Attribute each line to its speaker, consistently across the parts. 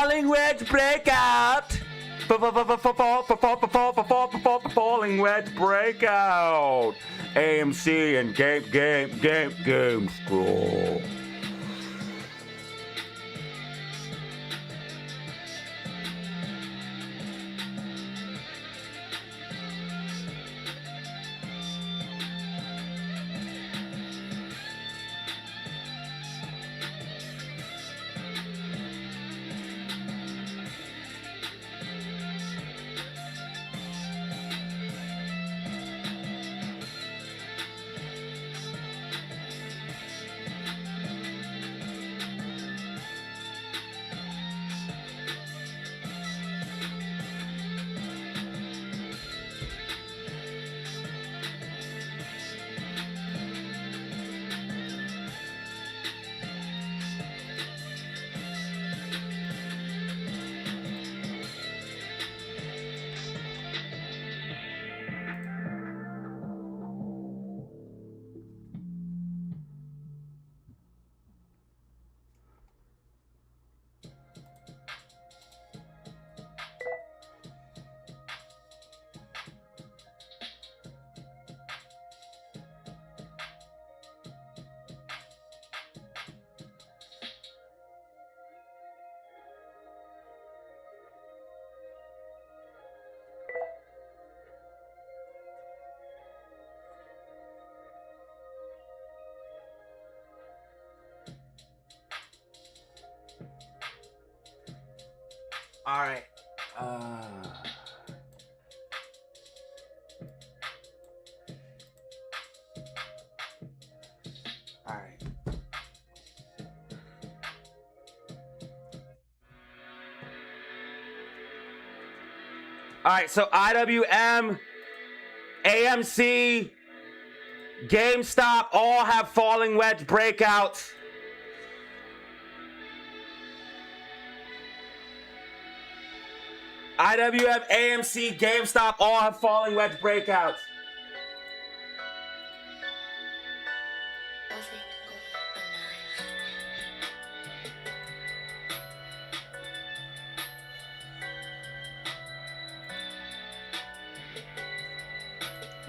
Speaker 1: Falling wedge breakout. Falling wedge breakout. AMC and game school. All right. All right. All right, so IWM, AMC, GameStop all have falling wedge breakouts. IWM, AMC, GameStop all have falling wedge breakouts.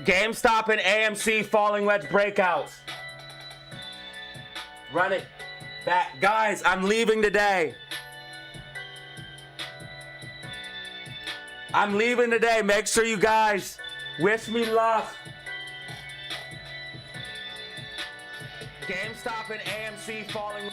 Speaker 1: GameStop and AMC falling wedge breakouts. Run it back. Guys, I'm leaving today. I'm leaving today. Make sure you guys wish me luck. GameStop and AMC falling.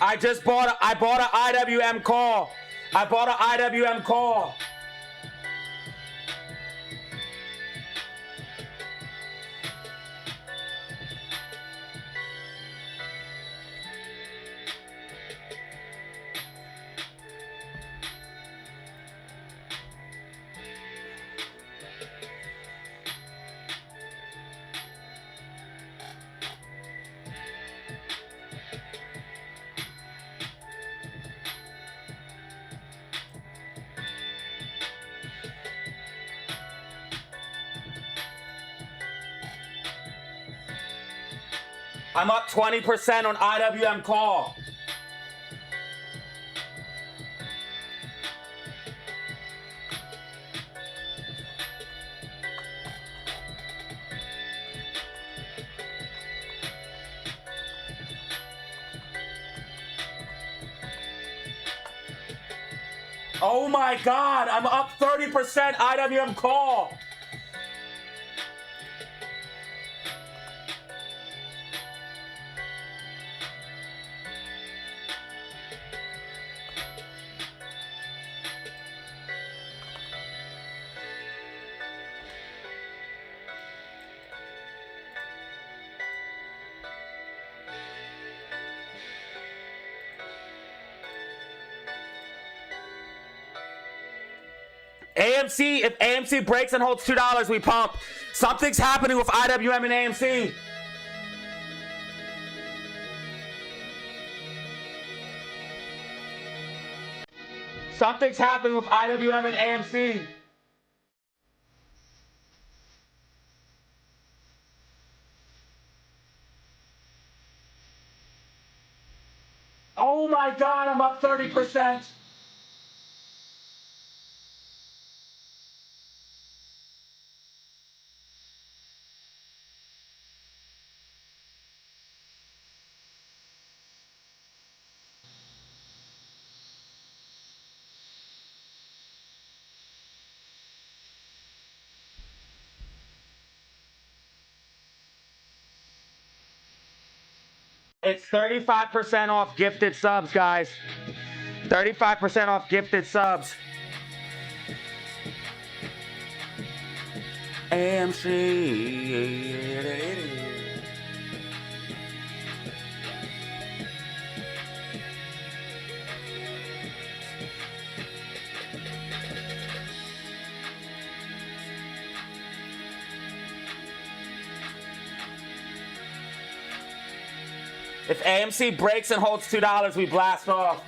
Speaker 1: I bought an IWM call. I bought an IWM call. I'm up 20% on IWM call. Oh my God, I'm up 30% IWM call. AMC, if AMC breaks and holds $2, we pump. Something's happening with IWM and AMC. Something's happening with IWM and AMC. Oh my God, I'm up 30%. It's 35% off gifted subs, guys. 35% off gifted subs. AMC. If AMC breaks and holds $2, we blast off.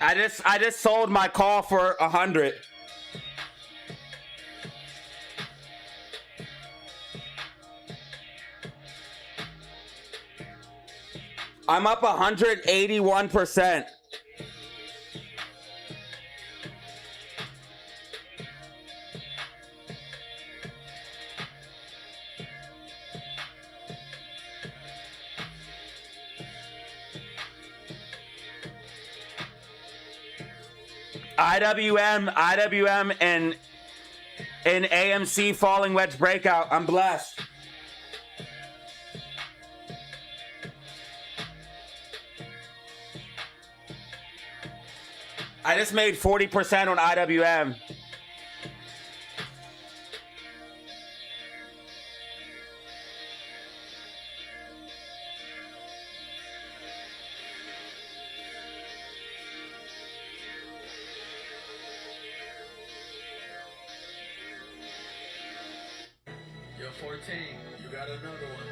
Speaker 1: I just sold my call for 100. I'm up 181%. IWM, and AMC falling wedge breakout. I'm blessed. I just made 40% on IWM.
Speaker 2: You're 14. You got another one.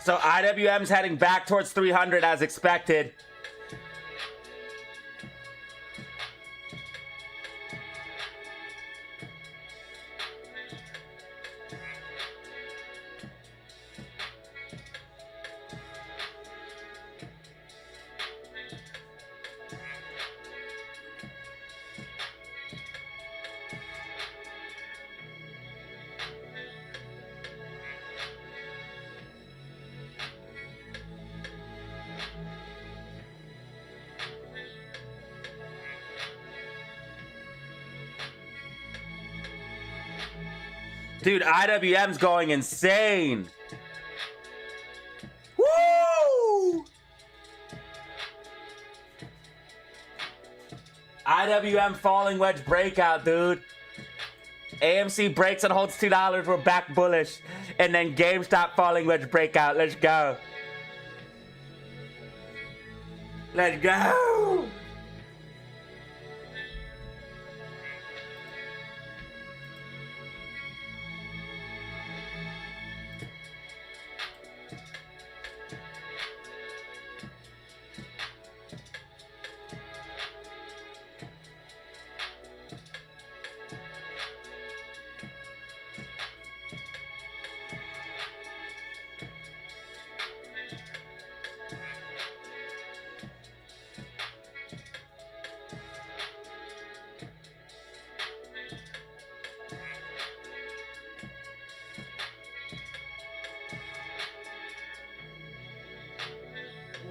Speaker 1: So IWM's heading back towards 300 as expected. Dude, IWM's going insane. Woo! IWM falling wedge breakout, dude. AMC breaks and holds $2. We're back bullish. And then GameStop falling wedge breakout. Let's go. Let's go.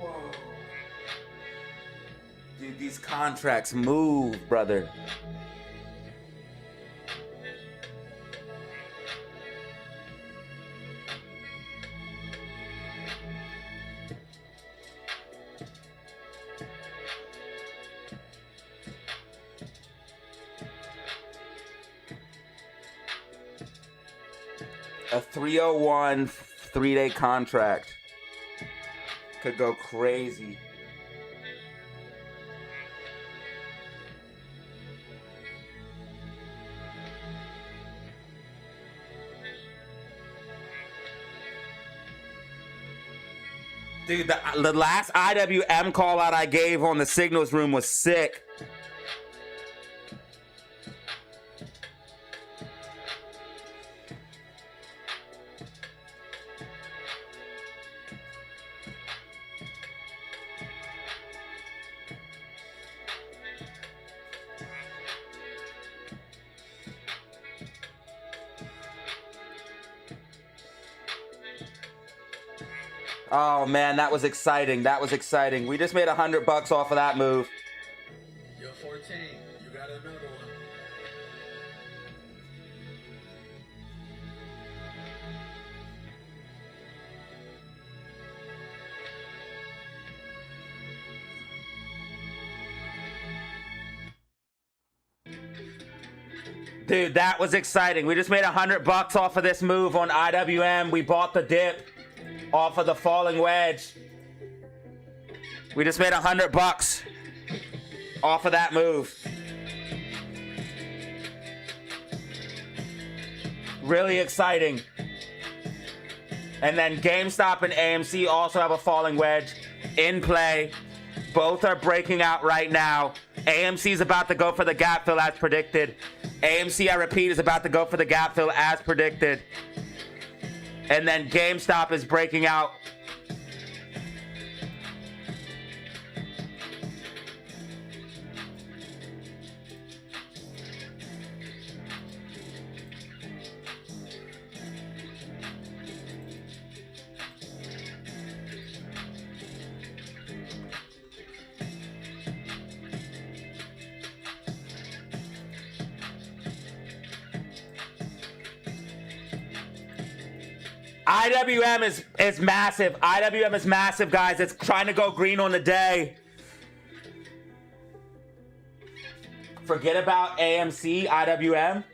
Speaker 1: Whoa. Dude, these contracts move, brother. A 301 3-day contract could go crazy. Dude, the last IWM call out I gave on the signals room was sick. Oh man, that was exciting. That was exciting. We just made $100 off of that move.
Speaker 2: You're 14. You got another one.
Speaker 1: Dude, that was exciting. We just made $100 off of this move on IWM. We bought the dip off of the falling wedge. We just made $100 off of that move. Really exciting. And then GameStop and AMC also have a falling wedge in play. Both are breaking out right now. AMC is about to go for the gap fill as predicted. AMC, I repeat, is about to go for the gap fill as predicted. And then GameStop is breaking out. IWM is massive. IWM is massive, guys. It's trying to go green on the day. Forget about AMC, IWM.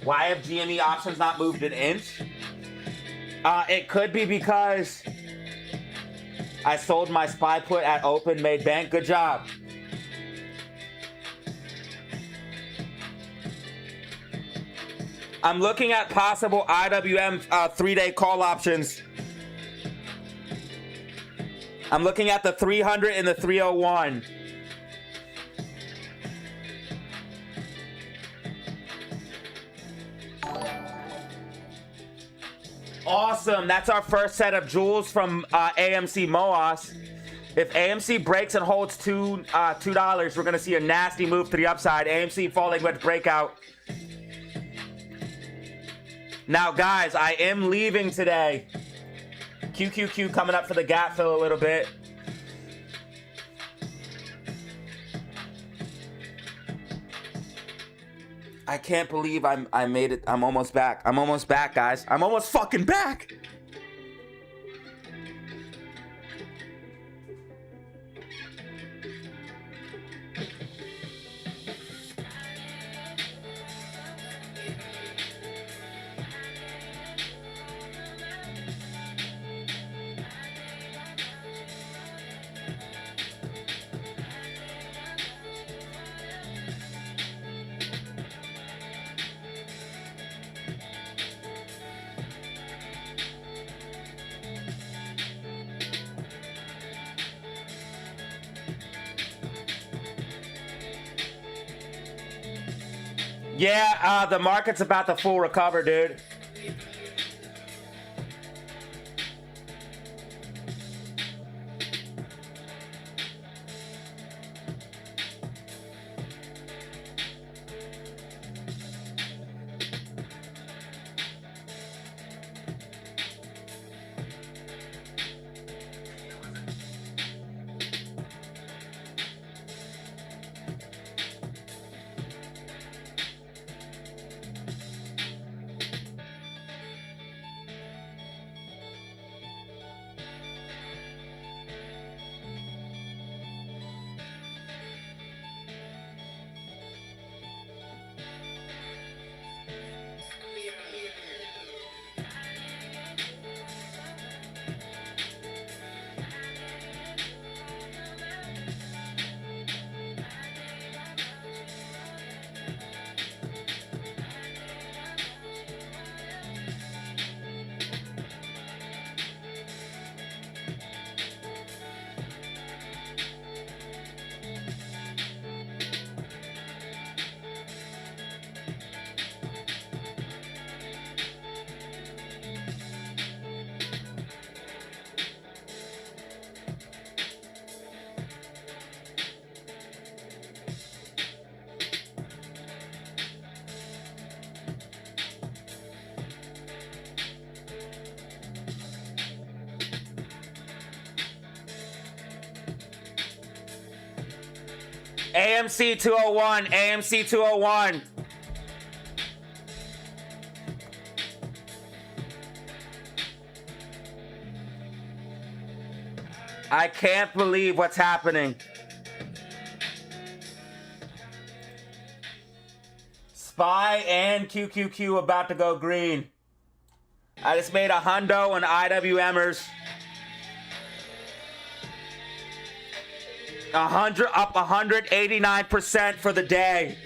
Speaker 1: Why have GME options not moved an inch? It could be because I sold my SPY put at open, made bank. Good job. I'm looking at possible IWM 3-day call options. I'm looking at the 300 and the 301. Awesome. That's our first set of jewels from AMC MOAS. If AMC breaks and holds $2, we're going to see a nasty move to the upside. AMC falling wedge breakout. Now, guys, I am leaving today. QQQ coming up for the gap fill a little bit. I can't believe I made it. I'm almost back. I'm almost back, guys. I'm almost fucking back. Yeah, the market's about to full recover, dude. AMC 201, AMC 201. I can't believe what's happening. SPY and QQQ about to go green. I just made a hundo and IWMers. 100 up 189% for the day.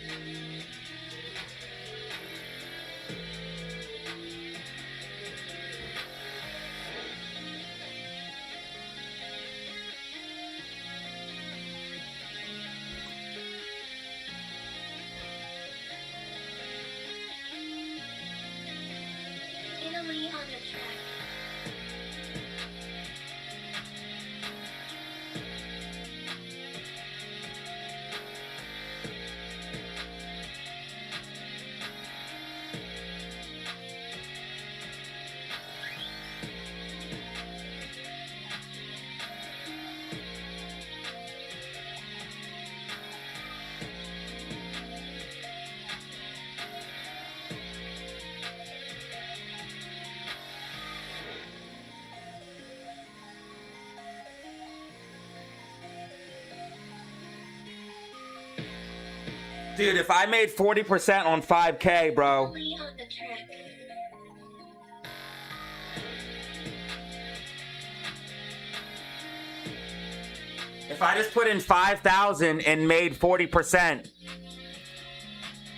Speaker 3: Italy on the track.
Speaker 1: Dude, if I made 40% on 5K, bro.
Speaker 3: Italy on the track.
Speaker 1: If I just put in 5,000 and made 40%,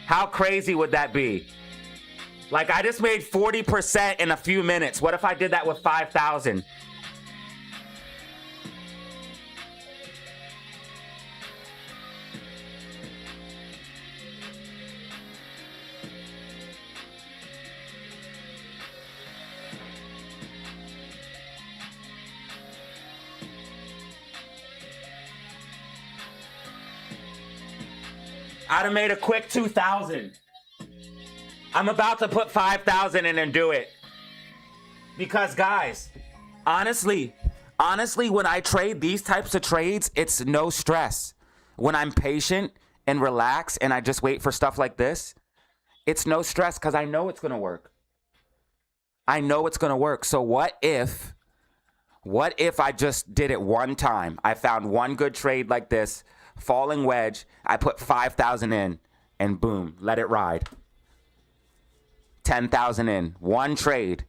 Speaker 1: how crazy would that be? Like, I just made 40% in a few minutes. What if I did that with 5,000? I'd have made a quick 2,000. I'm about to put 5,000 in and do it. Because guys, honestly, when I trade these types of trades, it's no stress. When I'm patient and relax and I just wait for stuff like this, It's no stress because I know it's going to work. I know it's going to work. So what if I just did it one time? I found one good trade like this, falling wedge. I put 5,000 in and boom, let it ride. 10,000 in, one trade.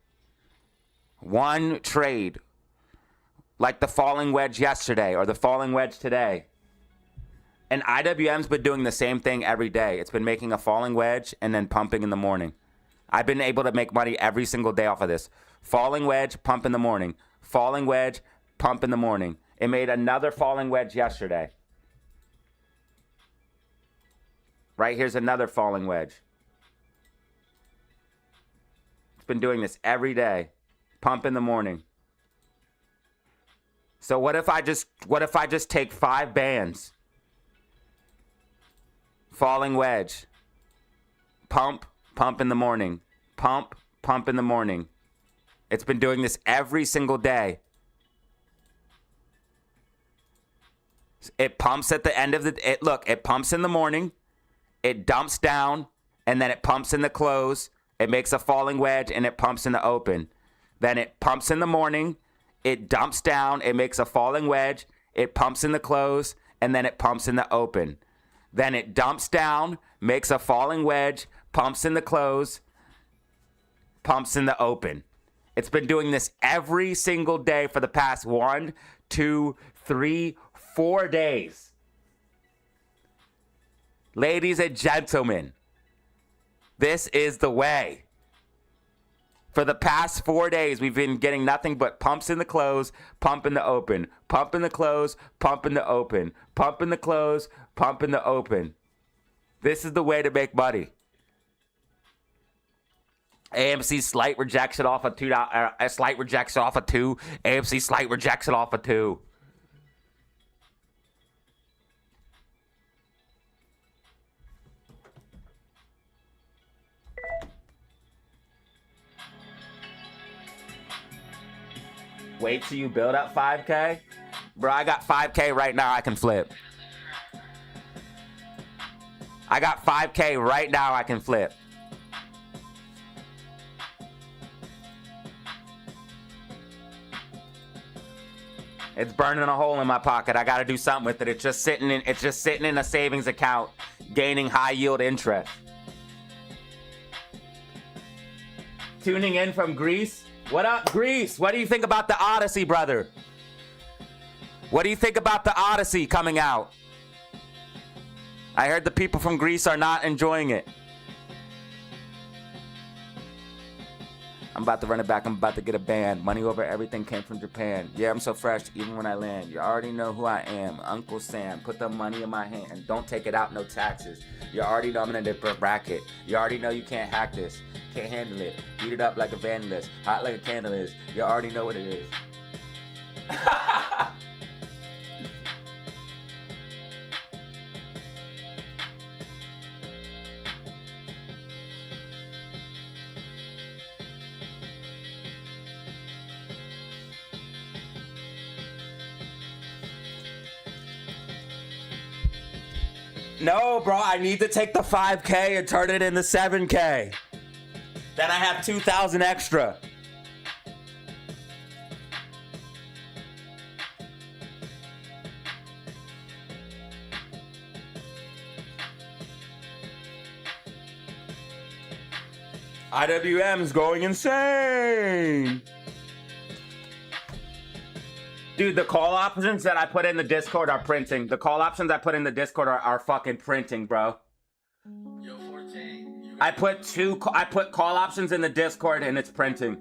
Speaker 1: One trade. Like the falling wedge yesterday or the falling wedge today. And IWM's been doing the same thing every day. It's been making a falling wedge and then pumping in the morning. I've been able to make money every single day off of this. Falling wedge, pump in the morning. Falling wedge, pump in the morning. It made another falling wedge yesterday. Right here's another falling wedge. It's been doing this every day. Pump in the morning. So what if I just take 5 bands? Falling wedge. Pump, pump in the morning. Pump, pump in the morning. It's been doing this every single day. It pumps at the end of it pumps in the morning. It dumps down and then it pumps in the close. It makes a falling wedge and it pumps in the open. Then it pumps in the morning. It dumps down. It makes a falling wedge. It pumps in the close and then it pumps in the open. Then it dumps down, makes a falling wedge, pumps in the close, pumps in the open. It's been doing this every single day for the past 1, 2, 3, 4 days. Ladies and gentlemen, this is the way. For the past 4 days, we've been getting nothing but pumps in the close, pump in the open, pump in the close, pump in the open, pump in the close, pump in the open. This is the way to make money. AMC slight rejection off of $2. A slight rejection off of 2. AMC slight rejection off of 2. Wait till you build up 5K. Bro, I got 5K right now I can flip. I got 5K right now I can flip. It's burning a hole in my pocket. I got to do something with it. It's just sitting in a savings account, gaining high yield interest. Tuning in from Greece. What up, Greece? What do you think about the Odyssey, brother? What do you think about the Odyssey coming out? I heard the people from Greece are not enjoying it. I'm about to run it back. I'm about to get a band. Money over everything came from Japan. Yeah, I'm so fresh even when I land. You already know who I am. Uncle Sam. Put the money in my hand. Don't take it out, no taxes. You already know I'm in a different bracket. You already know you can't hack this. Can't handle it. Beat it up like a vandalist. Hot like a candle is. You already know what it is. No, bro, I need to take the 5K and turn it into 7K. Then I have 2,000 extra. IWM's going insane. Dude, the call options that I put in the Discord are printing. The call options I put in the Discord are fucking printing, bro.
Speaker 2: Yo, 14.
Speaker 1: I put call options in the Discord and it's printing.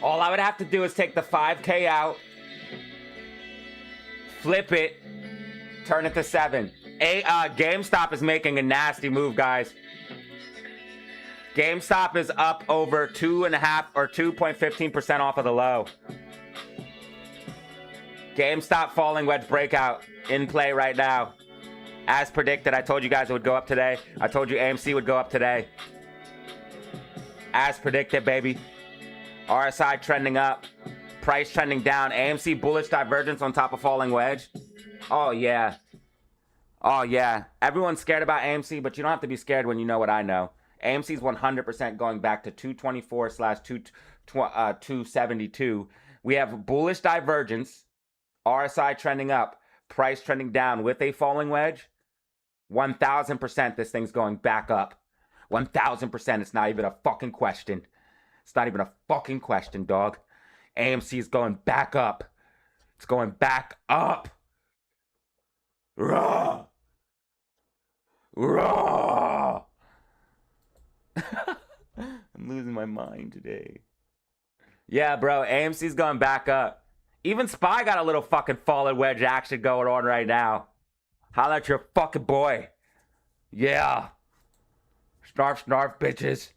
Speaker 1: All I would have to do is take the 5K out, flip it, turn it to 7. GameStop is making a nasty move, guys. GameStop is up over 2.5 or 2.15% off of the low. GameStop falling wedge breakout in play right now. As predicted, I told you guys it would go up today. I told you AMC would go up today. As predicted, baby. RSI trending up. Price trending down. AMC bullish divergence on top of falling wedge. Oh, yeah. Oh, yeah. Everyone's scared about AMC, but you don't have to be scared when you know what I know. AMC's 100% going back to 224/272. We have bullish divergence. RSI trending up. Price trending down with a falling wedge. 1,000% this thing's going back up. 1,000%. It's not even a fucking question. It's not even a fucking question, dog. AMC is going back up. It's going back up. Raw. Raw. I'm losing my mind today. Yeah, bro. AMC's going back up. Even SPY got a little fucking fallen wedge action going on right now. Holla at your fucking boy. Yeah. Snarf, snarf, bitches.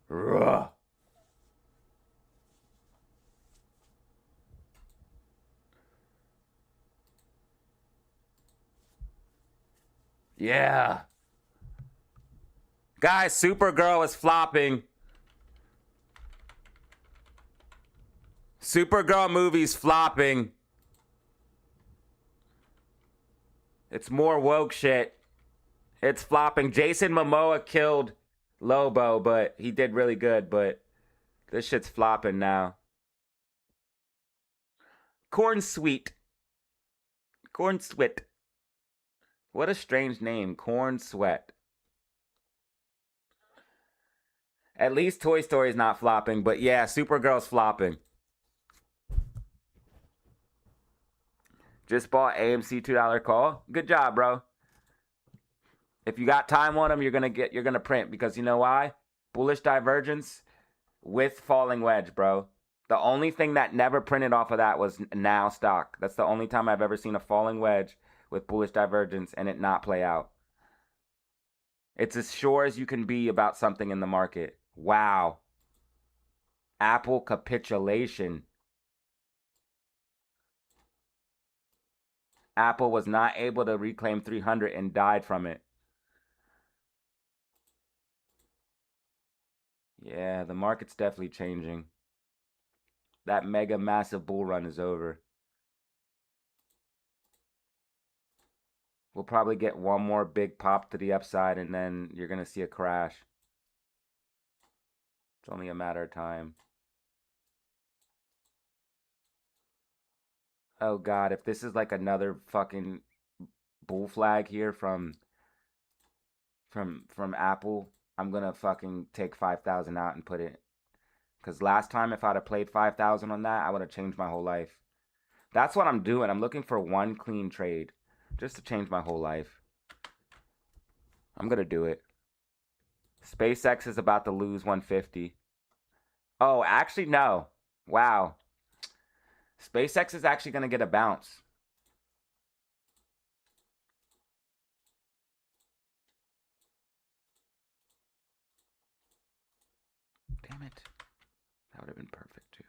Speaker 1: Ruh. Yeah. Guys, Supergirl is flopping. Supergirl movie's flopping. It's more woke shit. It's flopping. Jason Momoa killed Lobo, but he did really good, but this shit's flopping now. Corn Sweet. Corn Sweat. What a strange name. Corn Sweat. At least Toy Story's not flopping, but yeah, Supergirl's flopping. Just bought AMC $2 call. Good job, bro. If you got time on them, you're gonna print, because you know why? Bullish divergence with falling wedge, bro. The only thing that never printed off of that was now stock. That's the only time I've ever seen a falling wedge with bullish divergence and it not play out. It's as sure as you can be about something in the market. Wow. Apple capitulation. Apple was not able to reclaim 300 and died from it. Yeah, the market's definitely changing. That mega massive bull run is over. We'll probably get one more big pop to the upside, and then you're going to see a crash. It's only a matter of time. Oh God, if this is like another fucking bull flag here from Apple, I'm gonna fucking take 5,000 out and put it. Because last time, if I'd have played 5,000 on that, I would have changed my whole life. That's what I'm doing. I'm looking for one clean trade just to change my whole life. I'm gonna do it. SpaceX is about to lose 150. Oh, actually, no. Wow. SpaceX is actually going to get a bounce. Damn it. That would have been perfect, too.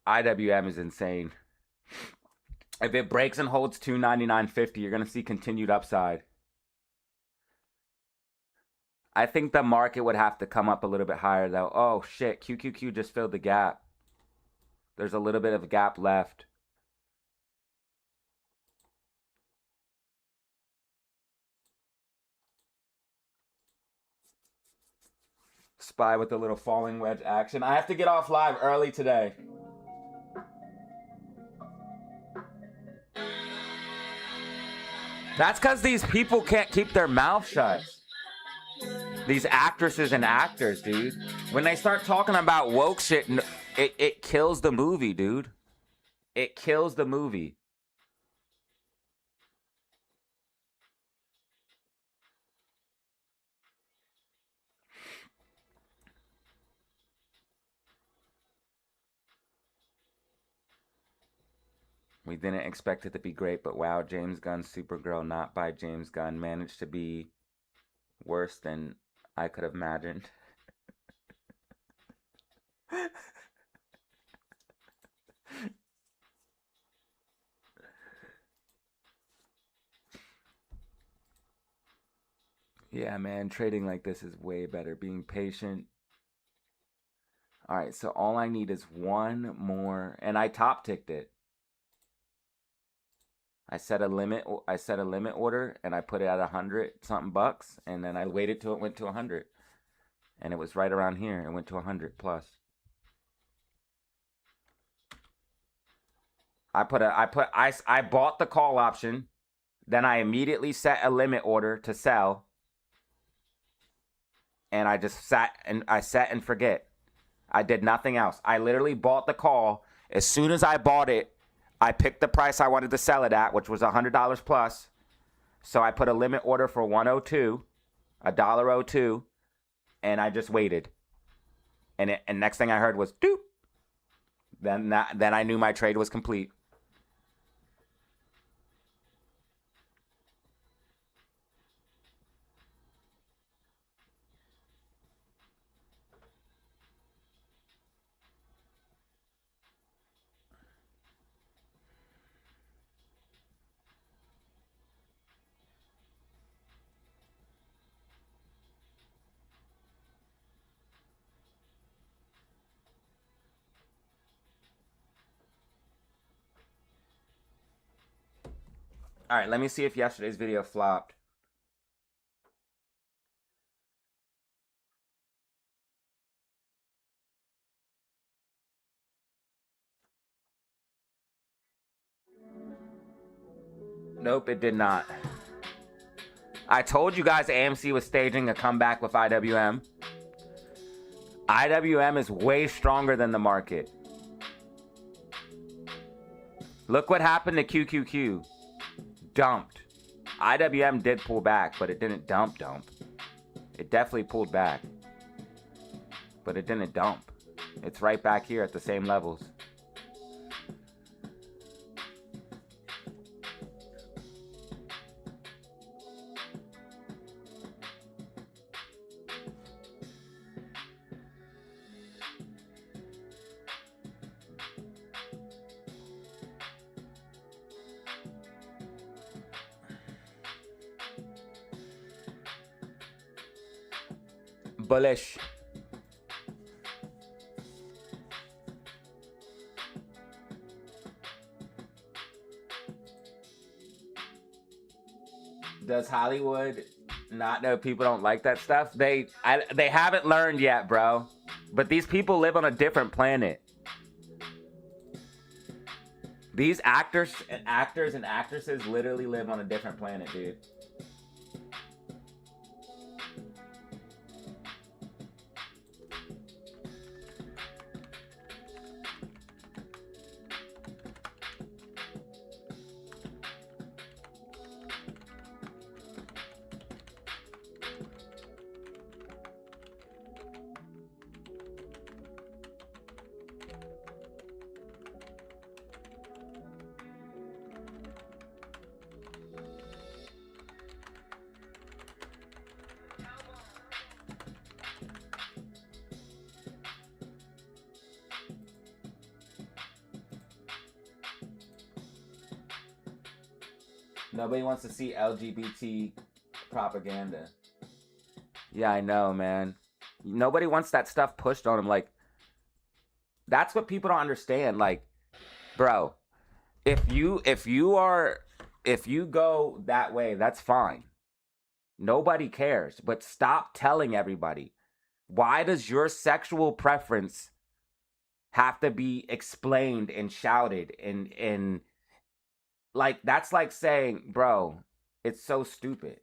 Speaker 1: IWM is insane. If it breaks and holds 299.50, you're going to see continued upside. I think the market would have to come up a little bit higher, though. Oh, shit. QQQ just filled the gap. There's a little bit of a gap left. SPY with a little falling wedge action. I have to get off live early today. That's because these people can't keep their mouth shut. These actresses and actors, dude. When they start talking about woke shit, It kills the movie, dude. It kills the movie. We didn't expect it to be great, but wow, James Gunn's Supergirl, not by James Gunn, managed to be worse than I could have imagined. Yeah, man, trading like this is way better. Being patient. All right, so all I need is one more, and I top ticked it. I set a limit order, and I put it at 100 something bucks, and then I waited till it went to 100, and it was right around here. It went to 100 plus. I bought the call option, then I immediately set a limit order to sell, and I just set and forget. I did nothing else. I literally bought the call. As soon as I bought it, I picked the price I wanted to sell it at, which was $100 plus. So I put a limit order for 102, $1.02, and I just waited. And next thing I heard was doop. Then I knew my trade was complete. All right, let me see if yesterday's video flopped. Nope, it did not. I told you guys AMC was staging a comeback with IWM. IWM is way stronger than the market. Look what happened to QQQ. Dumped. IWM did pull back, but it didn't dump. It definitely pulled back, but it didn't dump. It's right back here at the same levels. Bullish. Does Hollywood not know people don't like that stuff? They haven't learned yet, bro. But these people live on a different planet. These actors and actresses literally live on a different planet, dude. Nobody wants to see LGBT propaganda. Yeah, I know, man. Nobody wants that stuff pushed on them. Like, that's what people don't understand. Like, bro, if you go that way, that's fine. Nobody cares. But stop telling everybody. Why does your sexual preference have to be explained and shouted and like, that's like saying, bro, it's so stupid.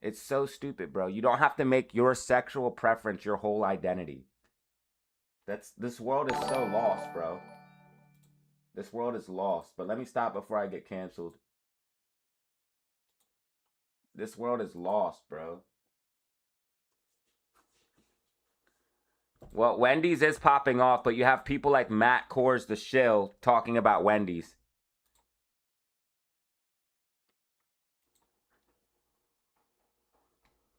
Speaker 1: It's so stupid, bro. You don't have to make your sexual preference your whole identity. This world is so lost, bro. This world is lost. But let me stop before I get canceled. This world is lost, bro. Well, Wendy's is popping off, but you have people like Matt Kors, the shill, talking about Wendy's.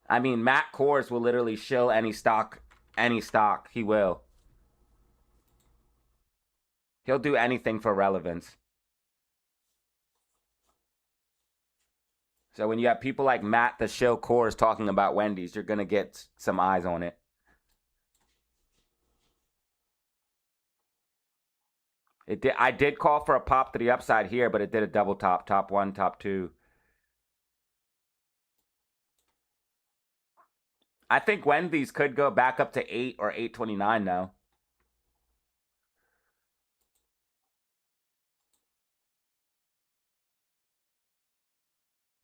Speaker 1: I mean, Matt Kors will literally shill any stock. Any stock. He will. He'll do anything for relevance. So when you have people like Matt, the shill Kors, talking about Wendy's, you're going to get some eyes on it. I did call for a pop to the upside here, but it did a double top. Top one, top two. I think Wendy's could go back up to 8 or 8.29 now.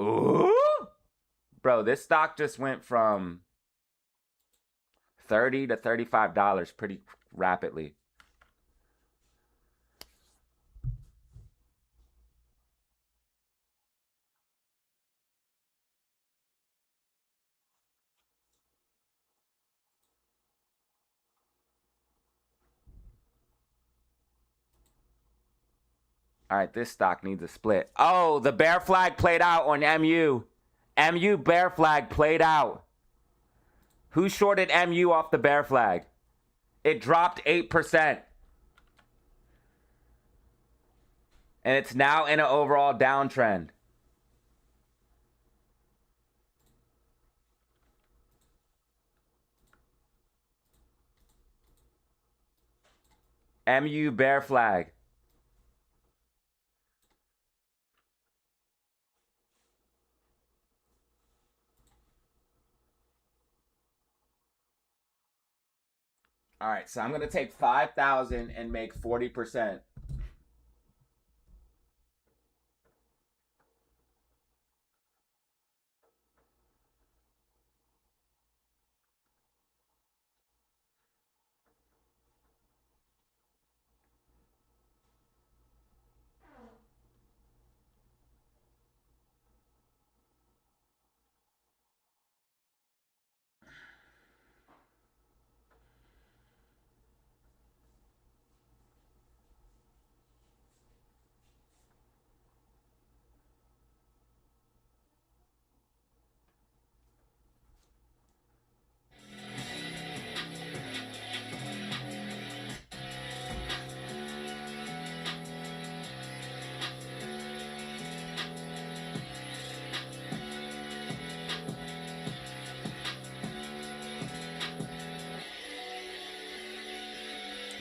Speaker 1: Ooh! Bro, this stock just went from $30 to $35 pretty rapidly. All right, this stock needs a split. Oh, the bear flag played out on MU. MU bear flag played out. Who shorted MU off the bear flag? It dropped 8%. And it's now in an overall downtrend. MU bear flag. All right, so I'm going to take 5,000 and make 40%.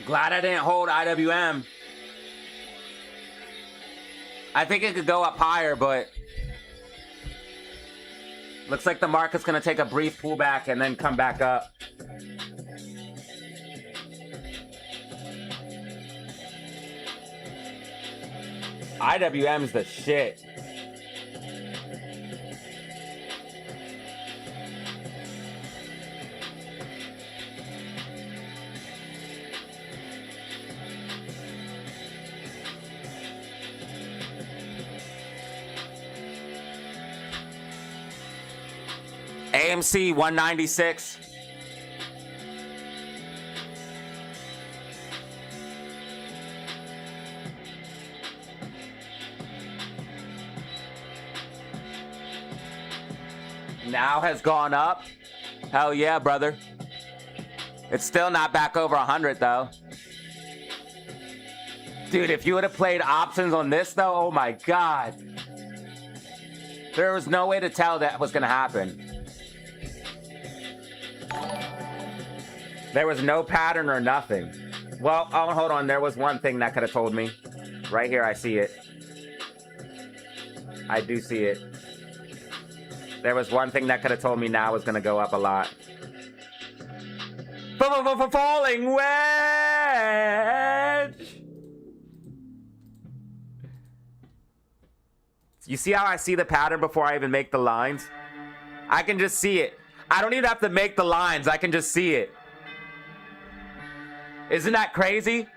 Speaker 1: Glad I didn't hold IWM. I think it could go up higher, but looks like the market's going to take a brief pullback and then come back up. IWM's the shit. AMC 196. Now has gone up. Hell yeah, brother. It's still not back over 100 though. Dude, if you would have played options on this though, oh my God. There was no way to tell that was gonna happen. There was no pattern or nothing. Well, oh, hold on. There was one thing that could have told me. Right here, I see it. I do see it. There was one thing that could have told me now was going to go up a lot. Falling wedge! You see how I see the pattern before I even make the lines? I can just see it. I don't even have to make the lines. I can just see it. Isn't that crazy?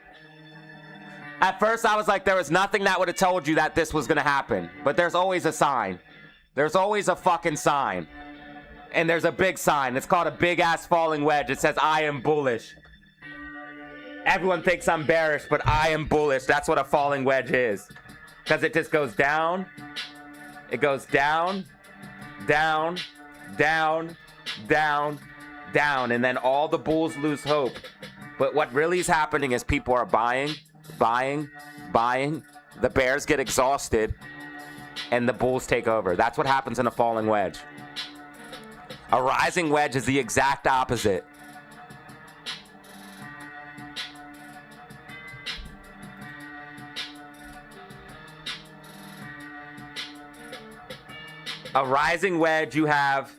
Speaker 1: At first, I was like, there was nothing that would have told you that this was going to happen. But there's always a sign. There's always a fucking sign. And there's a big sign. It's called a big-ass falling wedge. It says, I am bullish. Everyone thinks I'm bearish, but I am bullish. That's what a falling wedge is. Because it just goes down. It goes down, down, down, down, down. And then all the bulls lose hope. But what really is happening is people are buying, buying, buying. The bears get exhausted. And the bulls take over. That's what happens in a falling wedge. A rising wedge is the exact opposite. A rising wedge, you have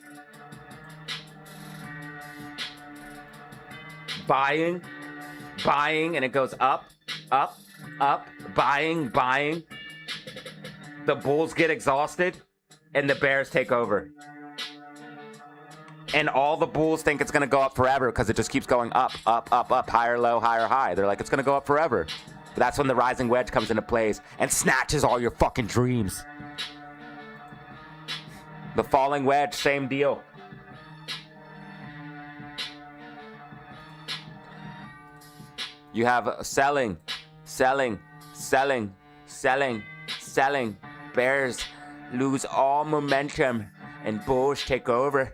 Speaker 1: buying, buying, and it goes up, up, up, buying, buying. The bulls get exhausted, and the bears take over. And all the bulls think it's going to go up forever because it just keeps going up, up, up, up, higher, low, higher, high. They're like, it's going to go up forever. But that's when the rising wedge comes into place and snatches all your fucking dreams. The falling wedge, same deal. You have selling, selling, selling, selling, selling. Bears lose all momentum and bulls take over.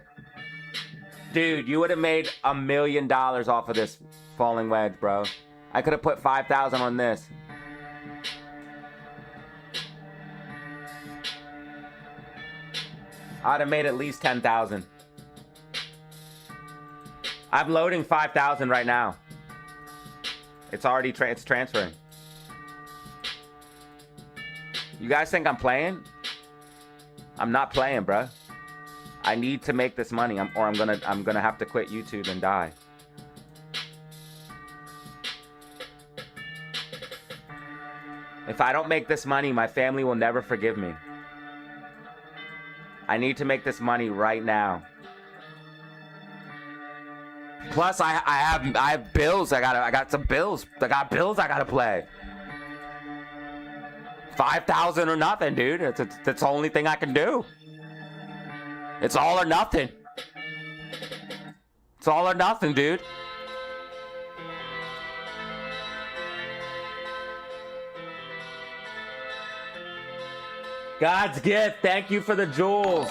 Speaker 1: Dude, you would have made $1 million off of this falling wedge, bro. I could have put 5,000 on this. I'd have made at least 10,000. I'm loading 5,000 right now. It's already it's transferring. You guys think I'm playing? I'm not playing, bro. I need to make this money, or I'm gonna have to quit YouTube and die. If I don't make this money, my family will never forgive me. I need to make this money right now. Plus, I have bills. I got some bills. I got bills I gotta play. 5,000 or nothing, dude. That's the only thing I can do. It's all or nothing. It's all or nothing, dude. God's gift. Thank you for the jewels.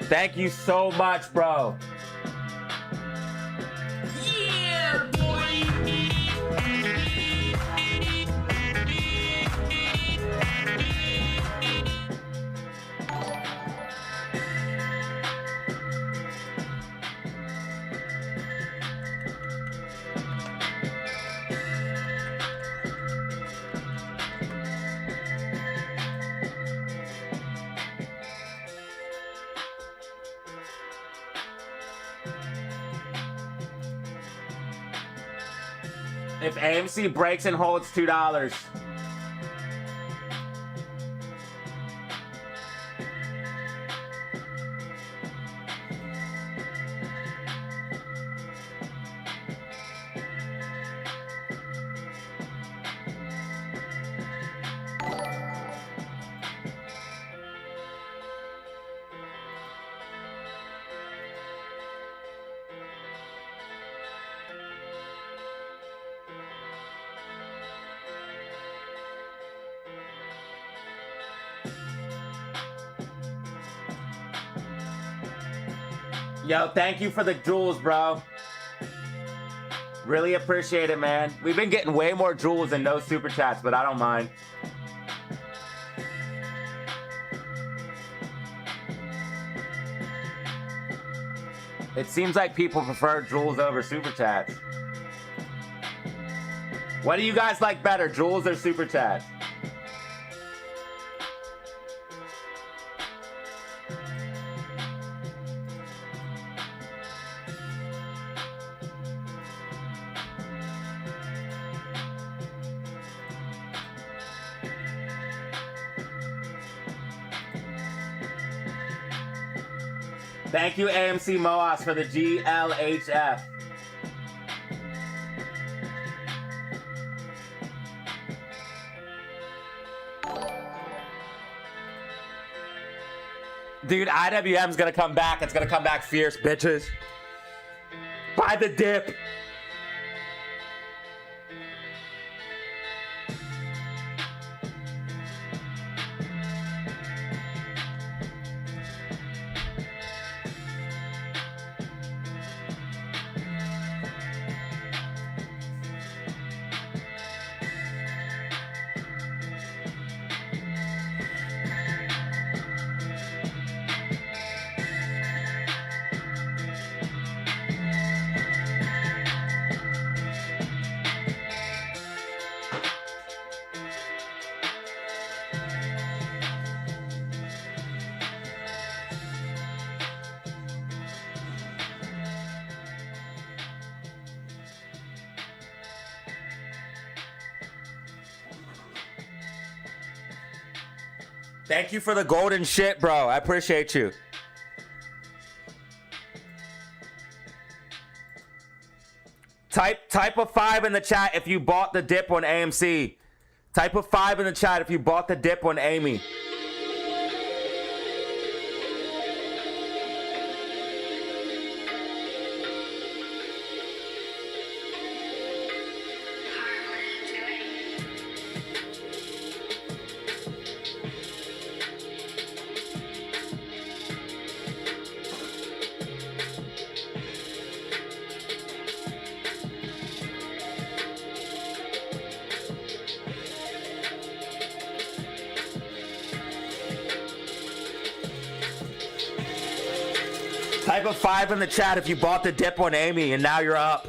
Speaker 1: Thank you so much, bro.
Speaker 2: Yeah, boy.
Speaker 1: If AMC breaks and holds $2. Yo, thank you for the jewels, bro. Really appreciate it, man. We've been getting way more jewels than no super chats, but I don't mind. It seems like people prefer jewels over super chats. What do you guys like better, jewels or super chats? Thank you, AMC Moas, for the GLHF. Dude, IWM's gonna come back. It's gonna come back fierce, bitches. Buy the dip. Thank you for the golden shit, bro. I appreciate you. Type a 5 in the chat if you bought the dip on AMC. Type a 5 in the chat if you bought the dip on Amy. Type a 5 in the chat if you bought the dip on Amy and now you're up.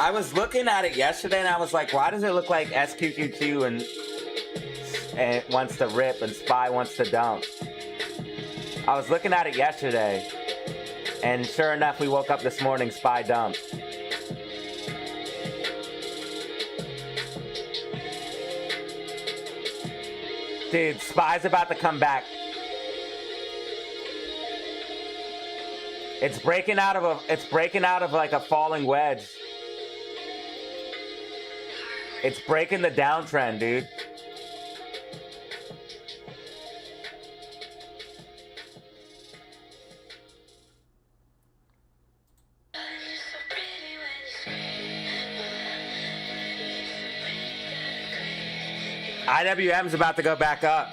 Speaker 1: I was looking at it yesterday and I was like, why does it look like SQQQ and it wants to rip and SPY wants to dump? I was looking at it yesterday and sure enough, we woke up this morning, SPY dumped. Dude, SPY's about to come back. It's breaking out of like a falling wedge. It's breaking the downtrend, dude. IWM's about to go back up.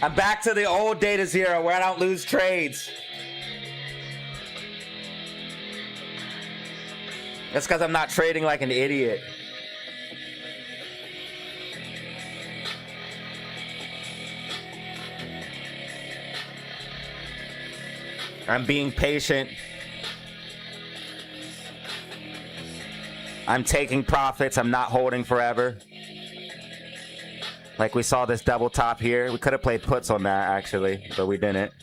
Speaker 1: I'm back to the old data zero where I don't lose trades. That's because I'm not trading like an idiot. I'm being patient. I'm taking profits. I'm not holding forever. Like we saw this double top here. We could have played puts on that actually, but we didn't.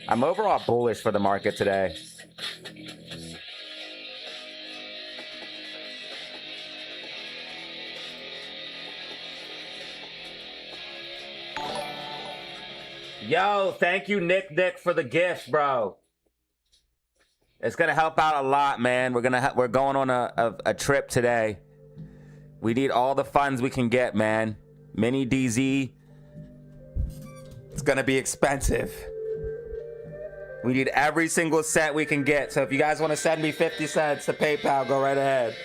Speaker 1: I'm overall bullish for the market today. Yo, thank you, Nick, for the gifts, bro. It's gonna help out a lot, man. We're going on a trip today. We need all the funds we can get, man. Mini DZ. It's gonna be expensive. We need every single cent we can get. So if you guys want to send me 50 cents to PayPal, go right ahead.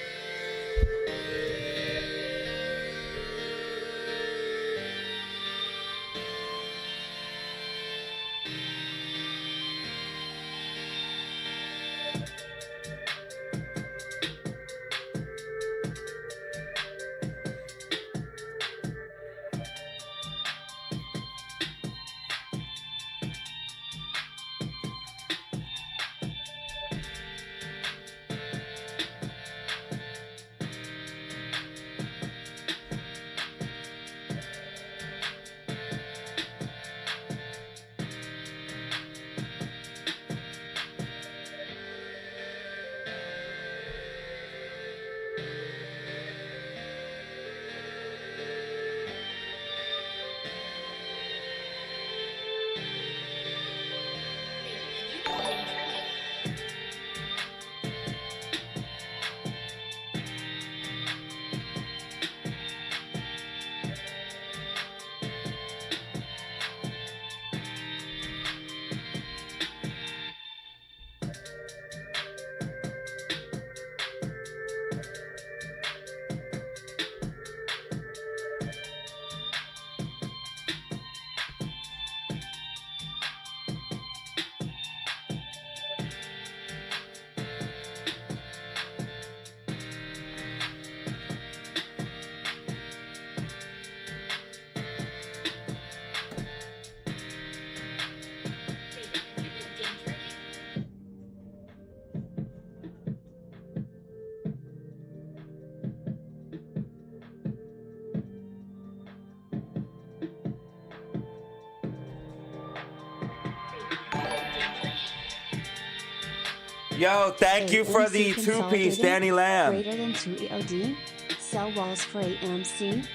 Speaker 1: Yo, thank you for the two-piece, Danny Lamb.
Speaker 3: Greater than 2 EOD. Sell walls for AMC.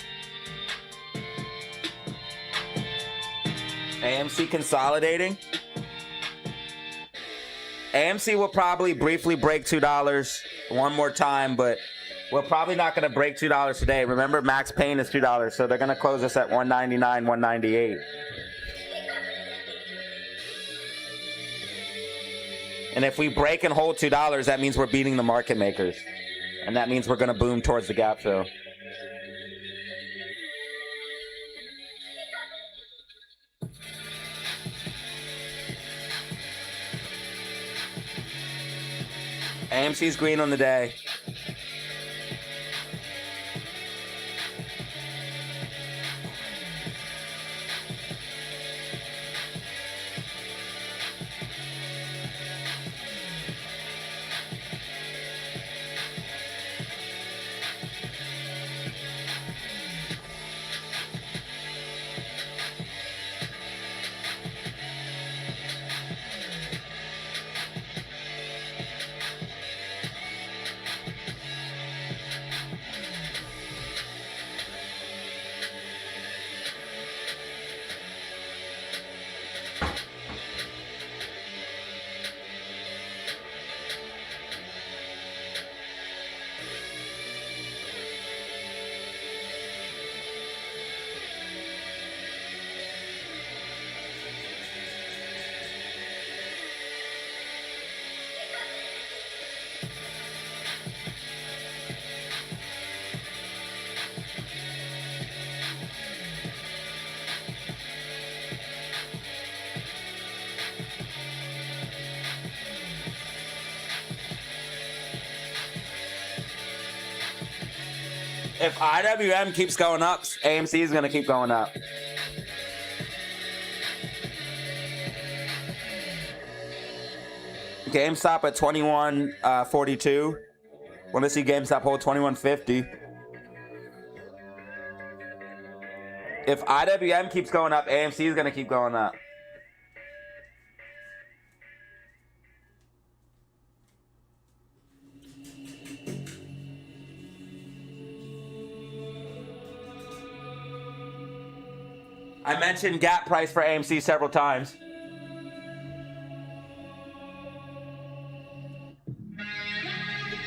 Speaker 1: AMC consolidating. AMC will probably briefly break $2 one more time, but we're probably not going to break $2 today. Remember, max pain is $2, so they're going to close us at $199, $198. And if we break and hold $2, that means we're beating the market makers. And that means we're going to boom towards the gap fill. AMC's green on the day. If IWM keeps going up, AMC is going to keep going up. GameStop at 21.42. Want to see GameStop hold 21.50. If IWM keeps going up, AMC is going to keep going up. I mentioned gap price for AMC several times.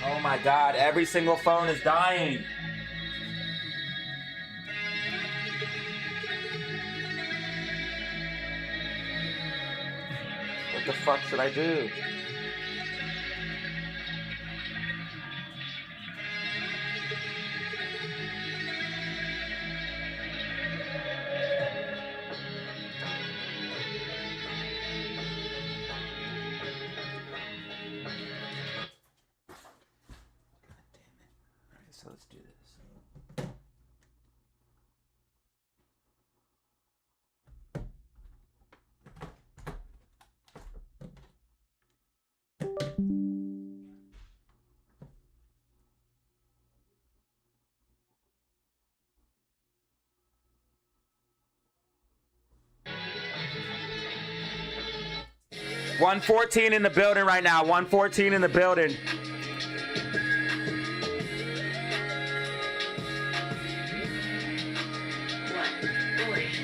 Speaker 1: Oh my God, every single phone is dying. What the fuck should I do? So let's do this. $114 in the building right now. $114 in the building.
Speaker 4: Bullish.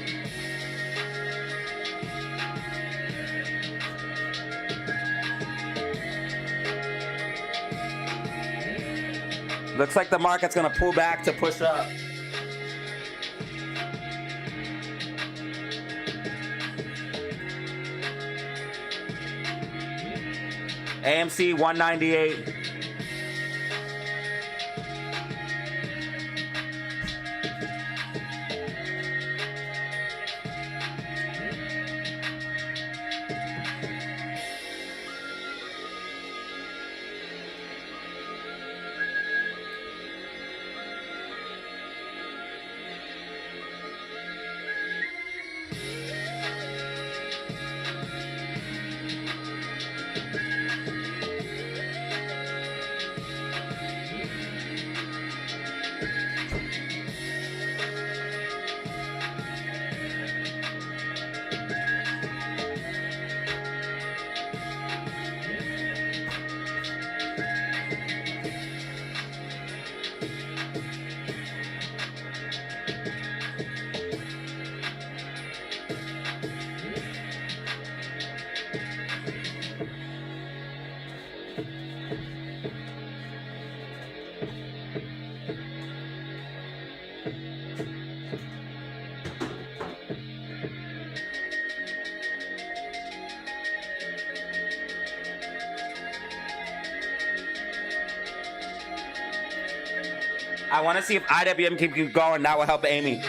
Speaker 1: Looks like the market's gonna pull back to push up. AMC 198. I want to see if IWM can keep going. That will help Amy.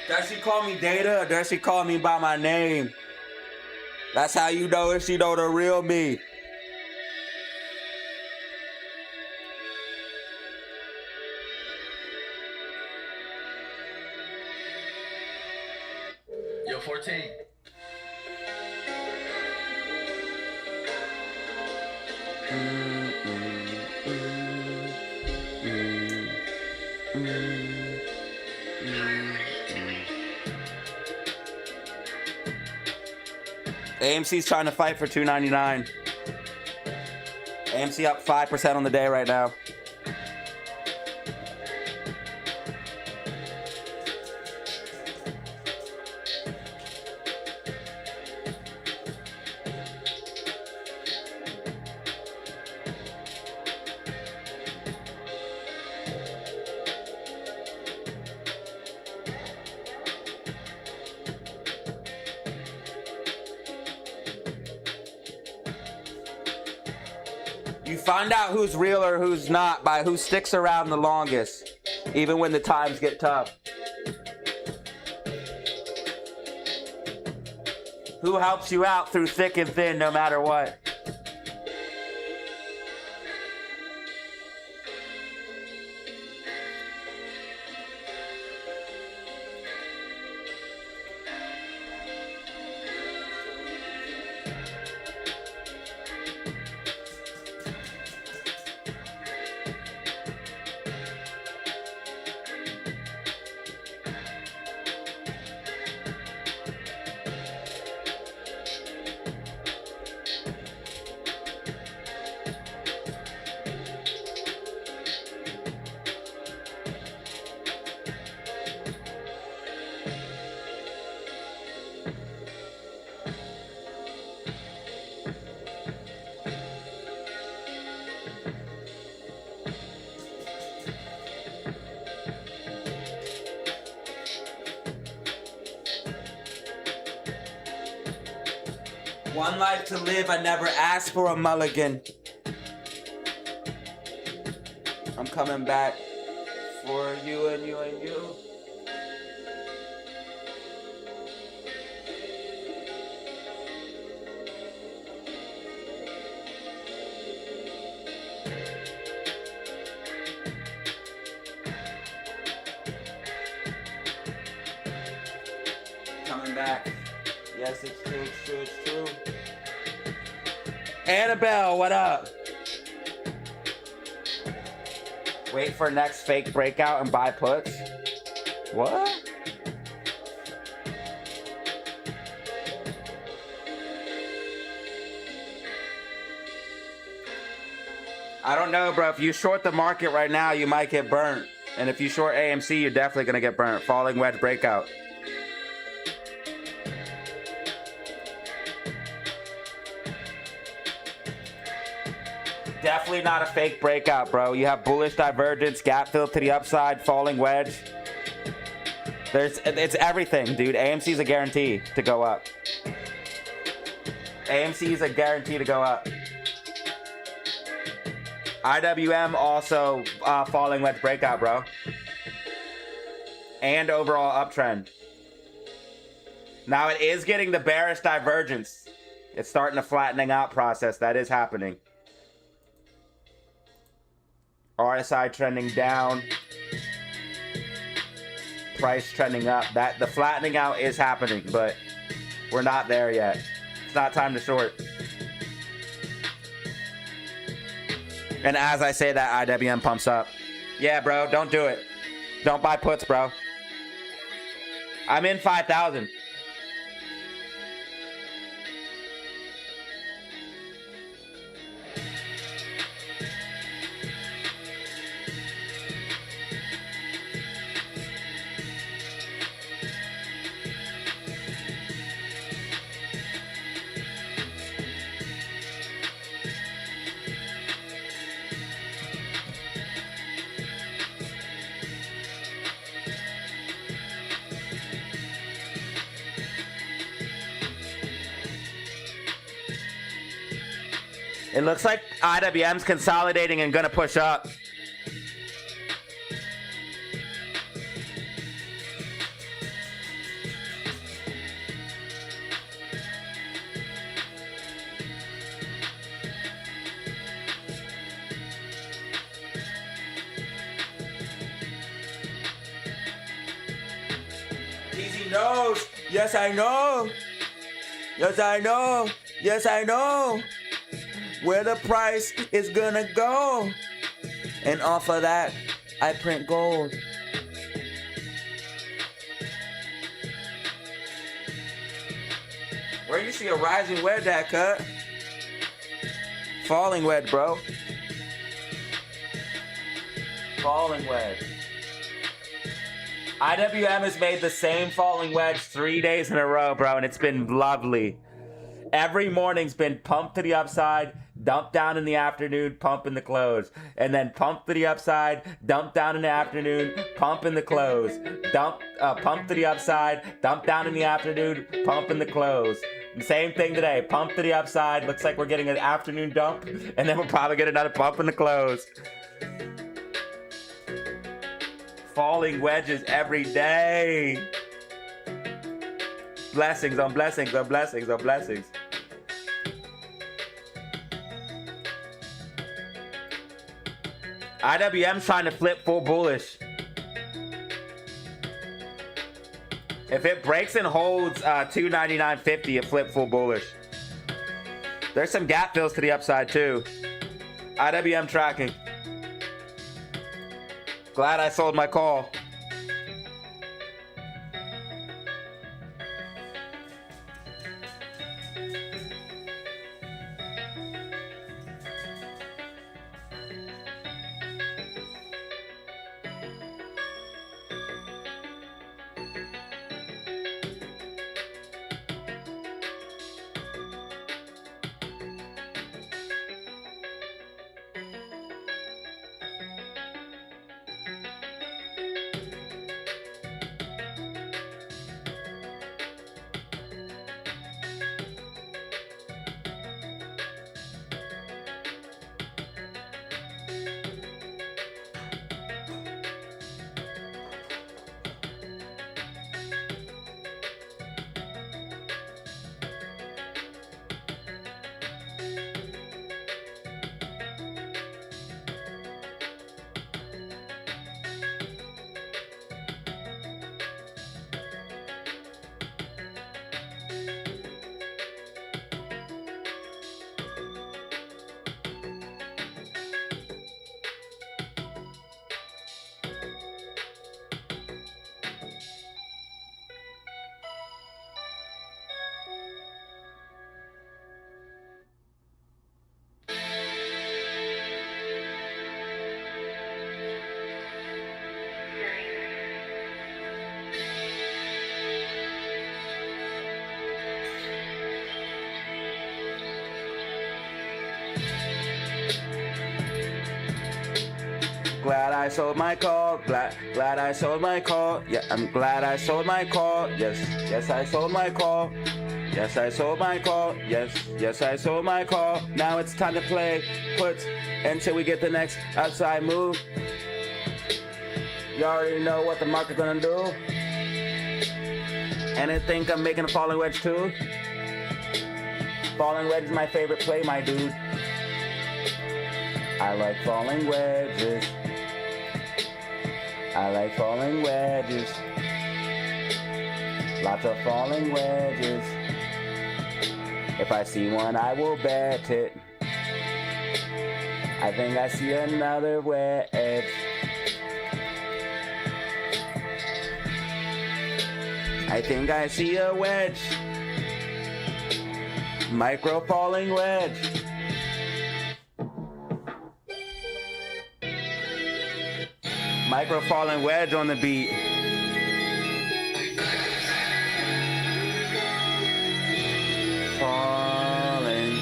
Speaker 1: Does she call me Data or does she call me by my name? That's how you know if she know the real me.
Speaker 2: Yo, 14.
Speaker 1: AMC's trying to fight for $2.99. AMC up 5% on the day right now. You find out who's real or who's not by who sticks around the longest, even when the times get tough. Who helps you out through thick and thin no matter what. One life to live, I never asked for a mulligan. I'm coming back for you and you and you. Coming back. Yes, it's true, it's true, it's true. Annabelle, what up? Wait for next fake breakout and buy puts? What? I don't know, bro. If you short the market right now, you might get burnt. And if you short AMC, you're definitely going to get burnt. Falling wedge breakout. Definitely not a fake breakout, bro. You have bullish divergence, gap fill to the upside, falling wedge. It's everything, dude. AMC is a guarantee to go up. AMC is a guarantee to go up. IWM also falling wedge breakout, bro. And overall uptrend. Now it is getting the bearish divergence. It's starting a flattening out process. That is happening. RSI trending down. Price trending up. The flattening out is happening, but we're not there yet. It's not time to short. And as I say that, IWM pumps up. Yeah, bro, don't do it. Don't buy puts, bro. I'm in 5,000. It looks like IWM's consolidating and gonna push up. Easy knows. Yes, I know. Yes, I know. Yes, I know where the price is gonna go. And off of that, I print gold. Where you see a rising wedge at, cut? Falling wedge, bro. Falling wedge. IWM has made the same falling wedge 3 days in a row, bro, and it's been lovely. Every morning's been pumped to the upside, dump down in the afternoon, pump in the close. And then pump to the upside, dump down in the afternoon, pump in the close. Pump to the upside, dump down in the afternoon, pump in the close. Same thing today. Pump to the upside. Looks like we're getting an afternoon dump, and then we'll probably get another pump in the close. Falling wedges every day. Blessings on blessings on blessings on blessings. IWM's trying to flip full bullish. If it breaks and holds 299.50, it flip full bullish. There's some gap fills to the upside too. IWM tracking. Glad I sold my call. Glad I sold my call. Glad I sold my call. Yeah, I'm glad I sold my call. Yes, I sold my call. Yes, I sold my call. Yes, I sold my call. Now it's time to play puts until we get the next outside move. You already know what the market's gonna do. And I think I'm making a falling wedge too. Falling wedge is my favorite play, my dude. I like falling wedges. I like falling wedges. Lots of falling wedges. If I see one, I will bet it. I think I see another wedge. I think I see a wedge. Micro falling wedge. Micro falling wedge on the beat. Falling.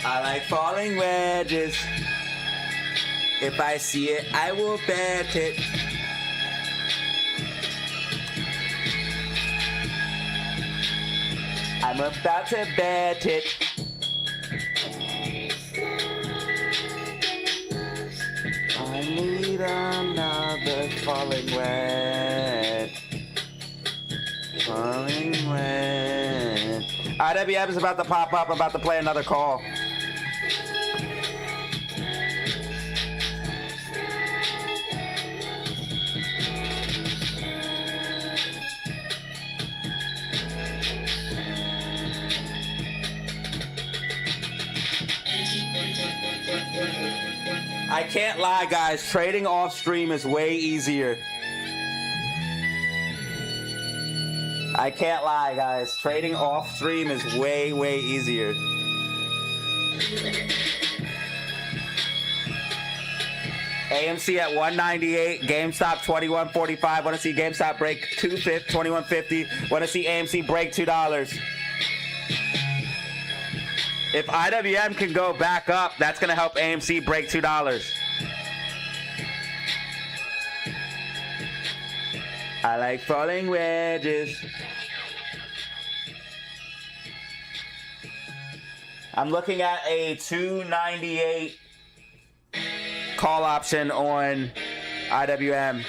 Speaker 1: I like falling wedges. If I see it, I will bet it. I'm about to bet it. I need another falling wedge. Falling wedge. IWM is about to pop up. I'm about to play another call. can't lie, guys. Trading off stream is way easier. I can't lie, guys. Trading off stream is way, way easier. AMC at 198, GameStop 21.45. Want to see GameStop break 21.50. Want to see AMC break $2. If IWM can go back up, that's going to help AMC break $2. I like falling wedges. I'm looking at a 298 call option on IWM.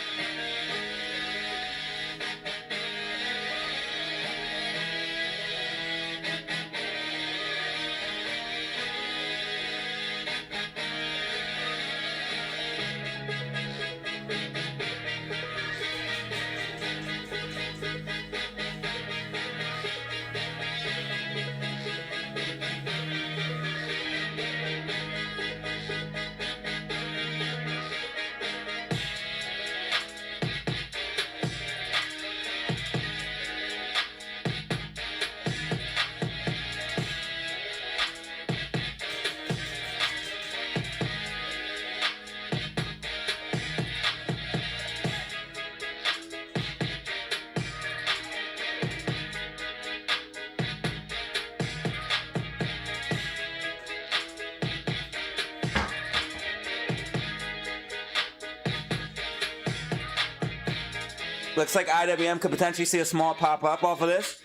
Speaker 1: Looks like IWM could potentially see a small pop up off of this.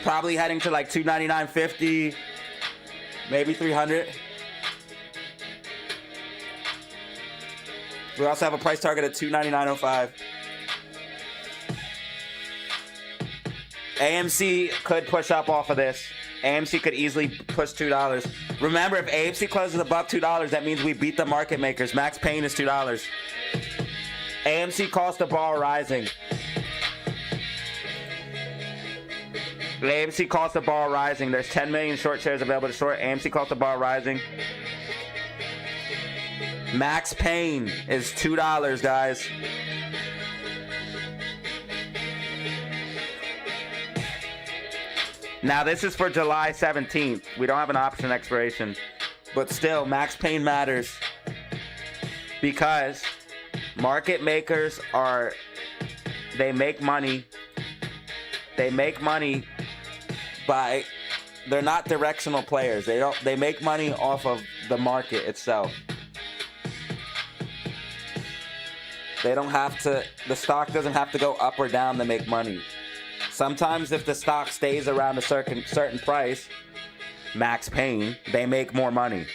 Speaker 1: Probably heading to like 299.50, maybe 300. We also have a price target at 299.05. AMC could push up off of this. AMC could easily push $2. Remember, if AMC closes above $2, that means we beat the market makers. Max Pain is $2. AMC cost of borrow rising. The AMC cost of borrow rising. There's 10 million short shares available to short. AMC cost of borrow rising. Max Pain is $2, guys. Now this is for July 17th. We don't have an option expiration, but still, Max Pain matters because market makers they make money. They make money by, they're not directional players. They make money off of the market itself. They don't have to, the stock doesn't have to go up or down to make money. Sometimes if the stock stays around a certain price, Max Pain, they make more money.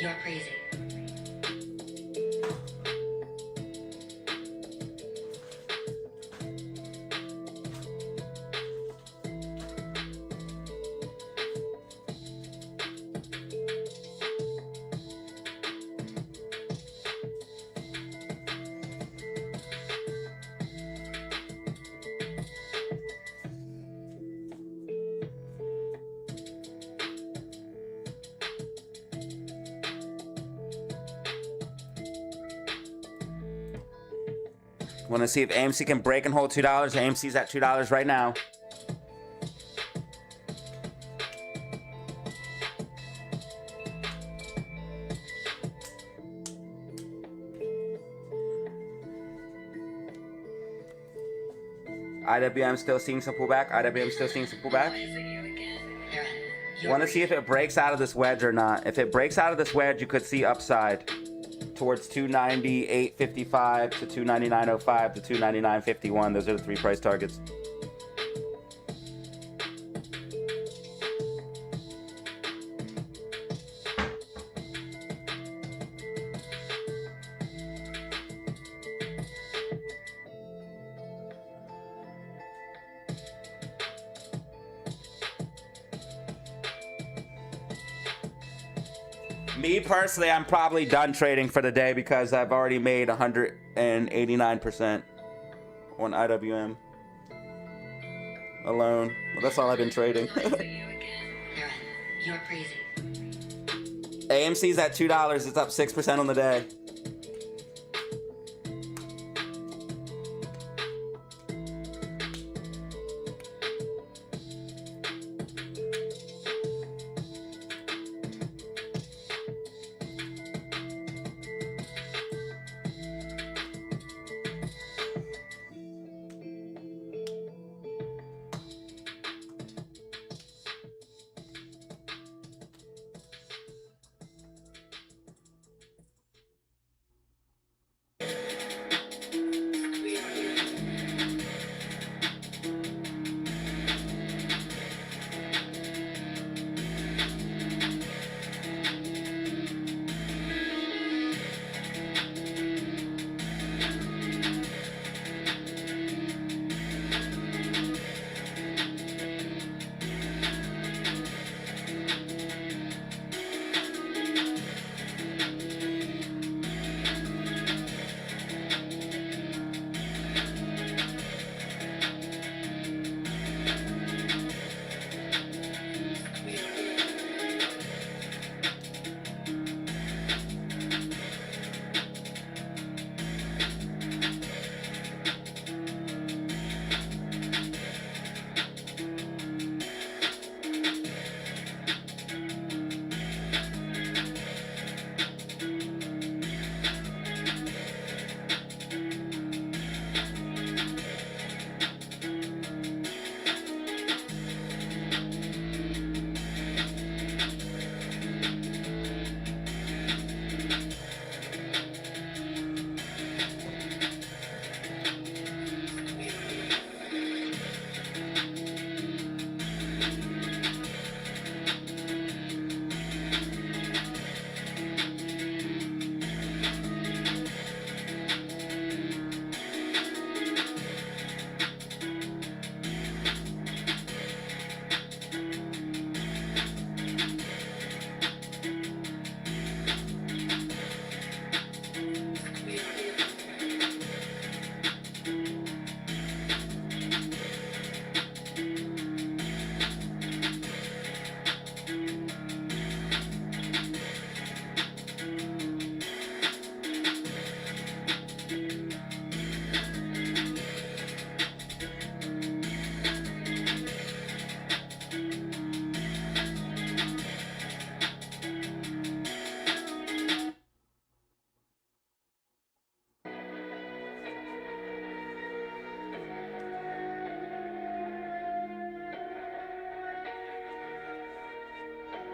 Speaker 4: You're crazy.
Speaker 1: Want to see if AMC can break and hold $2. AMC's at $2 right now. IWM still seeing some pullback. IWM still seeing some pullback. Want to see if it breaks out of this wedge or not. If it breaks out of this wedge, you could see upside towards 298.55 to 299.05 to 299.51. Those are the three price targets. Me personally, I'm probably done trading for the day because I've already made 189% on IWM alone. Well, that's all I've been trading.
Speaker 4: You're crazy.
Speaker 1: AMC's at $2. It's up 6% on the day.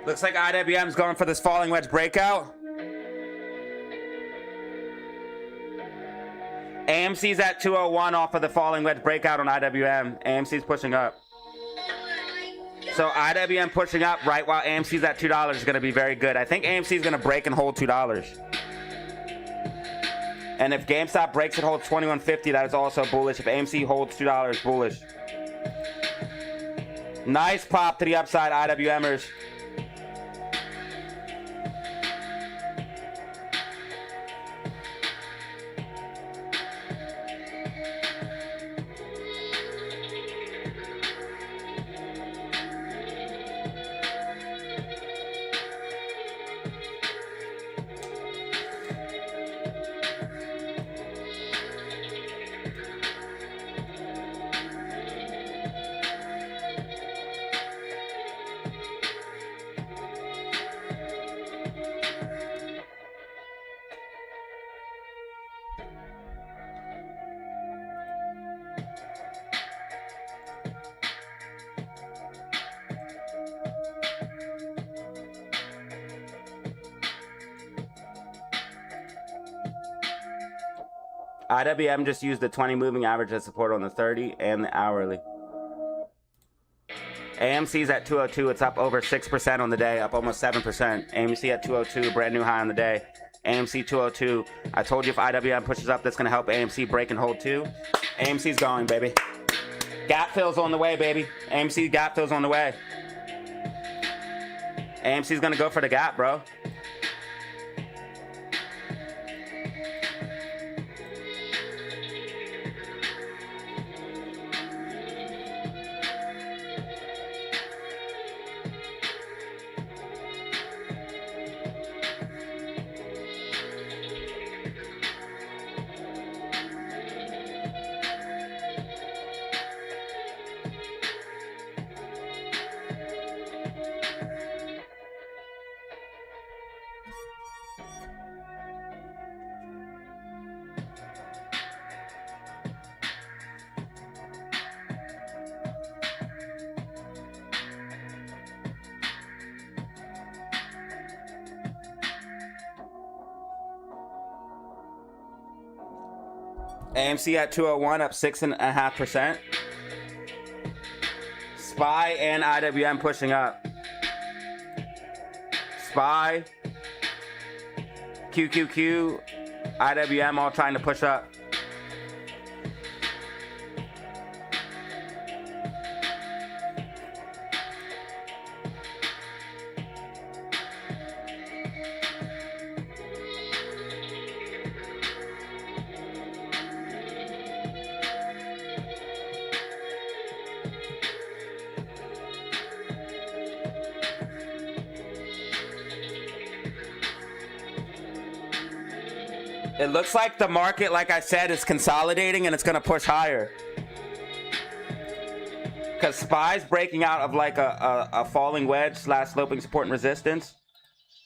Speaker 1: Looks like IWM's going for this falling wedge breakout. AMC's at 201 off of the falling wedge breakout on IWM. AMC's pushing up. So IWM pushing up right while AMC's at $2 is going to be very good. I think AMC's going to break and hold $2. And if GameStop breaks and holds $21.50, that is also bullish. If AMC holds $2, bullish. Nice pop to the upside, IWMers. IWM just used the 20 moving average as support on the 30 and the hourly. AMC's at 202. It's up over 6% on the day, up almost 7%. AMC at 202, brand new high on the day. AMC 202. I told you if IWM pushes up, that's going to help AMC break and hold too. AMC's going, baby. Gap fill's on the way, baby. AMC gap fill's on the way. AMC's going to go for the gap, bro. AMC at 201 up 6.5%. SPY and IWM pushing up. SPY, QQQ, IWM all trying to push up. It looks like the market, like I said, is consolidating and it's going to push higher. Because SPY's breaking out of like a falling wedge / sloping support and resistance.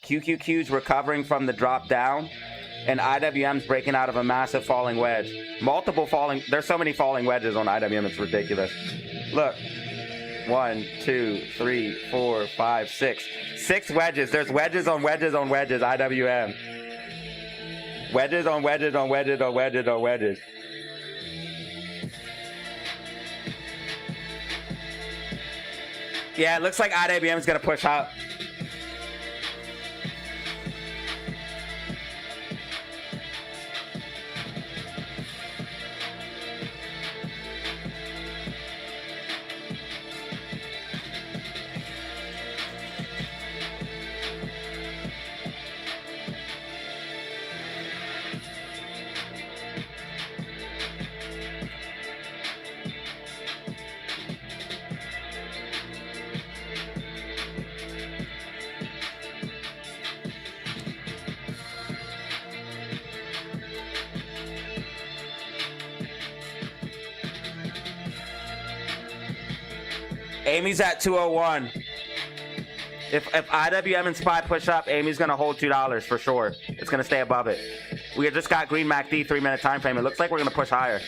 Speaker 1: QQQ's recovering from the drop down. And IWM's breaking out of a massive falling wedge. Multiple falling, there's so many falling wedges on IWM, it's ridiculous. Look, 1, 2, 3, 4, 5, 6. 6 wedges. There's wedges on wedges on wedges, IWM. Wedges on wedges on wedges on wedges on wedges. Yeah, it looks like IWM is going to push up. Amy's at 201. If IWM and SPY push up, Amy's going to hold $2 for sure. It's going to stay above it. We just got green MACD 3-minute time frame. It looks like we're going to push higher.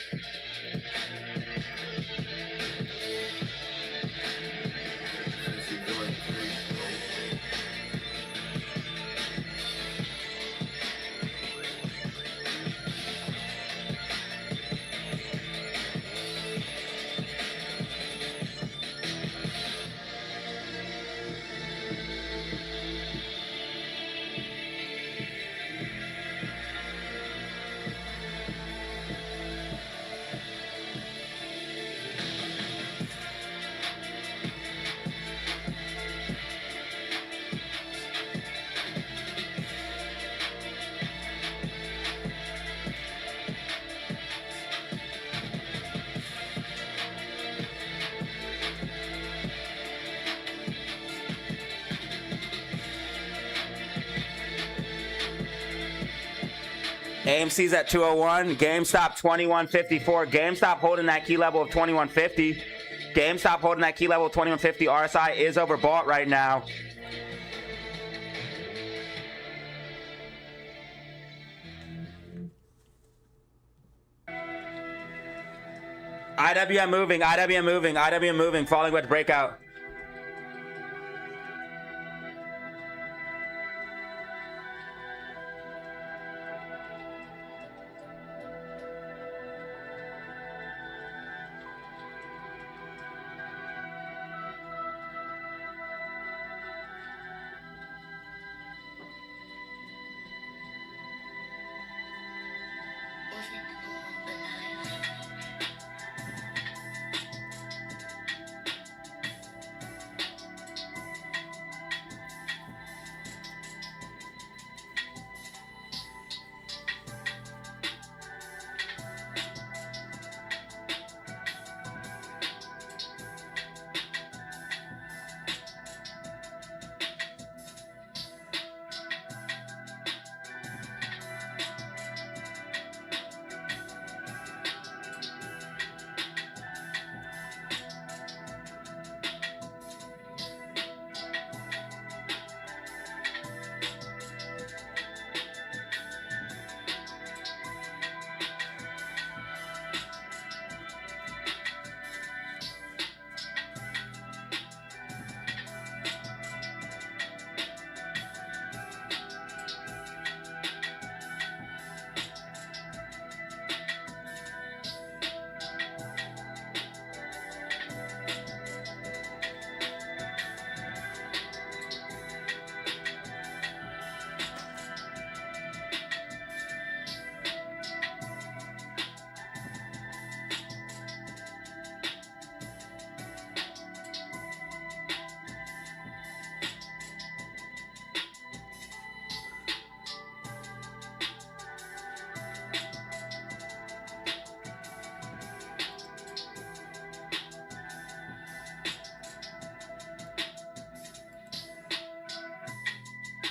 Speaker 1: AMC's at 201. GameStop 2154. GameStop holding that key level of 2150. GameStop holding that key level of 2150. RSI is overbought right now. IWM moving, IWM moving, IWM moving. Falling wedge breakout.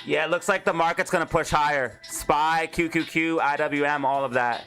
Speaker 1: Yeah, it looks like the market's going to push higher. SPY, QQQ, IWM, all of that.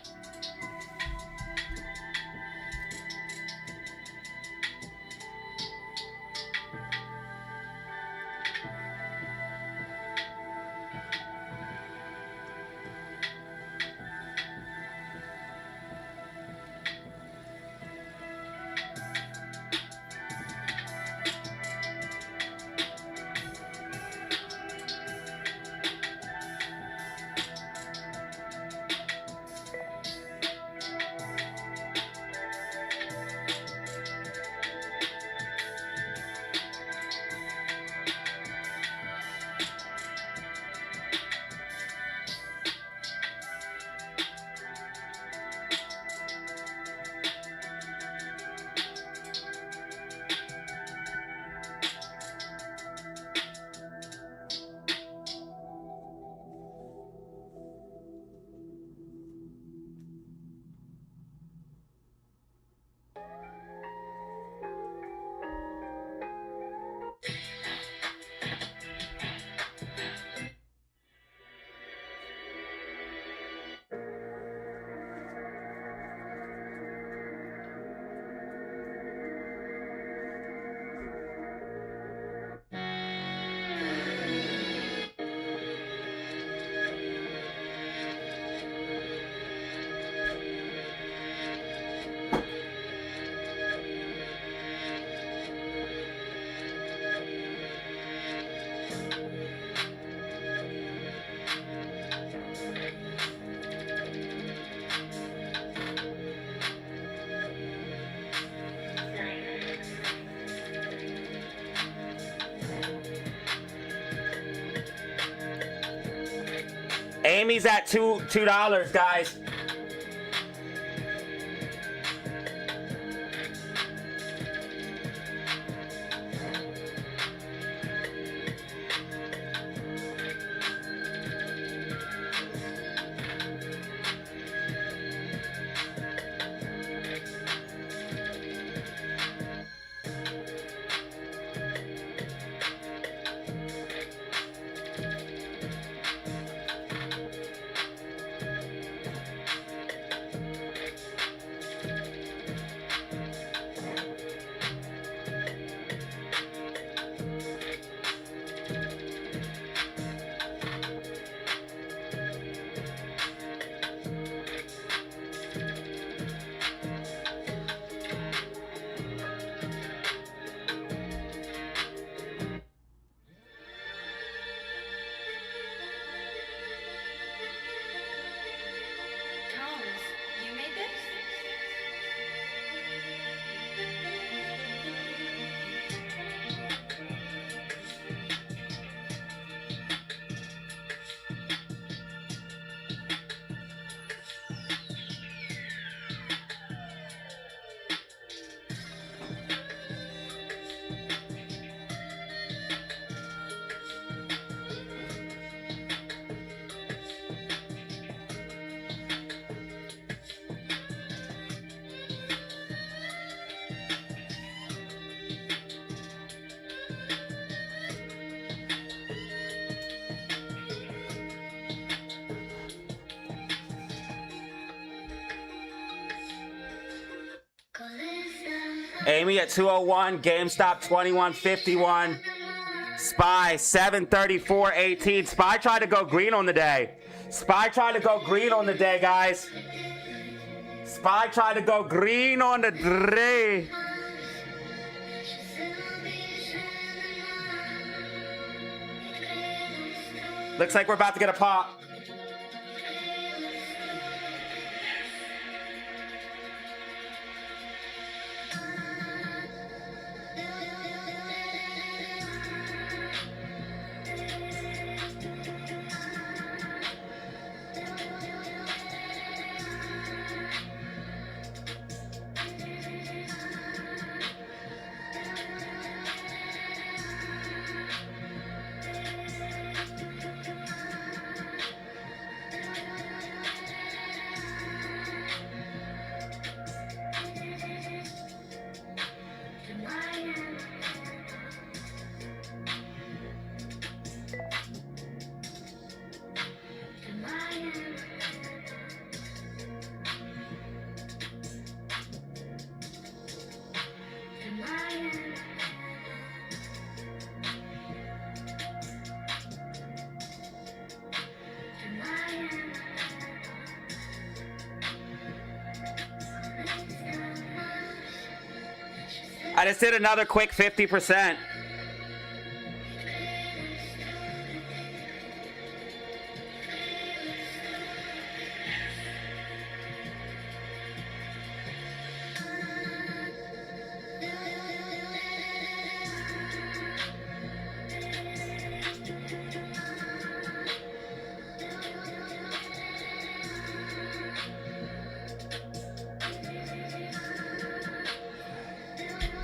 Speaker 1: Amy's at $2, guys.
Speaker 4: Thomas, you made this?
Speaker 1: Amy at 201, GameStop 2151, SPY 734.18. SPY tried to go green on the day. SPY tried to go green on the day, guys. SPY tried to go green on the day. Looks like we're about to get a pop. I just did another quick 50%.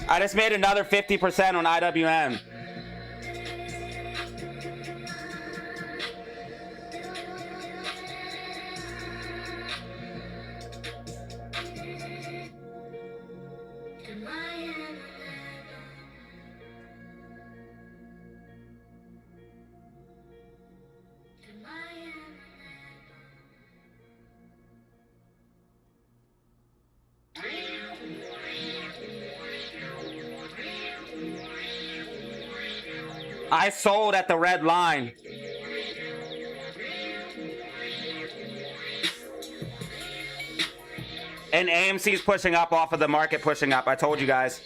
Speaker 1: I just made another 50% on IWM. I sold at the red line. And AMC's pushing up off of the market pushing up. I told you guys.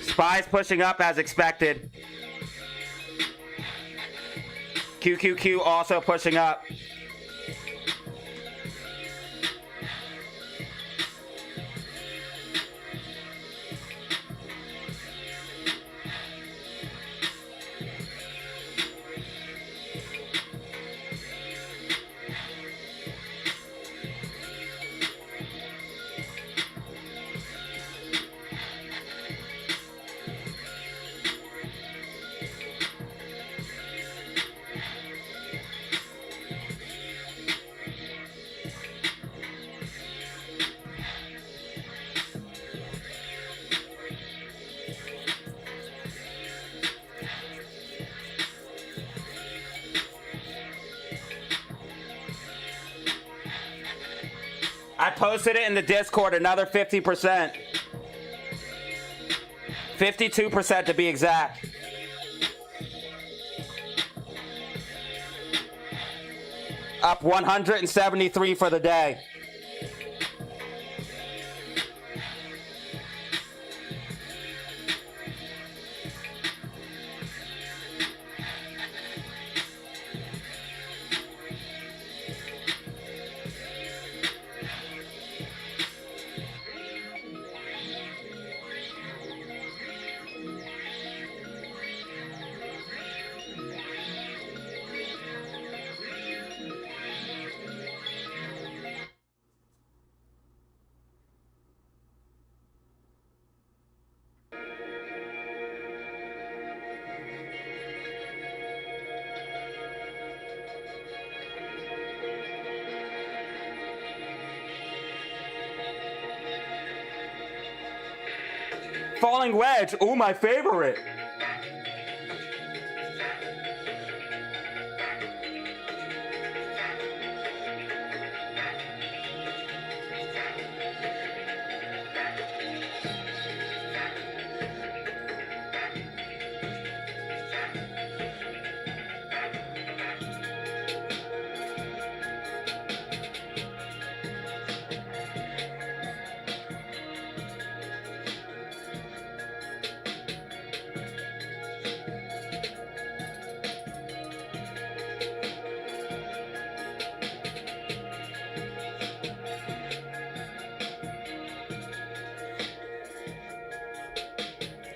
Speaker 1: SPY's pushing up as expected. QQQ also pushing up. I posted it in the Discord, another 50%. 52% to be exact. Up 173 for the day. Falling wedge, ooh, my favorite.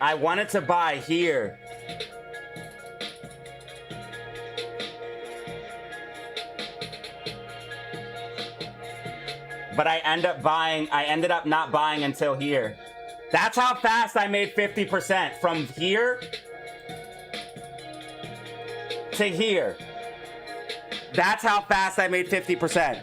Speaker 1: I wanted to buy here. But I ended up not buying until here. That's how fast I made 50% from here to here. That's how fast I made 50%.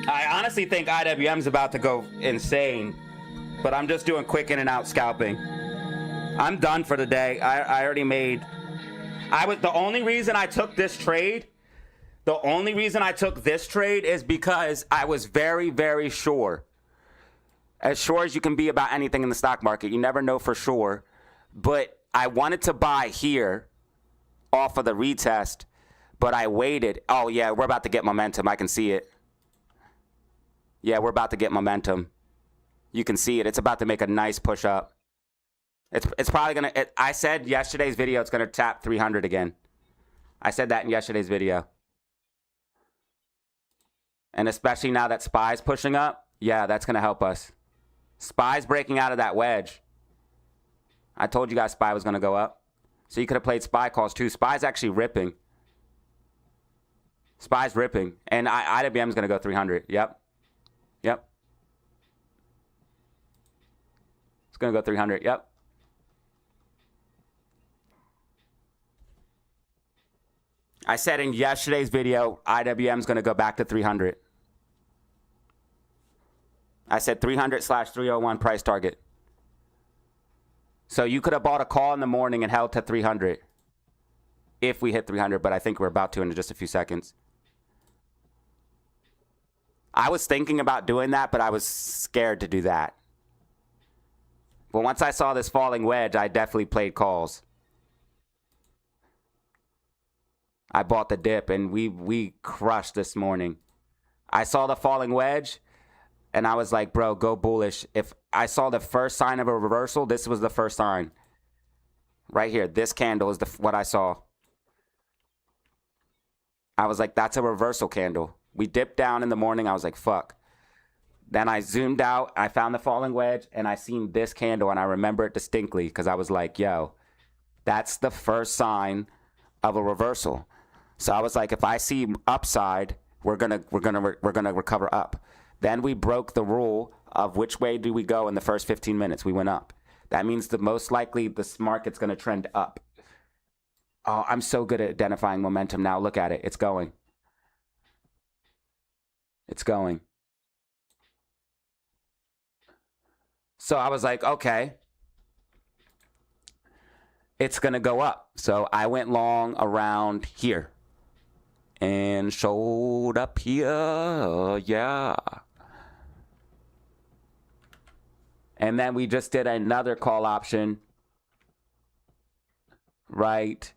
Speaker 1: I honestly think IWM's about to go insane, but I'm just doing quick in and out scalping. I'm done for the day. I already made. The only reason I took this trade. The only reason I took this trade is because I was very, very sure. As sure as you can be about anything in the stock market. You never know for sure. But I wanted to buy here off of the retest, but I waited. Oh, yeah, we're about to get momentum. I can see it. Yeah, we're about to get momentum. You can see it. It's about to make a nice push up. It's probably going to... I said yesterday's video it's going to tap 300 again. I said that in yesterday's video. And especially now that SPY's pushing up, yeah, that's going to help us. SPY's breaking out of that wedge. I told you guys SPY was going to go up. So you could have played SPY calls too. SPY's actually ripping. SPY's ripping. And IWM's going to go 300. Yep. Yep. It's going to go 300. Yep. I said in yesterday's video, IWM's going to go back to 300. I said 300/301 price target. So you could have bought a call in the morning and held to 300 if we hit 300, but I think we're about to in just a few seconds. I was thinking about doing that, but I was scared to do that. But once I saw this falling wedge, I definitely played calls. I bought the dip, and we crushed this morning. I saw the falling wedge, and I was like, bro, go bullish. If I saw the first sign of a reversal, this was the first sign. Right here, this candle is what I saw. I was like, that's a reversal candle. We dipped down in the morning. I was like, fuck. Then I zoomed out. I found the falling wedge, and I seen this candle, and I remember it distinctly because I was like, yo, that's the first sign of a reversal. So I was like, if I see upside, we're gonna recover up. Then we broke the rule of which way do we go in the first 15 minutes. We went up. That means the most likely this market's gonna trend up. Oh, I'm so good at identifying momentum now. Look at it. It's going. It's going. So I was like, okay, it's gonna go up. So I went long around here. And showed up here, yeah. And then we just did another call option, right?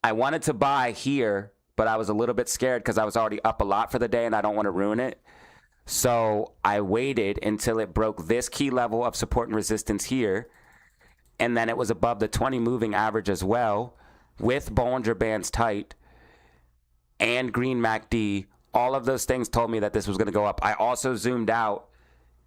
Speaker 1: I wanted to buy here, but I was a little bit scared because I was already up a lot for the day and I don't want to ruin it. So I waited until it broke this key level of support and resistance here. And then it was above the 20 moving average as well, with Bollinger Bands tight and green MACD. All of those things told me that this was going to go up. I also zoomed out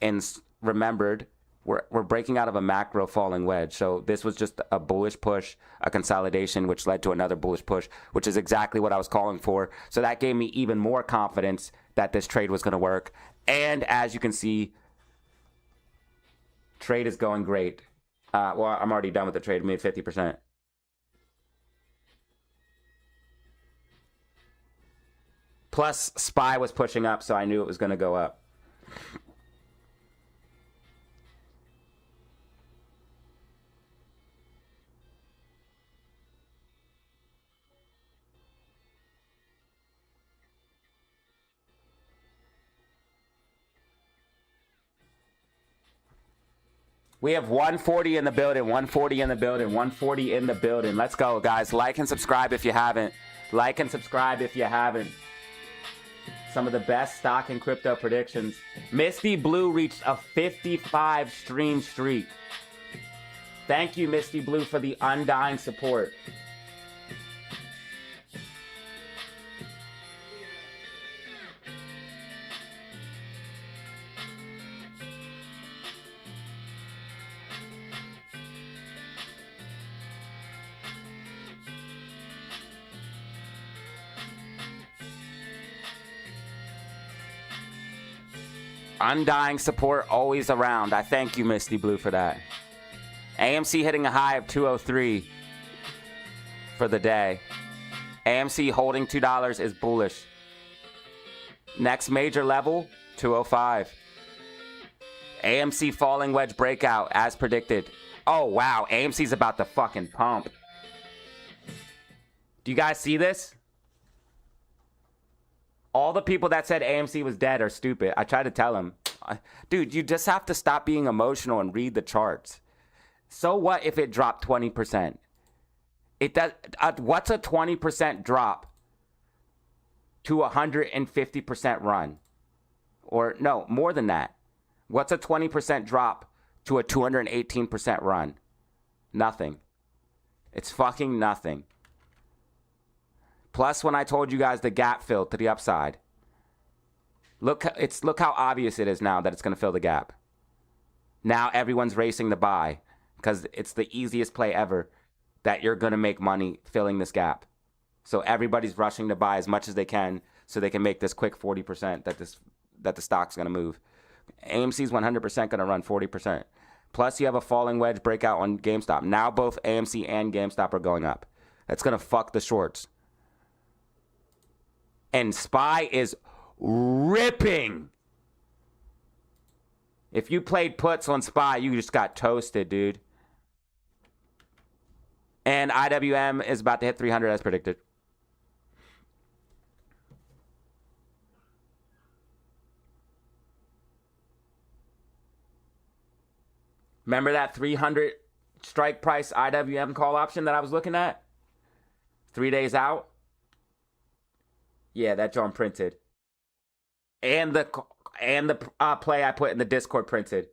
Speaker 1: and remembered we're breaking out of a macro falling wedge. So this was just a bullish push, a consolidation, which led to another bullish push, which is exactly what I was calling for. So that gave me even more confidence that this trade was going to work. And as you can see, trade is going great. Well, I'm already done with the trade. I made 50%. Plus, SPY was pushing up, so I knew it was going to go up. We have 140 in the building, 140 in the building, 140 in the building. Let's go, guys. Like and subscribe if you haven't. Like and subscribe if you haven't. Some of the best stock and crypto predictions. Misty Blue reached a 55 stream streak. Thank you, Misty Blue, for the undying support. Undying support always around. I thank you, Misty Blue, for that. AMC hitting a high of 203 for the day. AMC holding $2 is bullish. Next major level, 205. AMC falling wedge breakout as predicted. Oh, wow. AMC's about to fucking pump. Do you guys see this? All the people that said AMC was dead are stupid. I tried to tell them. Dude, you just have to stop being emotional and read the charts. So what if it dropped 20%? It does. What's a 20% drop to a 150% run? Or no, more than that. What's a 20% drop to a 218% run? Nothing. It's fucking nothing. Plus, when I told you guys the gap filled to the upside, look how obvious it is now that it's going to fill the gap. Now everyone's racing to buy because it's the easiest play ever that you're going to make money filling this gap. So everybody's rushing to buy as much as they can so they can make this quick 40% that the stock's going to move. AMC's 100% going to run 40%. Plus, you have a falling wedge breakout on GameStop. Now both AMC and GameStop are going up. That's going to fuck the shorts. And SPY is ripping. If you played puts on SPY, you just got toasted, dude. And IWM is about to hit 300 as predicted. Remember that 300 strike price IWM call option that I was looking at? 3 days out? Yeah, that John printed. And the play I put in the Discord printed.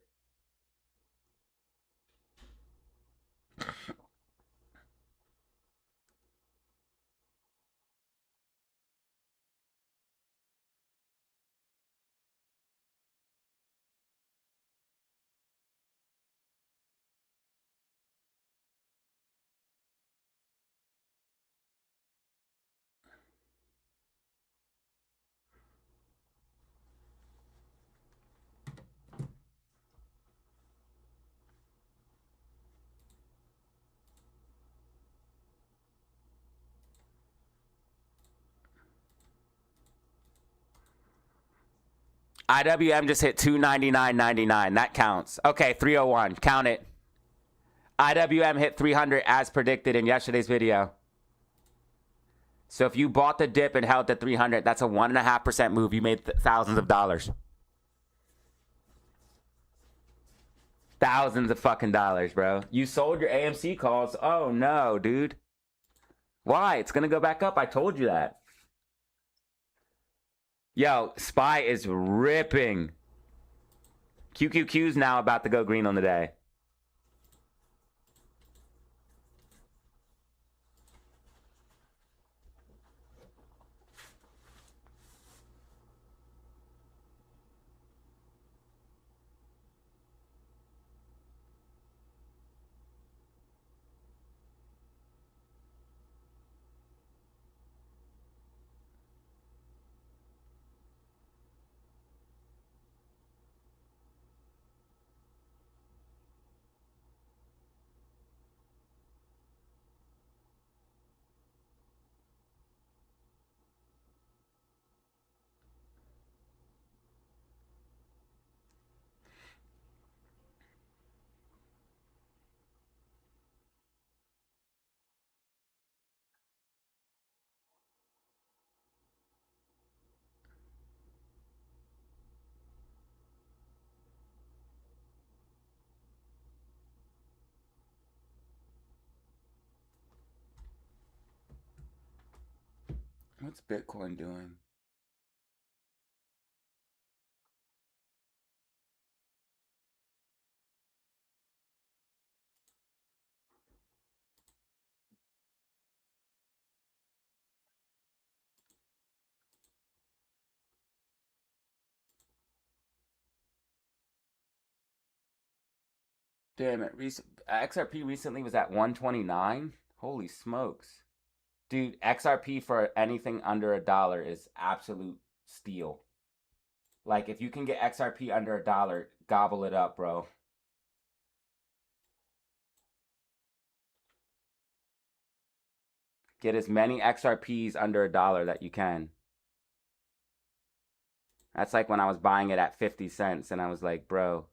Speaker 1: IWM just hit 299.99. That counts. Okay, 301. Count it. IWM hit 300 as predicted in yesterday's video. So if you bought the dip and held to 300, that's a 1.5% move. You made thousands of dollars. Thousands of fucking dollars, bro. You sold your AMC calls. Oh, no, dude. Why? It's going to go back up. I told you that. Yo, SPY is ripping. QQQ's now about to go green on the day. What's Bitcoin doing? Damn it. XRP recently was at 129. Holy smokes. Dude, XRP for anything under $1 is absolute steal. Like, if you can get XRP under $1, gobble it up, bro. Get as many XRPs under $1 that you can. That's like when I was buying it at 50 cents and I was like, bro,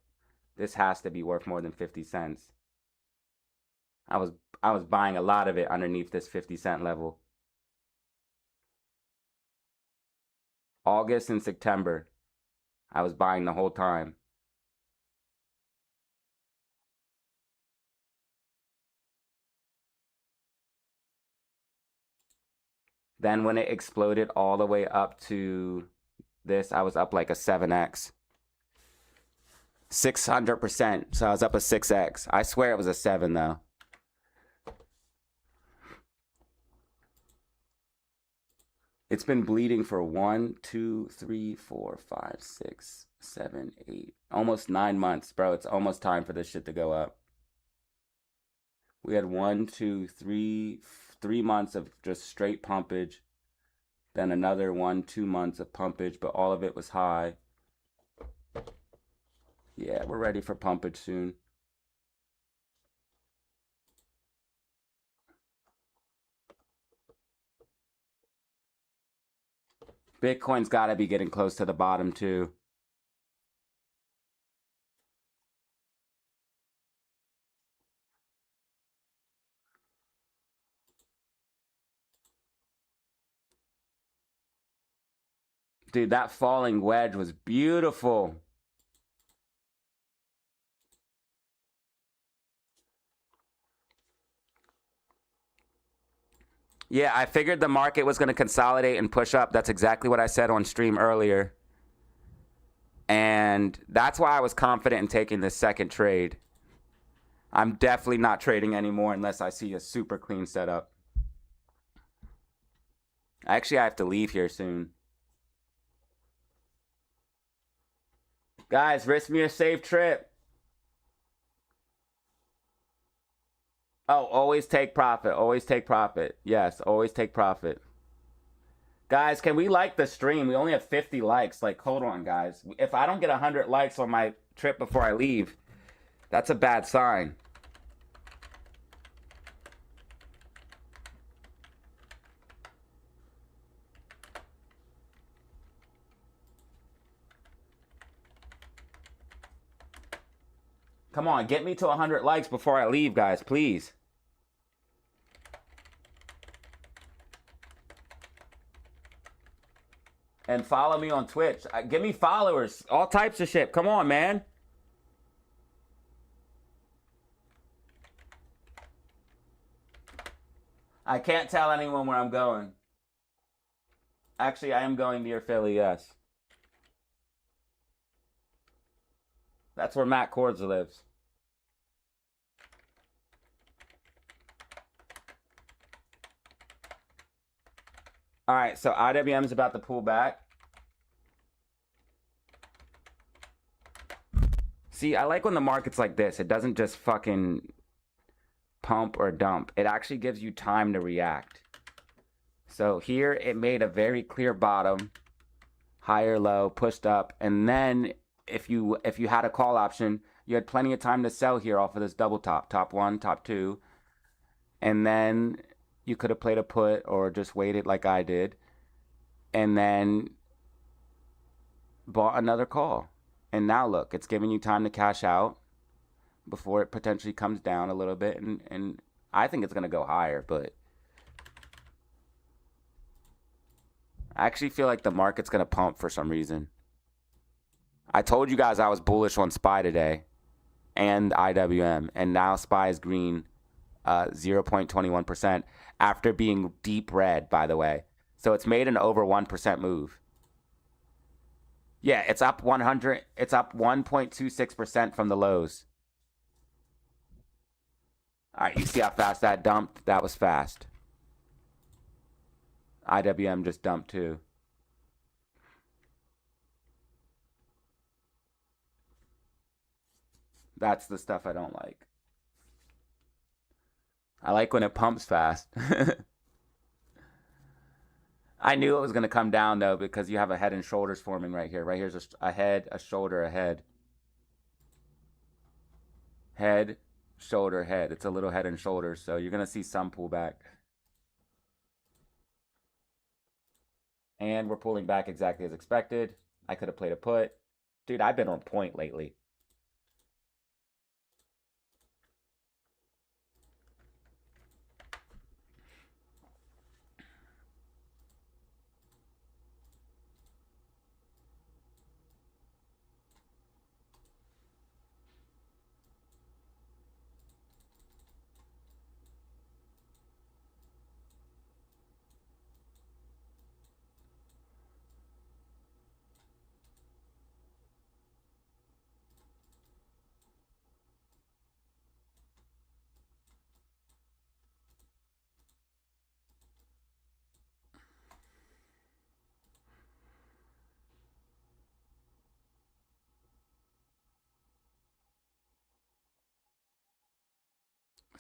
Speaker 1: this has to be worth more than 50 cents. I was buying a lot of it underneath this 50-cent level. August and September, I was buying the whole time. Then when it exploded all the way up to this, I was up like a 7x. 600%. So I was up a 6x. I swear it was a 7 though. It's been bleeding for 1, 2, 3, 4, 5, 6, 7, 8, almost 9 months, bro. It's almost time for this shit to go up. We had 1, 2, 3 months of just straight pumpage. Then another 1, 2 months of pumpage, but all of it was high. Yeah, we're ready for pumpage soon. Bitcoin's got to be getting close to the bottom too. Dude, that falling wedge was beautiful. Yeah, I figured the market was going to consolidate and push up. That's exactly what I said on stream earlier. And that's why I was confident in taking this second trade. I'm definitely not trading anymore unless I see a super clean setup. Actually, I have to leave here soon. Guys, risk me a safe trip. Oh, always take profit. Always take profit. Yes, always take profit. Guys, can we like the stream? We only have 50 likes. Like, hold on, guys. If I don't get 100 likes on my trip before I leave, that's a bad sign. Come on, get me to 100 likes before I leave, guys, please. And follow me on Twitch. Give me followers. All types of shit. Come on, man. I can't tell anyone where I'm going. Actually, I am going near Philly, yes. That's where Matt Cords lives. All right, so IWM is about to pull back. See, I like when the market's like this. It doesn't just fucking pump or dump. It actually gives you time to react. So here it made a very clear bottom, higher low, pushed up, and then if you had a call option, you had plenty of time to sell here off of this double top, top 1, top 2, and then you could have played a put or just waited like I did, and then bought another call. And now look, it's giving you time to cash out before it potentially comes down a little bit, and I think it's gonna go higher, but I actually feel like the market's gonna pump for some reason. I told you guys I was bullish on SPY today and IWM, and now SPY is green 0.21% after being deep red, by the way. So it's made an over 1% move. Yeah, it's up 100. It's up 1.26% from the lows. All right, you see how fast that dumped? That was fast. IWM just dumped too. That's the stuff I don't like. I like when it pumps fast. I knew it was going to come down, though, because you have a head and shoulders forming right here. Right here's a head, a shoulder, a head. Head, shoulder, head. It's a little head and shoulders, so you're going to see some pullback. And we're pulling back exactly as expected. I could have played a put. Dude, I've been on point lately.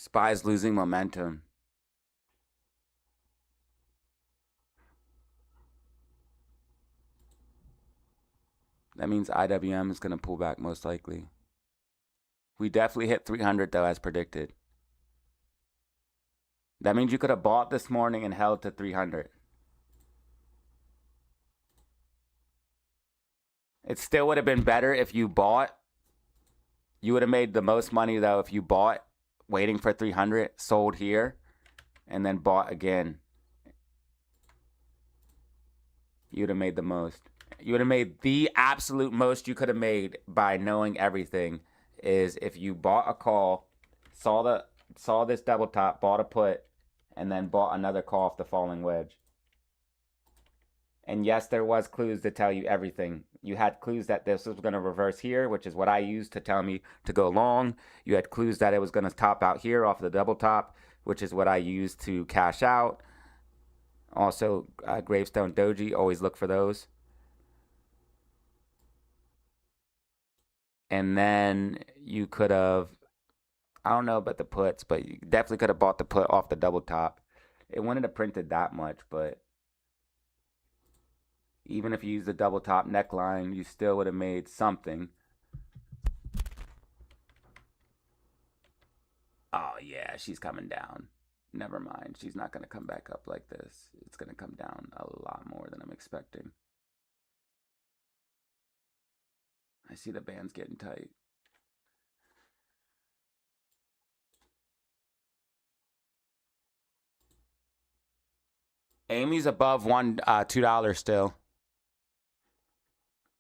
Speaker 1: SPY's losing momentum. That means IWM is going to pull back most likely. We definitely hit 300 though, as predicted. That means you could have bought this morning and held to 300. It still would have been better if you bought. You would have made the most money though if you bought waiting for 300, sold here, and then bought again. You would have made the most. You would have made the absolute most you could have made by knowing everything is if you bought a call, saw this double top, bought a put, and then bought another call off the falling wedge. And yes, there was clues to tell you everything. You had clues that this was going to reverse here, which is what I used to tell me to go long. You had clues that it was going to top out here off the double top, which is what I used to cash out. Also, Gravestone Doji, always look for those. And then you could have, I don't know about the puts, but you definitely could have bought the put off the double top. It wouldn't have printed that much, but even if you use the double top neckline, you still would have made something. Oh yeah, she's coming down. Never mind. She's not going to come back up like this. It's going to come down a lot more than I'm expecting. I see the band's getting tight. Amy's above $2 still.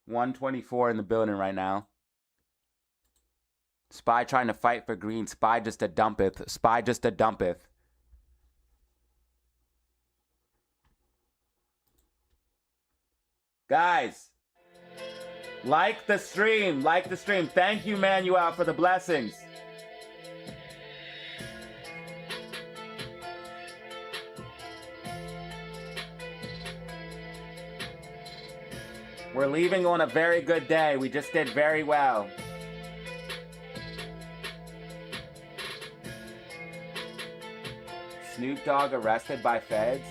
Speaker 1: 124 in the building right now. SPY trying to fight for green. SPY just a dumpeth. SPY just a dumpeth. Guys, like the stream. Like the stream. Thank you, Manuel, for the blessings. We're leaving on a very good day. We just did very well. Snoop Dogg arrested by feds.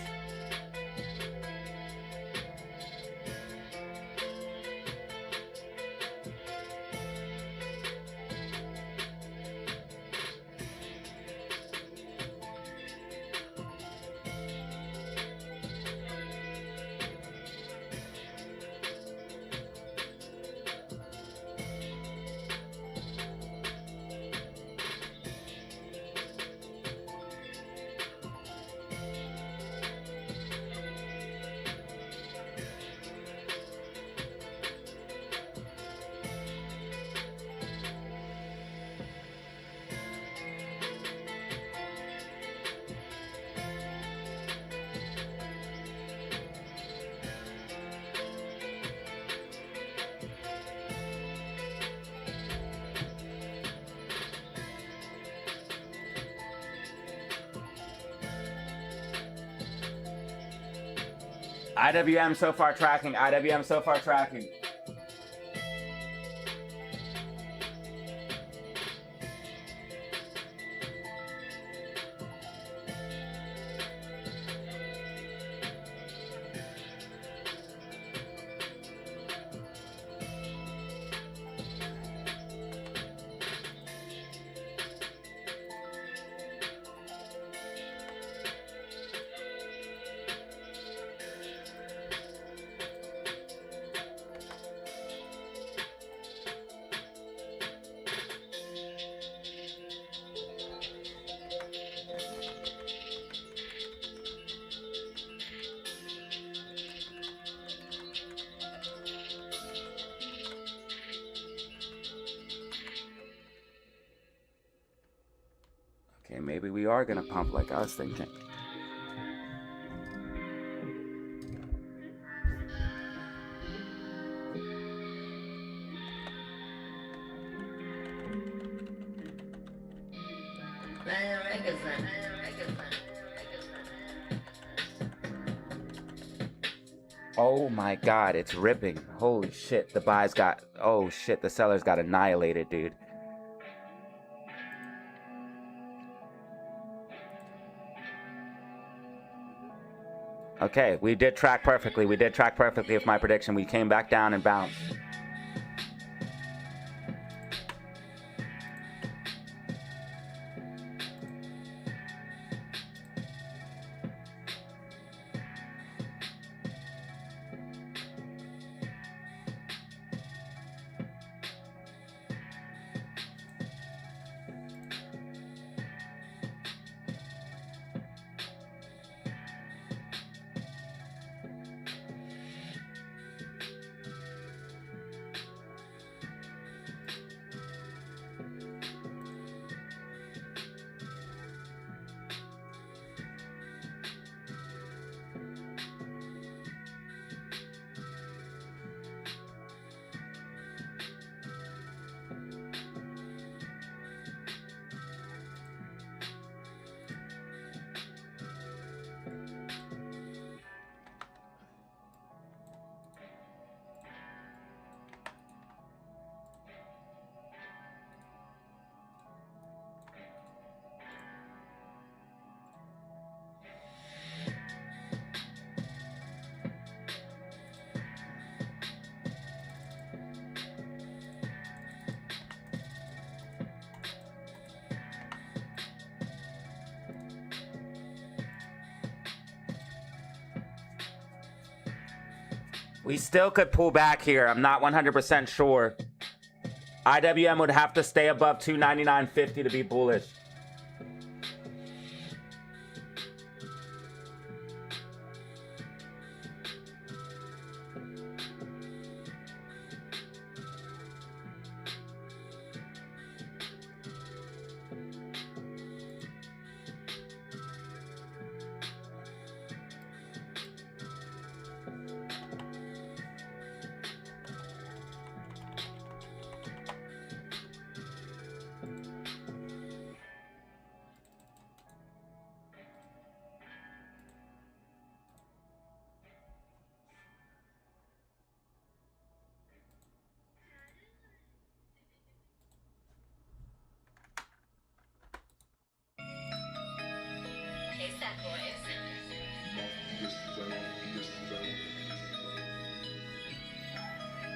Speaker 1: IWM so far tracking. IWM so far tracking. Okay, maybe we are gonna pump like I was thinking. Oh my god, it's ripping. Holy shit, the buy's got... Oh shit, the seller's got annihilated, dude. Okay, we did track perfectly. We did track perfectly with my prediction. We came back down and bounced. We still could pull back here. I'm not 100% sure. IWM would have to stay above 299.50 to be bullish.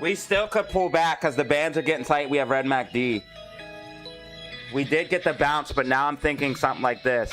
Speaker 1: We still could pull back because the bands are getting tight. We have red MACD. We did get the bounce, but now I'm thinking something like this.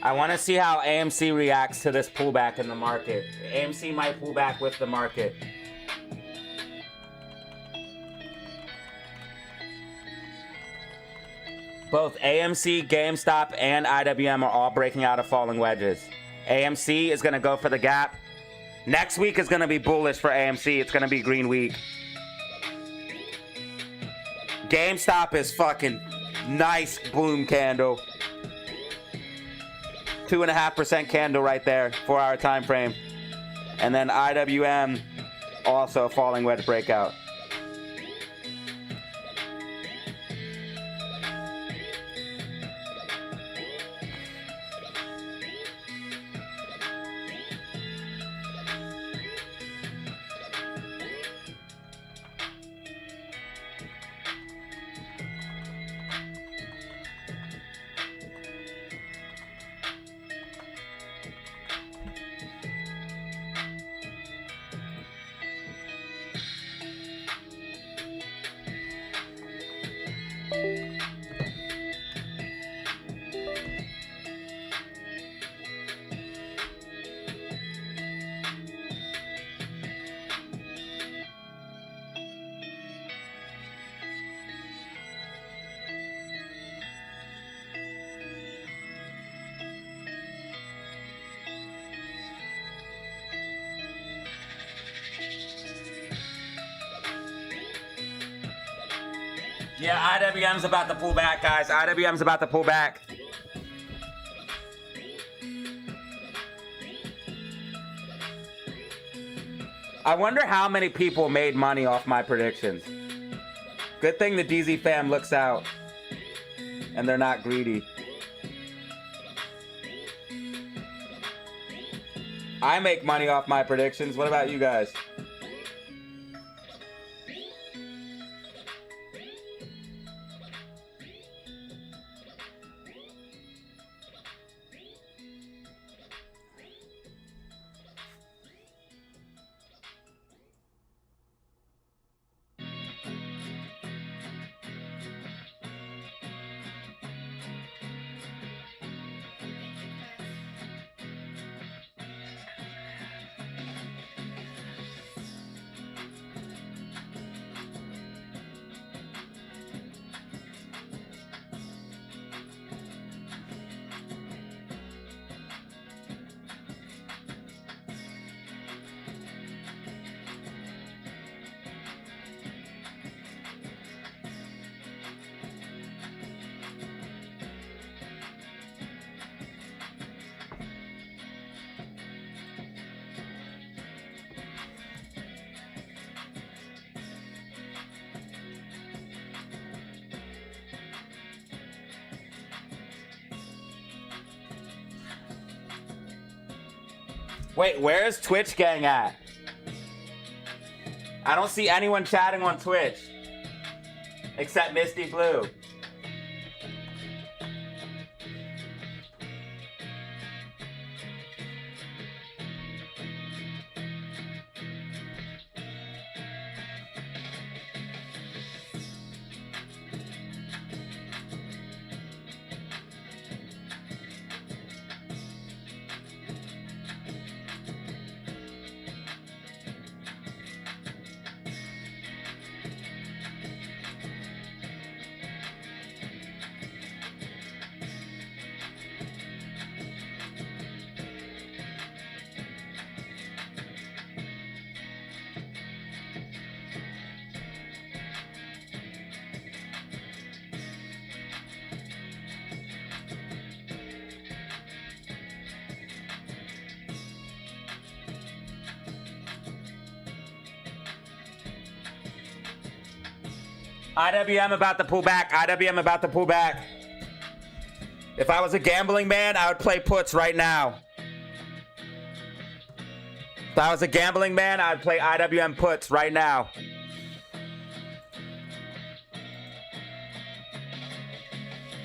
Speaker 1: I want to see how AMC reacts to this pullback in the market. AMC might pull back with the market. Both AMC, GameStop, and IWM are all breaking out of falling wedges. AMC is going to go for the gap. Next week is going to be bullish for AMC. It's going to be green week. GameStop is fucking nice boom candle. 2.5% candle right there, 4-hour time frame. And then IWM, also a falling wedge breakout. Yeah, IWM's about to pull back, guys. IWM's about to pull back. I wonder how many people made money off my predictions. Good thing the DZ fam looks out and they're not greedy. I make money off my predictions. What about you guys? Wait, where's Twitch gang at? I don't see anyone chatting on Twitch. Except Misty Blue. IWM about to pull back. IWM about to pull back. If I was a gambling man, I would play puts right now. If I was a gambling man, I'd play IWM puts right now.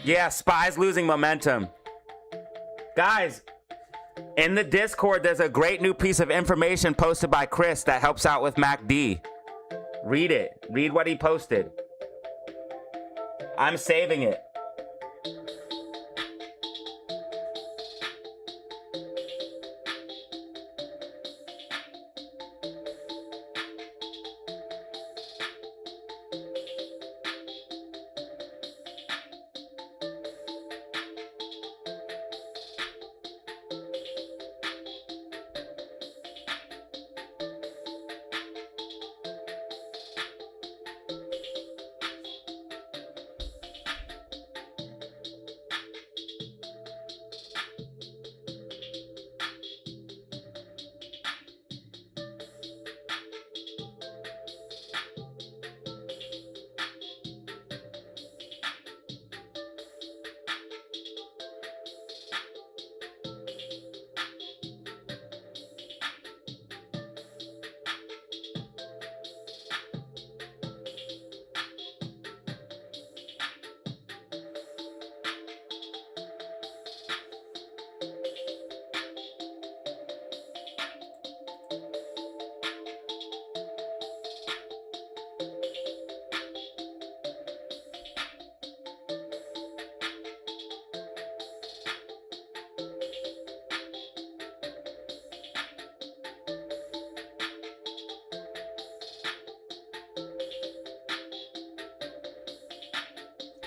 Speaker 1: Yeah, SPY's losing momentum. Guys, in the Discord, there's a great new piece of information posted by Chris that helps out with MACD. Read it. Read what he posted. I'm saving it.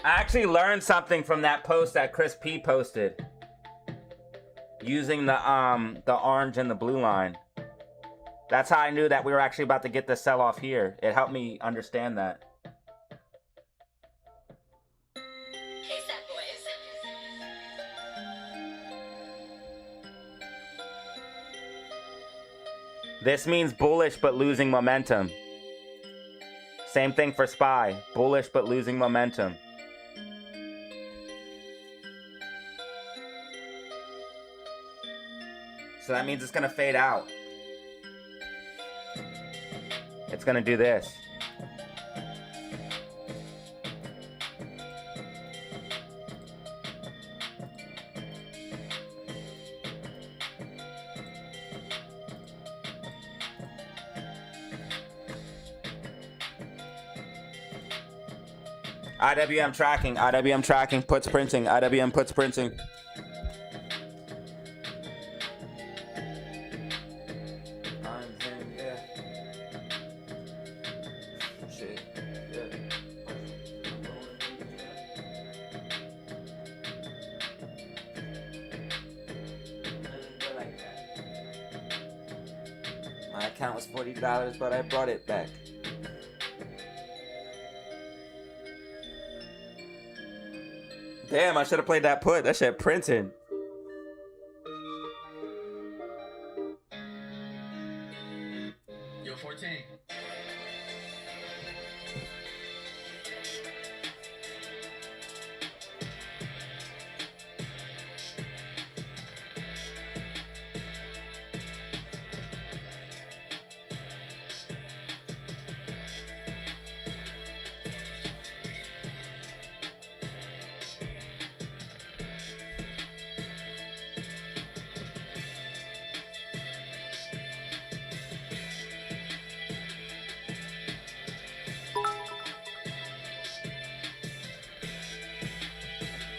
Speaker 1: I actually learned something from that post that Chris P posted using the orange and the blue line. That's how I knew that we were actually about to get the sell off here. It helped me understand that. This means bullish but losing momentum. Same thing for SPY. Bullish but losing momentum. So that means it's going to fade out. It's going to do this. IWM tracking, puts printing, IWM puts printing. My account was $40, but I brought it back. Damn, I should have played that put. That shit printing.
Speaker 2: Yo, 14.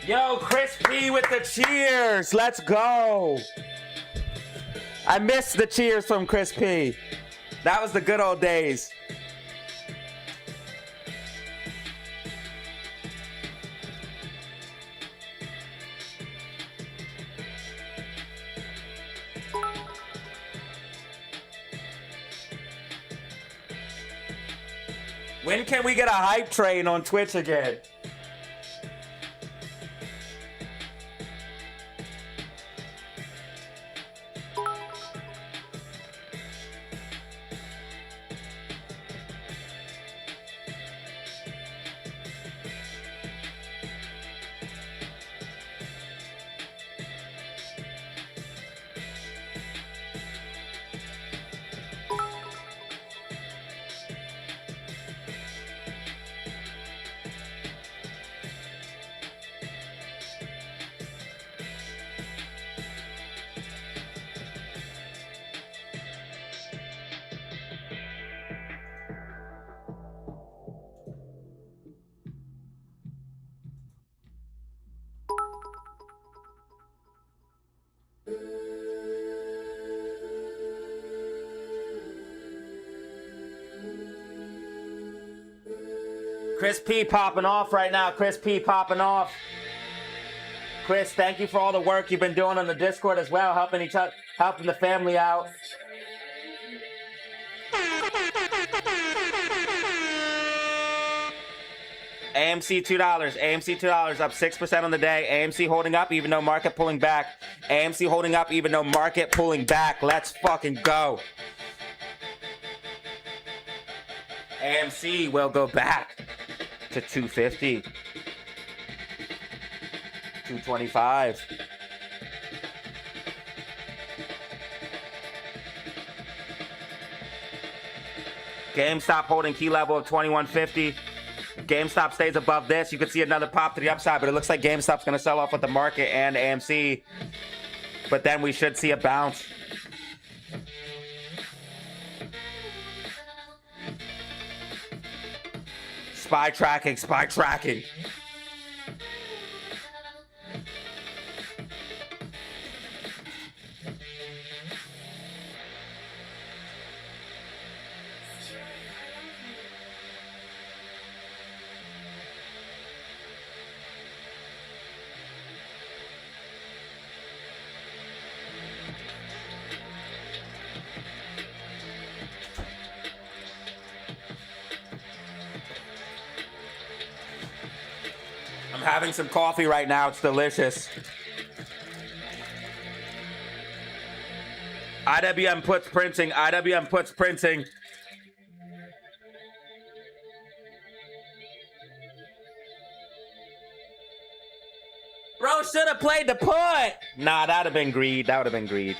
Speaker 1: Yo, Chris P with the cheers. Let's go. I missed the cheers from Chris P. That was the good old days. When can we get a hype train on Twitch again? Chris P popping off right now. Chris P popping off. Chris, thank you for all the work you've been doing on the Discord as well, helping each other, helping the family out. AMC $2. AMC $2 up 6% on the day. AMC holding up even though market pulling back. AMC holding up even though market pulling back. Let's fucking go. AMC will go back to 250. 225. GameStop holding key level of 2150. GameStop stays above this. You could see another pop to the upside, but it looks like GameStop's going to sell off with the market and AMC. But then we should see a bounce. Spy tracking, spy tracking. I'm having some coffee right now. It's delicious. IWM puts printing. IWM puts printing. Bro should have played the put. Nah, that would have been greed. That would have been greed.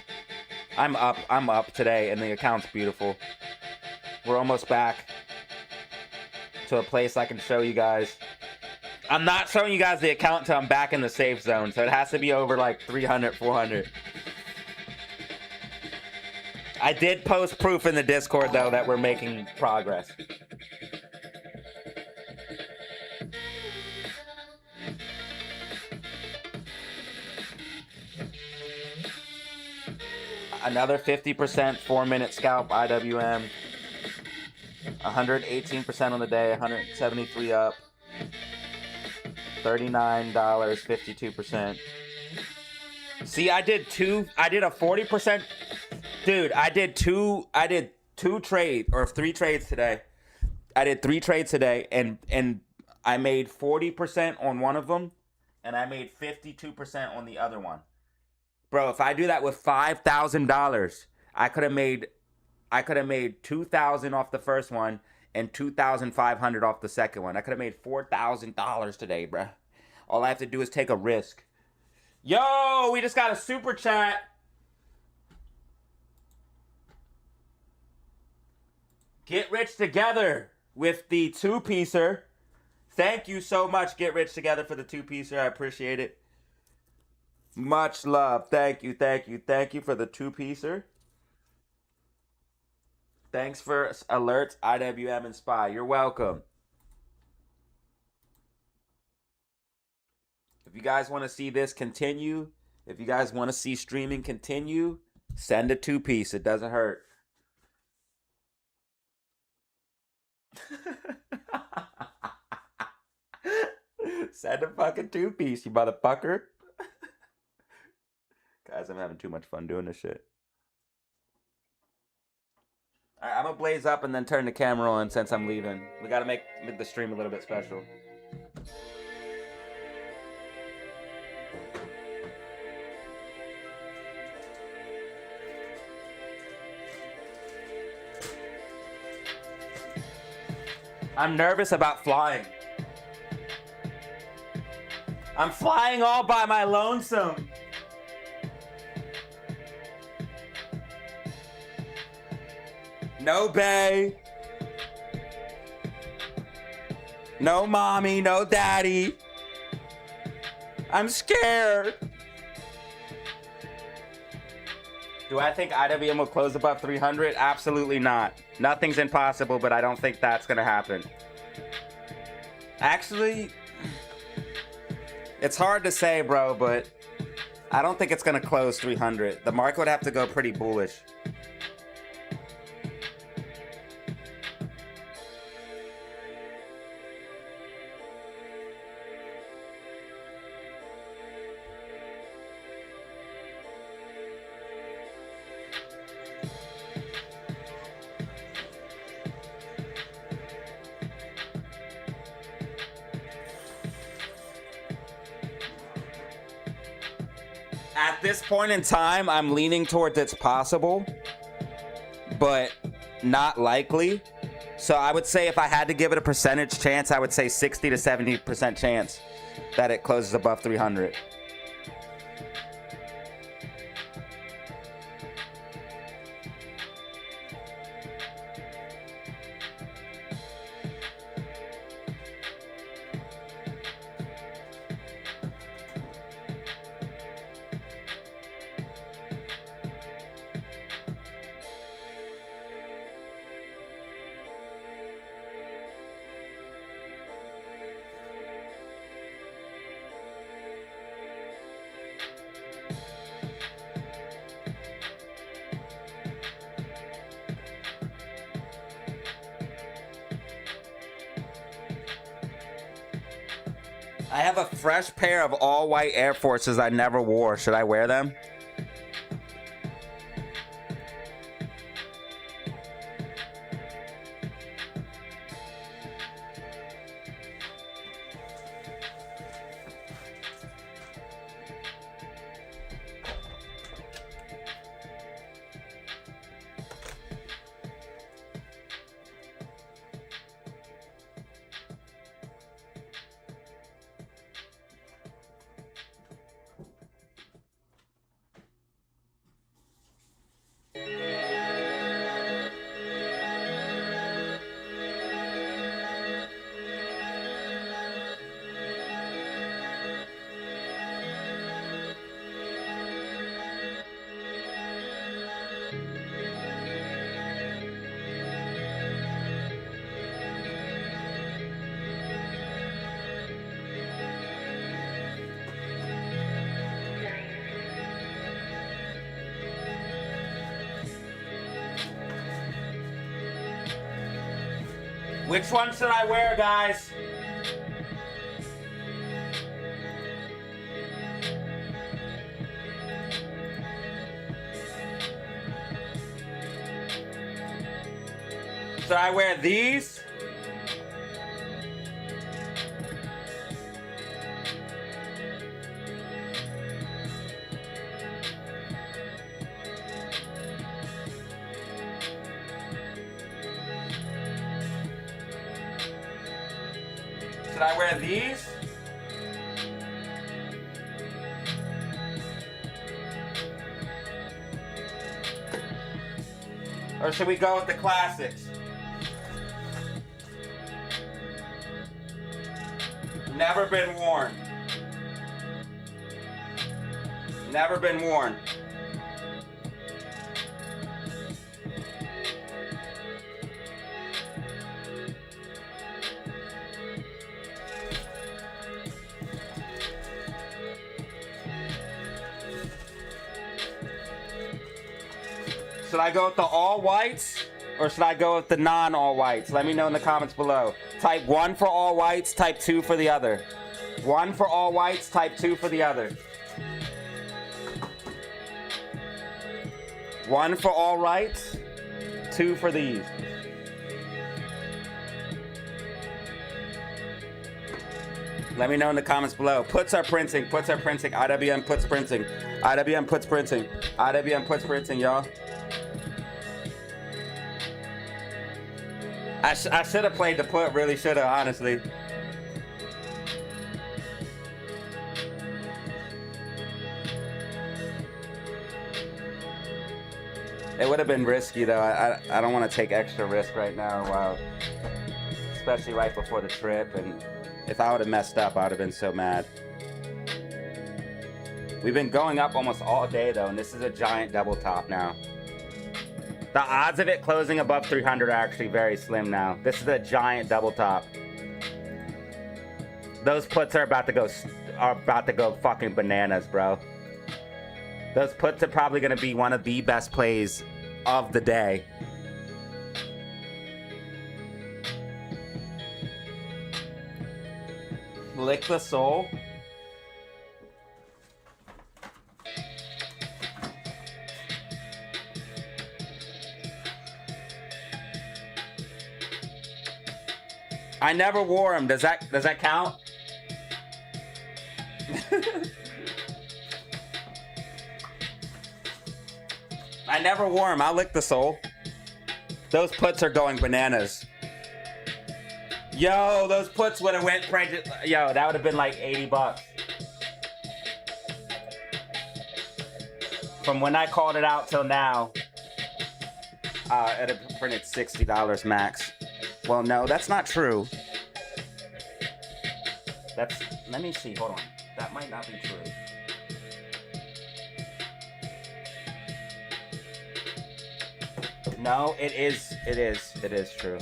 Speaker 1: I'm up today, and the account's beautiful. We're almost back to a place I can show you guys. I'm not showing you guys the account until I'm back in the safe zone, so it has to be over like 300, 400. I did post proof in the Discord, though, that we're making progress. Another 50% 4-minute scalp IWM. 118% on the day, 173 up. $39, 52%. See, I did a 40%. Dude, I did two trades or 3 trades today. I did 3 trades today, and I made 40% on one of them, and I made 52% on the other one. Bro, if I do that with $5,000, I could have made $2,000 off the first one and $2,500 off the second one. I could have made $4,000 today, bro. All I have to do is take a risk. Yo, we just got a super chat. Get rich together with the 2-piecer. Thank you so much, Get Rich Together, for the 2-piecer. I appreciate it. Much love. Thank you, thank you, thank you for the 2-piecer. Thanks for alerts, IWM and SPY. You're welcome. If you guys want to see this continue, if you guys want to see streaming continue, send a 2-piece. It doesn't hurt. Send a fucking 2-piece, you motherfucker. Guys, I'm having too much fun doing this shit. Alright, I'm gonna blaze up and then turn the camera on since I'm leaving. We gotta make the stream a little bit special. I'm nervous about flying. I'm flying all by my lonesome. No bae. No mommy, no daddy. I'm scared. Do I think IWM will close above 300? Absolutely not. Nothing's impossible, but I don't think that's going to happen. Actually, it's hard to say, bro, but I don't think it's going to close 300. The market would have to go pretty bullish. At this point in time, I'm leaning towards it's possible, but not likely. So I would say if I had to give it a percentage chance, I would say 60 to 70% chance that it closes above 300. I have a fresh pair of all white Air Forces I never wore. Should I wear them? Which one should I wear, guys? Should I wear these? Should I wear these? Or should we go with the classics? Never been worn. Never been worn. Should I go with the all whites or should I go with the non-all whites? Let me know in the comments below. Type 1 for all whites, type 2 for the other. 1 for all whites, type 2 for the other. 1 for all whites, 2 for these. Let me know in the comments below. Puts are printing, puts are printing. IWM puts printing. IWM puts printing. IWM puts printing, y'all. I should have played the put, really should have, honestly. It would have been risky though. I don't want to take extra risk right now, wow. Especially right before the trip, and if I would have messed up, I would have been so mad. We've been going up almost all day though, and this is a giant double top now. The odds of it closing above 300 are actually very slim now. This is a giant double top. Those puts are about to go fucking bananas, bro. Those puts are probably gonna be one of the best plays of the day. Lick the soul. I never wore them. Does that count? I never wore them. I'll lick the soul. Those puts are going bananas. Yo, those puts would have went yo, that would have been like 80 bucks. From when I called it out till now, it had printed $60 max. Well, no, that's not true. Let me see, hold on. That might not be true. No, it is true.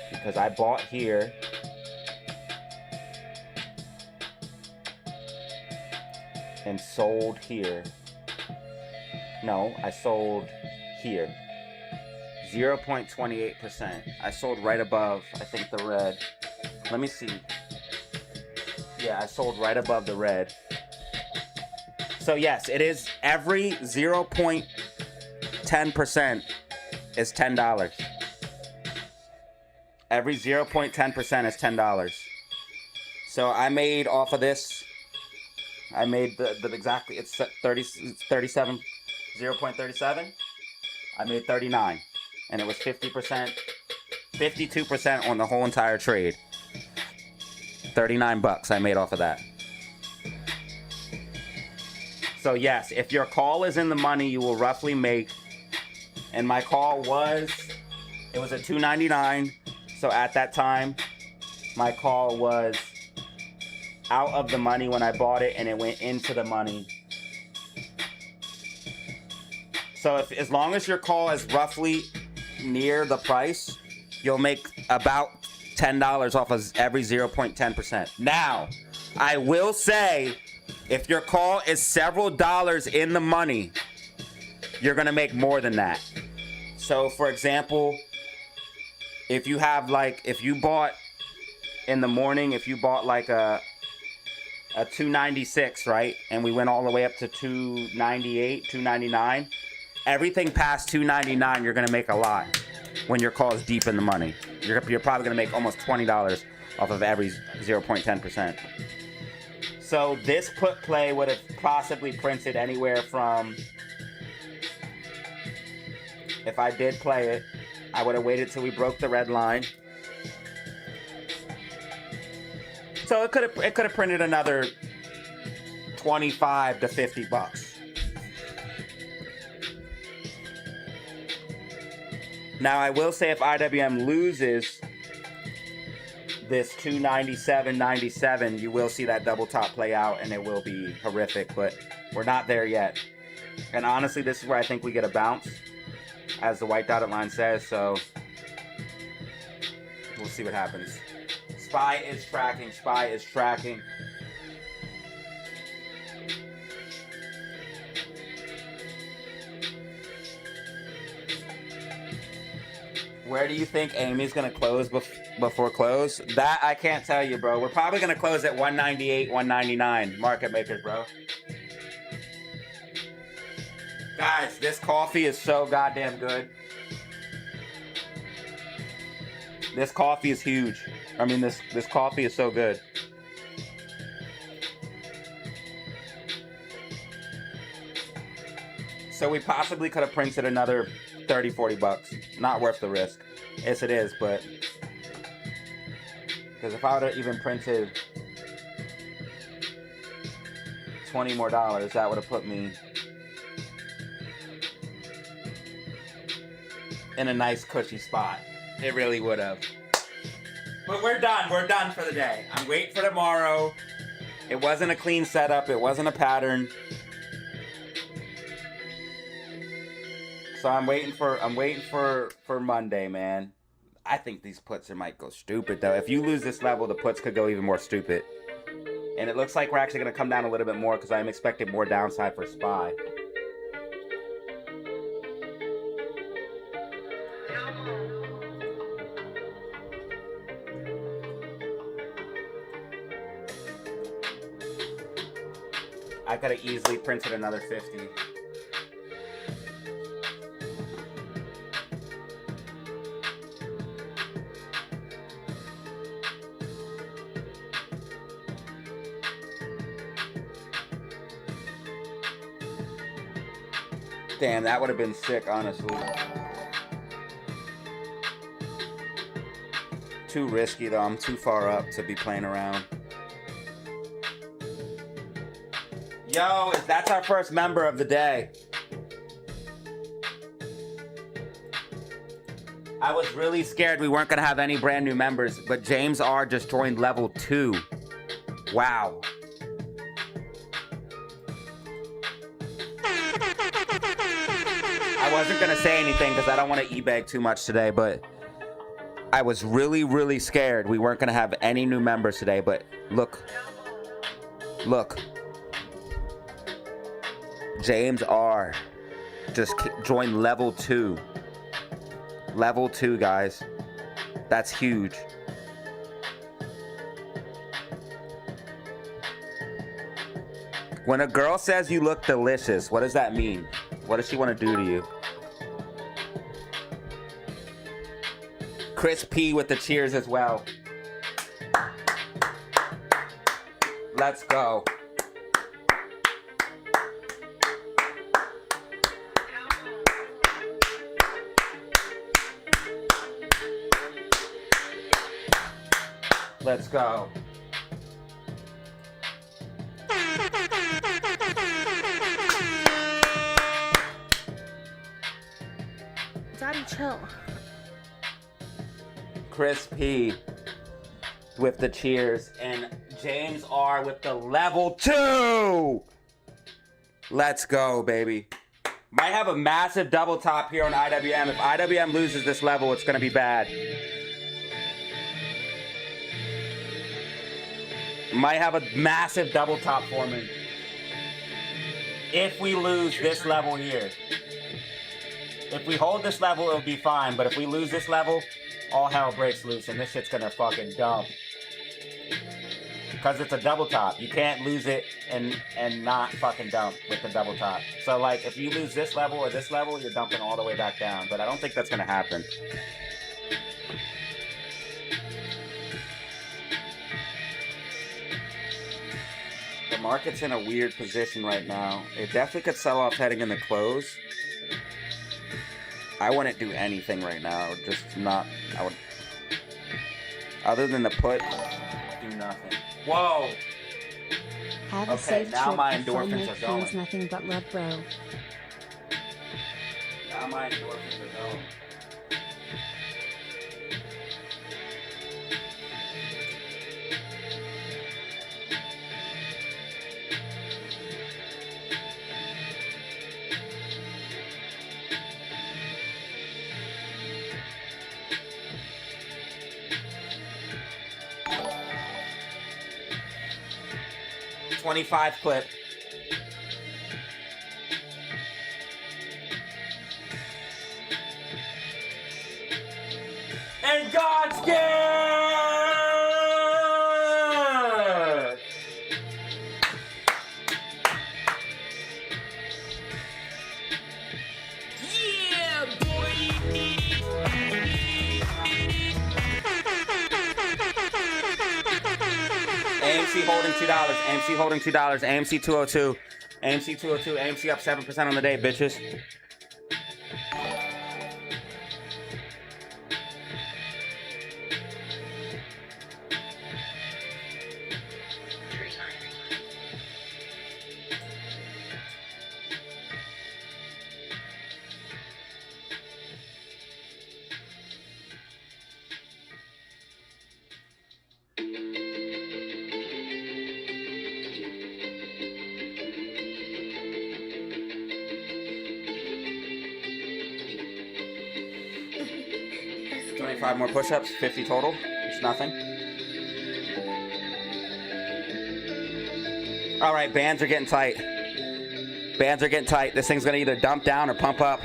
Speaker 1: Because I bought here. And sold here. No, I sold here. 0.28%. I sold right above, I think, the red. Let me see. Yeah, I sold right above the red. So yes, it is every 0.10% is $10. Every 0.10% is $10. So I made off of this, I made the exactly, it's 37, 0.37. I made 39. And it was 50%, 52% on the whole entire trade. 39 bucks I made off of that. So yes, if your call is in the money, you will roughly make, and my call was, it was at $2.99. So at that time, my call was out of the money when I bought it, and it went into the money. So as long as your call is roughly near the price, you'll make about $10 off of every 0.10%. Now, I will say, if your call is several dollars in the money, you're gonna make more than that. So for example, if you have like, if you bought in the morning, if you bought like a 296, right? And we went all the way up to 298, 299. Everything past 299, you're gonna make a lot when your call is deep in the money. You're probably gonna make almost $20 off of every 0.10%. So this put play would have possibly printed anywhere from, if I did play it, I would have waited till we broke the red line. So it could have printed another 25 to 50 bucks. Now I will say if IWM loses this 297.97, you will see that double top play out and it will be horrific, but we're not there yet. And honestly, this is where I think we get a bounce, as the white dotted line says, so we'll see what happens. SPY is tracking, SPY is tracking. Where do you think Amy's gonna close before close? That I can't tell you, bro. We're probably gonna close at 198, 199. Market makers, bro. Guys, this coffee is so goddamn good. This coffee is huge. I mean, this coffee is so good. So we possibly could have printed another 30, 40 bucks. Not worth the risk. Yes, it is, but because if I would have even printed $20 more, that would have put me in a nice cushy spot. It really would have. But we're done. We're done for the day. I'm waiting for tomorrow. It wasn't a clean setup. It wasn't a pattern. So I'm waiting for Monday, man. I think these puts might go stupid though. If you lose this level, the puts could go even more stupid. And it looks like we're actually gonna come down a little bit more because I'm expecting more downside for SPY. I could have easily printed another 50. Damn, that would have been sick, honestly. Too risky, though. I'm too far up to be playing around. Yo, that's our first member of the day. I was really scared we weren't going to have any brand new members, but James R. just joined level 2. Wow. I wasn't going to say anything because I don't want to e-bag too much today, but I was really, really scared we weren't going to have any new members today, but look. Look. James R. just joined level 2. Level 2, guys. That's huge. When a girl says you look delicious, what does that mean? What does she want to do to you? Chris P with the cheers as well. Let's go. Let's go.
Speaker 5: Daddy, chill.
Speaker 1: Chris P with the cheers and James R with the level 2. Let's go, baby. Might have a massive double top here on IWM. If IWM loses this level, it's going to be bad. Might have a massive double top for me. If we lose this level here. If we hold this level, it'll be fine. But if we lose this level, all hell breaks loose and this shit's gonna fucking dump. Because it's a double top. You can't lose it and not fucking dump with the double top. So like if you lose this level or this level, you're dumping all the way back down. But I don't think that's gonna happen. The market's in a weird position right now. It definitely could sell off heading in the close. I wouldn't do anything right now. Just not. I would. Other than the put, do nothing. Whoa.
Speaker 3: Have a
Speaker 1: Okay,
Speaker 3: safe
Speaker 1: now
Speaker 3: trip.
Speaker 1: my
Speaker 3: Have fun,
Speaker 1: endorphins
Speaker 3: make
Speaker 1: are
Speaker 3: friends,
Speaker 1: going.
Speaker 3: nothing but love, bro.
Speaker 1: Now my endorphins are going. $25 clip. And God's gift!
Speaker 2: Yeah, boy.
Speaker 1: AMC holding $2. AMC holding $2. AMC 202. AMC 202. AMC up 7% on the day, bitches.
Speaker 4: That's
Speaker 1: 25 more push-ups, 50 total. It's nothing. All right, bands are getting tight. Bands are getting tight. This thing's gonna either dump down or pump up.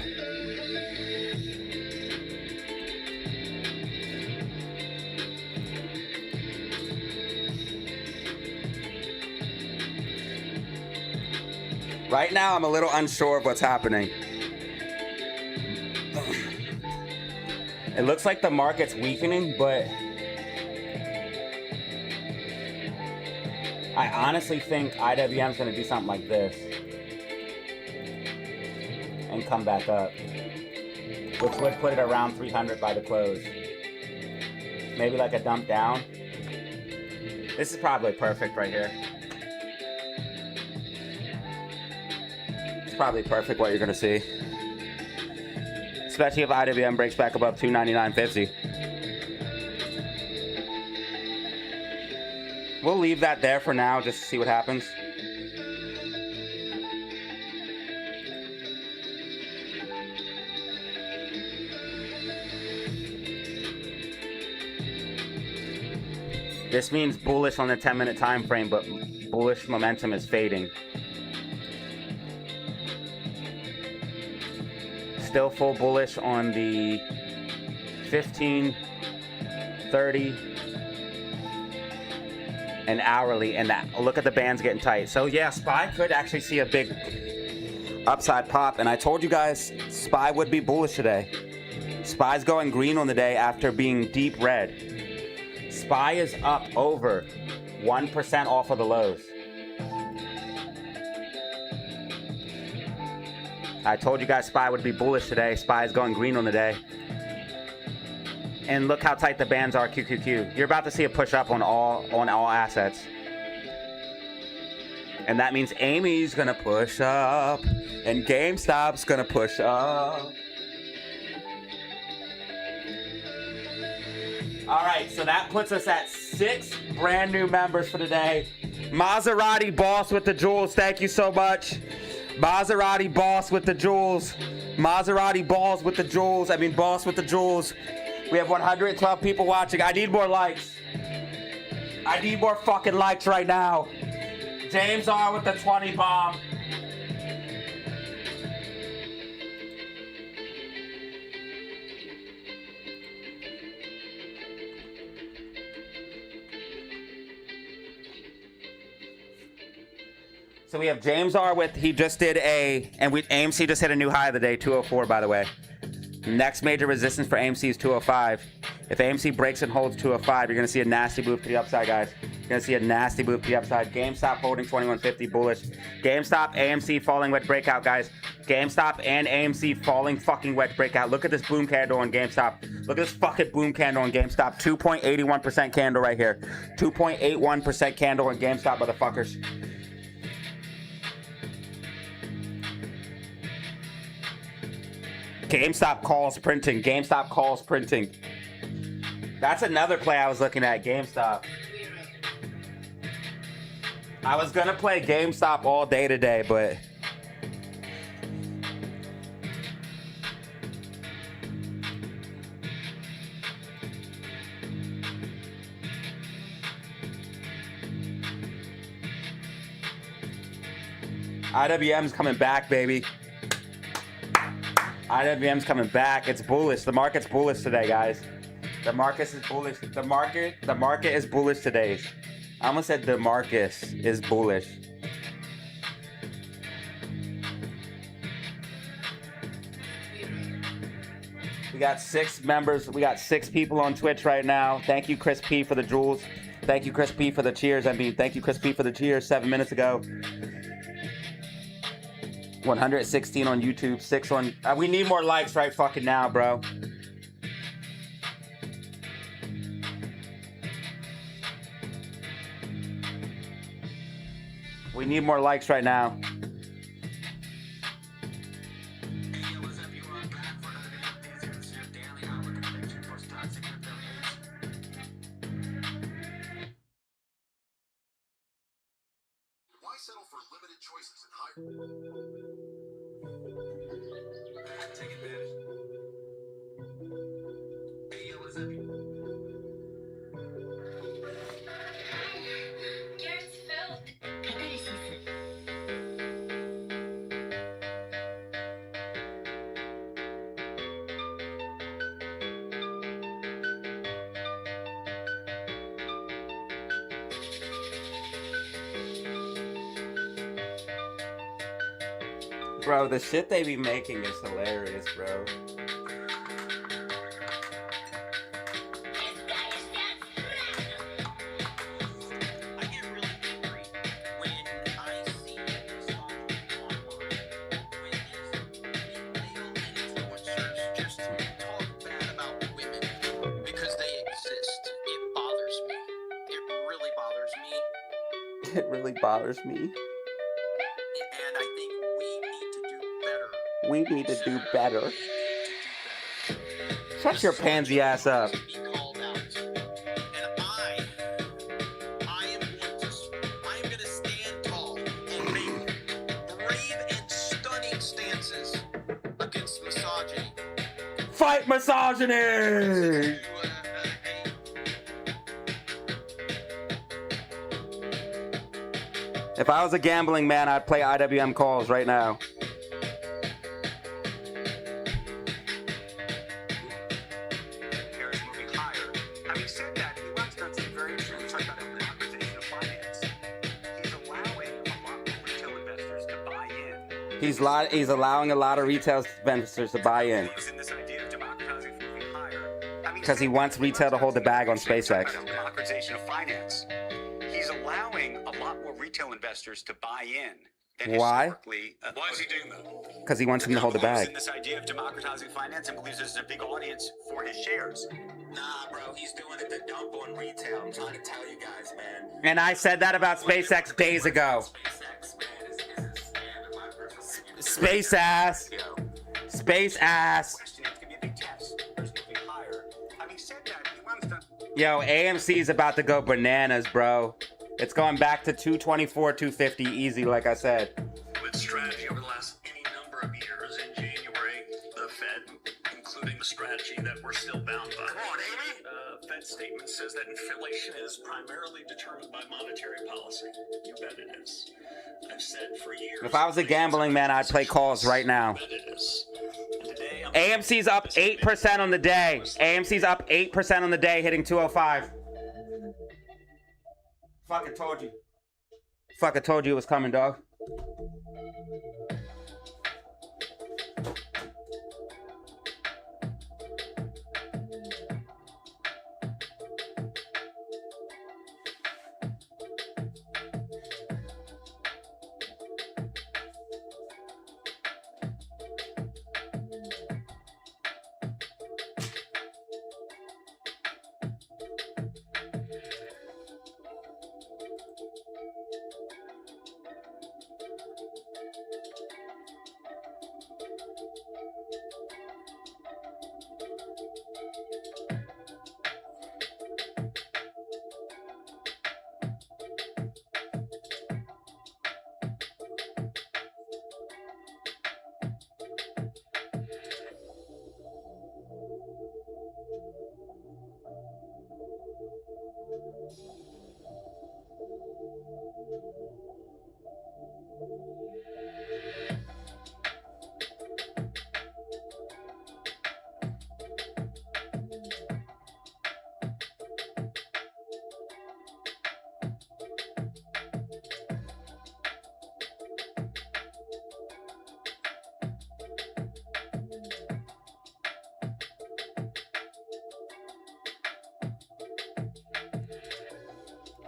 Speaker 1: Right now, I'm a little unsure of what's happening. It looks like the market's weakening, but I honestly think IWM's gonna do something like this and come back up, which would put it around 300 by the close. Maybe like a dump down. This is probably perfect right here. It's probably perfect what you're gonna see. Especially if IWM breaks back above 299.50. We'll leave that there for now just to see what happens. This means bullish on the 10-minute time frame, but bullish momentum is fading. Still full bullish on the 15, 30, and hourly, and that, look at the bands getting tight. So yeah, SPY could actually see a big upside pop, and I told you guys SPY would be bullish today. SPY's going green on the day after being deep red. SPY is up over 1% off of the lows. I told you guys SPY would be bullish today. SPY is going green on the day. And look how tight the bands are, QQQ. You're about to see a push up on all assets. And that means Amy's gonna push up and GameStop's gonna push up. All right, so that puts us at 6 brand new members for today. Maserati Boss with the jewels, thank you so much. Maserati Boss with the jewels. Maserati Balls with the jewels. I mean, Boss with the jewels. We have 112 people watching. I need more likes. I need more fucking likes right now. James R with the 20 bomb. So we have James R with, he just did AMC just hit a new high of the day, 204, by the way. Next major resistance for AMC is 205. If AMC breaks and holds 205, you're going to see a nasty move to the upside, guys. You're going to see a nasty move to the upside. GameStop holding 2150 bullish. GameStop, AMC falling wedge breakout, guys. GameStop and AMC falling fucking wedge breakout. Look at this boom candle on GameStop. Look at this fucking boom candle on GameStop. 2.81% candle right here. 2.81% candle on GameStop, motherfuckers. GameStop calls printing. GameStop calls printing. That's another play I was looking at, GameStop. I was gonna play GameStop all day today, but IWM's coming back, baby. IWM's coming back. It's bullish. The market's bullish today, guys. The market is bullish. The market is bullish today. I almost said the market is bullish. We got 6 members. We got 6 people on Twitch right now. Thank you, Chris P, for the jewels. Thank you, Chris P, for the cheers. I mean, thank you, Chris P, for the cheers 7 minutes ago. 116 on YouTube, 6 on... we need more likes right fucking now, bro. We need more likes right now.
Speaker 6: Why settle for limited choices and high... Take advantage. Hey, yo, what's up?
Speaker 4: Garrett's filled.
Speaker 1: Bro, the shit they be making is hilarious, bro. It really bothers me.
Speaker 6: And I think we need to do better.
Speaker 1: We need to do better. Shut your pansy ass up.
Speaker 6: I am going to stand tall and make brave and stunning stances against misogyny.
Speaker 1: Fight misogyny! If I was a gambling man, I'd play IWM calls right now.
Speaker 6: Harris moving higher. Having said that, he once done something very interesting. We talked about the democratization of finance. He's allowing a lot of retail investors to buy in.
Speaker 1: He's allowing a lot of retail investors to buy in. Because he wants retail to hold the bag on SpaceX.
Speaker 6: Democratization of finance. He's allowing a lot more retail investors to buy in than
Speaker 1: Why?
Speaker 6: Historically. Why is he doing that?
Speaker 1: Because he wants them to hold the bag.
Speaker 6: In this idea of democratizing finance and believes there's a big audience for his shares. Nah, bro, he's doing it to dump on retail. I'm trying to tell you guys, man.
Speaker 1: And I said that about SpaceX days ago. Space ass. Space ass. Yo, AMC's about to go bananas, bro. It's going back to 224, 250 easy, like I said.
Speaker 6: With strategy over the last any number of years, in January, the Fed, including the strategy that we're still bound by. Come on, Amy! Fed statement says that inflation is primarily determined by monetary policy. You bet it is. I've said for years.
Speaker 1: If I was a gambling man, I'd play calls right now.
Speaker 6: You bet it is.
Speaker 1: AMC's up 8% on the day. AMC's up 8% on the day, hitting 205. Fucking told you. Fucking told you it was coming, dog.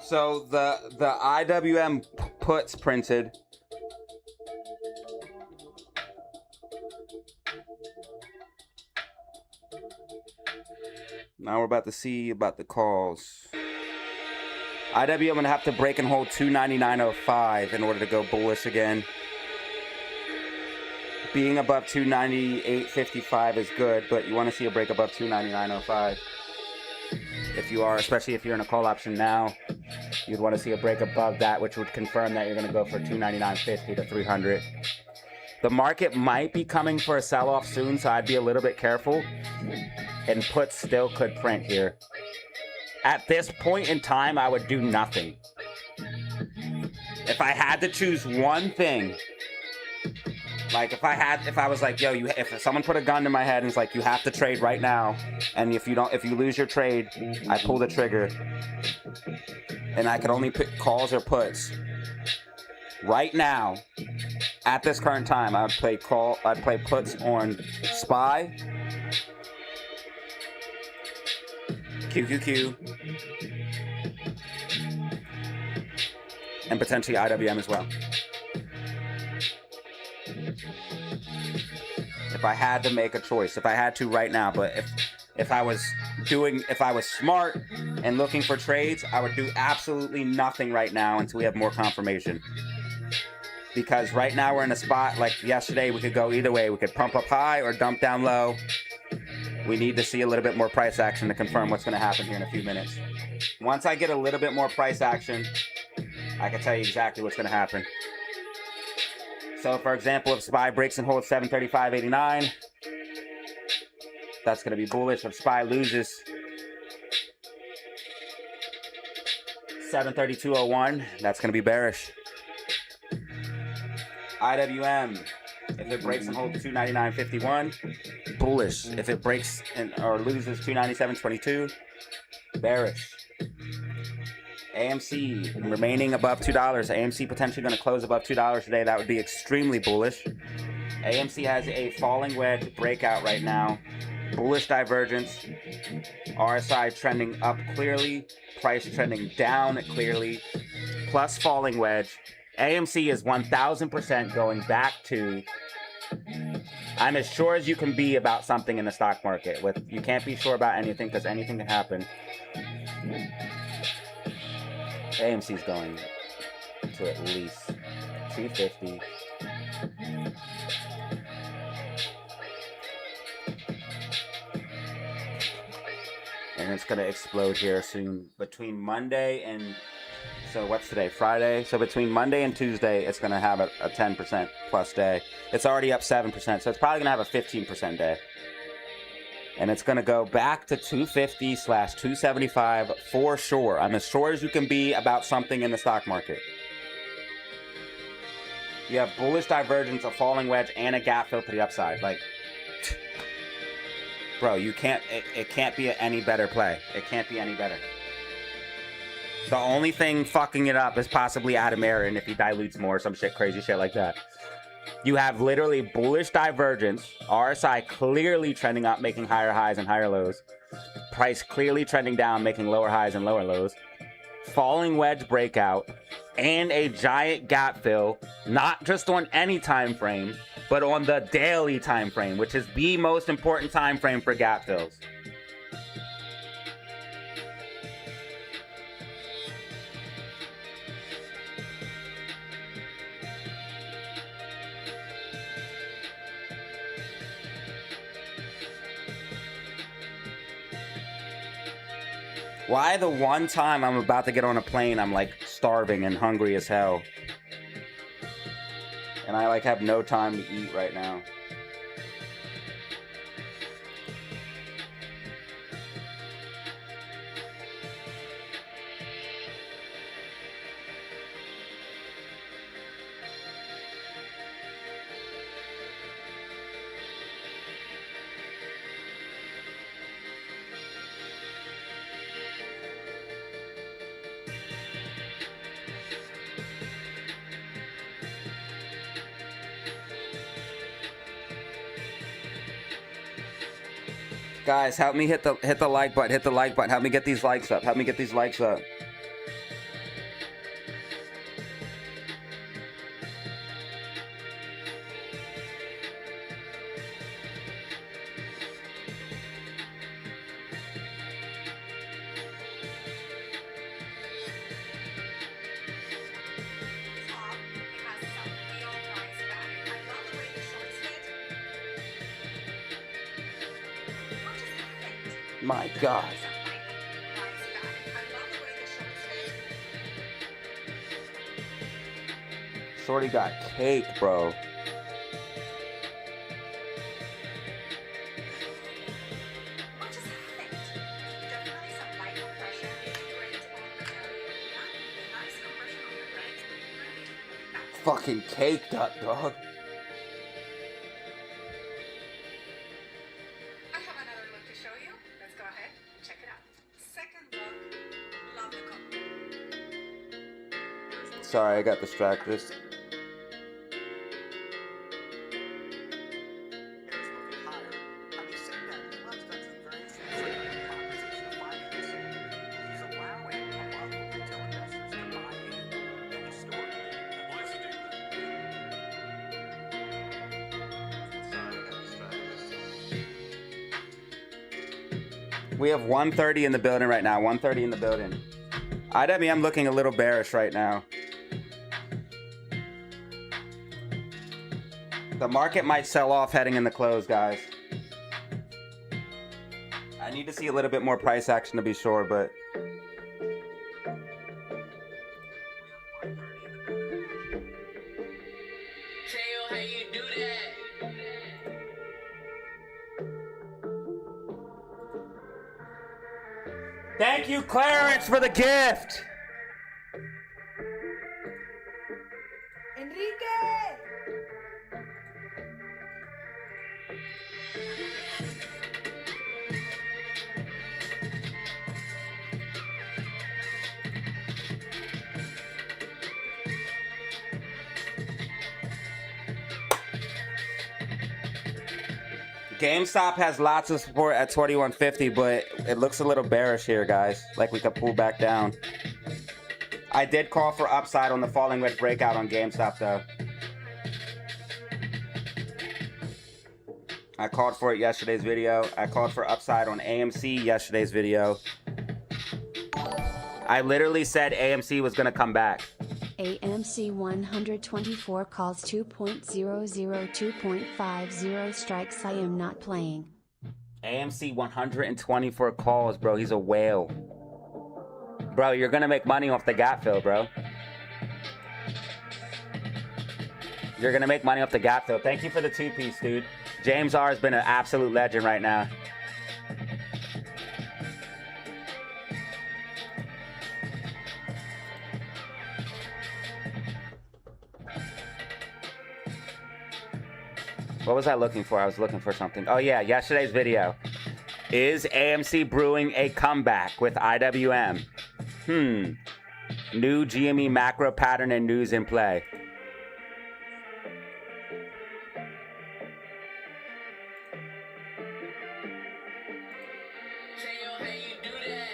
Speaker 1: So the IWM puts printed. Now we're about to see about the calls. IWM gonna have to break and hold 299.05 in order to go bullish again. Being above 298.55 is good, but you want to see a break above 299.05. If you are, especially if you're in a call option now, you'd want to see a break above that, which would confirm that you're going to go for 299.50 to 300. The market might be coming for a sell-off soon, so I'd be a little bit careful. And puts still could print here. At this point in time, I would do nothing. If I had to choose one thing, like if I was like, yo, if someone put a gun to my head and it's like, you have to trade right now, and if you lose your trade, I pull the trigger, and I could only pick calls or puts. Right now, at this current time, I'd play puts on SPY, QQQ, and potentially IWM as well. If I had to make a choice, if I had to right now, but if I was smart and looking for trades, I would do absolutely nothing right now until we have more confirmation. Because right now we're in a spot like yesterday, we could go either way. We could pump up high or dump down low. We need to see a little bit more price action to confirm what's going to happen here in a few minutes. Once I get a little bit more price action, I can tell you exactly what's going to happen. So, for example, if SPY breaks and holds 735.89, that's going to be bullish. If SPY loses 732.01, that's going to be bearish. IWM, if it breaks and holds 299.51, bullish. If it breaks or loses 297.22, bearish. AMC remaining above $2. AMC potentially going to close above $2 today. That would be extremely bullish. AMC has a falling wedge breakout right now. Bullish divergence. RSI trending up clearly. Price trending down clearly. Plus falling wedge. AMC is 1,000% going back to, I'm as sure as you can be about something in the stock market. You can't be sure about anything because anything can happen. AMC's going to at least 250. And it's going to explode here soon. Between Monday and, so what's today? Friday. So between Monday and Tuesday, it's going to have a 10% plus day. It's already up 7%, so it's probably going to have a 15% day. And it's going to go back to 250/275 for sure. I'm as sure as you can be about something in the stock market. You have bullish divergence, a falling wedge, and a gap fill to the upside. Like, bro, you can't. It can't be any better play. It can't be any better. The only thing fucking it up is possibly Adam Aaron if he dilutes more, some shit, crazy shit like that. You have literally bullish divergence, RSI clearly trending up, making higher highs and higher lows. Price clearly trending down, making lower highs and lower lows. Falling wedge breakout, and a giant gap fill, not just on any time frame, but on the daily time frame, which is the most important time frame for gap fills. Why the one time I'm about to get on a plane, I'm like starving and hungry as hell. And I like have no time to eat right now. Guys, help me hit the like button. Hit the like button. Help me get these likes up. Help me get these likes up. My God. Shorty got cake, bro. Fucking caked up, dog. Sorry, I got distracted. We have 130 in the building right now. 130 in the building. IWM looking a little bearish right now. The market might sell off heading in the close, guys. I need to see a little bit more price action to be sure, but...
Speaker 2: how you do that?
Speaker 1: Thank you, Clarence, for the gift!
Speaker 5: Enrique!
Speaker 1: GameStop has lots of support at 2150, but it looks a little bearish here, guys. Like we could pull back down. I did call for upside on the falling wedge breakout on GameStop, though. I called for it yesterday's video. I called for upside on AMC yesterday's video. I literally said AMC was going to come back.
Speaker 3: AMC 124 calls 2.00 2.50 strikes. I am not playing.
Speaker 1: AMC 124 calls, bro. He's a whale. Bro, you're going to make money off the gap fill, bro. You're going to make money off the gap fill. Thank you for the two-piece, dude. James R has been an absolute legend right now. What was I looking for? I was looking for something. Oh, yeah, yesterday's video. Is AMC brewing a comeback with IWM? New GME macro pattern and news in play.
Speaker 2: how you do that?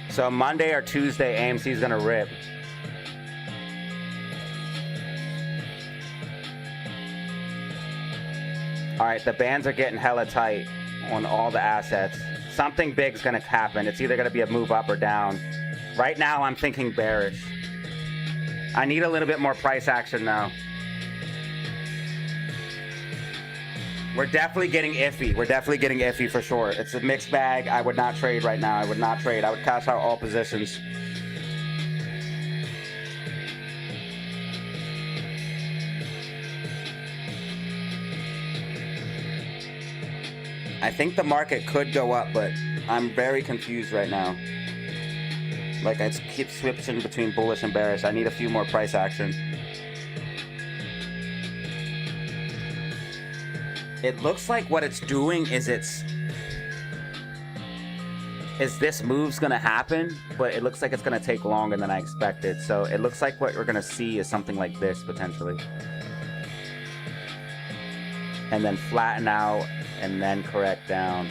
Speaker 1: So Monday or Tuesday, AMC is gonna rip. All right, the bands are getting hella tight on all the assets. Something big's gonna happen. It's either gonna be a move up or down. Right now, I'm thinking bearish. I need a little bit more price action now. We're definitely getting iffy. We're definitely getting iffy for sure. It's a mixed bag. I would not trade right now. I would not trade. I would cash out all positions. I think the market could go up, but I'm very confused right now. Like, I keep switching between bullish and bearish. I need a few more price action. It looks like what it's doing is this move's gonna happen, but it looks like it's gonna take longer than I expected. So it looks like what we're gonna see is something like this potentially. And then flatten out and then correct down,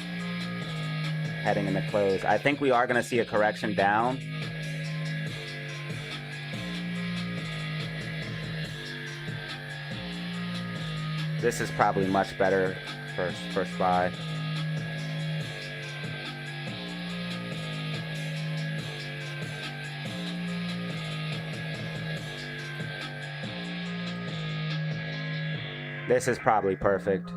Speaker 1: heading in the close. I think we are gonna see a correction down. This is probably much better for SPY. This is probably perfect.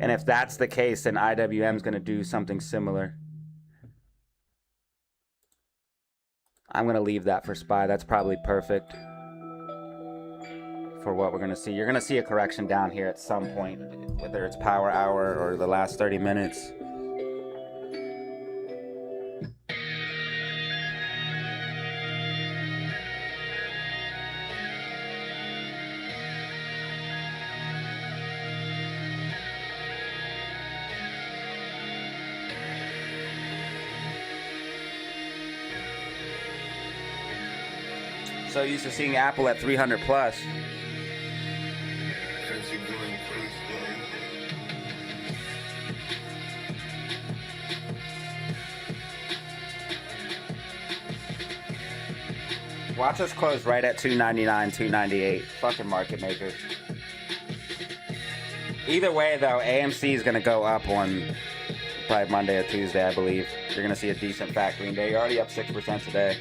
Speaker 1: And if that's the case, then IWM is going to do something similar. I'm going to leave that for SPY. That's probably perfect for what we're going to see. You're going to see a correction down here at some point, whether it's power hour or the last 30 minutes. So used to seeing Apple at 300 plus. Watch us close right at 299, 298. Fucking market makers. Either way, though, AMC is going to go up on probably Monday or Tuesday, I believe. You're going to see a decent factoring day. You're already up 6% today.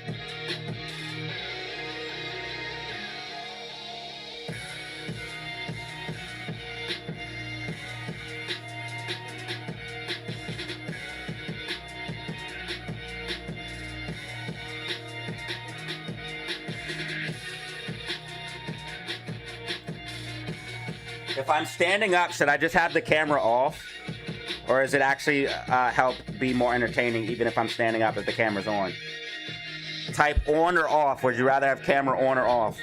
Speaker 1: If I'm standing up, should I just have the camera off? Or does it actually help be more entertaining even if I'm standing up if the camera's on? Type on or off. Would you rather have camera on or off?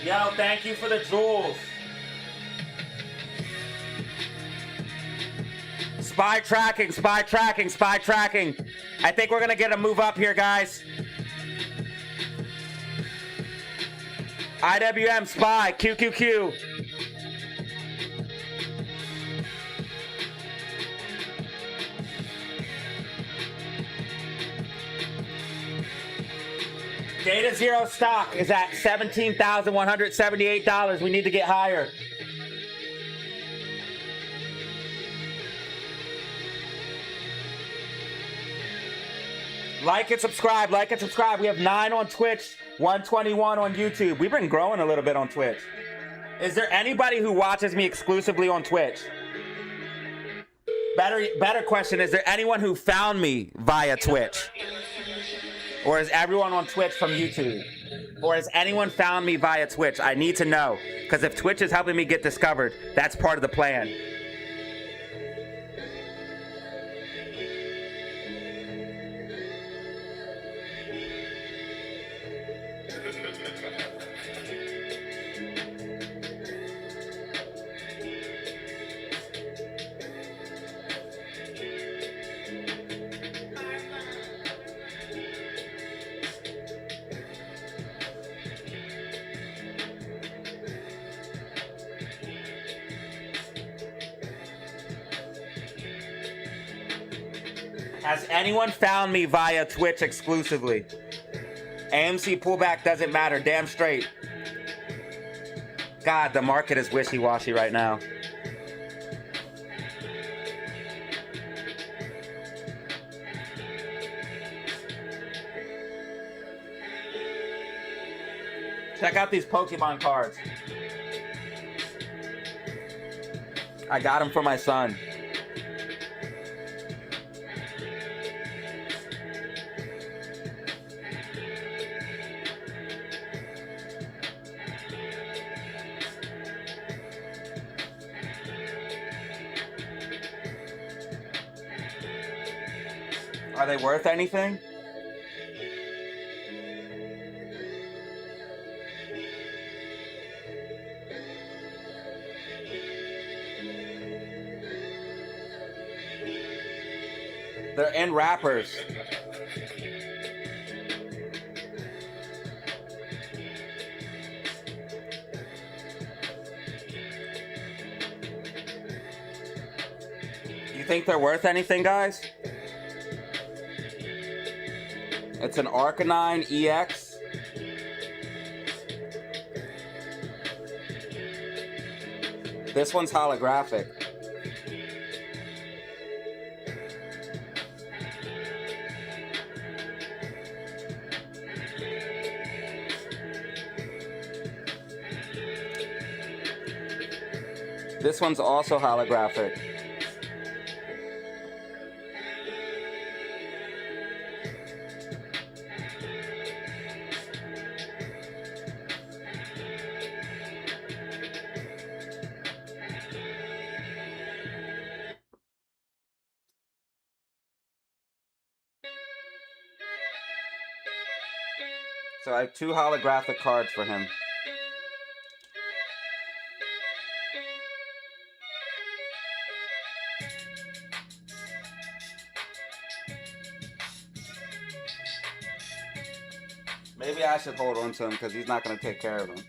Speaker 1: Yo, thank you for the jewels. Spy tracking, spy tracking, spy tracking. I think we're gonna get a move up here, guys. IWM, spy, QQQ. Data Zero stock is at $17,178. We need to get higher. Like and subscribe, like and subscribe. We have 9 on Twitch, 121 on YouTube. We've been growing a little bit on Twitch. Is there anybody who watches me exclusively on Twitch? Better question, is there anyone who found me via Twitch? Or is everyone on Twitch from YouTube? Or has anyone found me via Twitch? I need to know. Because if Twitch is helping me get discovered, that's part of the plan. Has anyone found me via Twitch exclusively? AMC pullback doesn't matter. Damn straight. God, the market is wishy-washy right now. Check out these Pokemon cards. I got them for my son. Are they worth anything? They're in wrappers. You think they're worth anything, guys? It's an Arcanine EX. This one's holographic. This one's also holographic. So I have 2 holographic cards for him. Maybe I should hold on to him because he's not going to take care of him.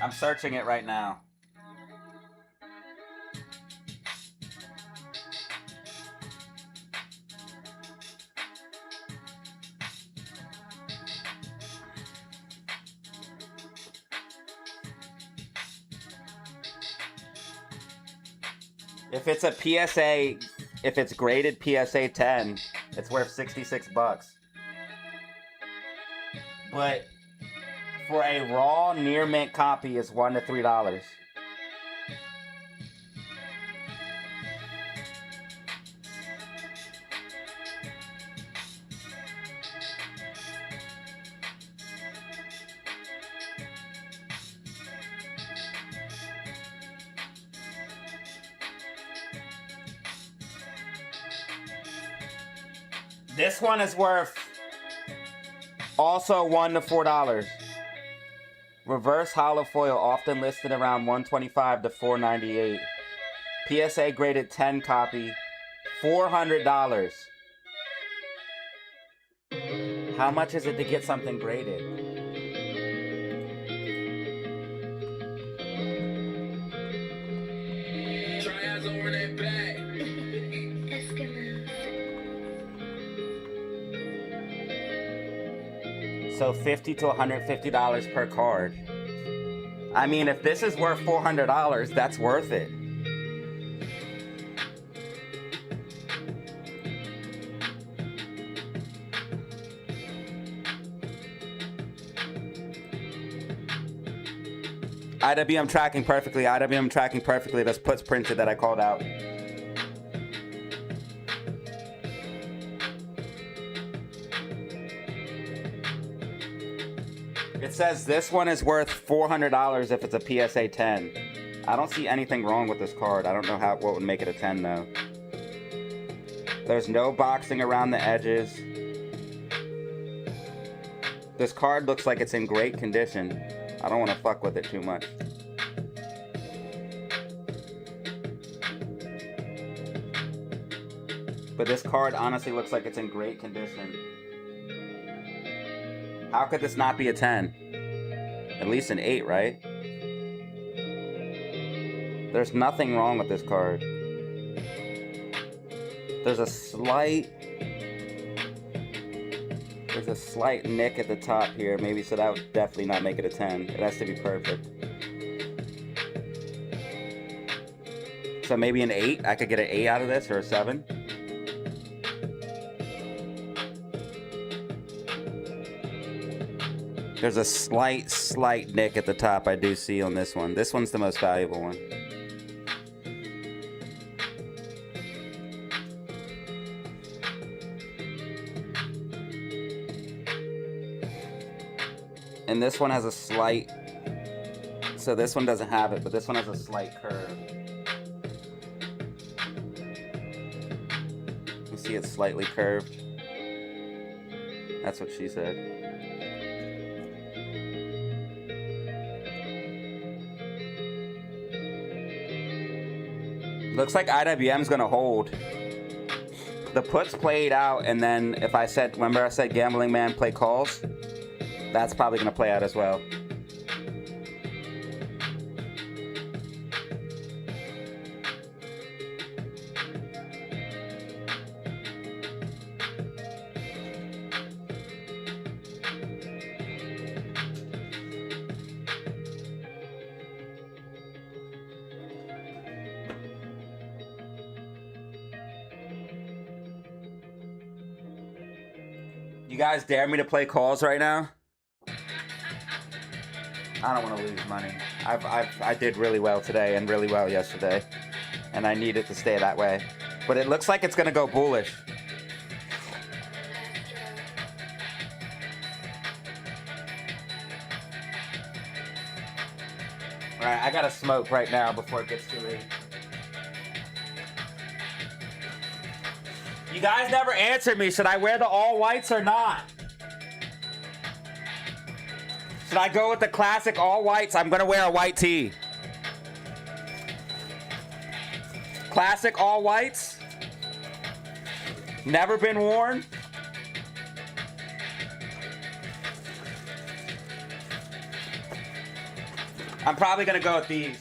Speaker 1: I'm searching it right now. If it's a PSA, if it's graded PSA 10, it's worth $66. But for a raw near mint copy, it's $1 to $3. This one is worth also $1 to $4. Reverse hollow foil, often listed around $125 to $498. PSA graded 10 copy, $400. How much is it to get something graded?
Speaker 2: Try eyes over that back.
Speaker 1: So $50 to $150 per card. I mean, if this is worth $400, that's worth it. IWM tracking perfectly. IWM tracking perfectly. That's puts printed that I called out. It says this one is worth $400 if it's a PSA 10. I don't see anything wrong with this card. I don't know what would make it a 10 though. There's no boxing around the edges. This card looks like it's in great condition. I don't want to fuck with it too much. But this card honestly looks like it's in great condition. How could this not be a 10? At least an 8, right? There's nothing wrong with this card. There's a slight nick at the top here, maybe, so that would definitely not make it a 10. It has to be perfect. So maybe an 8? I could get an 8 out of this, or a 7? There's a slight nick at the top I do see on this one. This one's the most valuable one. And this one has a slight, so this one doesn't have it, but this one has a slight curve. You see it's slightly curved. That's what she said. Looks like IWM's gonna hold. The puts played out, and then if I said, remember I said gambling man play calls? That's probably gonna play out as well. You guys dare me to play calls right now? I don't want to lose money. I did really well today and really well yesterday, and I need it to stay that way. But it looks like it's gonna go bullish. All right, I gotta smoke right now before it gets too late. You guys never answered me. Should I wear the all whites or not? Should I go with the classic all whites? I'm gonna wear a white tee. Classic all whites. Never been worn. I'm probably gonna go with these.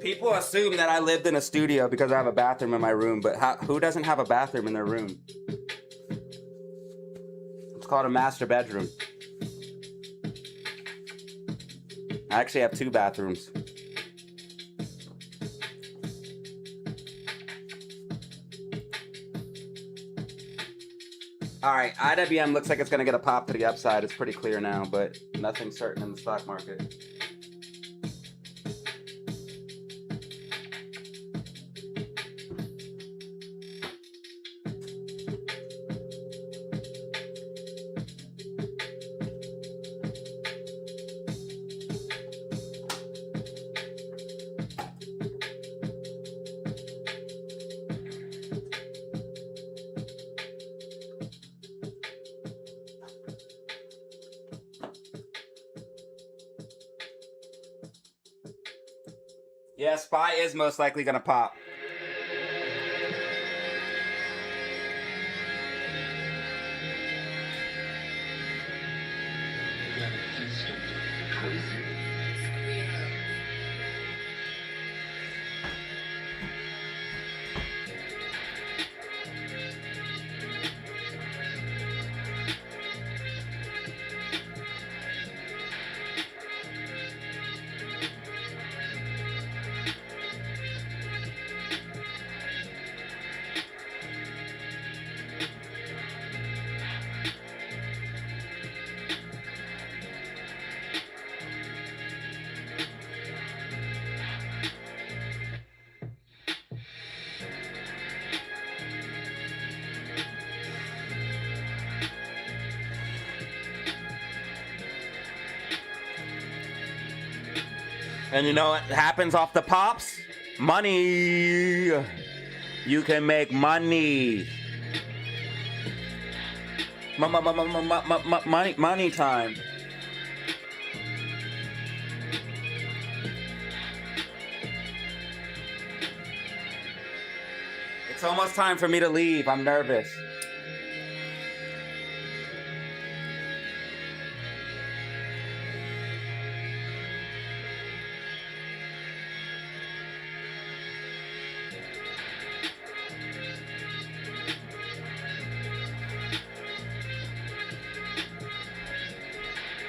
Speaker 1: People assume that I lived in a studio because I have a bathroom in my room, but who doesn't have a bathroom in their room? It's called a master bedroom. I actually have 2 bathrooms. All right, IWM looks like it's gonna get a pop to the upside. It's pretty clear now, but nothing's certain in the stock market. Yeah, SPY is most likely gonna pop. And you know what happens off the pops? Money. You can make money. Money time. It's almost time for me to leave. I'm nervous.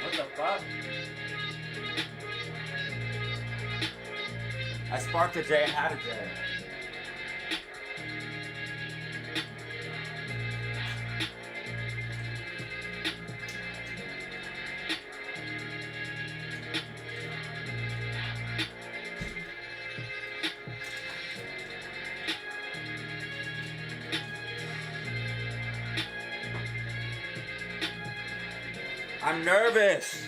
Speaker 1: What the fuck? I sparked a J and had a J. I'm nervous.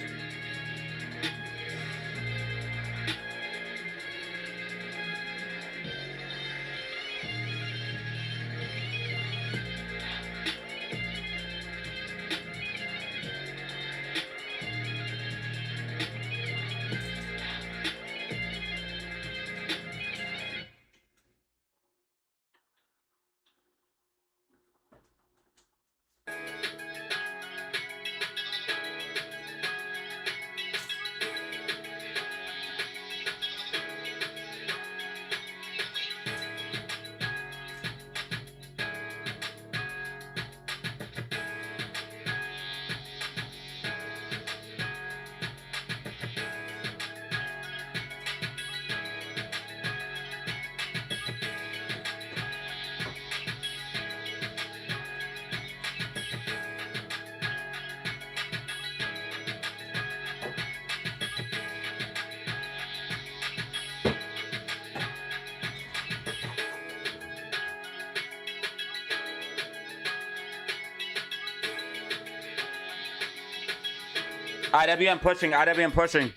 Speaker 1: IWM pushing, IWM pushing.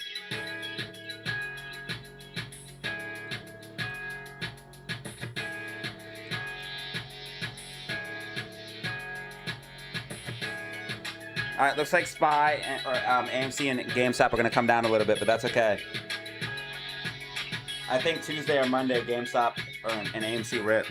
Speaker 1: All right, looks like SPY and, or AMC and GameStop are going to come down a little bit, but that's okay. I think Tuesday or Monday, GameStop or an AMC rip.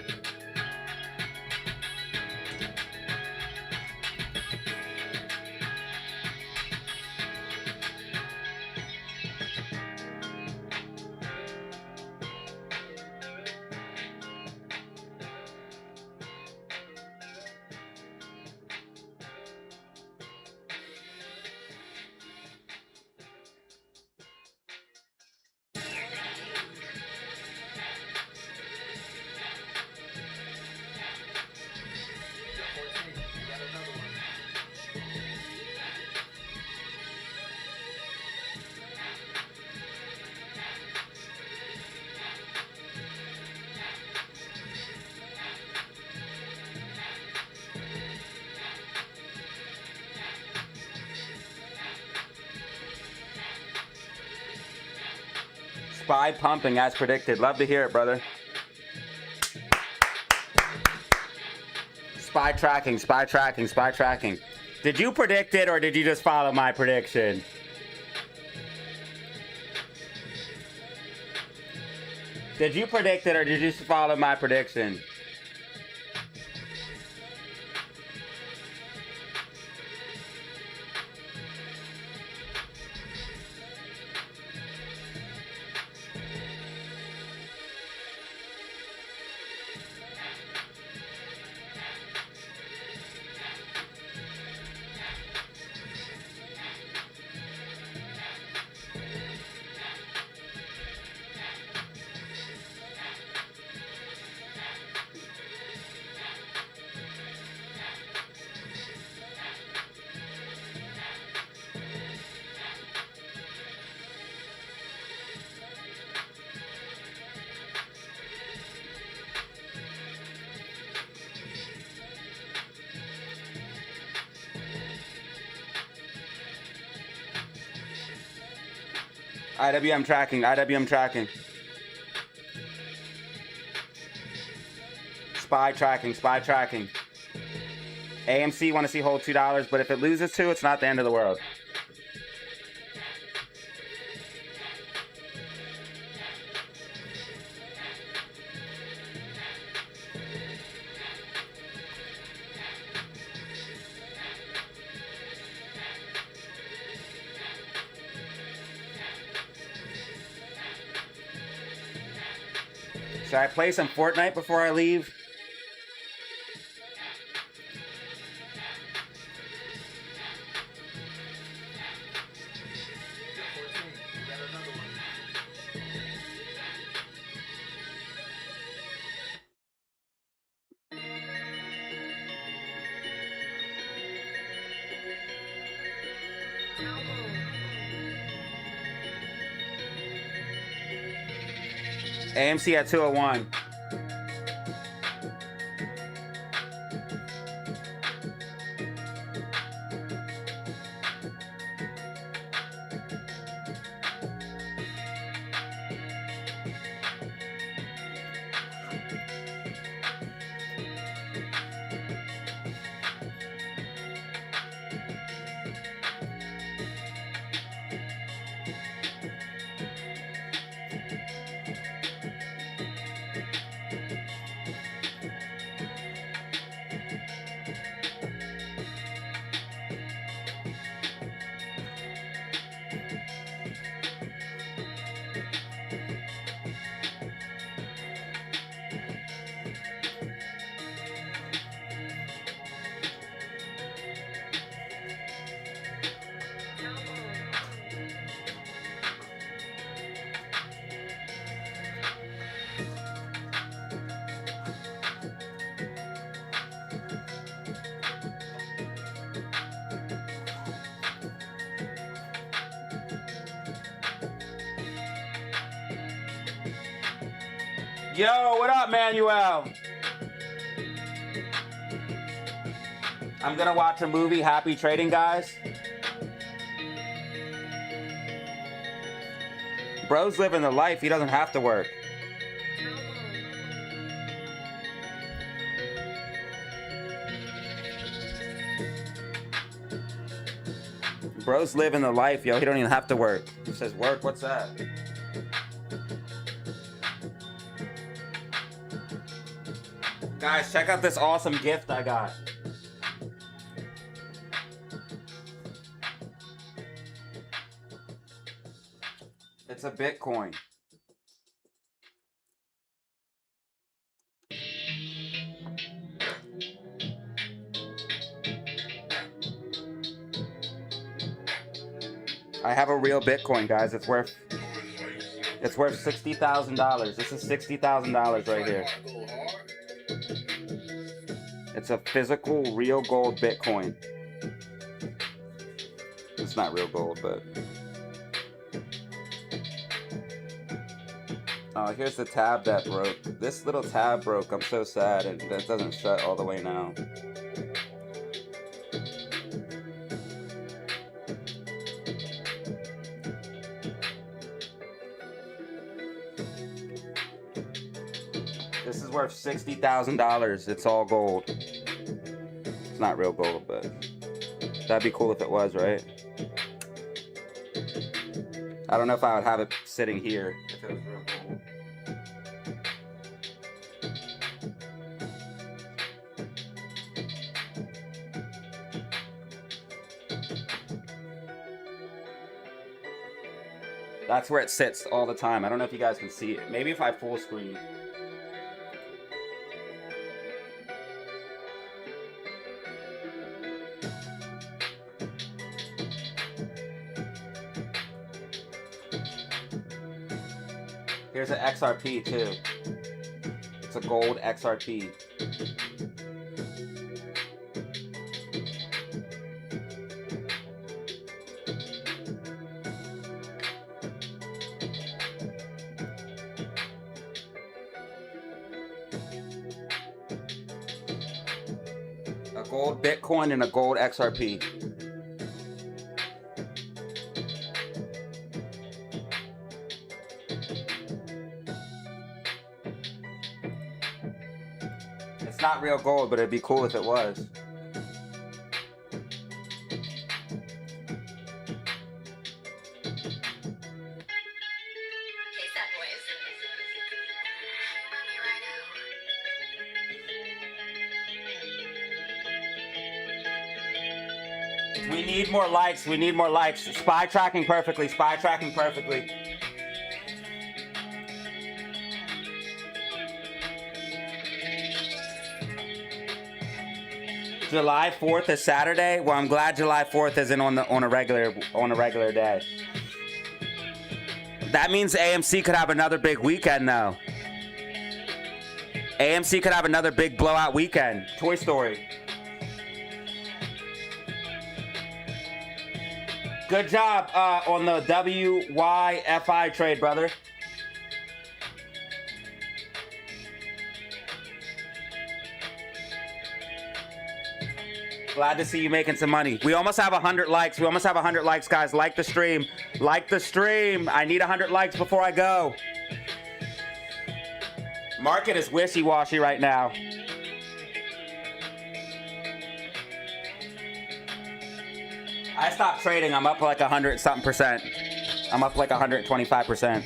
Speaker 1: SPY pumping as predicted. Love to hear it, brother. SPY tracking, SPY tracking, SPY tracking. Did you predict it or did you just follow my prediction? Did you predict it or did you just follow my prediction? IWM tracking, IWM tracking. SPY tracking, SPY tracking. AMC want to see hold $2, but if it loses 2, it's not the end of the world. Should I play some Fortnite before I leave?
Speaker 2: You're 14. You got another one.
Speaker 1: AMC at 201. Yo, what up, Manuel? I'm gonna watch a movie. Happy trading, guys. Bro's living the life. He doesn't have to work. Bro's living the life, yo. He don't even have to work. He says, work, what's that? Guys, check out this awesome gift I got. It's a Bitcoin. I have a real Bitcoin, guys. It's worth $60,000. This is $60,000 right here. It's a physical, real gold Bitcoin. It's not real gold, but... Oh, here's the tab that broke. This little tab broke. I'm so sad, and that doesn't shut all the way now. This is worth $60,000. It's all gold. It's not real gold, but that'd be cool if it was, right? I don't know if I would have it sitting here if it was real gold. That's where it sits all the time. I don't know if you guys can see it. Maybe if I full screen. Here's an XRP too. It's a gold XRP. A gold Bitcoin and a gold XRP. It's not real gold, but it'd be cool if it was. We need more likes. We need more likes. Spy tracking perfectly. Spy tracking perfectly. July 4th is Saturday. Well, I'm glad July 4th isn't on a regular day. That means AMC could have another big weekend though. AMC could have another big blowout weekend. Toy Story. Good job on the WYFI trade, brother. Glad to see you making some money. We almost have 100 likes. We almost have 100 likes, guys. Like the stream. Like the stream. I need 100 likes before I go. Market is wishy-washy right now. I stopped trading. I'm up like 100-something%. I'm up like 125%.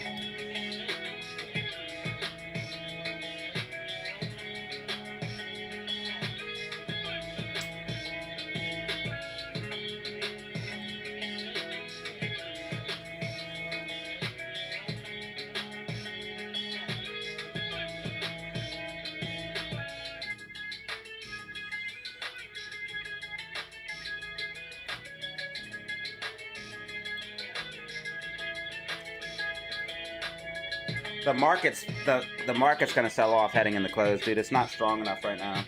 Speaker 1: The market's gonna sell off heading in the close, dude. It's not strong enough right now.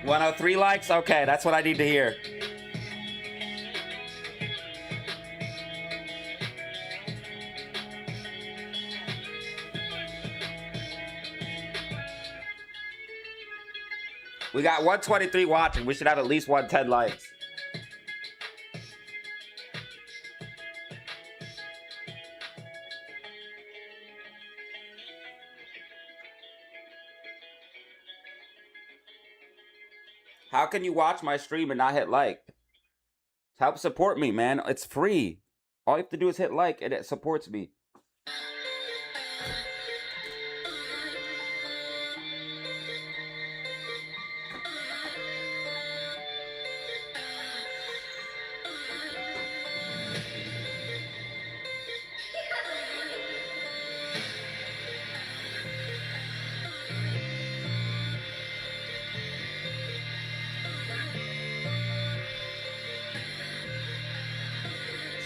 Speaker 1: $103 likes? Okay, that's what I need to hear. We got 123 watching. We should have at least 110 likes. How can you watch my stream and not hit like? Help support me, man. It's free. All you have to do is hit like and it supports me.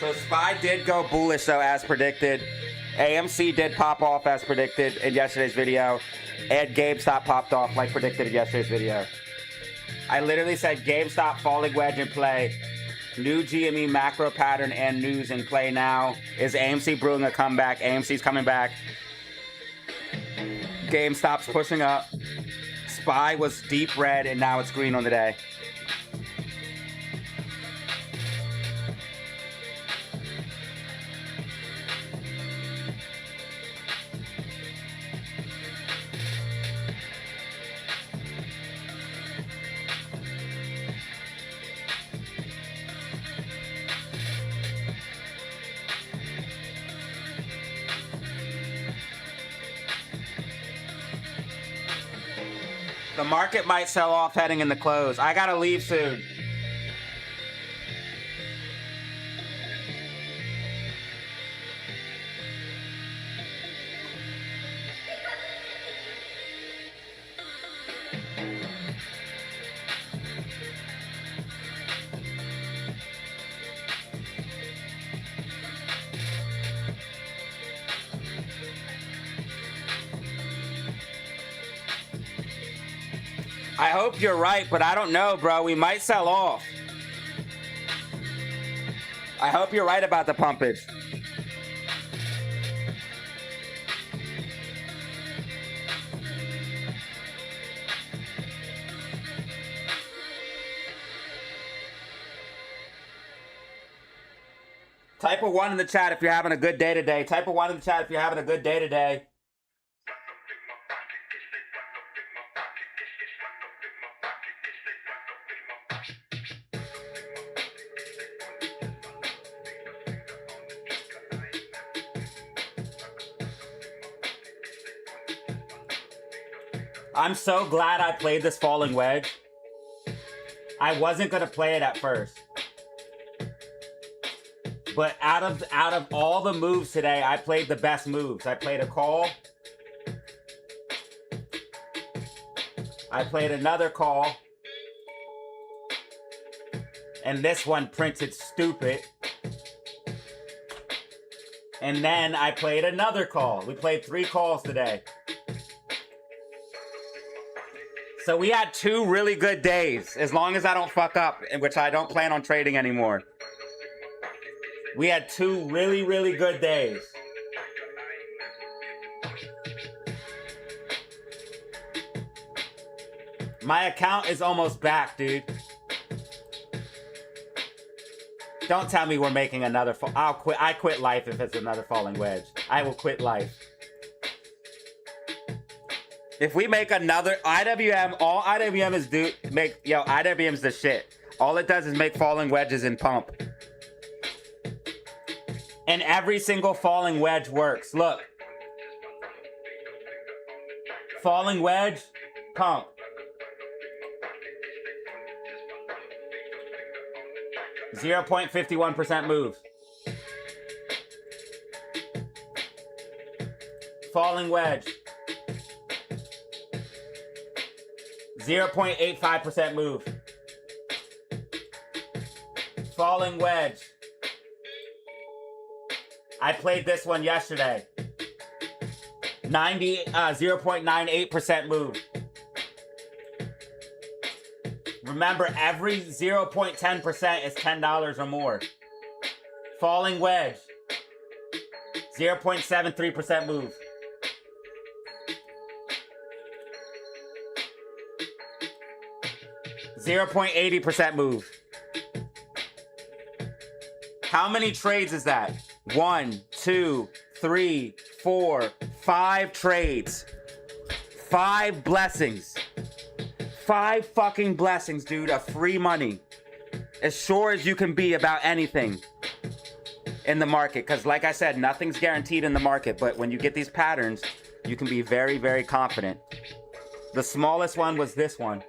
Speaker 1: So SPY did go bullish though, as predicted. AMC did pop off as predicted in yesterday's video. And GameStop popped off like predicted in yesterday's video. I literally said GameStop falling wedge in play. New GME macro pattern and news in play now. Is AMC brewing a comeback? AMC's coming back. GameStop's pushing up. SPY was deep red and now it's green on the day. The market might sell off heading in the close. I gotta leave soon. I hope you're right, but I don't know, bro. We might sell off. I hope you're right about the pumpage. Type a 1 in the chat if you're having a good day today. Type a 1 in the chat if you're having a good day today. I'm so glad I played this falling wedge. I wasn't gonna play it at first. But out of all the moves today, I played the best moves. I played a call. I played another call. And this one printed stupid. And then I played another call. We played 3 calls today. So we had 2 really good days, as long as I don't fuck up, in which I don't plan on trading anymore. We had 2 really, really good days. My account is almost back, dude. Don't tell me we're making another I'll quit. I quit life if it's another falling wedge. I will quit life. If we make another IWM, all IWM is IWM's the shit. All it does is make falling wedges and pump. And every single falling wedge works. Look. Falling wedge, pump. .51% move. Falling wedge. 0.85% move. Falling wedge. I played this one yesterday. 0.98% move. Remember, every 0.10% is $10 or more. Falling wedge. 0.73% move. .80% move. How many trades is that? 1, 2, 3, 4, 5 trades. 5 blessings. 5 fucking blessings, dude, of free money. As sure as you can be about anything in the market. Because like I said, nothing's guaranteed in the market. But when you get these patterns, you can be very, very confident. The smallest one was this one.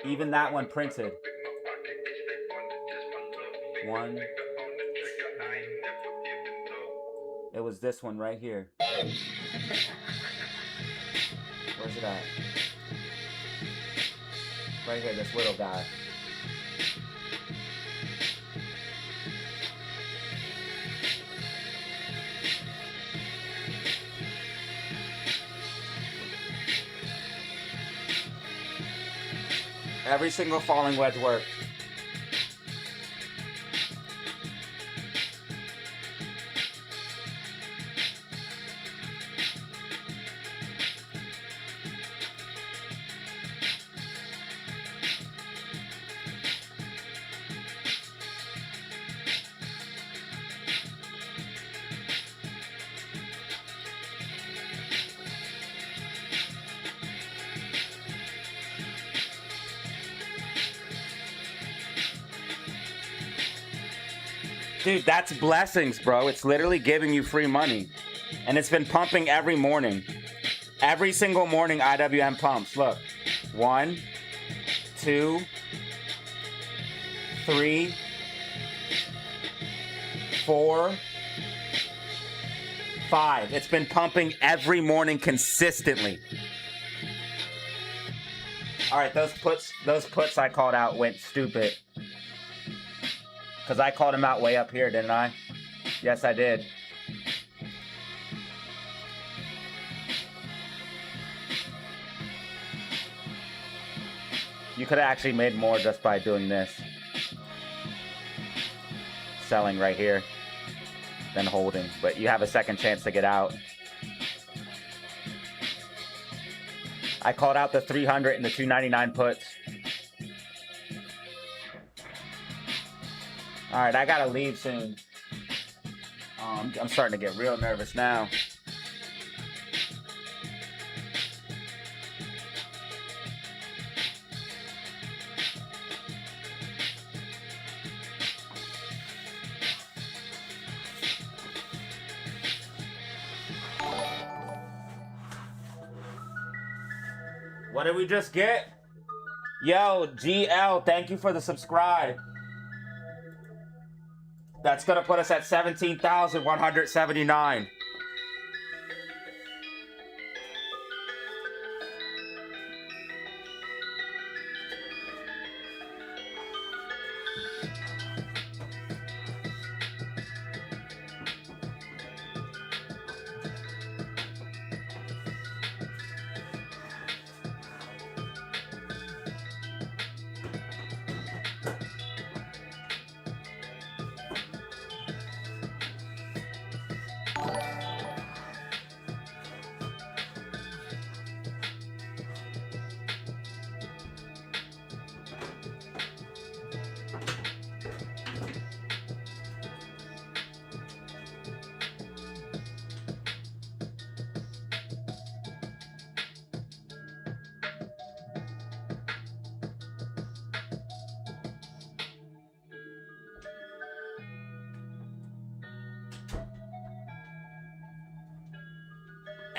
Speaker 1: Even that one printed. 1. It was this one right here. Where's it at? Right here, this little guy. Every single falling wedge worked. Dude, that's blessings, bro. It's literally giving you free money. And it's been pumping every morning. Every single morning, IWM pumps. Look. 1, 2, 3, 4, 5. It's been pumping every morning consistently. All right, those puts I called out went stupid. Because I called him out way up here, didn't I? Yes, I did. You could have actually made more just by doing this. Selling right here. Then holding. But you have a second chance to get out. I called out the 300 and the 299 puts. All right, I gotta leave soon. I'm starting to get real nervous now. What did we just get? Yo, GL, thank you for the subscribe. That's gonna put us at 17,179.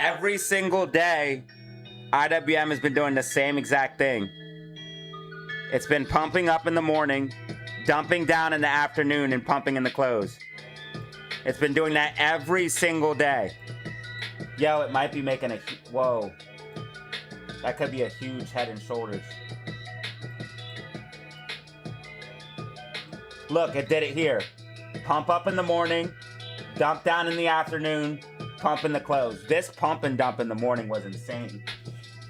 Speaker 1: Every single day, IWM has been doing the same exact thing. It's been pumping up in the morning, dumping down in the afternoon, and pumping in the close. It's been doing that every single day. Yo, it might be making a... Whoa. That could be a huge head and shoulders. Look, it did it here. Pump up in the morning, dump down in the afternoon, pump in the close. This pump and dump in the morning was insane.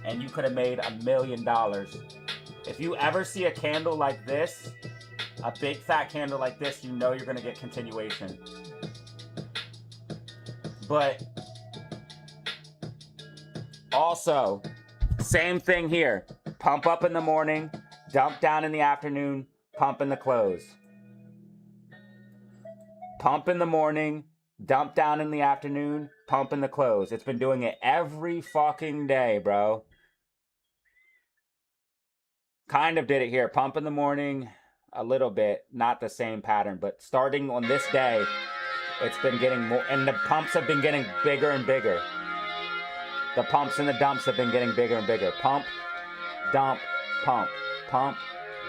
Speaker 1: And you could have made $1 million. If you ever see a candle like this, a big fat candle like this, you know you're going to get continuation. But also, same thing here. Pump up in the morning, dump down in the afternoon, pump in the close. Pump in the morning, dump down in the afternoon, pump in the close. It's been doing it every fucking day, bro. Kind of did it here. Pump in the morning, a little bit. Not the same pattern, but starting on this day, it's been getting more. And the pumps have been getting bigger and bigger. The pumps and the dumps have been getting bigger and bigger. Pump, dump, pump. Pump,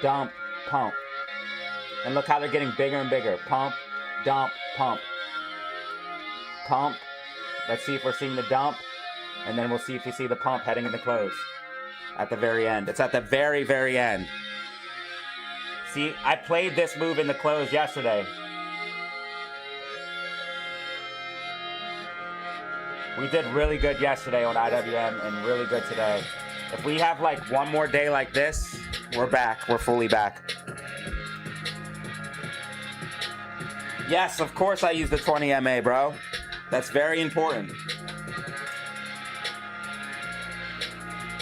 Speaker 1: dump, pump. And look how they're getting bigger and bigger. Pump, dump, pump. Pump. Let's see if we're seeing the dump. And then we'll see if you see the pump heading in the close. At the very end. It's at the very, very end. See, I played this move in the close yesterday. We did really good yesterday on IWM and really good today. If we have like one more day like this, we're back. We're fully back. Yes, of course I use the 20 MA, bro. That's very important.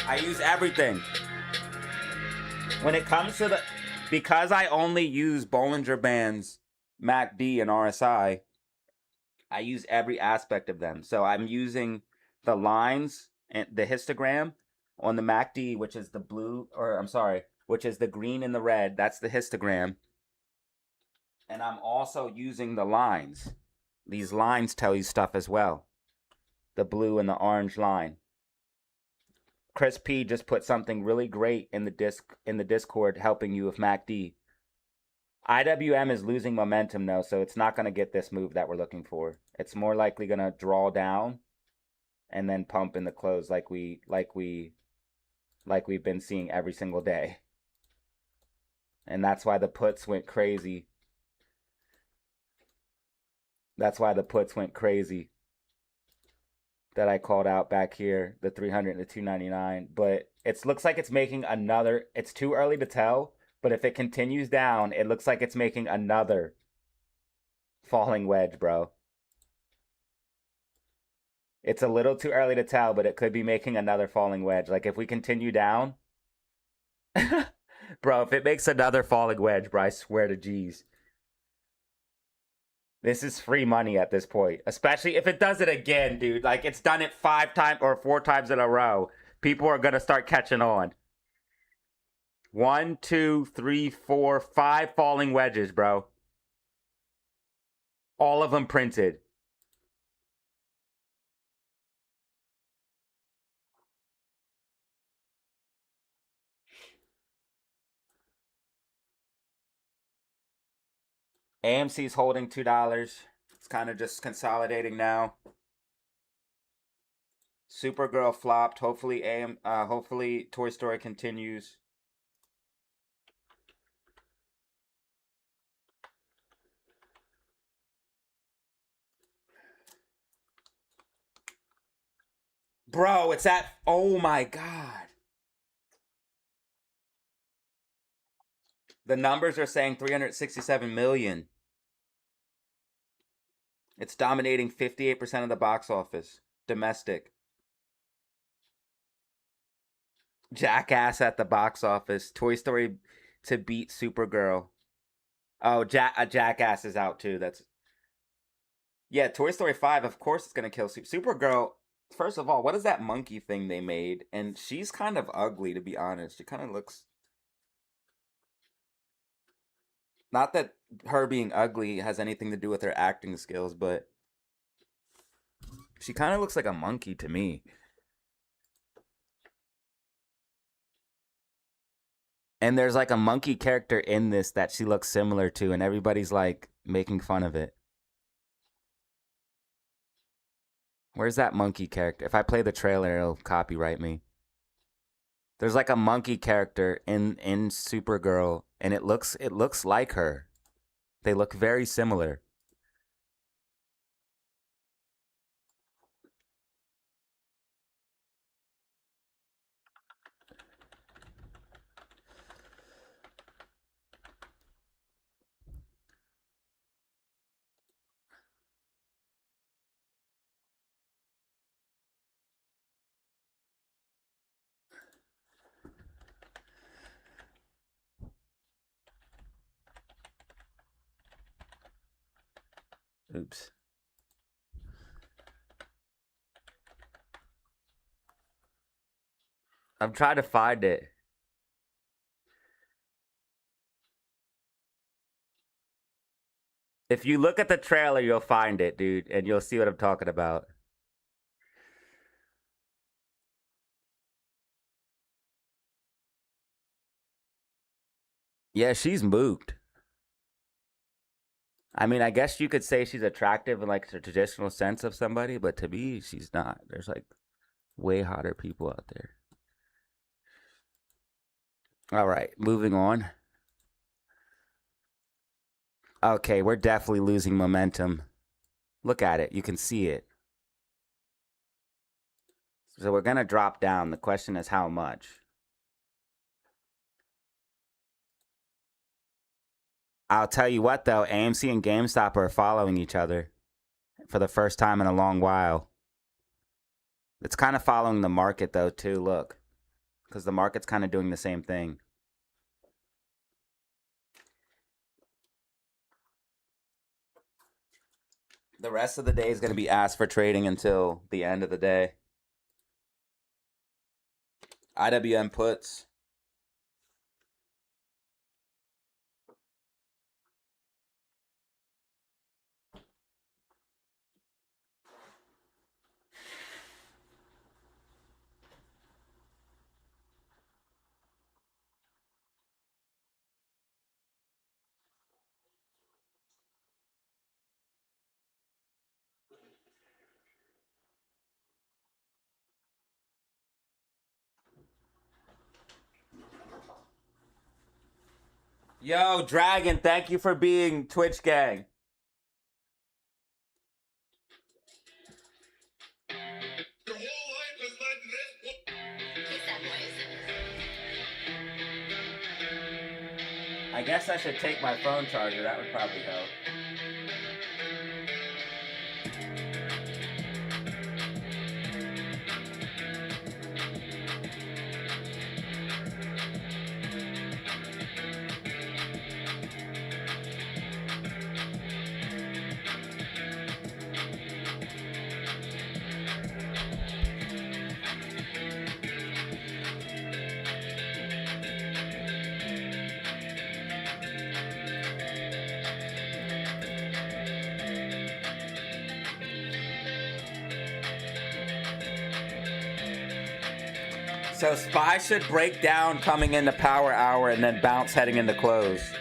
Speaker 1: I use everything. When it comes to the... Because I only use Bollinger Bands, MACD, and RSI, I use every aspect of them. So I'm using the lines and the histogram on the MACD, which is the blue, or I'm sorry, which is the green and the red. That's the histogram. And I'm also using the lines. These lines tell you stuff as well. The blue and the orange line. Chris P just put something really great in the Discord helping you with MACD. IWM is losing momentum though, so it's not going to get this move that we're looking for. It's more likely going to draw down and then pump in the close like we've been seeing every single day. And that's why the puts went crazy. That's why the puts went crazy that I called out back here, the 300 and the 299. But it looks like it's making another, it's too early to tell, but if it continues down, it looks like it's making another falling wedge, bro. It's a little too early to tell, but it could be making another falling wedge. Like if we continue down, bro, if it makes another falling wedge, bro, I swear to G's. This is free money at this point, especially if it does it again, dude. Like it's done it 5 times or 4 times in a row. People are going to start catching on. 1, 2, 3, 4, 5 falling wedges, bro. All of them printed. AMC's holding $2. It's kind of just consolidating now. Supergirl flopped. Hopefully Toy Story continues. Bro, it's at, oh my God. The numbers are saying 367 million. It's dominating 58% of the box office. Domestic. Jackass at the box office. Toy Story to beat Supergirl. Oh, Jackass is out too. That's, yeah, Toy Story 5, of course it's going to kill Supergirl. First of all, what is that monkey thing they made? And she's kind of ugly, to be honest. She kind of looks... Not that her being ugly has anything to do with her acting skills, but she kind of looks like a monkey to me. And there's like a monkey character in this that she looks similar to, and everybody's like making fun of it. Where's that monkey character? If I play the trailer, it'll copyright me. There's like a monkey character in Supergirl, and it looks like her. They look very similar. Oops. I'm trying to find it. If you look at the trailer, you'll find it, dude, and you'll see what I'm talking about. Yeah, she's mooked. I mean, I guess you could say she's attractive in like the traditional sense of somebody, but to me, she's not. There's like way hotter people out there. All right, moving on. Okay, we're definitely losing momentum. Look at it. You can see it. So we're going to drop down. The question is how much? I'll tell you what, though. AMC and GameStop are following each other for the first time in a long while. It's kind of following the market, though, too. Look. Because the market's kind of doing the same thing. The rest of the day is going to be asked for trading until the end of the day. IWM puts. Yo, Dragon, thank you for being Twitch gang. I guess I should take my phone charger. That would probably help. So SPY should break down coming into power hour and then bounce heading into close.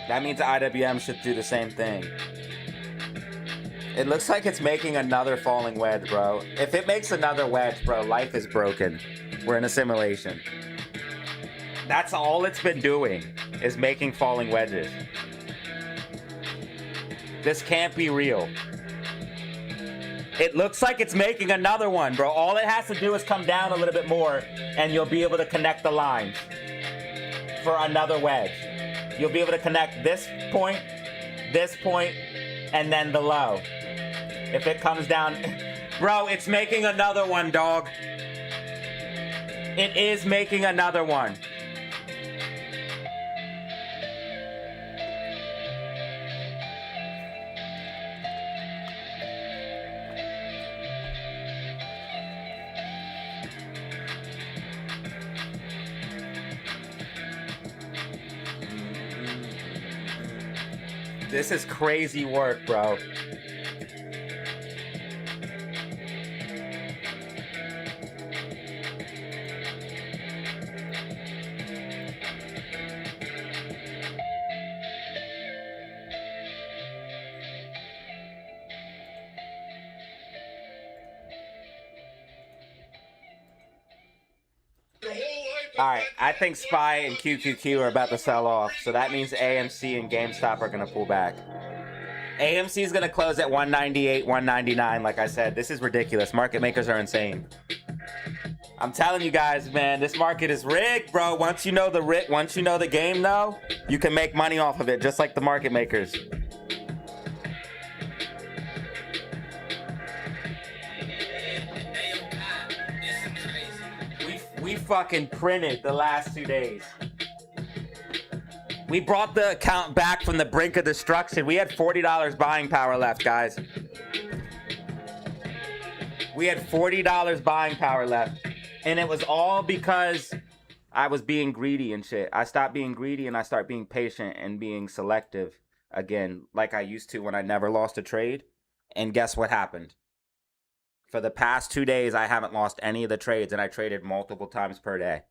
Speaker 1: That means IWM should do the same thing. It looks like it's making another falling wedge, bro. If it makes another wedge, bro, life is broken. We're in a simulation. That's all it's been doing, is making falling wedges. This can't be real. It looks like it's making another one, bro. All it has to do is come down a little bit more, and you'll be able to connect the lines for another wedge. You'll be able to connect this point, and then the low. If it comes down... Bro, it's making another one, dog. It is making another one. This is crazy work, bro. Alright, I think SPY and QQQ are about to sell off, so that means AMC and GameStop are going to pull back. AMC is going to close at 198, 199, like I said. This is ridiculous. Market makers are insane. I'm telling you guys, man, this market is rigged, bro. Once you know the game, though, you can make money off of it, just like the market makers. We fucking printed the last 2 days. We brought the account back from the brink of destruction. We had $40 buying power left, guys. We had $40 buying power left. And it was all because I was being greedy and shit. I stopped being greedy and I start being patient and being selective again, like I used to when I never lost a trade. And guess what happened? For the past 2 days, I haven't lost any of the trades, and I traded multiple times per day.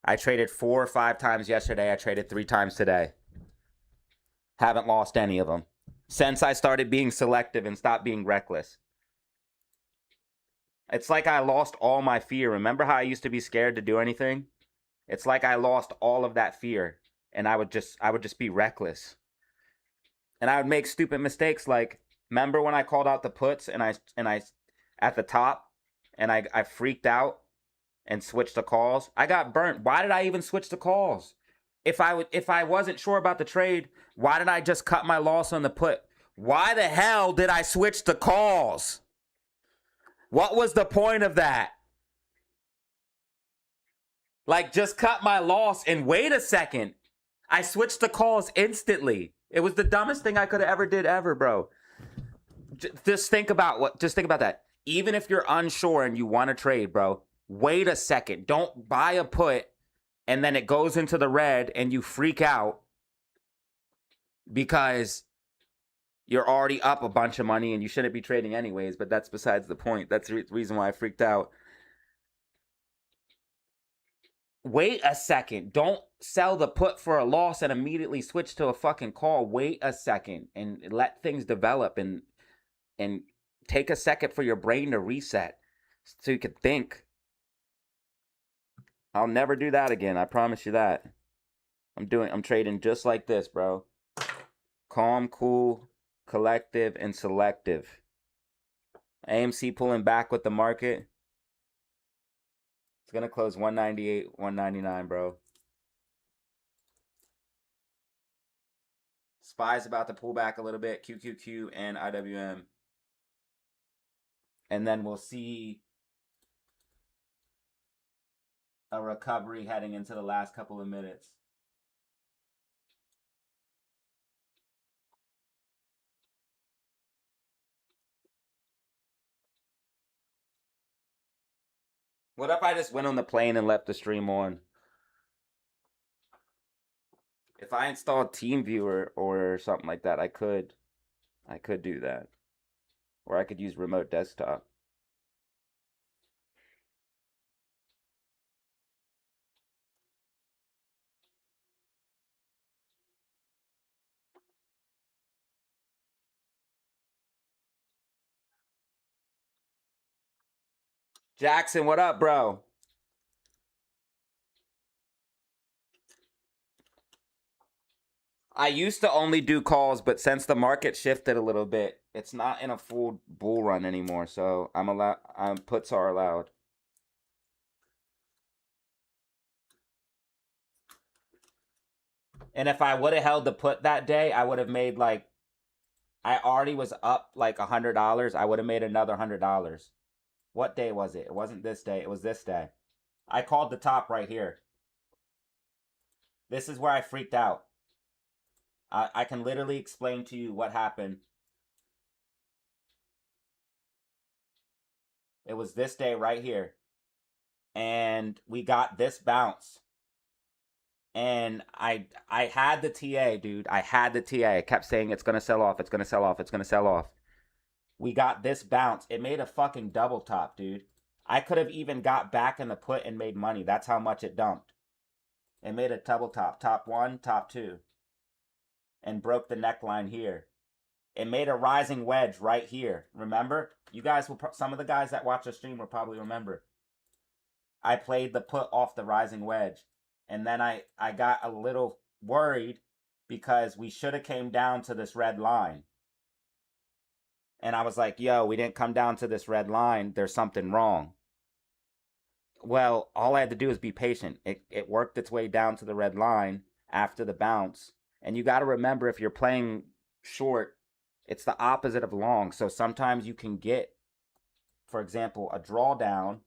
Speaker 1: I traded 4 or 5 times yesterday. I traded 3 times today. Haven't lost any of them since I started being selective and stopped being reckless. It's like I lost all my fear. Remember how I used to be scared to do anything? It's like I lost all of that fear, and I would just be reckless. And I would make stupid mistakes, like, remember when I called out the puts and I at the top, and I freaked out and switched to calls? I got burnt. Why did I even switch to calls? If I wasn't sure about the trade, why did I just cut my loss on the put? Why the hell did I switch to calls? What was the point of that? Like, just cut my loss and wait a second. I switched to calls instantly. It was the dumbest thing I could have ever did ever, bro. Just think about that. Even if you're unsure and you want to trade, bro, wait a second. Don't buy a put and then it goes into the red and you freak out because you're already up a bunch of money and you shouldn't be trading anyways, but that's besides the point. That's the reason why I freaked out. Wait a second. Don't sell the put for a loss and immediately switch to a fucking call. Wait a second and let things develop. And and take a second for your brain to reset so you can think. I'll never do that again. I promise you that. I'm trading just like this, bro. Calm, cool, collective, and selective. AMC pulling back with the market. It's going to close 198, 199, bro. SPY's about to pull back a little bit. QQQ and IWM. And then we'll see a recovery heading into the last couple of minutes. What if I just went on the plane and left the stream on? If I installed TeamViewer or something like that, I could do that. Or I could use remote desktop. Jackson, what up, bro? I used to only do calls, but since the market shifted a little bit, it's not in a full bull run anymore. So puts are allowed. And if I would have held the put that day, I would have made I already was up like $100. I would have made another $100. What day was it? It wasn't this day. It was this day. I called the top right here. This is where I freaked out. I can literally explain to you what happened. It was this day right here. And we got this bounce. And I had the TA, dude. I had the TA. I kept saying it's going to sell off. It's going to sell off. It's going to sell off. We got this bounce. It made a fucking double top, dude. I could have even got back in the put and made money. That's how much it dumped. It made a double top. Top one, top two. And broke the neckline here. It made a rising wedge right here. Remember? You guys will, some of the guys that watch the stream will probably remember. I played the put off the rising wedge. And then I got a little worried because we should have came down to this red line. And I was like, yo, we didn't come down to this red line. There's something wrong. Well, all I had to do was be patient. It worked its way down to the red line after the bounce. And you got to remember, if you're playing short, it's the opposite of long. So sometimes you can get, for example, a drawdown,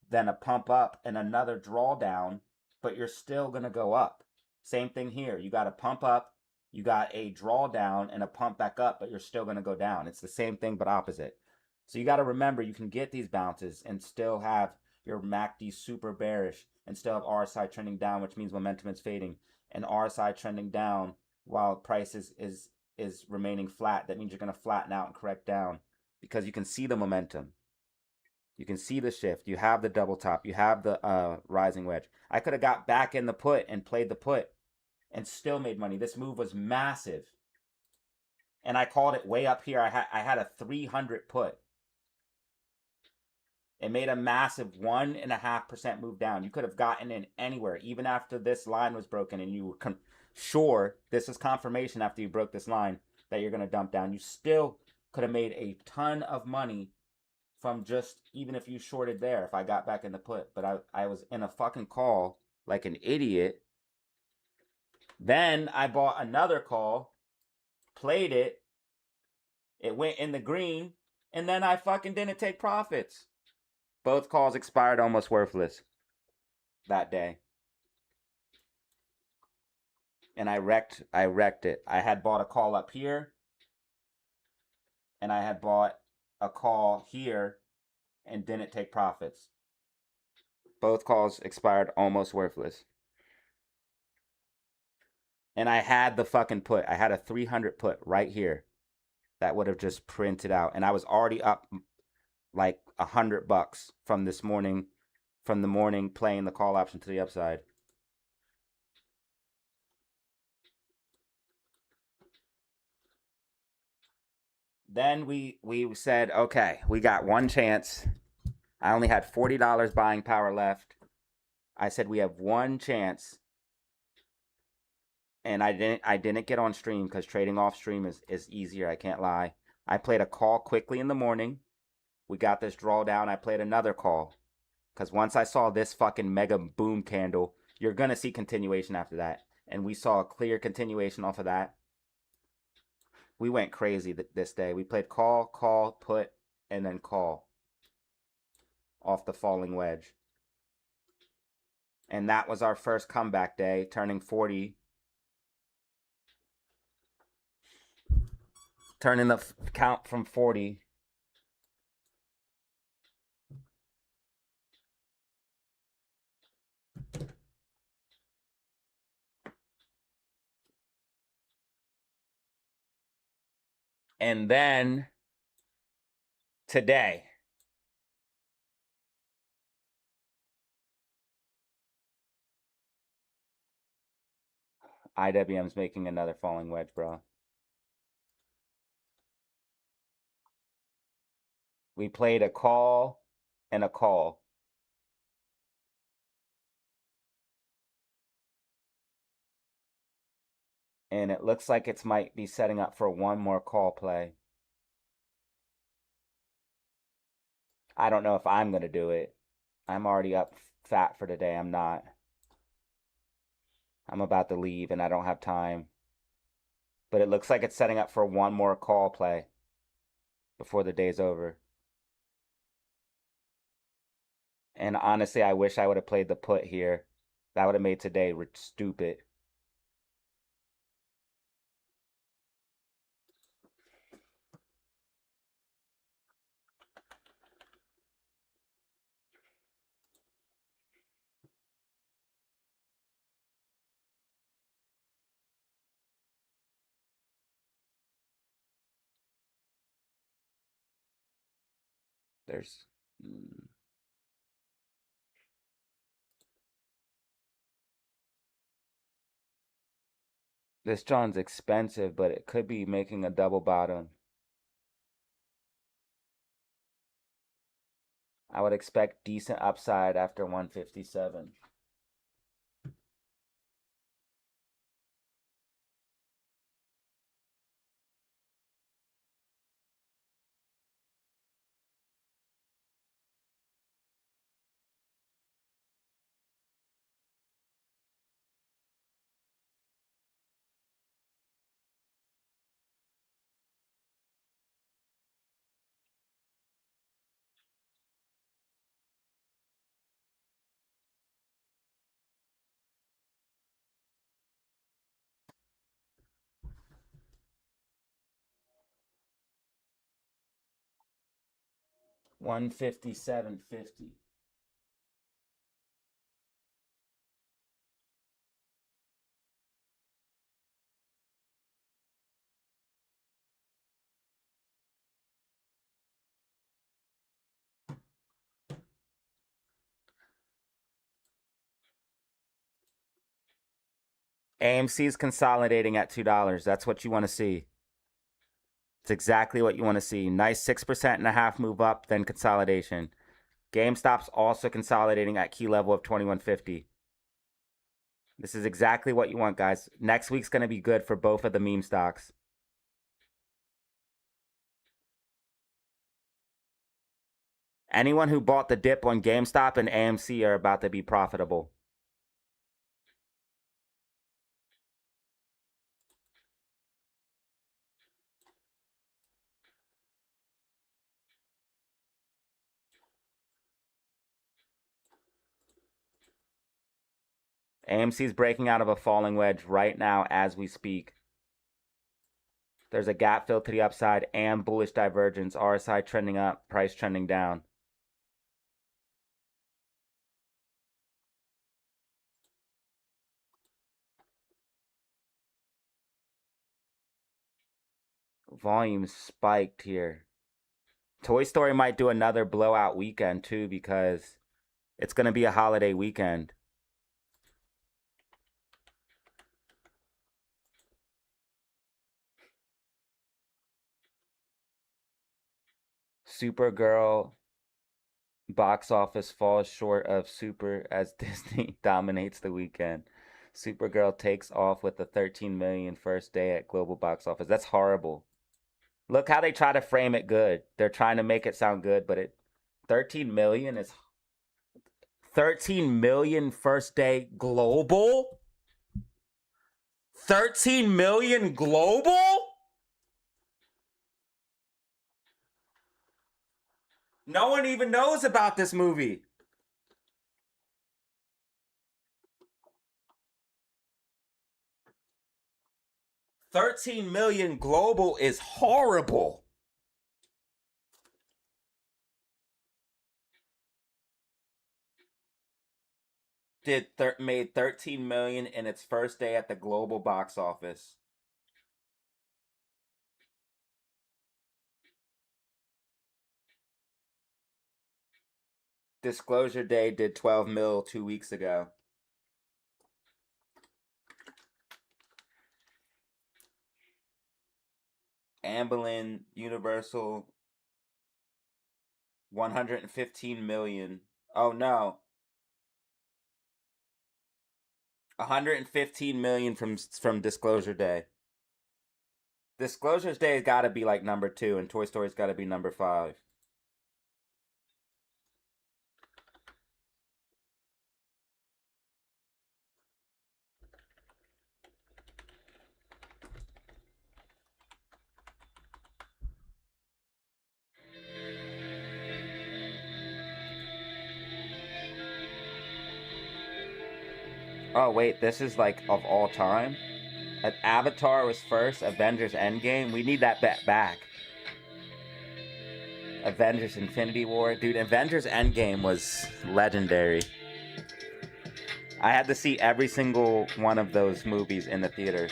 Speaker 1: then a pump up and another drawdown, but you're still going to go up. Same thing here. You got a pump up, you got a drawdown and a pump back up, but you're still going to go down. It's the same thing, but opposite. So you got to remember, you can get these bounces and still have your MACD super bearish and still have RSI trending down, which means momentum is fading, and RSI trending down while price is remaining flat. That means you're going to flatten out and correct down because you can see the momentum. You can see the shift. You have the double top. You have the rising wedge. I could have got back in the put and played the put and still made money. This move was massive. And I called it way up here. I had a 300 put. It made a massive 1.5% move down. You could have gotten in anywhere, even after this line was broken, and you were sure, this is confirmation after you broke this line, that you're going to dump down. You still could have made a ton of money from just, even if you shorted there, if I got back in the put. But I was in a fucking call like an idiot. Then I bought another call, played it, it went in the green, and then I fucking didn't take profits. Both calls expired almost worthless that day. And I wrecked it. I had bought a call up here, and I had bought a call here and didn't take profits. Both calls expired almost worthless. And I had the fucking put. I had a 300 put right here that would have just printed out. And I was already up like $100 from this morning, from the morning playing the call option to the upside. then we said, okay, we got one chance. I only had $40 buying power left. I said we have one chance. And I didn't get on stream because trading off stream is easier, I can't lie. I played a call quickly in the morning. We got this drawdown. I played another call. Because once I saw this fucking mega boom candle, you're going to see continuation after that. And we saw a clear continuation off of that. We went crazy this day. We played call, put, and then call. Off the falling wedge. And that was our first comeback day, turning 40. Turning the count from 40. And then today, IWM's making another falling wedge, bro. We played a call and a call. And it looks like it might be setting up for one more call play. I don't know if I'm going to do it. I'm already up fat for today. I'm not. I'm about to leave and I don't have time. But it looks like it's setting up for one more call play before the day's over. And honestly, I wish I would have played the put here. That would have made today stupid. There's... This John's expensive, but it could be making a double bottom. I would expect decent upside after 157. $157.50. AMC is consolidating at $2. That's what you want to see. It's exactly what you want to see. Nice 6.5% move up, then consolidation. GameStop's also consolidating at key level of 2150. This is exactly what you want, guys. Next week's going to be good for both of the meme stocks. Anyone who bought the dip on GameStop and AMC are about to be profitable. AMC is breaking out of a falling wedge right now as we speak. There's a gap fill to the upside and bullish divergence. RSI trending up, price trending down. Volume spiked here. Toy Story might do another blowout weekend too because it's going to be a holiday weekend. Supergirl box office falls short of Super as Disney dominates the weekend. Supergirl takes off with a 13 million first day at global box office. That's horrible. Look how they try to frame it good. They're trying to make it sound good, but 13 million is 13 million first day global? 13 million global? No one even knows about this movie. $13 million global is horrible. Made 13 million in its first day at the global box office. Disclosure Day did 12 mil 2 weeks ago. Amblin Universal 115 million. Oh no. 115 million from Disclosure Day. Disclosure Day has got to be like number 2 and Toy Story's got to be number 5. Oh wait, this is like of all time? Avatar was first, Avengers Endgame. We need that bet back. Avengers Infinity War. Dude, Avengers Endgame was legendary. I had to see every single one of those movies in the theaters.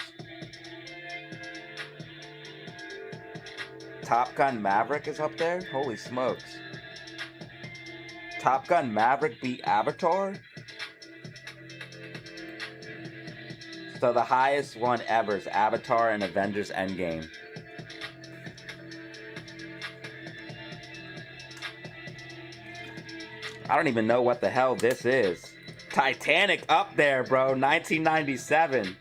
Speaker 1: Top Gun Maverick is up there? Holy smokes. Top Gun Maverick beat Avatar? So the highest one ever is Avatar and Avengers Endgame. I don't even know what the hell this is. Titanic up there, bro. 1997.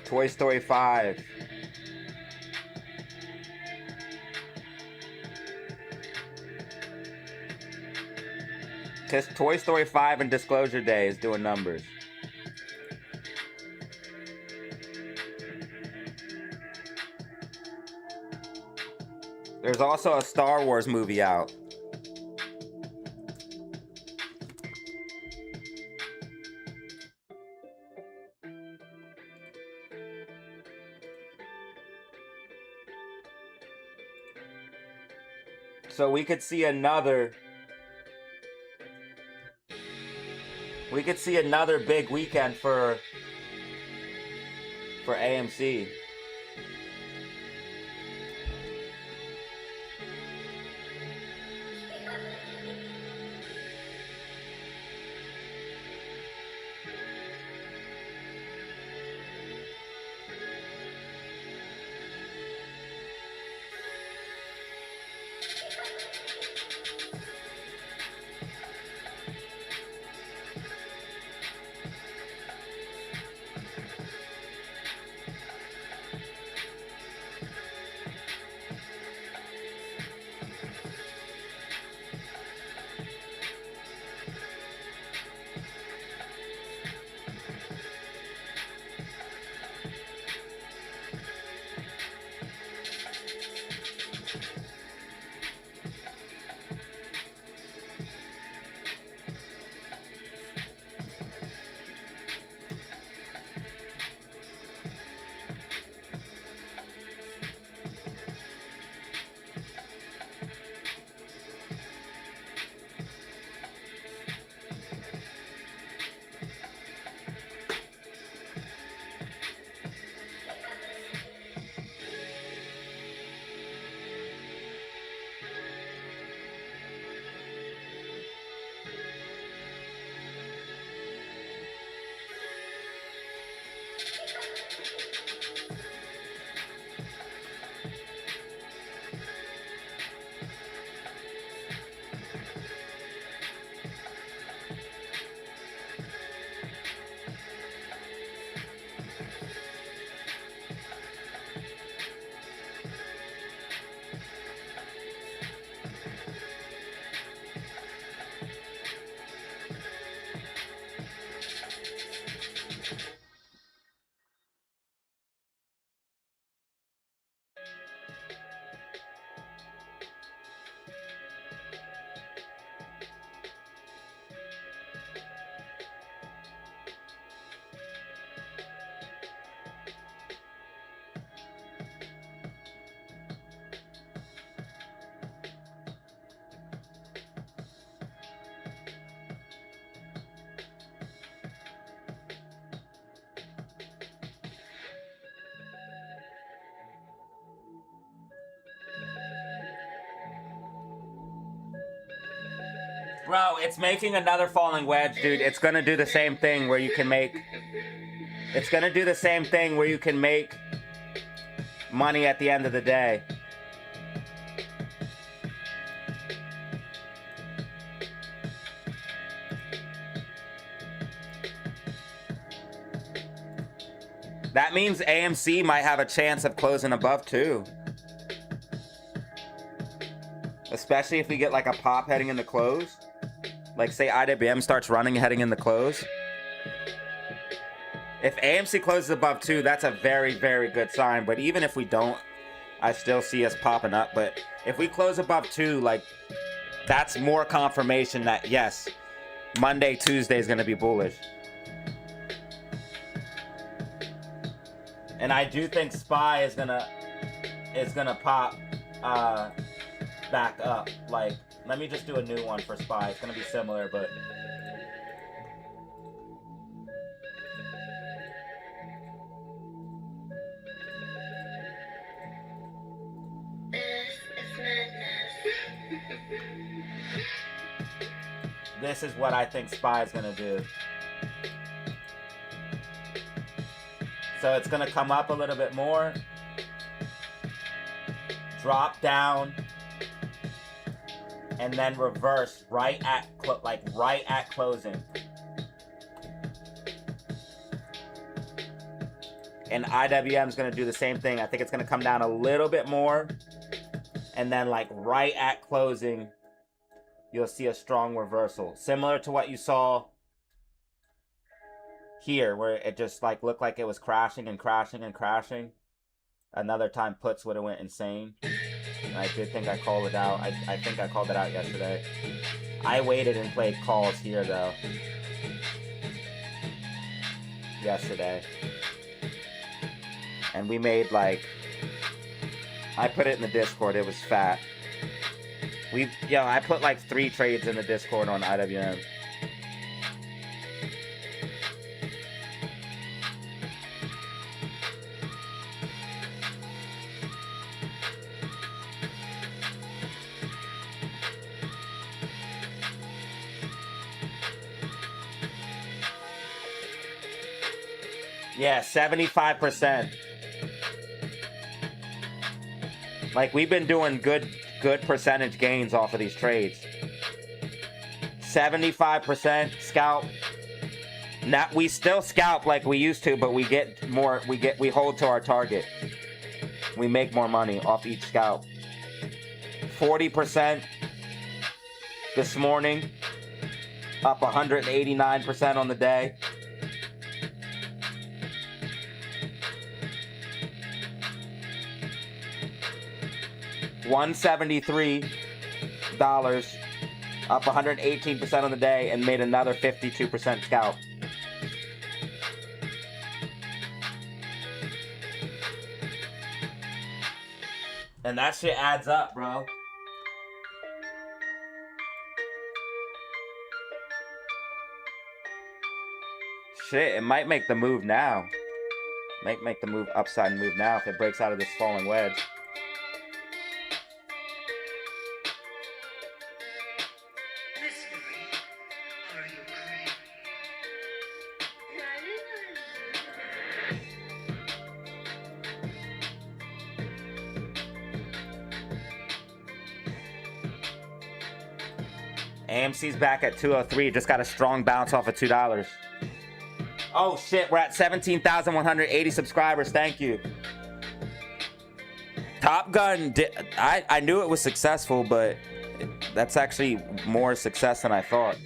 Speaker 1: Toy Story 5. Toy Story 5 and Disclosure Day is doing numbers. There's also a Star Wars movie out. So we could see another big weekend for AMC. Bro, it's making another falling wedge, dude. It's gonna do the same thing where you can make... It's gonna do the same thing where you can make money at the end of the day. That means AMC might have a chance of closing above 2. Especially if we get like a pop heading in the close. Like say IWM starts running heading in the close. If AMC closes above 2, that's a very, very good sign. But even if we don't, I still see us popping up. But if we close above 2, like, that's more confirmation that, yes, Monday, Tuesday is going to be bullish. And I do think SPY is gonna pop back up. Like, let me just do a new one for SPY. It's gonna be similar, but... This is what I think SPY is gonna do. So it's gonna come up a little bit more, drop down, and then reverse right at closing. And IWM is gonna do the same thing. I think it's gonna come down a little bit more, and then like right at closing, you'll see a strong reversal, similar to what you saw here, where it just like looked like it was crashing and crashing and crashing. Another time puts would have went insane. And I did think I called it out. I think I called it out yesterday. I waited and played calls here though. Yesterday. And we made like, I put it in the Discord, it was fat. I put like 3 trades in the Discord on IWM. Yeah, 75%. Like, we've been doing good percentage gains off of these trades. 75% scalp. Now, we still scalp like we used to, but we get more, we hold to our target. We make more money off each scalp. 40% this morning, up 189% on the day. $173, up 118% on the day, and made another 52% scalp. And that shit adds up, bro. Shit, it might make the move now. Might make the move upside and move now if it breaks out of this falling wedge. AMC's back at 203. Just got a strong bounce off of $2. Oh shit, we're at 17,180 subscribers. Thank you. Top Gun, I knew it was successful, but that's actually more success than I thought.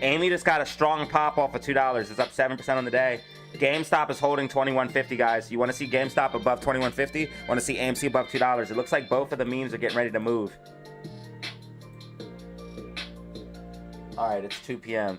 Speaker 1: Amy just got a strong pop off of $2. It's up 7% on the day. GameStop is holding 21.50, guys. You want to see GameStop above 21.50? Want to see AMC above $2? It looks like both of the memes are getting ready to move. All right, it's 2 p.m.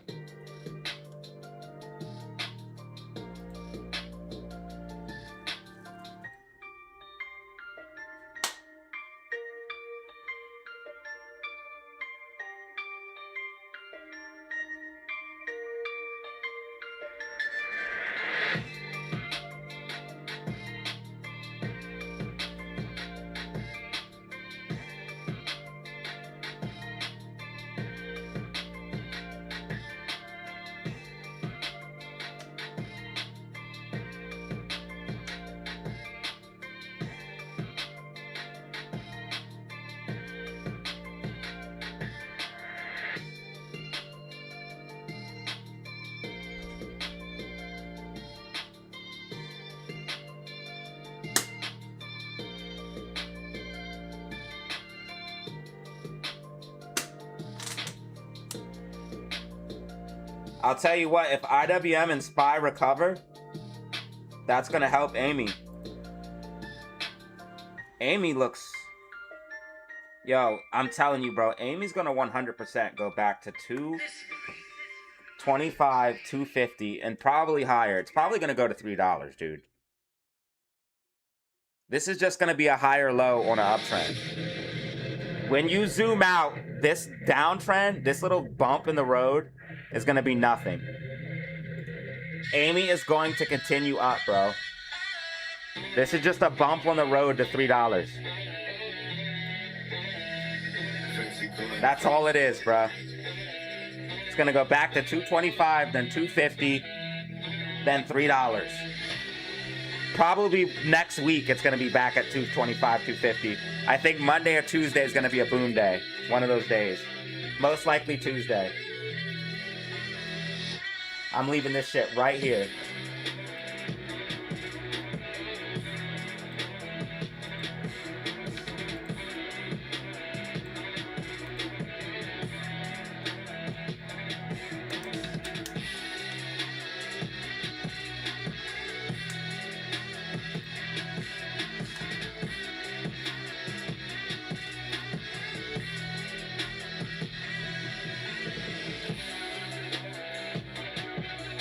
Speaker 1: I'll tell you what, if IWM and SPY recover, that's going to help Amy. Amy looks... Yo, I'm telling you, bro, Amy's going to 100% go back to 225, 250, and probably higher. It's probably going to go to $3, dude. This is just going to be a higher low on an uptrend. When you zoom out, this downtrend, this little bump in the road is going to be nothing. Amy is going to continue up, bro. This is just a bump on the road to $3. That's all it is, bro. It's going to go back to 225, then 250, then $3. Probably next week, it's going to be back at 225, 250. I think Monday or Tuesday is going to be a boom day. One of those days. Most likely Tuesday. I'm leaving this shit right here.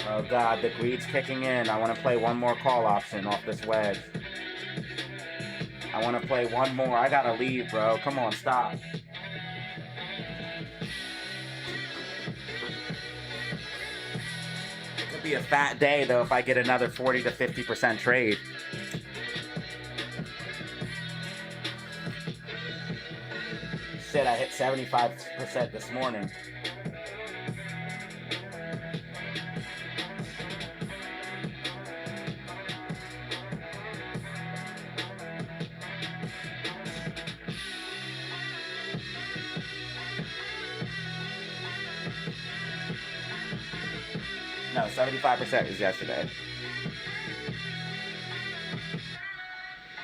Speaker 1: Oh god, the greed's kicking in. I want to play one more call option off this wedge. I want to play one more. I gotta leave, bro. Come on, stop. It could be a fat day, though, if I get another 40 to 50% trade. Shit, I hit 75% this morning. No, 75% was yesterday.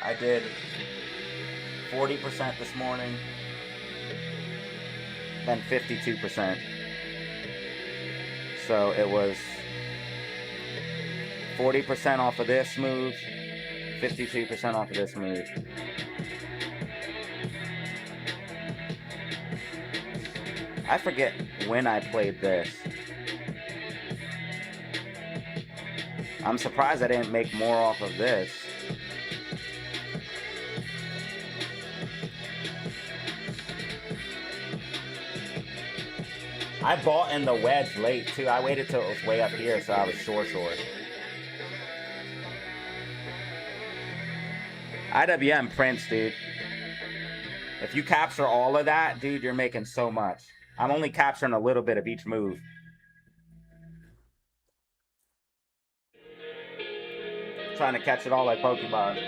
Speaker 1: I did 40% this morning, then 52%. So it was 40% off of this move, 52% off of this move. I forget when I played this. I'm surprised I didn't make more off of this. I bought in the wedge late too. I waited till it was way up here, so I was short. IWM prints, dude. If you capture all of that, dude, you're making so much. I'm only capturing a little bit of each move. Trying to catch it all like Pokemon.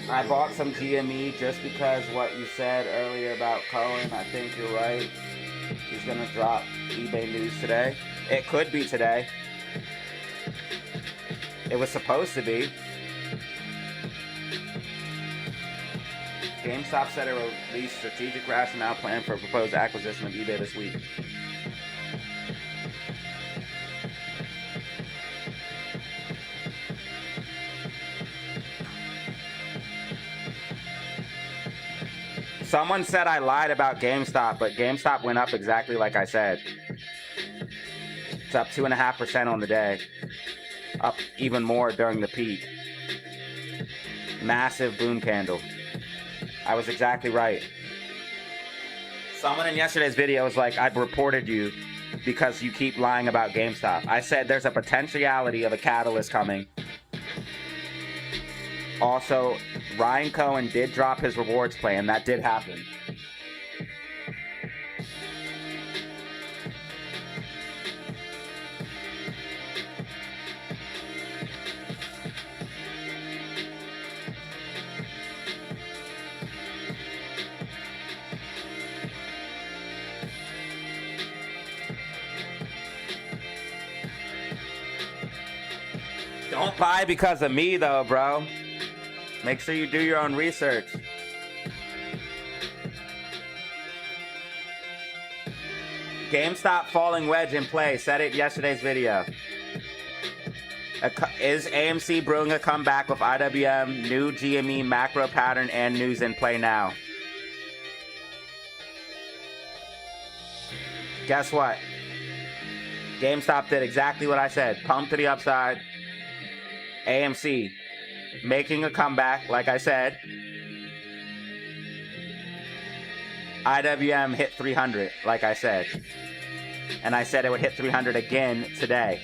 Speaker 1: I bought some GME just because what you said earlier about Cohen. I think you're right. He's going to drop eBay news today. It could be today. It was supposed to be. GameStop said it released strategic rationale plan for a proposed acquisition of eBay this week. Someone said I lied about GameStop, but GameStop went up exactly like I said. It's up 2.5% on the day. Up even more during the peak. Massive boom candle. I was exactly right. Someone in yesterday's video was like, I've reported you because you keep lying about GameStop. I said there's a potentiality of a catalyst coming. Also, Ryan Cohen did drop his rewards plan. That did happen. Don't buy because of me, though, bro. Make sure you do your own research. GameStop falling wedge in play. Said it in yesterday's video. Is AMC brewing a comeback with IWM, new GME macro pattern, and news in play now? Guess what? GameStop did exactly what I said. Pump to the upside. AMC making a comeback, like I said. IWM hit 300, like I said. And I said it would hit 300 again today.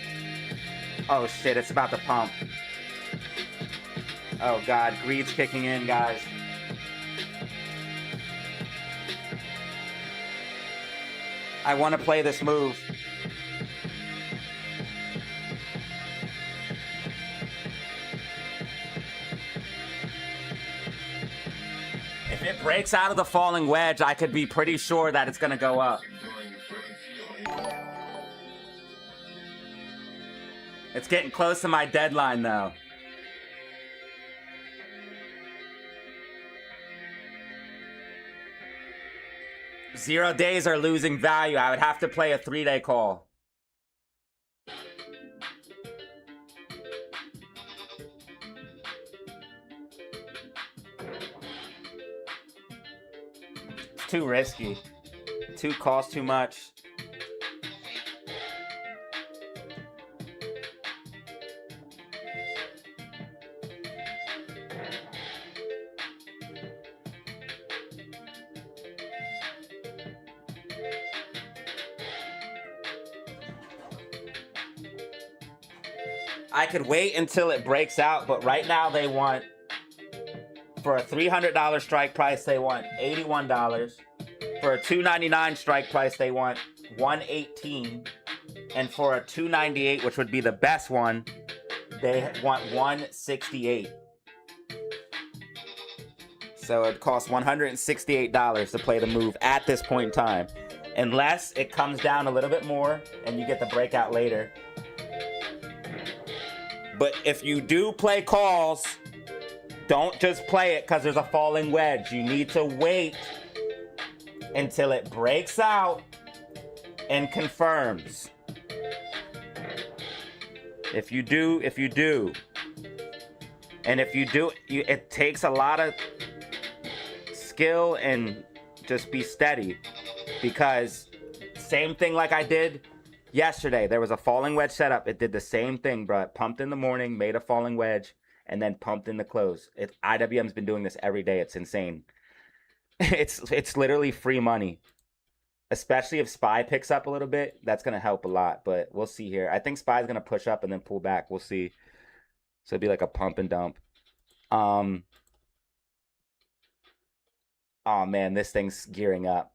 Speaker 1: Oh shit, it's about to pump. Oh god, greed's kicking in, guys. I want to play this move. If it breaks out of the falling wedge, I could be pretty sure that it's going to go up. It's getting close to my deadline, though. Zero days are losing value. I would have to play a 3-day call. It's too risky. Costs too much. I could wait until it breaks out, but right now they want, for a $300 strike price, they want $81. For a $299 strike price, they want $118. And for a $298, which would be the best one, they want $168. So it costs $168 to play the move at this point in time. Unless it comes down a little bit more and you get the breakout later. But if you do play calls, don't just play it because there's a falling wedge. You need to wait until it breaks out and confirms. If you do. And if you do, it takes a lot of skill and just be steady. Because same thing like I did yesterday, there was a falling wedge setup. It did the same thing, bro. It pumped in the morning, made a falling wedge, and then pumped in the close. IWM's been doing this every day. It's insane. It's literally free money. Especially if SPY picks up a little bit, that's going to help a lot. But we'll see here. I think SPY's going to push up and then pull back. We'll see. So it'll be like a pump and dump. Oh, man, this thing's gearing up.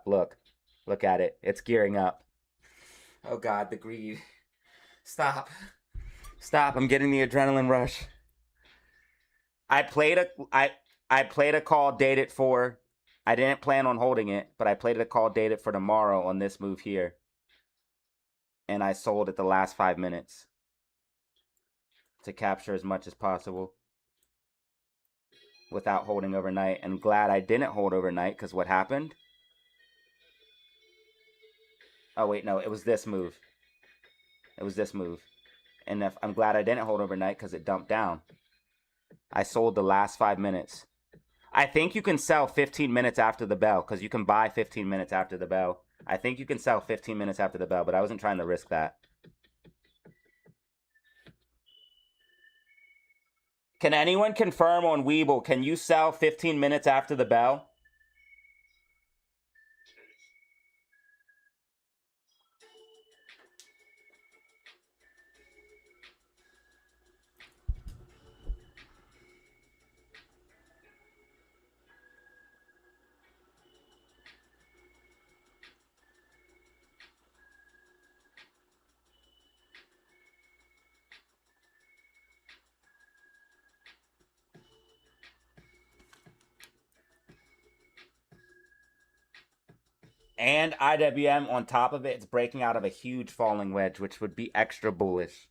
Speaker 1: Look at it. It's gearing up. Oh God, the greed. Stop. I'm getting the adrenaline rush. I played a call dated for, I didn't plan on holding it, but I played a call dated for tomorrow on this move here. And I sold at the last 5 minutes to capture as much as possible without holding overnight. And glad I didn't hold overnight, because what happened? Oh, wait, no, it was this move. And I'm glad I didn't hold overnight because it dumped down. I sold the last 5 minutes. I think you can sell 15 minutes after the bell because you can buy 15 minutes after the bell. I think you can sell 15 minutes after the bell, but I wasn't trying to risk that. Can anyone confirm on Weeble, can you sell 15 minutes after the bell? And IWM on top of it, it's breaking out of a huge falling wedge, which would be extra bullish.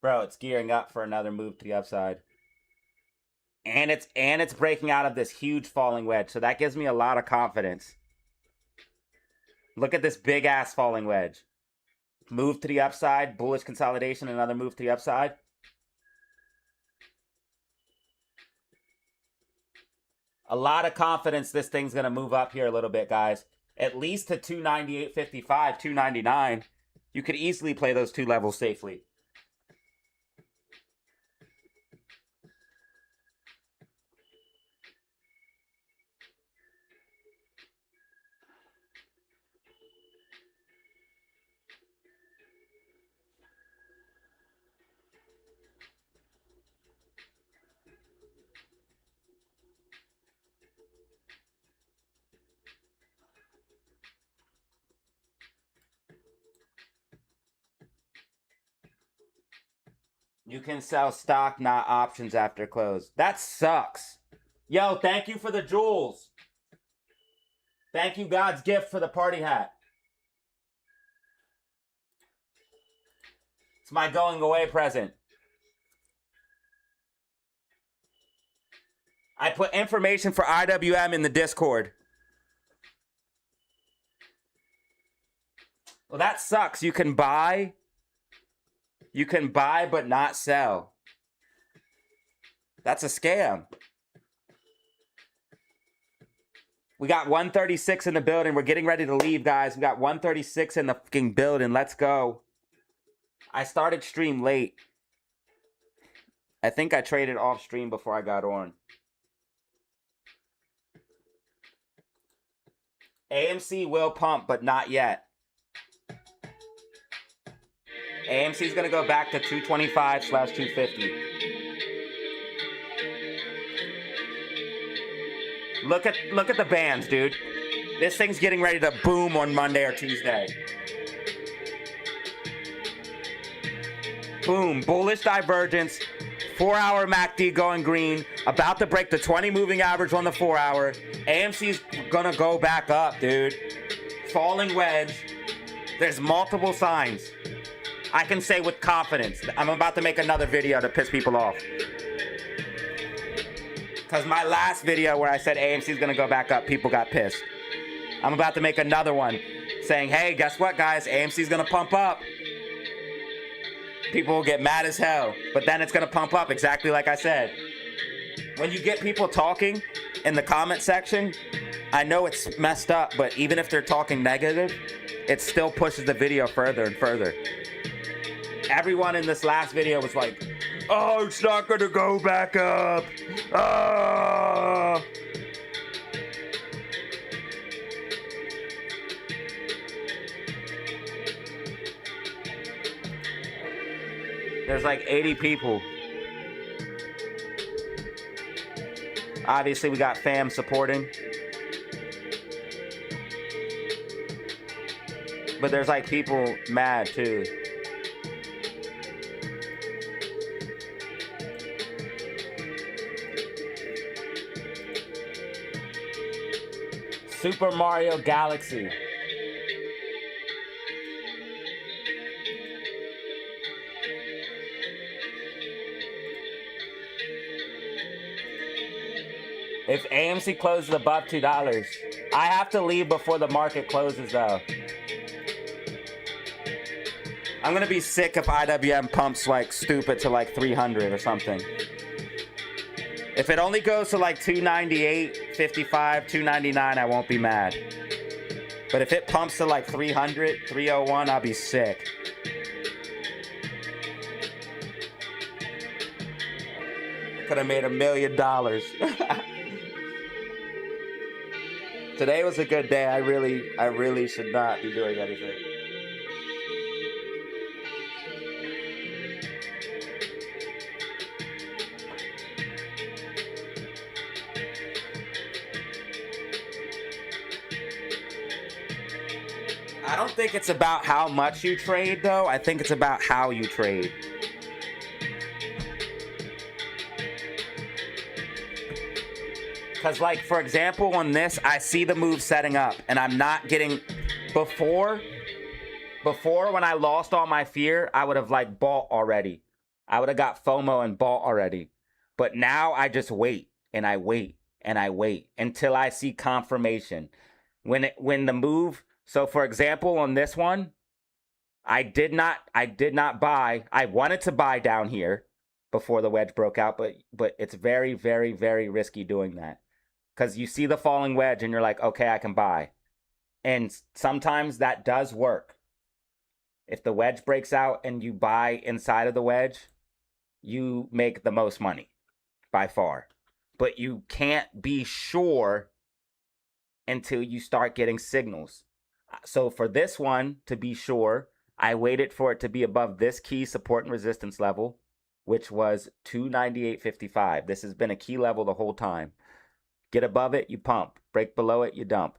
Speaker 1: Bro, it's gearing up for another move to the upside. And it's breaking out of this huge falling wedge. So that gives me a lot of confidence. Look at this big ass falling wedge. Move to the upside, bullish consolidation, another move to the upside. A lot of confidence this thing's going to move up here a little bit, guys. At least to 298.55, 299. You could easily play those two levels safely. You can sell stock, not options after close. That sucks. Yo, thank you for the jewels. Thank you, God's gift, for the party hat. It's my going away present. I put information for IWM in the Discord. Well, that sucks. You can buy but not sell. That's a scam. We got 136 in the building. We're getting ready to leave, guys. We got 136 in the fucking building. Let's go. I started stream late. I think I traded off stream before I got on. AMC will pump, but not yet. AMC is going to go back to 225/250. Look at the bands, dude. This thing's getting ready to boom on Monday or Tuesday. Boom. Bullish divergence. 4-hour MACD going green. About to break the 20 moving average on the 4-hour. AMC's going to go back up, dude. Falling wedge. There's multiple signs. I can say with confidence. I'm about to make another video to piss people off. Because my last video where I said AMC is going to go back up, people got pissed. I'm about to make another one saying, hey, guess what, guys? AMC is going to pump up. People will get mad as hell. But then it's going to pump up exactly like I said. When you get people talking in the comment section, I know it's messed up, but even if they're talking negative, it still pushes the video further and further. Everyone in this last video was like, oh, it's not going to go back up. Ah. There's like 80 people. Obviously, we got fam supporting. But there's like people mad too. Super Mario Galaxy. If AMC closes above $2, I have to leave before the market closes though. I'm gonna be sick if IWM pumps like stupid to like 300 or something. If it only goes to like 298.55, 299, I won't be mad. But if it pumps to like 300, 301, I'll be sick. Could have made $1 million. Today was a good day. I really should not be doing anything. I don't think it's about how much you trade, though. I think it's about how you trade. Because, like, for example, on this, I see the move setting up, and I'm not getting... Before, when I lost all my fear, I would have, like, bought already. I would have got FOMO and bought already. But now I just wait and I wait and I wait until I see confirmation. When the move, so for example, on this one, I did not buy. I wanted to buy down here before the wedge broke out, but it's very, very, very risky doing that. Because you see the falling wedge and you're like, okay, I can buy. And sometimes that does work. If the wedge breaks out and you buy inside of the wedge, you make the most money by far. But you can't be sure until you start getting signals. So for this one, to be sure, I waited for it to be above this key support and resistance level, which was 298.55. This has been a key level the whole time. Get above it, you pump. Break below it, you dump.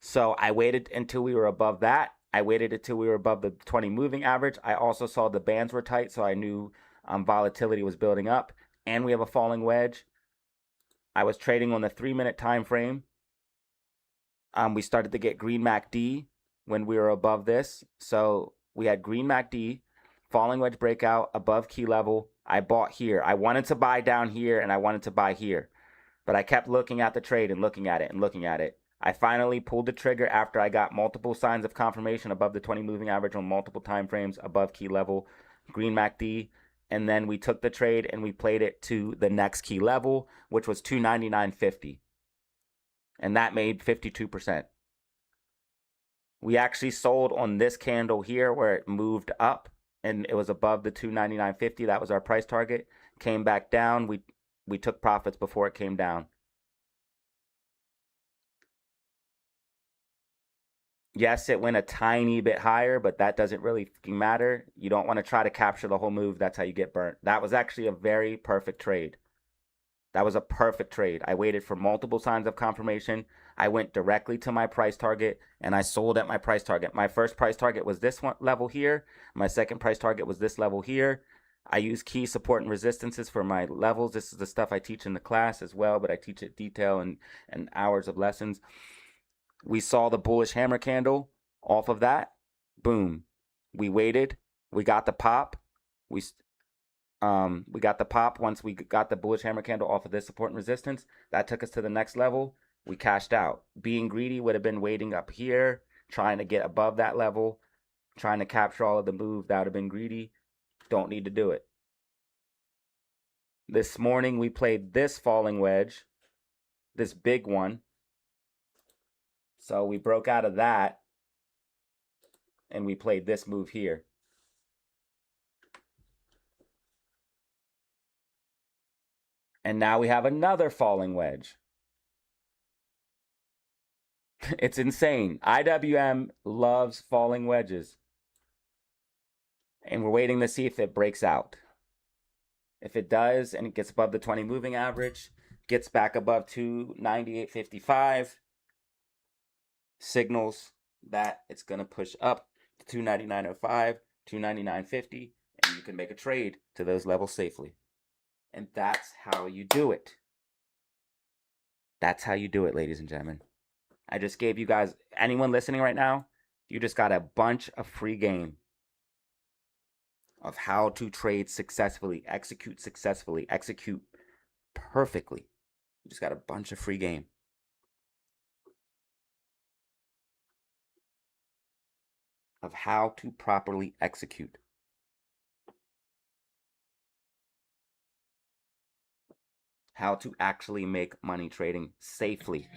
Speaker 1: So I waited until we were above that. I waited until we were above the 20 moving average. I also saw the bands were tight, so I knew volatility was building up. And we have a falling wedge. I was trading on the 3-minute time frame. We started to get green MACD when we were above this. So we had green MACD, falling wedge breakout above key level. I bought here. I wanted to buy down here and I wanted to buy here. But I kept looking at the trade and looking at it and looking at it. I finally pulled the trigger after I got multiple signs of confirmation above the 20 moving average on multiple time frames, above key level, green MACD. And then we took the trade and we played it to the next key level, which was 299.50. And that made 52%. We actually sold on this candle here where it moved up and it was above the 299.50. That was our price target. Came back down. We took profits before it came down. Yes, it went a tiny bit higher, but that doesn't really matter. You don't want to try to capture the whole move. That's how you get burnt. That was actually a very perfect trade. That was a perfect trade. I waited for multiple signs of confirmation. I went directly to my price target and I sold at my price target. My first price target was this one level here. My second price target was this level here. I use key support and resistances for my levels. This is the stuff I teach in the class as well, but I teach it detail and hours of lessons. We saw the bullish hammer candle off of that. Boom. We waited. We got the pop. We got the pop once we got the bullish hammer candle off of this support and resistance. That took us to the next level. We cashed out. Being greedy would have been waiting up here, trying to get above that level, trying to capture all of the move. That would have been greedy. Don't need to do it. This morning we played this falling wedge, this big one. So we broke out of that and we played this move here. And now we have another falling wedge. It's insane. IWM loves falling wedges. And we're waiting to see if it breaks out. If it does and it gets above the 20 moving average, gets back above 298.55, signals that it's going to push up to 299.05, 299.50, and you can make a trade to those levels safely. And that's how you do it. That's how you do it, ladies and gentlemen. I just gave you guys, anyone listening right now, you just got a bunch of free game of how to trade successfully, execute perfectly. You just got a bunch of free game. Of how to properly execute. How to actually make money trading safely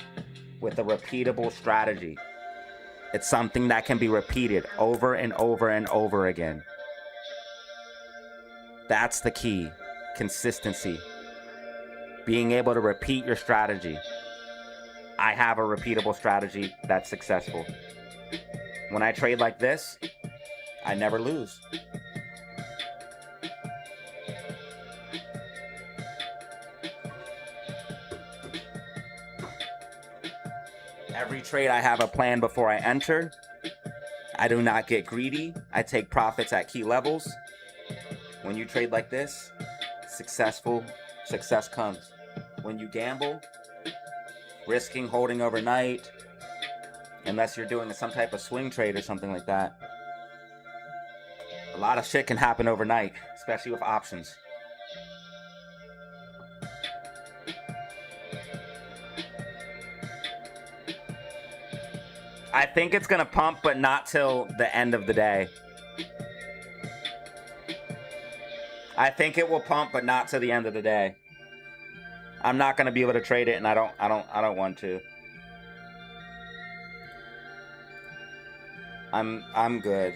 Speaker 1: with a repeatable strategy. It's something that can be repeated over and over and over again. That's the key. Consistency. Being able to repeat your strategy. I have a repeatable strategy that's successful. When I trade like this, I never lose. Every trade I have a plan before I enter. I do not get greedy. I take profits at key levels. When you trade like this, success comes. When you gamble, risking holding overnight, unless you're doing some type of swing trade or something like that, a lot of shit can happen overnight, especially with options. I think it's gonna pump, but not till the end of the day. I think it will pump, but not till the end of the day. I'm not gonna be able to trade it, and I don't want to. I'm good.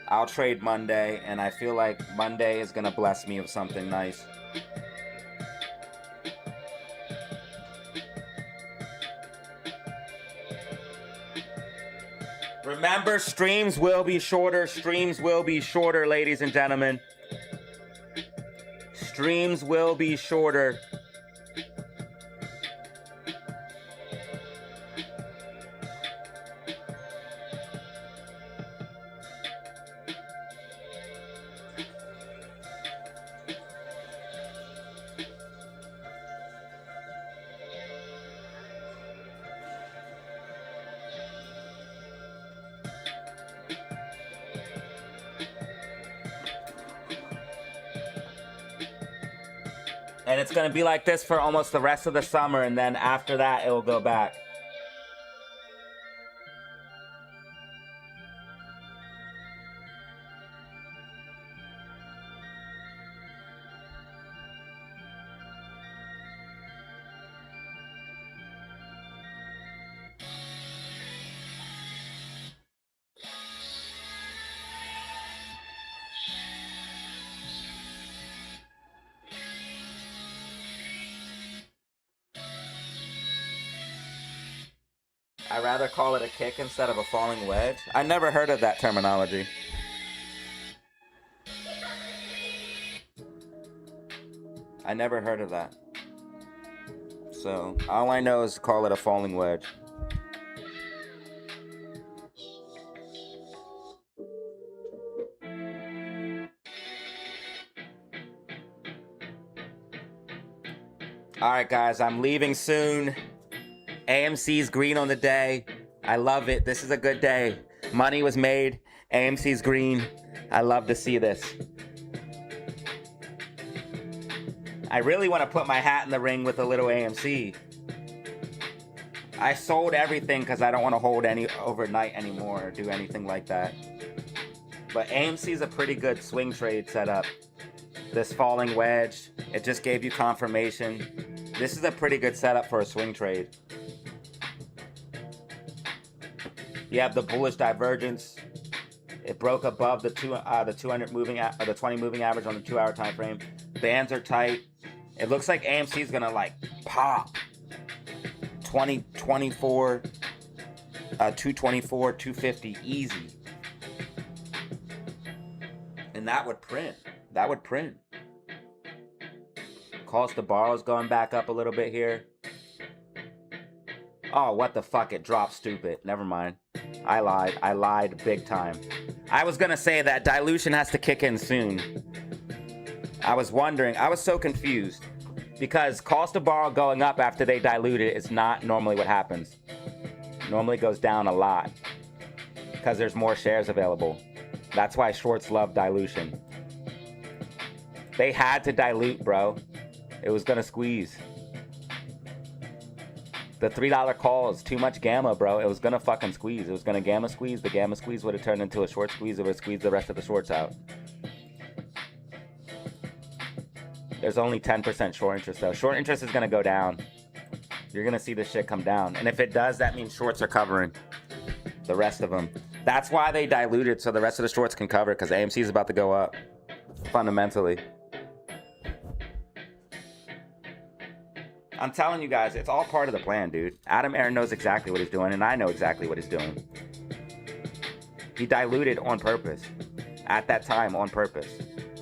Speaker 1: I'll trade Monday, and I feel like Monday is gonna bless me with something nice. Remember, streams will be shorter. Streams will be shorter, ladies and gentlemen. Streams will be shorter. And it's going to be like this for almost the rest of the summer, and then after that, it will go back. I'd rather call it a kick instead of a falling wedge. I never heard of that terminology. I never heard of that. So, all I know is call it a falling wedge. Alright guys, I'm leaving soon. AMC's green on the day. I love it. This is a good day. Money was made. AMC's green. I love to see this. I really want to put my hat in the ring with a little AMC. I sold everything because I don't want to hold any overnight anymore or do anything like that. But AMC's a pretty good swing trade setup. This falling wedge, it just gave you confirmation. This is a pretty good setup for a swing trade. You have the bullish divergence. It broke above the 200 moving or the 20 moving average on the 2-hour time frame. Bands are tight. It looks like AMC is gonna like pop. 224, 250 easy. And that would print. That would print. Cost to borrow is going back up a little bit here. Oh, what the fuck? It dropped stupid. Never mind. I lied. I lied big time. I was gonna say that dilution has to kick in soon. I was wondering. I was so confused. Because cost to borrow going up after they dilute it is not normally what happens. Normally it goes down a lot. Because there's more shares available. That's why shorts love dilution. They had to dilute, bro. It was gonna squeeze. The $3 call is too much gamma, bro. It was gonna fucking squeeze. It was gonna gamma squeeze. The gamma squeeze would have turned into a short squeeze. It would have squeezed the rest of the shorts out. There's only 10% short interest, though. Short interest is gonna go down. You're gonna see this shit come down. And if it does, that means shorts are covering the rest of them. That's why they diluted, so the rest of the shorts can cover, because AMC is about to go up, fundamentally. I'm telling you guys, it's all part of the plan, dude. Adam Aaron knows exactly what he's doing, and I know exactly what he's doing. He diluted on purpose. At that time, on purpose.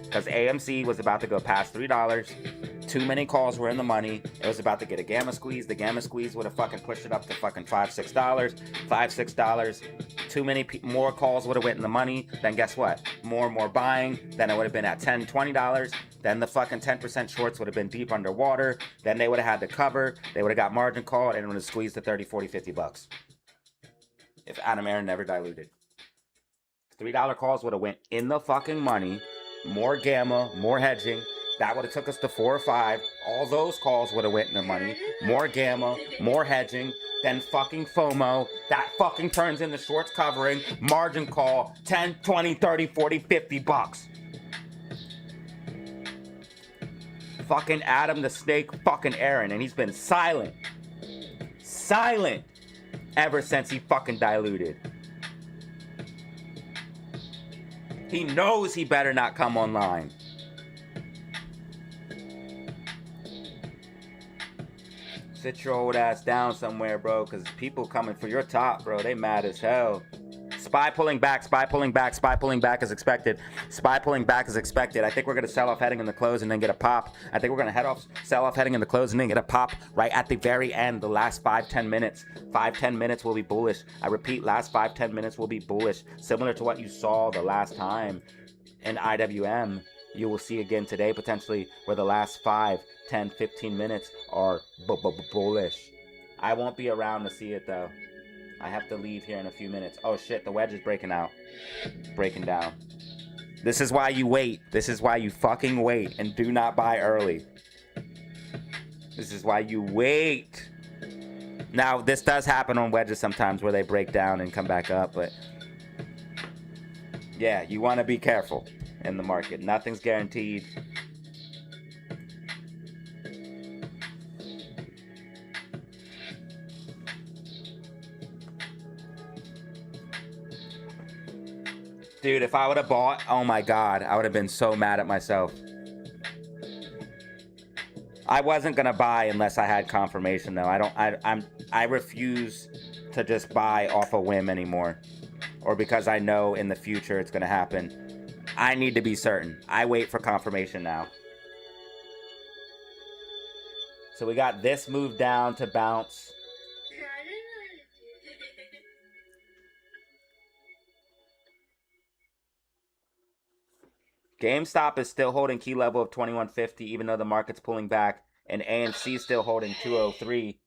Speaker 1: Because AMC was about to go past $3. Too many calls were in the money. It was about to get a gamma squeeze. The gamma squeeze would have fucking pushed it up to fucking $5, $6. $5, $6. Too many more calls would have went in the money. Then guess what? More and more buying. Then it would have been at $10, $20. Then the fucking 10% shorts would have been deep underwater. Then they would have had to cover. They would have got margin called and it would have squeezed to 30, 40, 50 bucks. If Adam Aaron never diluted. $3 calls would have went in the fucking money. more gamma, more hedging. That would have took us to 4 or 5. All those calls would have went in the money. More gamma, more hedging, then fucking FOMO. That fucking turns into shorts covering, margin call, 10, 20, 30, 40, 50 bucks. Fucking Adam the Snake fucking Aaron, and he's been silent. Silent ever since he fucking diluted. He knows he better not come online. Sit your old ass down somewhere, bro, because people coming for your top, bro. They mad as hell. SPY pulling back, SPY pulling back, SPY pulling back as expected. SPY pulling back as expected. I think we're going to sell off heading in the close and then get a pop. I think we're going to sell off heading in the close and then get a pop right at the very end. The last 5-10 minutes. 5-10 minutes will be bullish. I repeat, last 5-10 minutes will be bullish. Similar to what you saw the last time in IWM. You will see again today potentially where the last 5, 10, 15 minutes are bullish. I won't be around to see it though. I have to leave here in a few minutes. Oh shit, the wedge is breaking out. Breaking down. This is why you wait. This is why you fucking wait and do not buy early. This is why you wait. Now, this does happen on wedges sometimes where they break down and come back up, but yeah, you want to be careful in the market. Nothing's guaranteed. Dude, if I would have bought, oh my god, I would have been so mad at myself. I wasn't gonna buy unless I had confirmation though. I refuse to just buy off a whim anymore, or because I know in the future it's gonna happen. I need to be certain. I wait for confirmation now. So we got this move down to bounce. GameStop is still holding key level of 2150 even though the market's pulling back, and AMC is still holding 203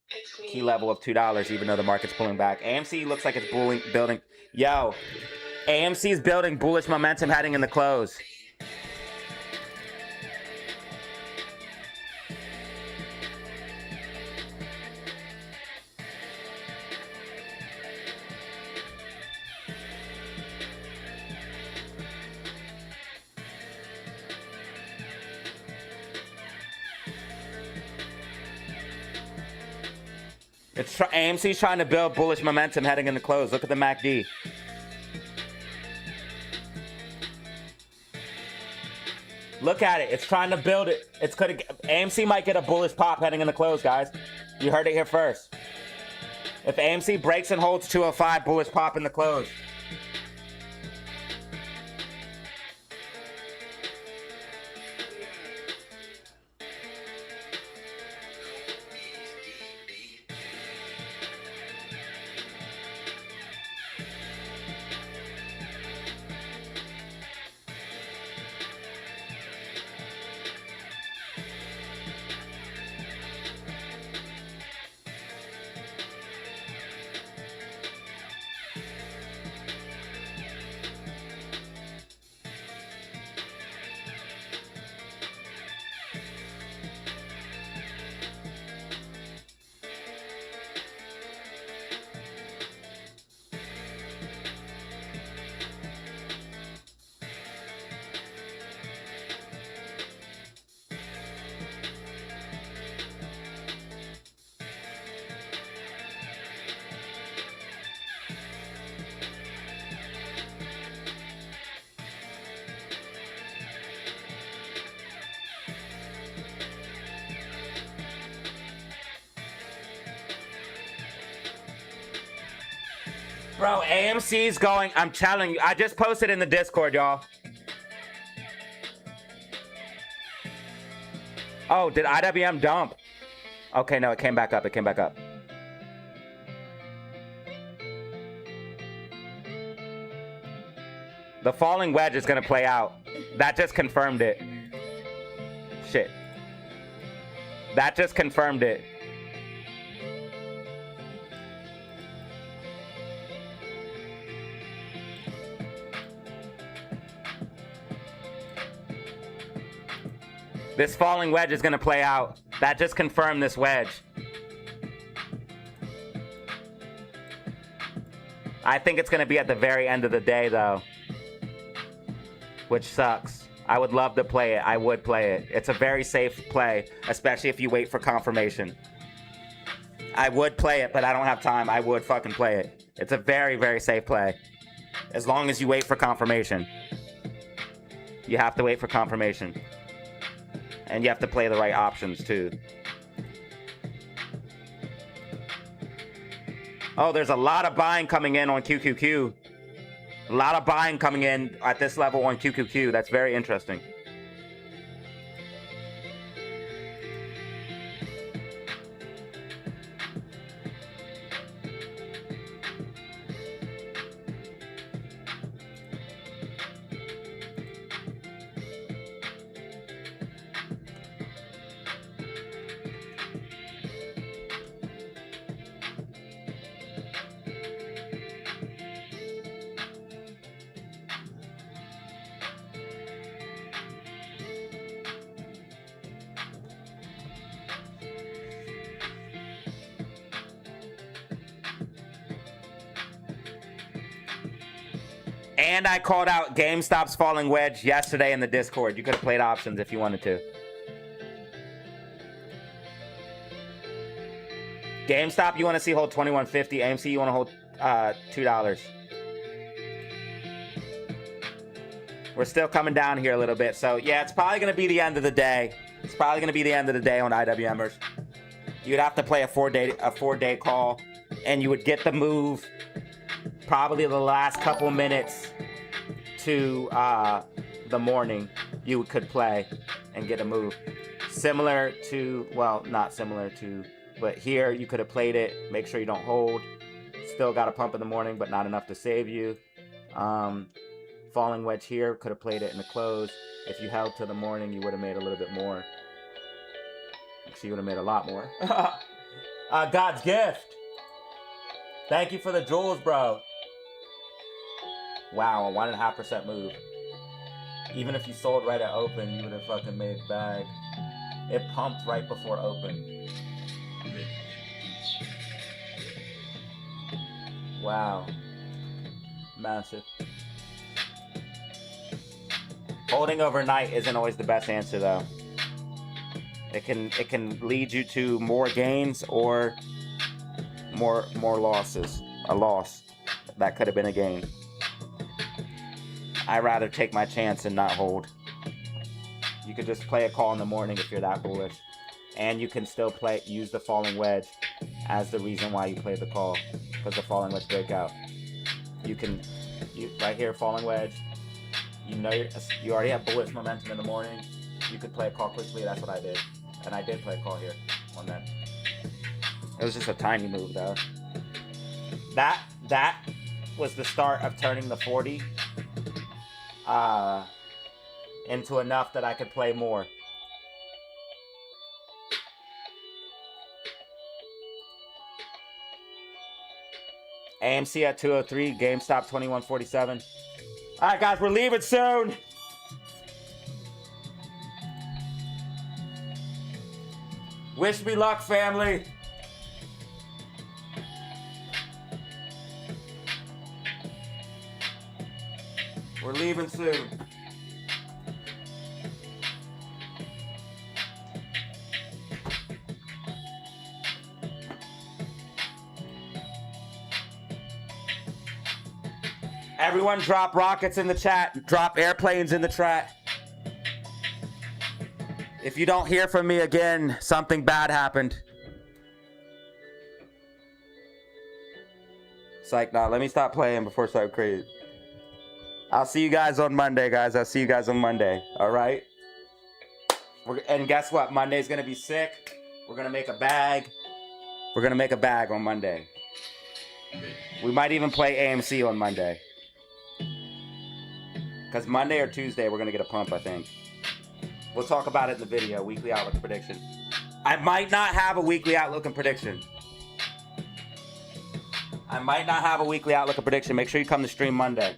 Speaker 1: key level of $2 even though the market's pulling back. AMC looks like it's building. Yo, AMC is building bullish momentum heading in the close. AMC's trying to build bullish momentum heading in the close. Look at the MACD. Look at it. It's trying to build it. AMC might get a bullish pop heading in the close, guys. You heard it here first. If AMC breaks and holds 205, bullish pop in the close. Bro, AMC's going, I'm telling you, I just posted in the Discord, y'all. Oh, did IWM dump? Okay, no, it came back up, it came back up. The falling wedge is gonna play out. That just confirmed it. Shit. That just confirmed it. This falling wedge is going to play out. That just confirmed this wedge. I think it's going to be at the very end of the day, though, which sucks. I would love to play it. I would play it. It's a very safe play, especially if you wait for confirmation. I would play it, but I don't have time. I would fucking play it. It's a very, very safe play. As long as you wait for confirmation. You have to wait for confirmation. And you have to play the right options, too. Oh, there's a lot of buying coming in on QQQ. A lot of buying coming in at this level on QQQ. That's very interesting. And I called out GameStop's falling wedge yesterday in the Discord. You could have played options if you wanted to. GameStop, you want to see hold 21.50. AMC, you want to hold $2. We're still coming down here a little bit. So, yeah, it's probably going to be the end of the day. It's probably going to be the end of the day on IWMers. You'd have to play a four-day call, and you would get the move probably the last couple minutes to the morning. You could play and get a move. Similar to, well, not similar to, but here you could have played it. Make sure you don't hold. Still got a pump in the morning, but not enough to save you. Falling wedge here, could have played it in the close. If you held to the morning, you would have made a little bit more. Actually, you would have made a lot more. God's gift. Thank you for the jewels, bro. Wow, a 1.5% move. Even if you sold right at open, you would have fucking made bag. It pumped right before open. Wow. Massive. Holding overnight isn't always the best answer, though. It can lead you to more gains or more losses. A loss that could have been a gain. I'd rather take my chance and not hold. You could just play a call in the morning if you're that bullish, and you can still use the falling wedge as the reason why you play the call, because the falling wedge breakout. Right here, falling wedge. You know you already have bullish momentum in the morning. You could play a call quickly. That's what I did, and I did play a call here on that. It was just a tiny move though. That was the start of turning the 40 into enough that I could play more. AMC at 203, GameStop 2147. All right, guys, we're leaving soon. Wish me luck, family. We're leaving soon. Everyone drop rockets in the chat. Drop airplanes in the chat. If you don't hear from me again, something bad happened. It's like, nah, let me stop playing before I start crazy. I'll see you guys on Monday, guys. I'll see you guys on Monday. All right? And guess what? Monday's going to be sick. We're going to make a bag. We're going to make a bag on Monday. We might even play AMC on Monday. Because Monday or Tuesday, we're going to get a pump, I think. We'll talk about it in the video. Weekly outlook and prediction. I might not have a weekly outlook and prediction. Make sure you come to stream Monday.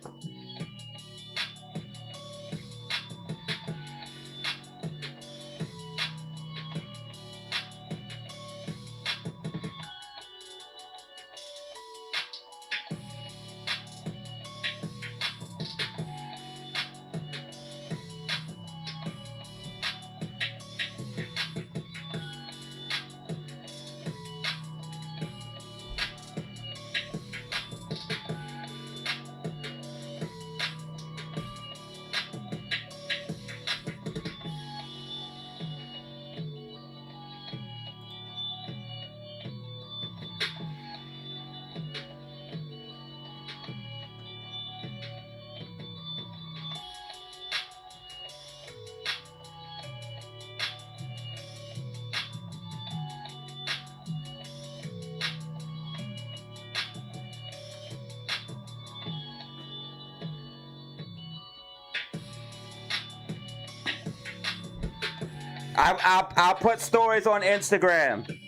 Speaker 1: I'll put stories on Instagram.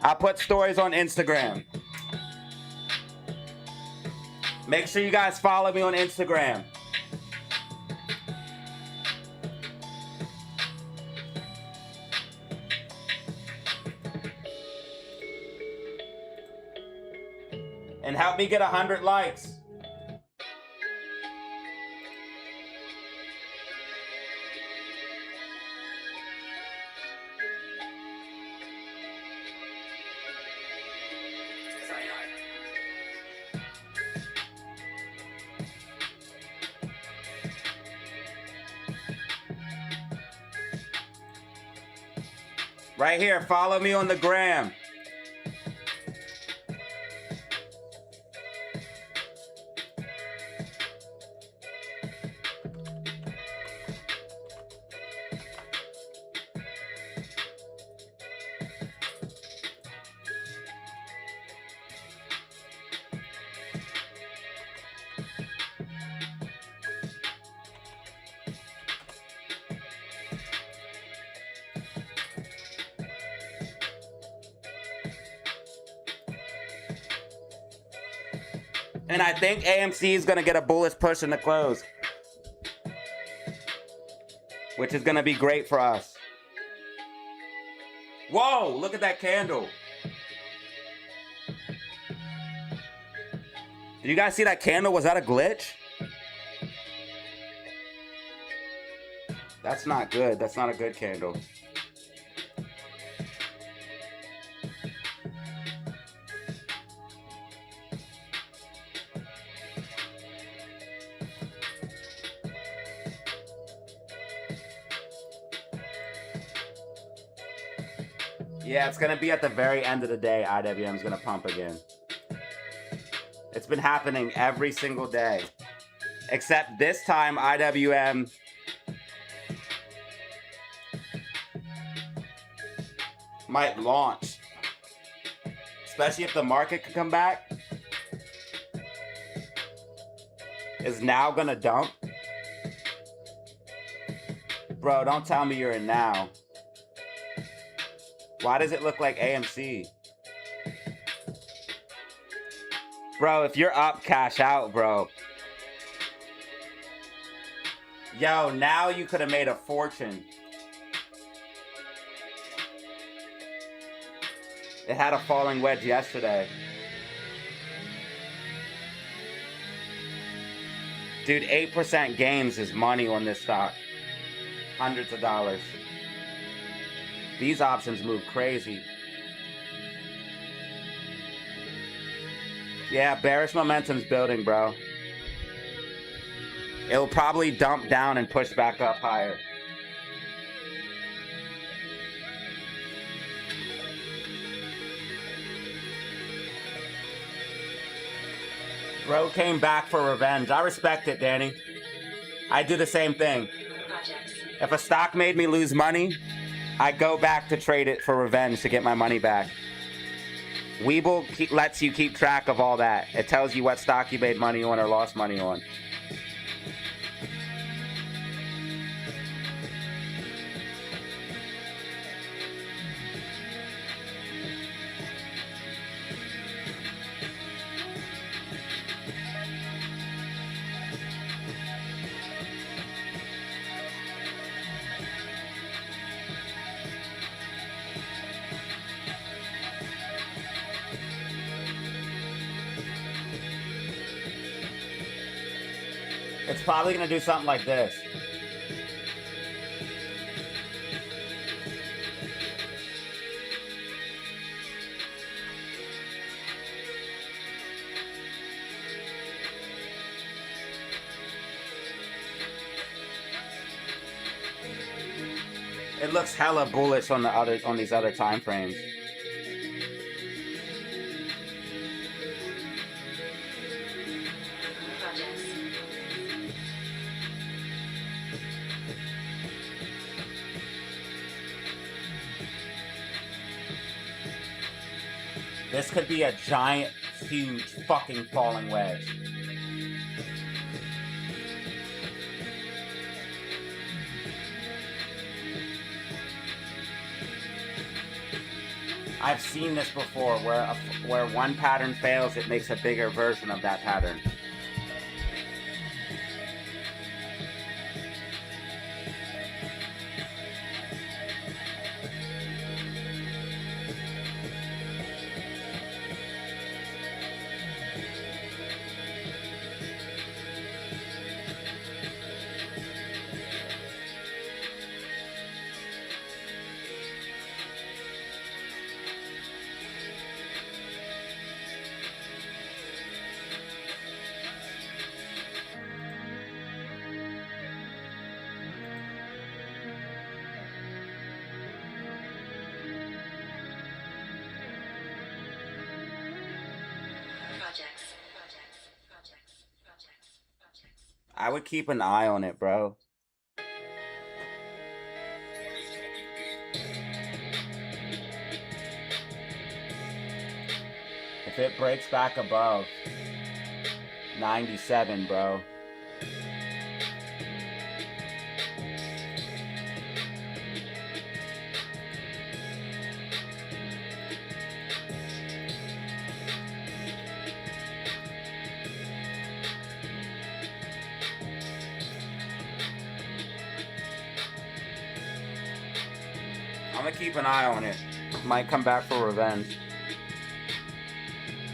Speaker 1: I'll put stories on Instagram. Make sure you guys follow me on Instagram. And help me get 100 likes. Right here, follow me on the gram. And I think AMC is going to get a bullish push in the close, which is going to be great for us. Whoa, look at that candle. Did you guys see that candle? Was that a glitch? That's not good. That's not a good candle. Yeah, it's going to be at the very end of the day. IWM is going to pump again. It's been happening every single day. Except this time, IWM might launch. Especially if the market can come back. Is now going to dump. Bro, don't tell me you're in now. Why does it look like AMC? Bro, if you're up, cash out, bro. Yo, now you could have made a fortune. It had a falling wedge yesterday. Dude, 8% gains is money on this stock. Hundreds of dollars. These options move crazy. Yeah, bearish momentum's building, bro. It'll probably dump down and push back up higher. Bro came back for revenge. I respect it, Danny. I do the same thing. If a stock made me lose money, I go back to trade it for revenge to get my money back. Webull lets you keep track of all that. It tells you what stock you made money on or lost money on. It's probably going to do something like this. It looks hella bullish on these other time frames. This could be a giant, huge, fucking falling wedge. I've seen this before, where one pattern fails, it makes a bigger version of that pattern. I would keep an eye on it, bro. If it breaks back above 97, bro. I'm gonna keep an eye on it. Might come back for revenge.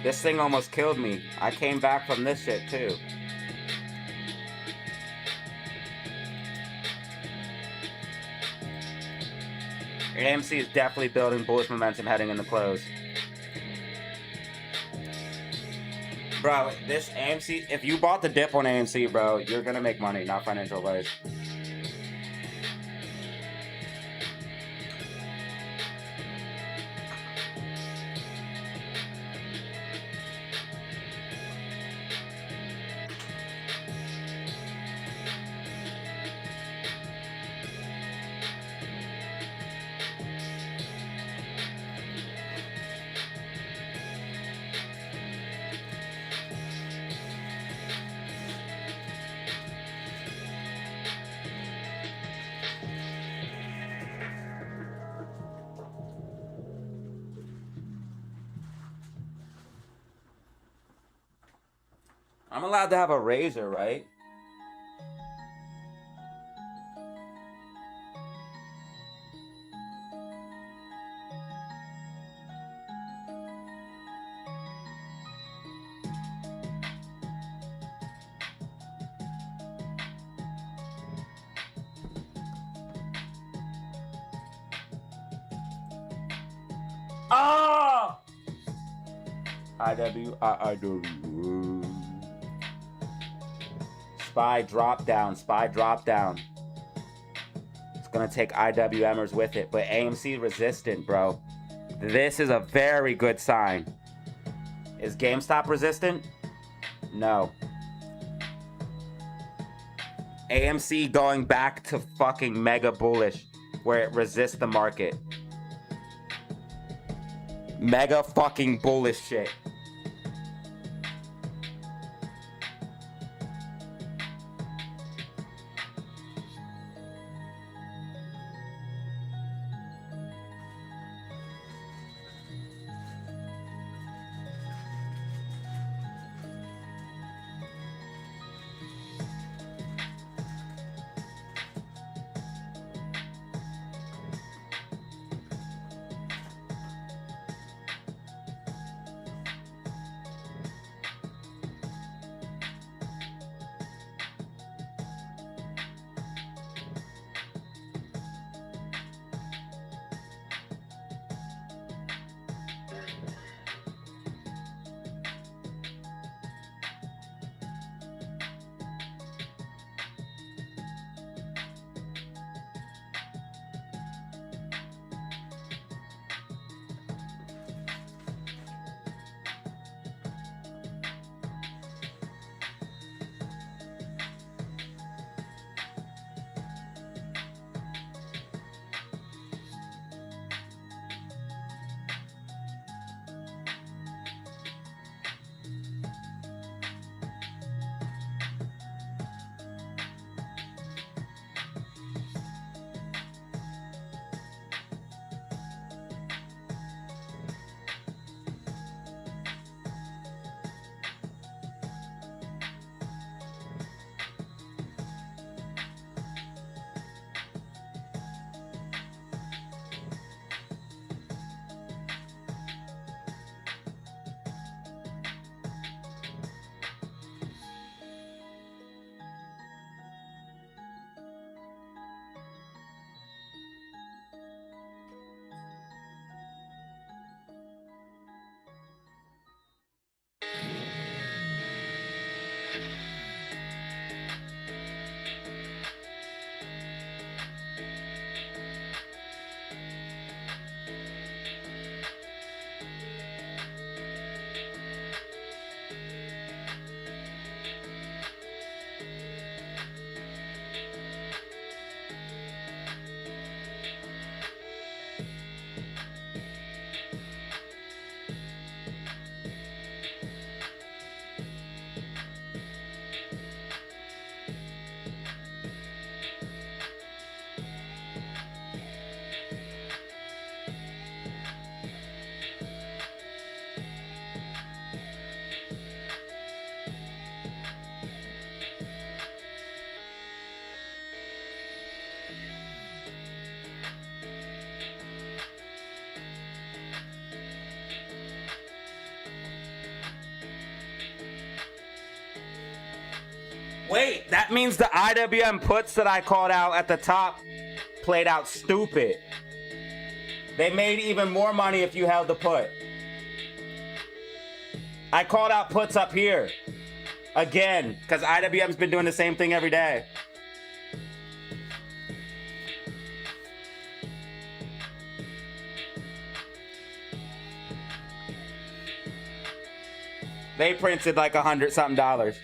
Speaker 1: This thing almost killed me. I came back from this shit too. AMC is definitely building bullish momentum heading in the close. Bro, this AMC, if you bought the dip on AMC, bro, you're gonna make money, not financial advice. I'm allowed to have a razor, right? Ah! IWM. Spy drop down, spy drop down. It's gonna take IWMers with it, but AMC resistant, bro. This is a very good sign. Is GameStop resistant? No. AMC going back to fucking mega bullish, where it resists the market. Mega fucking bullish shit. Wait, that means the IWM puts that I called out at the top played out stupid. They made even more money if you held the put. I called out puts up here. Again, because IWM's been doing the same thing every day. They printed like $100-something.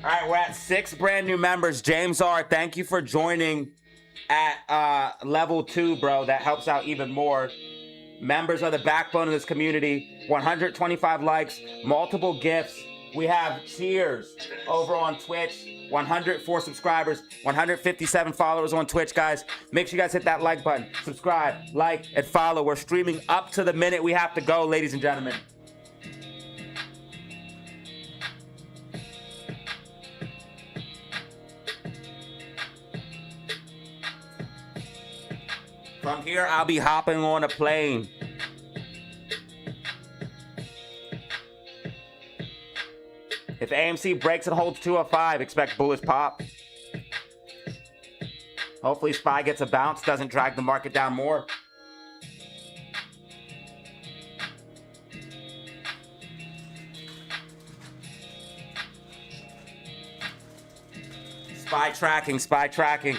Speaker 1: All right, we're at 6 brand new members. James R., thank you for joining at level 2, bro. That helps out even more. Members are the backbone of this community. 125 likes, multiple gifts. We have cheers over on Twitch. 104 subscribers, 157 followers on Twitch, guys. Make sure you guys hit that like button, subscribe, like, and follow. We're streaming up to the minute we have to go, ladies and gentlemen. From here, I'll be hopping on a plane. If AMC breaks and holds 205, expect bullish pop. Hopefully SPY gets a bounce, doesn't drag the market down more. SPY tracking, SPY tracking.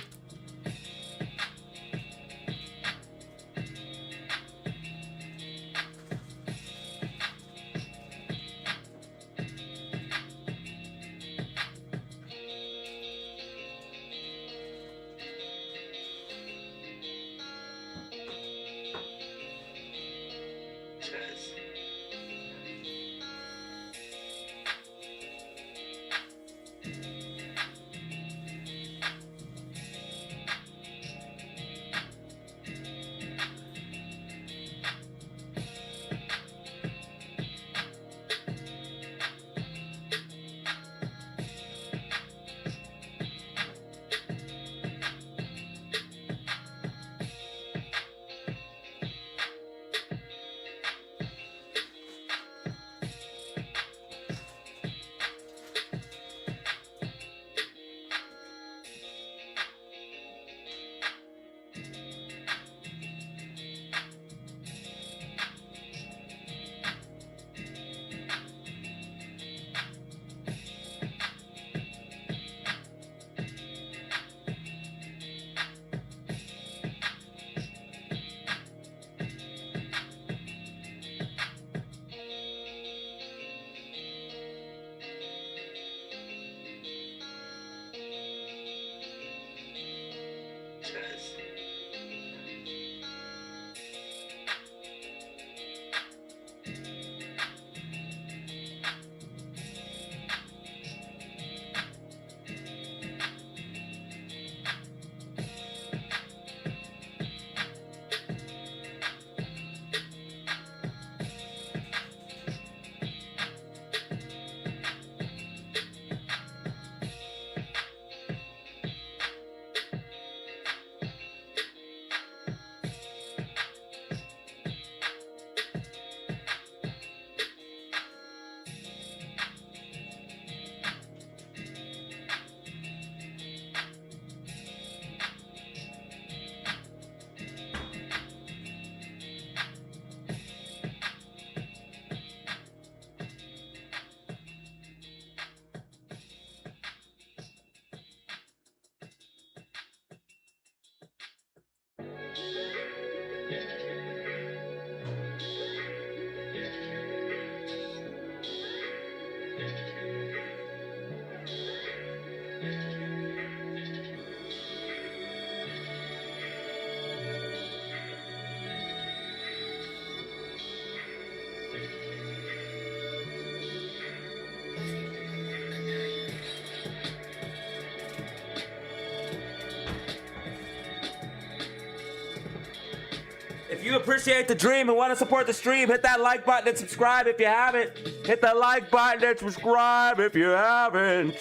Speaker 1: you appreciate the dream and want to support the stream, hit that like button and subscribe if you haven't. Hit the like button and subscribe if you haven't.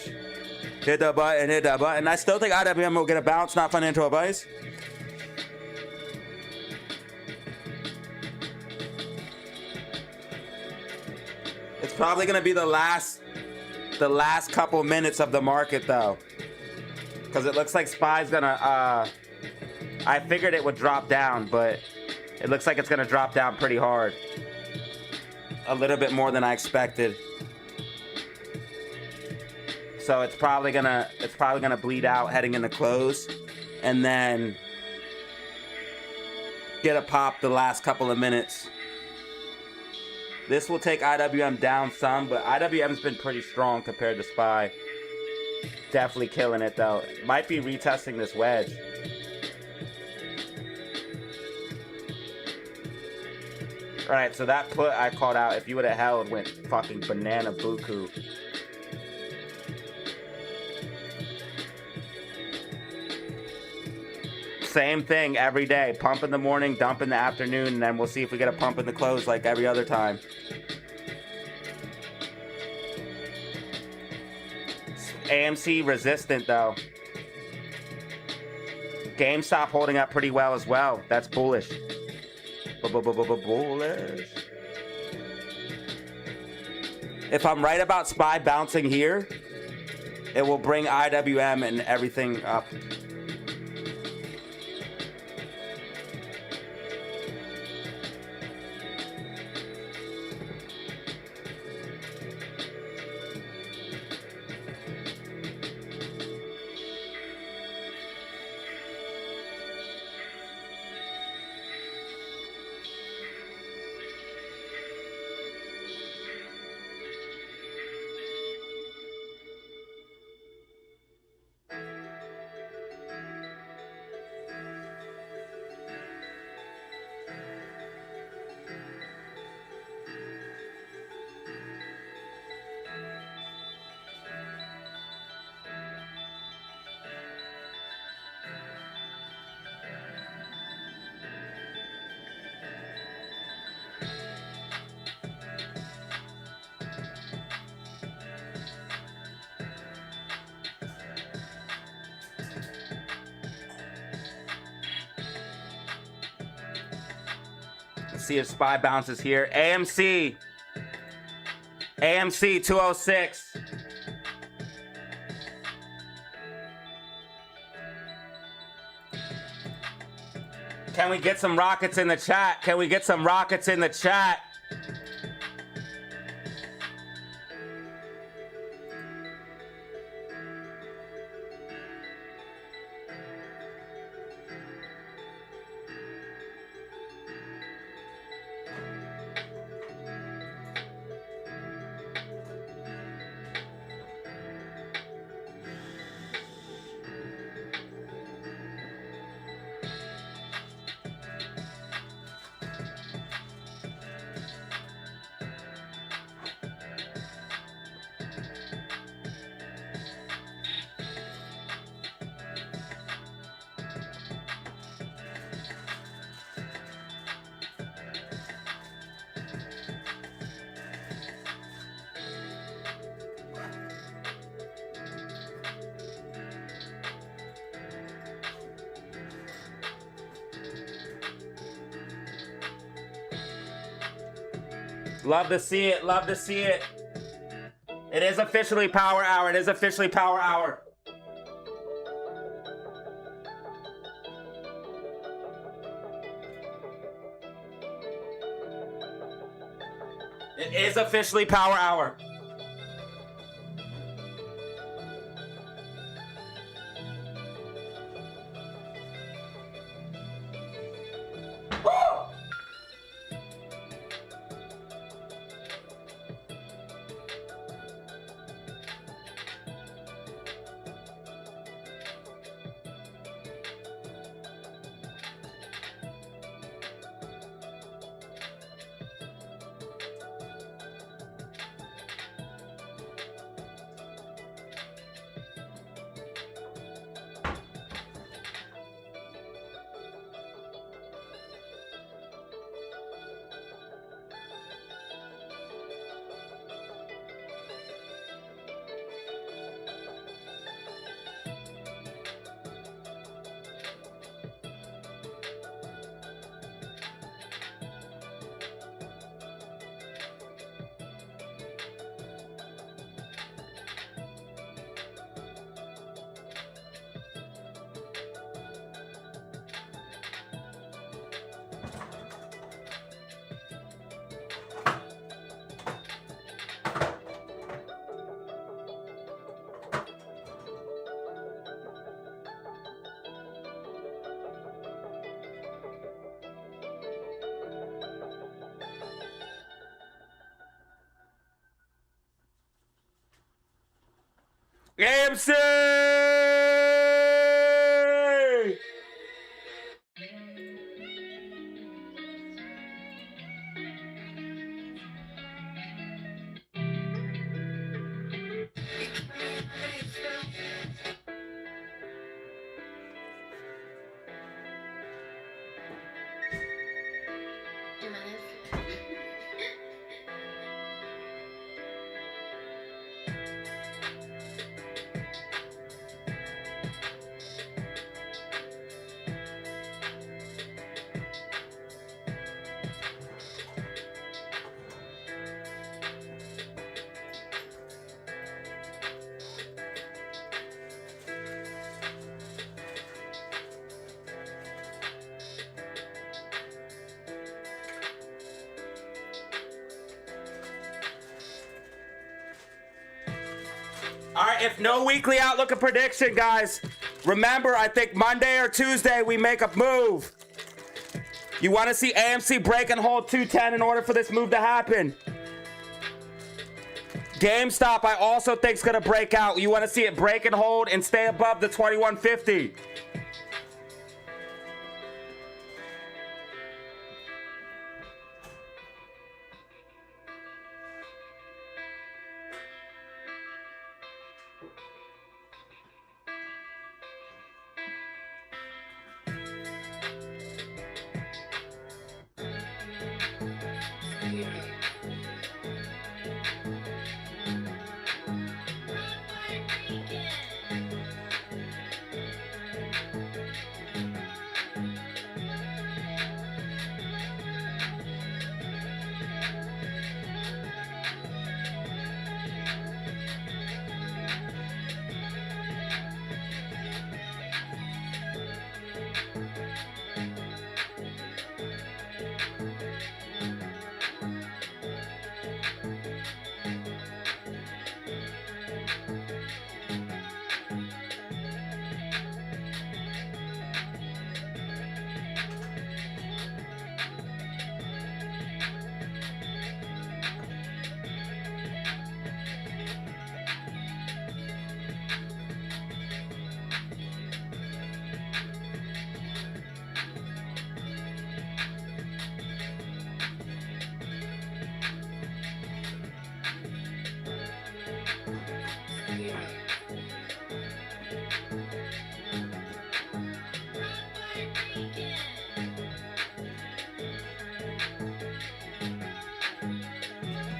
Speaker 1: Hit the button, hit that button. I still think IWM will get a bounce, not financial advice. It's probably going to be the last couple minutes of the market, though. Because it looks like SPY's going to... I figured it would drop down, but it looks like it's going to drop down pretty hard. A little bit more than I expected. So it's probably gonna bleed out heading into close, and then get a pop the last couple of minutes. This will take IWM down some, but IWM's been pretty strong compared to SPY. Definitely killing it though. Might be retesting this wedge. All right, so that put I called out, if you would have held, went fucking banana buku. Same thing every day. Pump in the morning, dump in the afternoon, and then we'll see if we get a pump in the close like every other time. AMC resistant though. GameStop holding up pretty well as well. That's bullish. Bullish. If I'm right about SPY bouncing here, it will bring IWM and everything up. See if SPY bounces here. AMC 206. Can we get some rockets in the chat? Can we get some rockets in the chat? Love to see it. Love to see it. It is officially power hour. It is officially power hour. It is officially power hour. AMC! All right, if no weekly outlook and prediction, guys, remember, I think Monday or Tuesday we make a move. You want to see AMC break and hold 210 in order for this move to happen. GameStop, I also think is going to break out. You want to see it break and hold and stay above the 2150.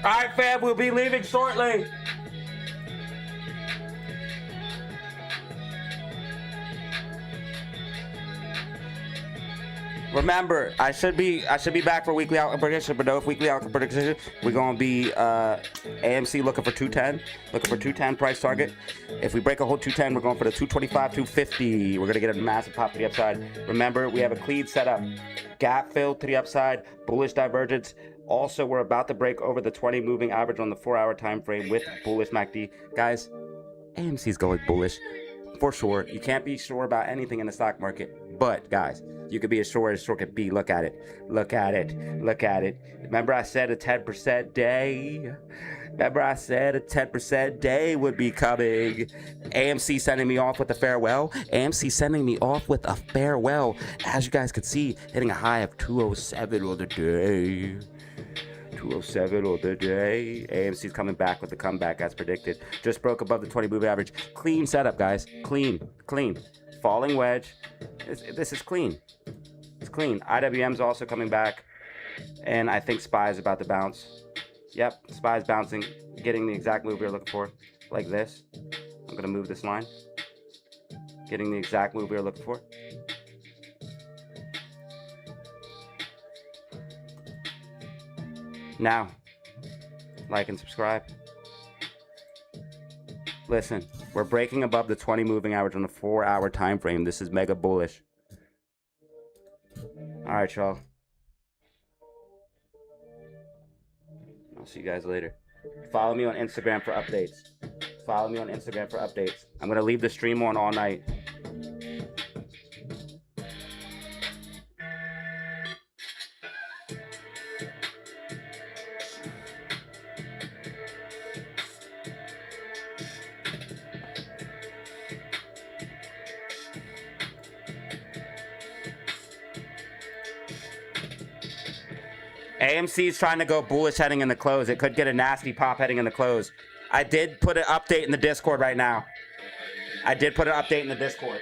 Speaker 1: All right, fam, we'll be leaving shortly. Remember, I should be back for weekly outcome prediction, but no, if weekly outcome prediction, we're gonna be AMC looking for 210 price target. If we break a whole 210, we're going for the 225, 250. We're gonna get a massive pop to the upside. Remember, we have a clean setup, gap fill to the upside, bullish divergence. Also, we're about to break over the 20 moving average on the 4-hour time frame with bullish MACD. Guys, AMC's going bullish for sure. You can't be sure about anything in the stock market, but guys, you could be as sure could be. Look at it. Look at it. Look at it. Remember I said a 10% day? Remember I said a 10% day would be coming. AMC sending me off with a farewell. AMC sending me off with a farewell. As you guys can see, hitting a high of 207 on the day. 207 on the day. AMC's coming back with the comeback as predicted. Just broke above the 20 moving average. Clean setup, guys. Clean. Falling wedge. This is clean. It's clean. IWM's also coming back. And I think SPY is about to bounce. Yep, SPY is bouncing. Getting the exact move we were looking for. Like this. I'm going to move this line. Getting the exact move we were looking for. Now, like and subscribe. Listen, we're breaking above the 20 moving average on the 4-hour time frame. This is mega bullish. All right, y'all. I'll see you guys later. Follow me on Instagram for updates. I'm going to leave the stream on all night. AMC is trying to go bullish heading in the close. It could get a nasty pop heading in the close. I did put an update in the Discord right now. I did put an update in the Discord.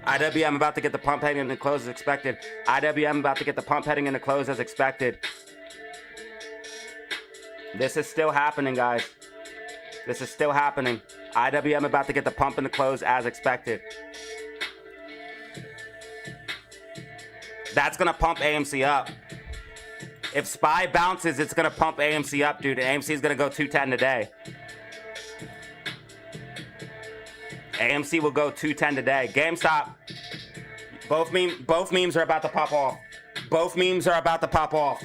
Speaker 1: IWM about to get the pump heading in the close as expected. IWM about to get the pump heading in the close as expected. This is still happening, guys. This is still happening. IWM about to get the pump in the close as expected. That's going to pump AMC up. If SPY bounces, it's going to pump AMC up, dude. AMC is going to go 210 today. AMC will go 210 today. GameStop. Both memes are about to pop off. Both memes are about to pop off.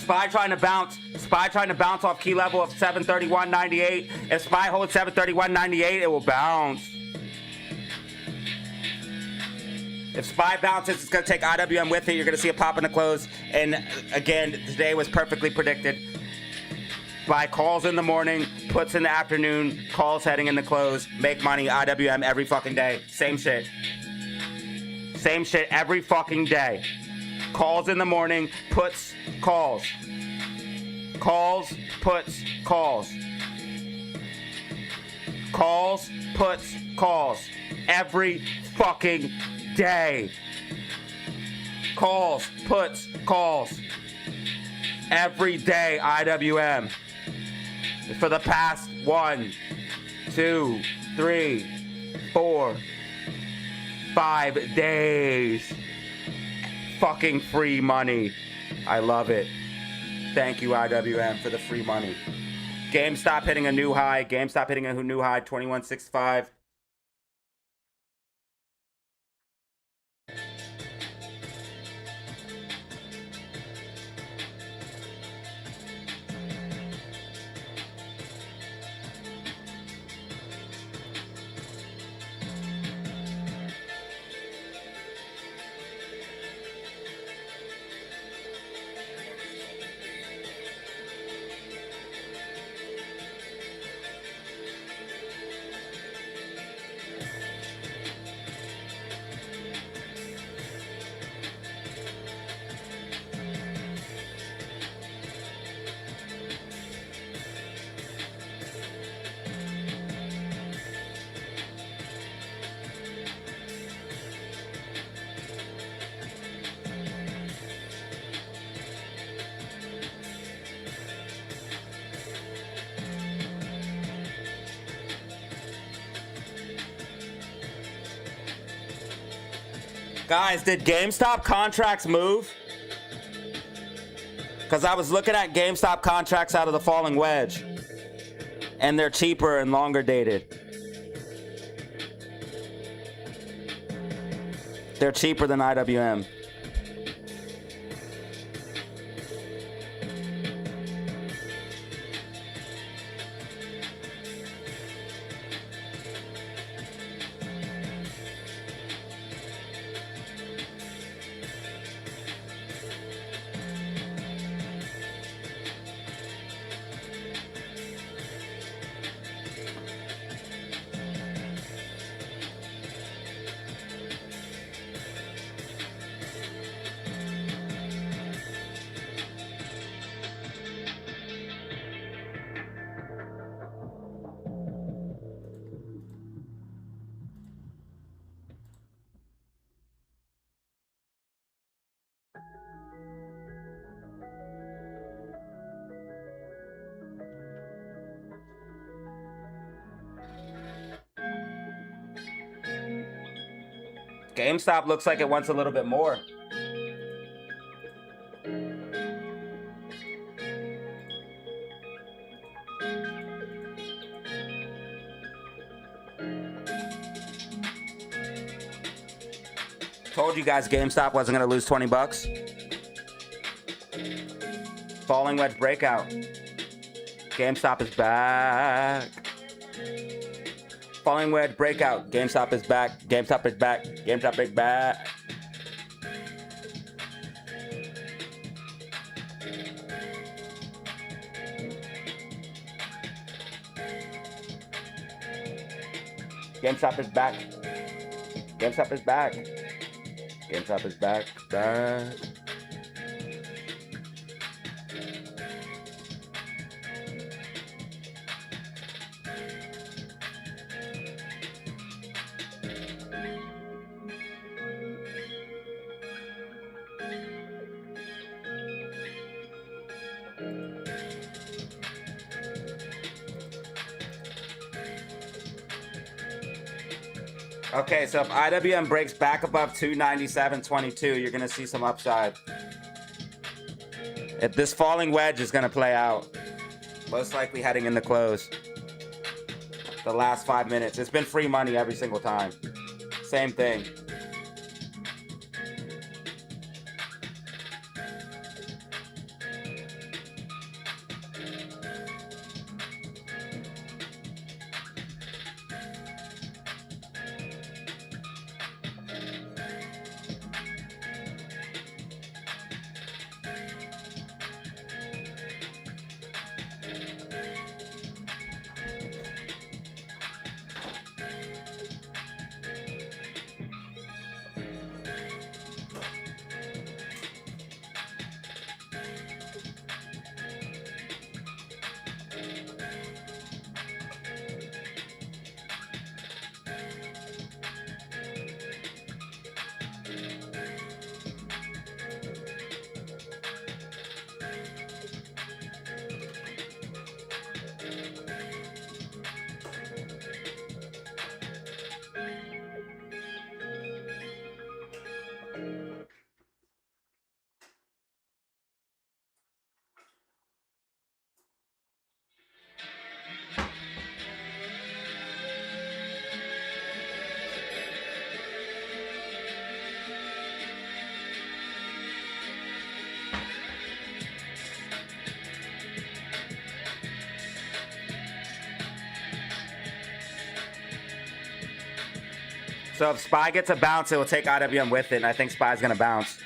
Speaker 1: SPY trying to bounce. SPY trying to bounce off key level of 731.98. If SPY holds 731.98, it will bounce. If SPY bounces, it's going to take IWM with it. You're going to see a pop in the close. And again, today was perfectly predicted. Buy calls in the morning, puts in the afternoon, calls heading in the close. Make money, IWM every fucking day. Same shit. Same shit every fucking day. Calls in the morning, puts, calls. Calls, puts, calls. Calls, puts, calls. Every fucking day. Calls, puts, calls. Every day, IWM. For the past 1, 2, 3, 4, 5 days. Fucking free money. I love it. Thank you, IWM, for the free money. GameStop hitting a new high. GameStop hitting a new high, 21.65. Guys, did GameStop contracts move? Because I was looking at GameStop contracts out of the falling wedge. And they're cheaper and longer dated. They're cheaper than IWM. GameStop looks like it wants a little bit more. Told you guys GameStop wasn't going to lose 20 bucks. Falling wedge breakout. GameStop is back. Falling wedge breakout. GameStop is back. GameStop is back. GameStop is back. GameStop is back. GameStop is back. GameStop is back. Back. Okay, so if IWM breaks back above 297.22, you're going to see some upside. If this falling wedge is going to play out, most likely heading in the close. The last 5 minutes. It's been free money every single time. Same thing. So if SPY gets a bounce, it will take IWM with it, and I think SPY's going to bounce.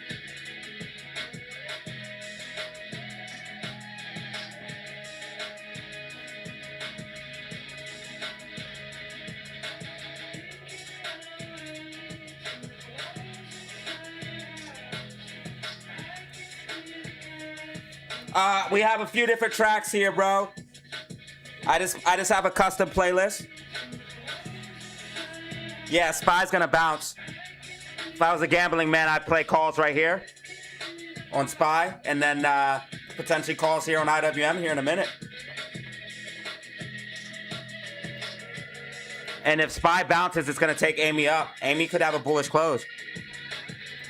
Speaker 1: We have a few different tracks here, bro. I just have a custom playlist. Yeah, SPY's gonna bounce. If I was a gambling man, I'd play calls right here on SPY, and then potentially calls here on IWM here in a minute. And if SPY bounces, it's gonna take Amy up. Amy could have a bullish close.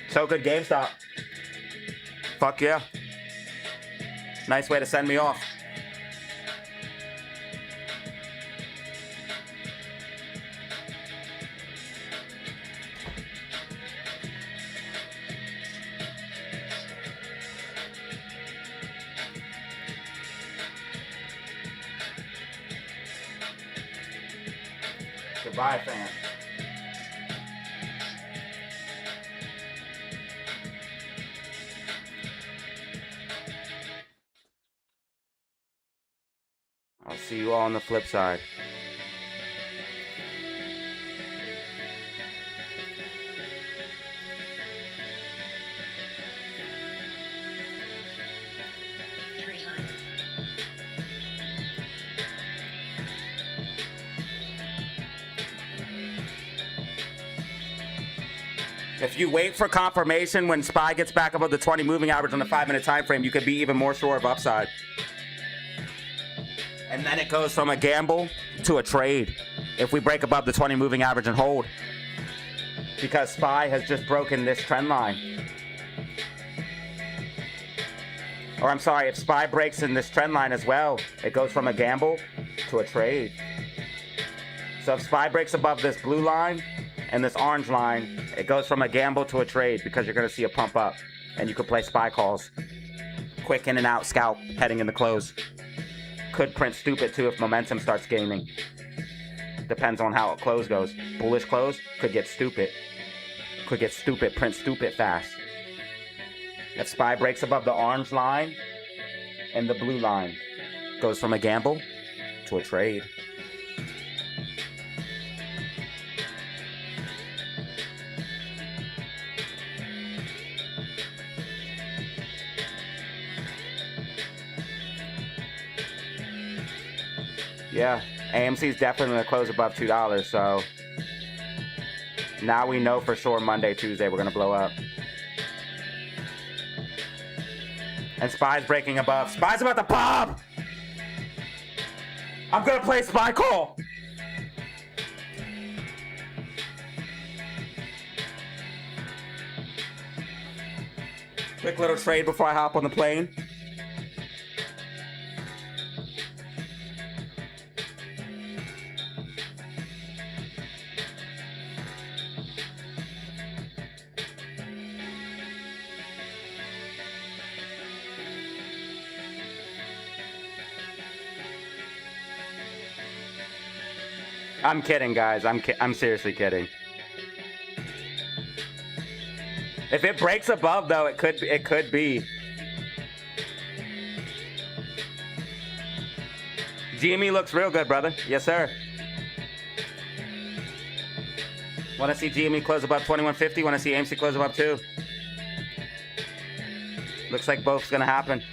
Speaker 1: So good GameStop. Fuck yeah. Nice way to send me off. Goodbye, fam. I'll see you all on the flip side. If you wait for confirmation when SPY gets back above the 20 moving average on the 5-minute time frame, you could be even more sure of upside. And then it goes from a gamble to a trade if we break above the 20 moving average and hold. Because SPY has just broken this trend line. Or I'm sorry, if SPY breaks in this trend line as well, it goes from a gamble to a trade. So if SPY breaks above this blue line and this orange line, it goes from a gamble to a trade because you're going to see a pump up. And you could play SPY calls. Quick in and out scalp heading in the close. Could print stupid too if momentum starts gaining. Depends on how a close goes. Bullish close could get stupid. Could get stupid, print stupid fast. If SPY breaks above the orange line and the blue line, goes from a gamble to a trade. Yeah, AMC is definitely going to close above $2, so now we know for sure Monday, Tuesday, we're going to blow up. And SPY's breaking above. SPY's about to pop! I'm going to play SPY call! Quick little trade before I hop on the plane. I'm kidding, guys. I'm seriously kidding. If it breaks above, though, it could be. GME looks real good, brother. Yes, sir. Want to see GME close above 2150? Want to see AMC close above 2? Looks like both's gonna happen.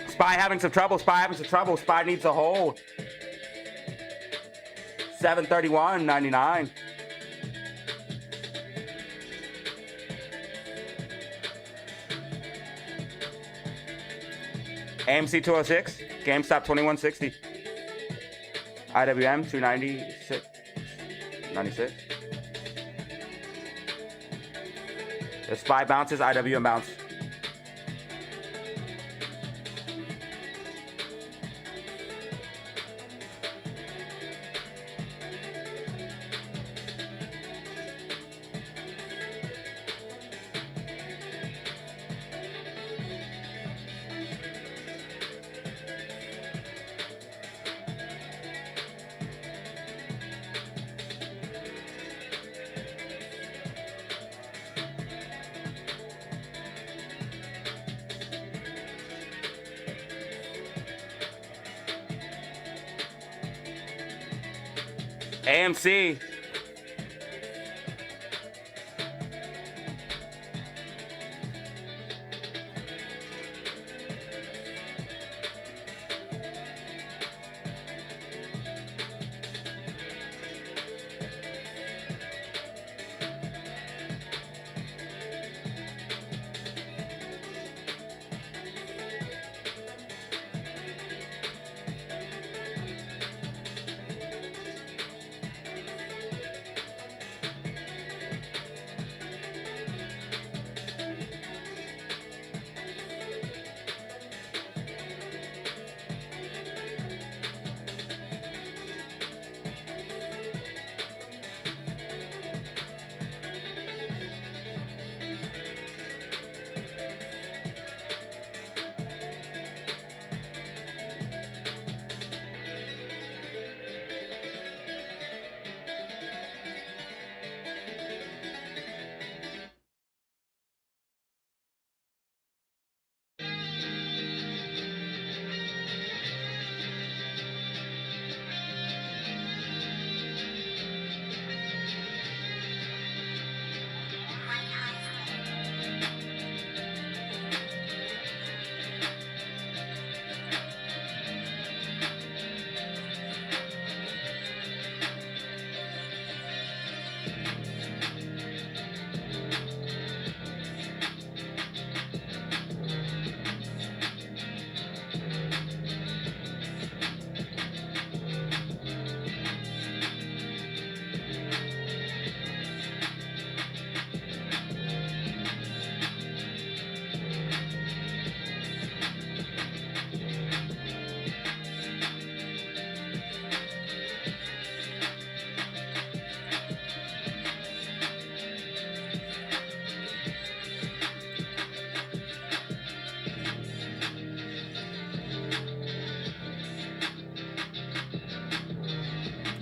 Speaker 1: SPY having some trouble. SPY having some trouble. SPY needs a hold. 731.99. AMC 206, GameStop 2160, IWM 296, 96. The SPY bounces, IWM bounce. AMC.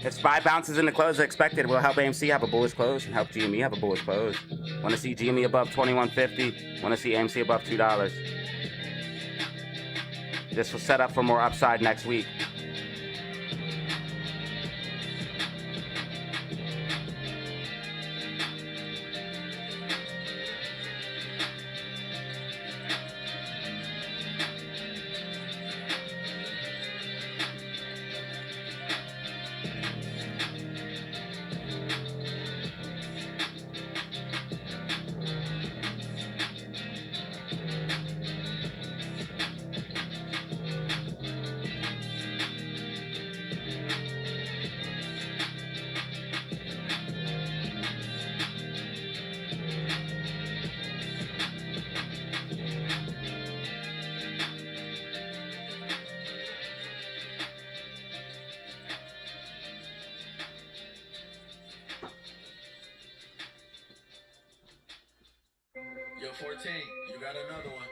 Speaker 1: If SPY bounces in the close as expected, will help AMC have a bullish close and help GME have a bullish close. Want to see GME above 21.50. Want to see AMC above $2. This will set up for more upside next week.
Speaker 2: Yo, 14, you got another one.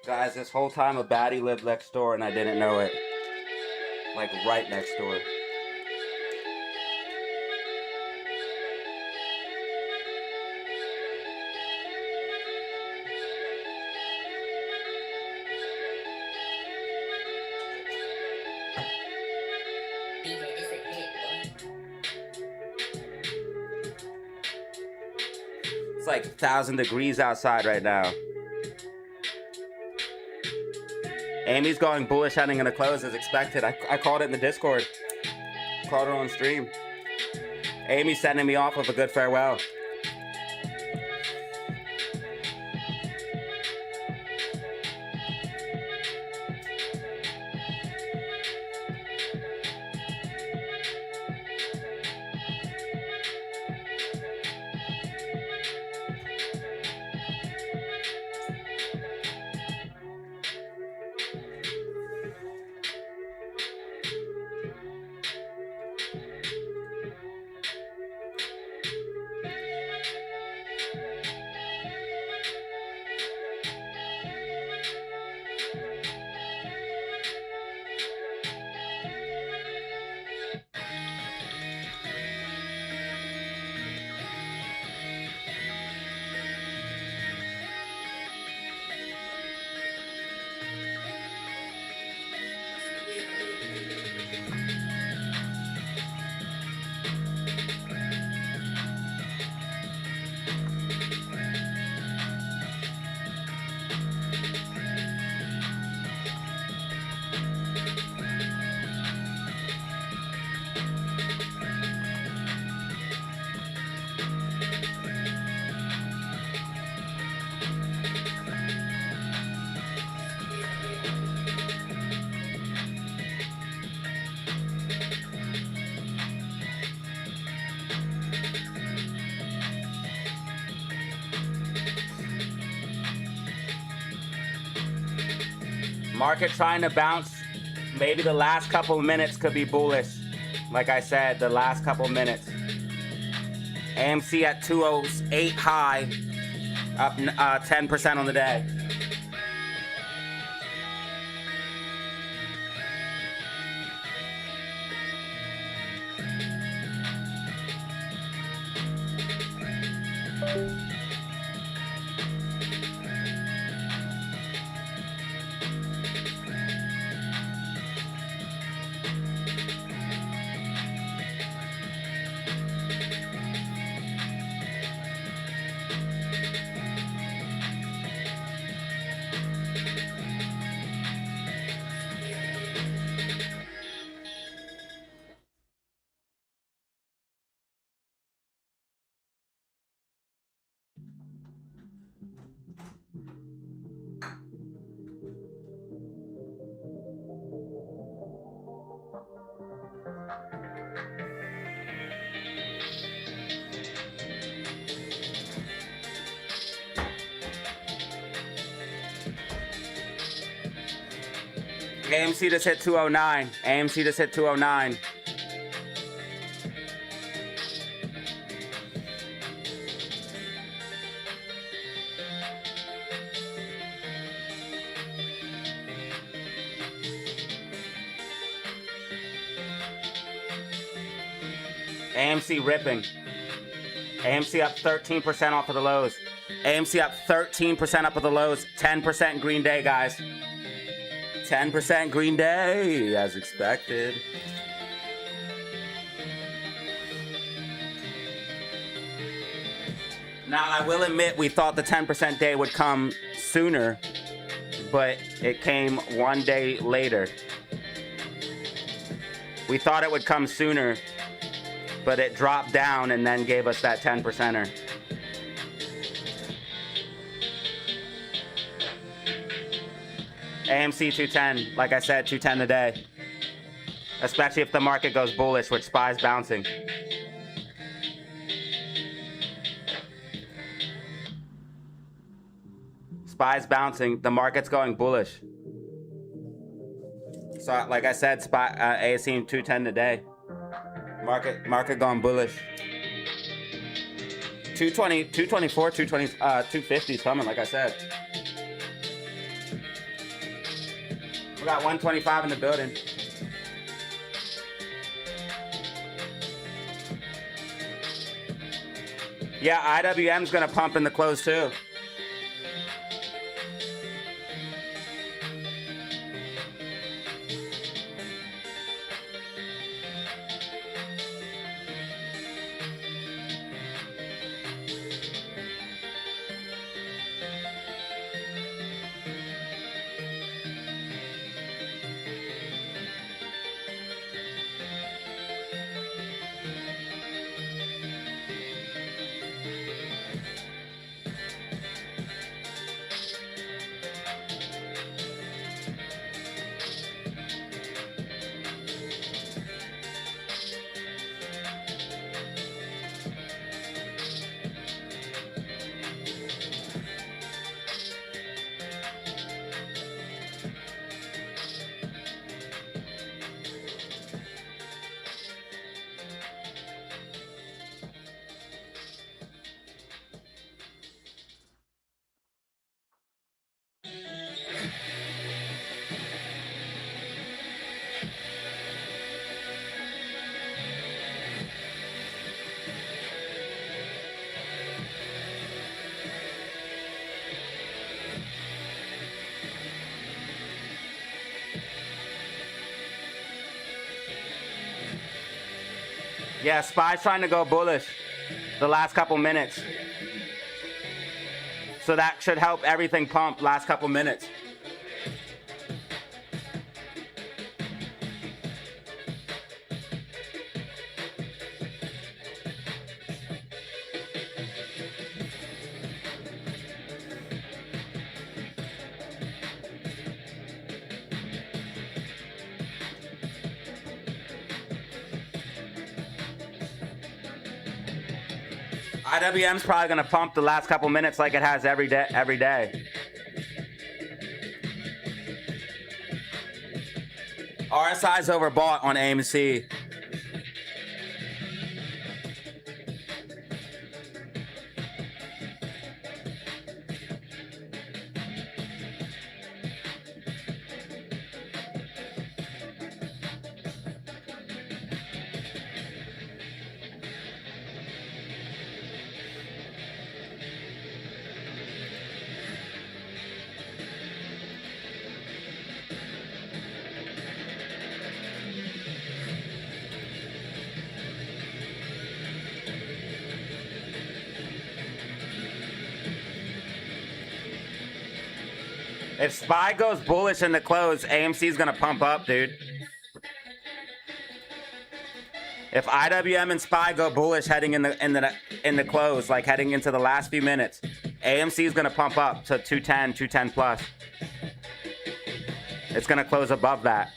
Speaker 1: Guys, this whole time a baddie lived next door and I didn't know it. Like right next door. It's like 1,000 degrees outside right now. Amy's going bullish heading into close as expected. I called it in the Discord. Called it on stream. Amy's sending me off with a good farewell. Market trying to bounce. Maybe the last couple of minutes could be bullish. Like I said, the last couple of minutes. AMC at 208 high, up 10% on the day. AMC just hit 209. AMC just hit 209. AMC ripping. AMC up 13% off of the lows. AMC up 13% up of the lows. 10% green day, guys. 10% green day, as expected. Now, I will admit we thought the 10% day would come sooner, but it came one day later. We thought it would come sooner, but it dropped down and then gave us that 10%er. AMC 210, like I said, 210 today. Especially if the market goes bullish, which SPY's bouncing. SPY's bouncing, the market's going bullish. So, like I said, AMC 210 today. Market going bullish. 220, 224, 250 is coming, like I said. We got 125 in the building. Yeah, IWM's gonna pump in the close too. Yeah, SPY's trying to go bullish the last couple minutes. So that should help everything pump last couple minutes. IWM's probably gonna pump the last couple minutes like it has every day. RSI's overbought on AMC. If SPY goes bullish in the close, AMC's gonna pump up, dude. If IWM and SPY go bullish heading in the close, like heading into the last few minutes, AMC's gonna pump up to 210, 210 plus. It's gonna close above that.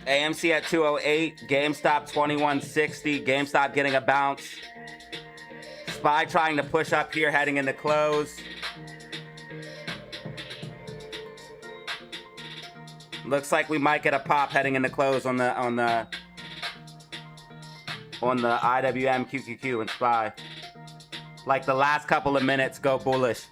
Speaker 1: AMC at 208, GameStop 2160, GameStop getting a bounce. SPY trying to push up here, heading into close. Looks like we might get a pop heading into close on the IWM, QQQ, and SPY. Like the last couple of minutes, go bullish.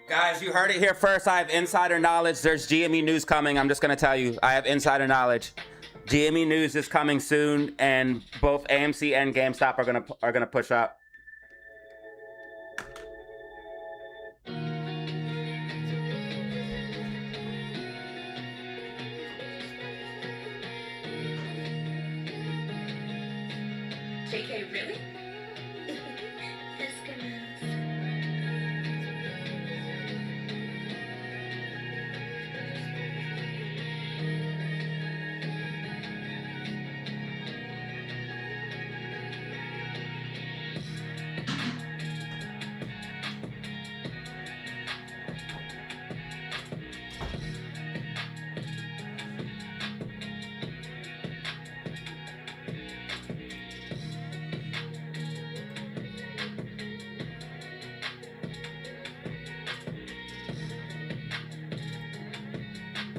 Speaker 1: Guys, you heard it here first. I have insider knowledge. There's GME news coming. I'm just going to tell you, I have insider knowledge. GME news is coming soon, and both AMC and GameStop are gonna push up.
Speaker 4: JK, really? That's gonna...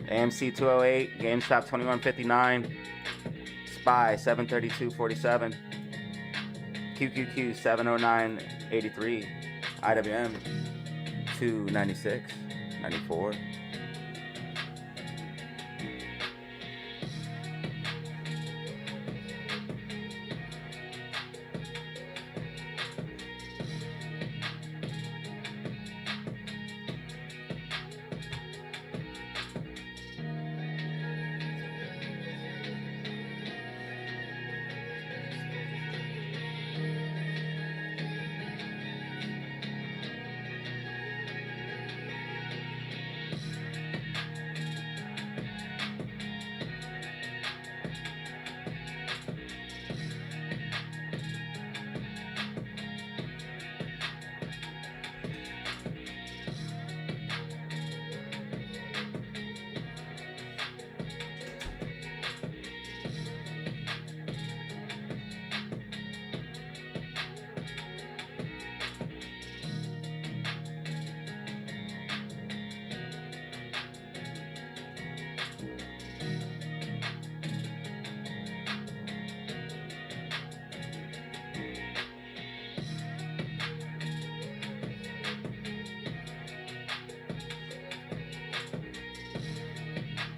Speaker 1: AMC 208, GameStop 2159, SPY 732.47, QQQ 709.83, IWM 296.94.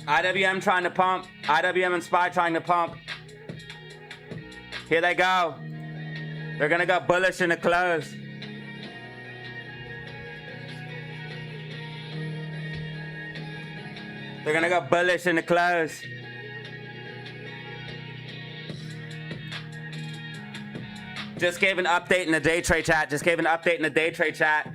Speaker 1: IWM trying to pump. IWM and SPY trying to pump. Here they go. They're gonna go bullish in the close. They're gonna go bullish in the close. Just gave an update in the day trade chat. Just gave an update in the day trade chat.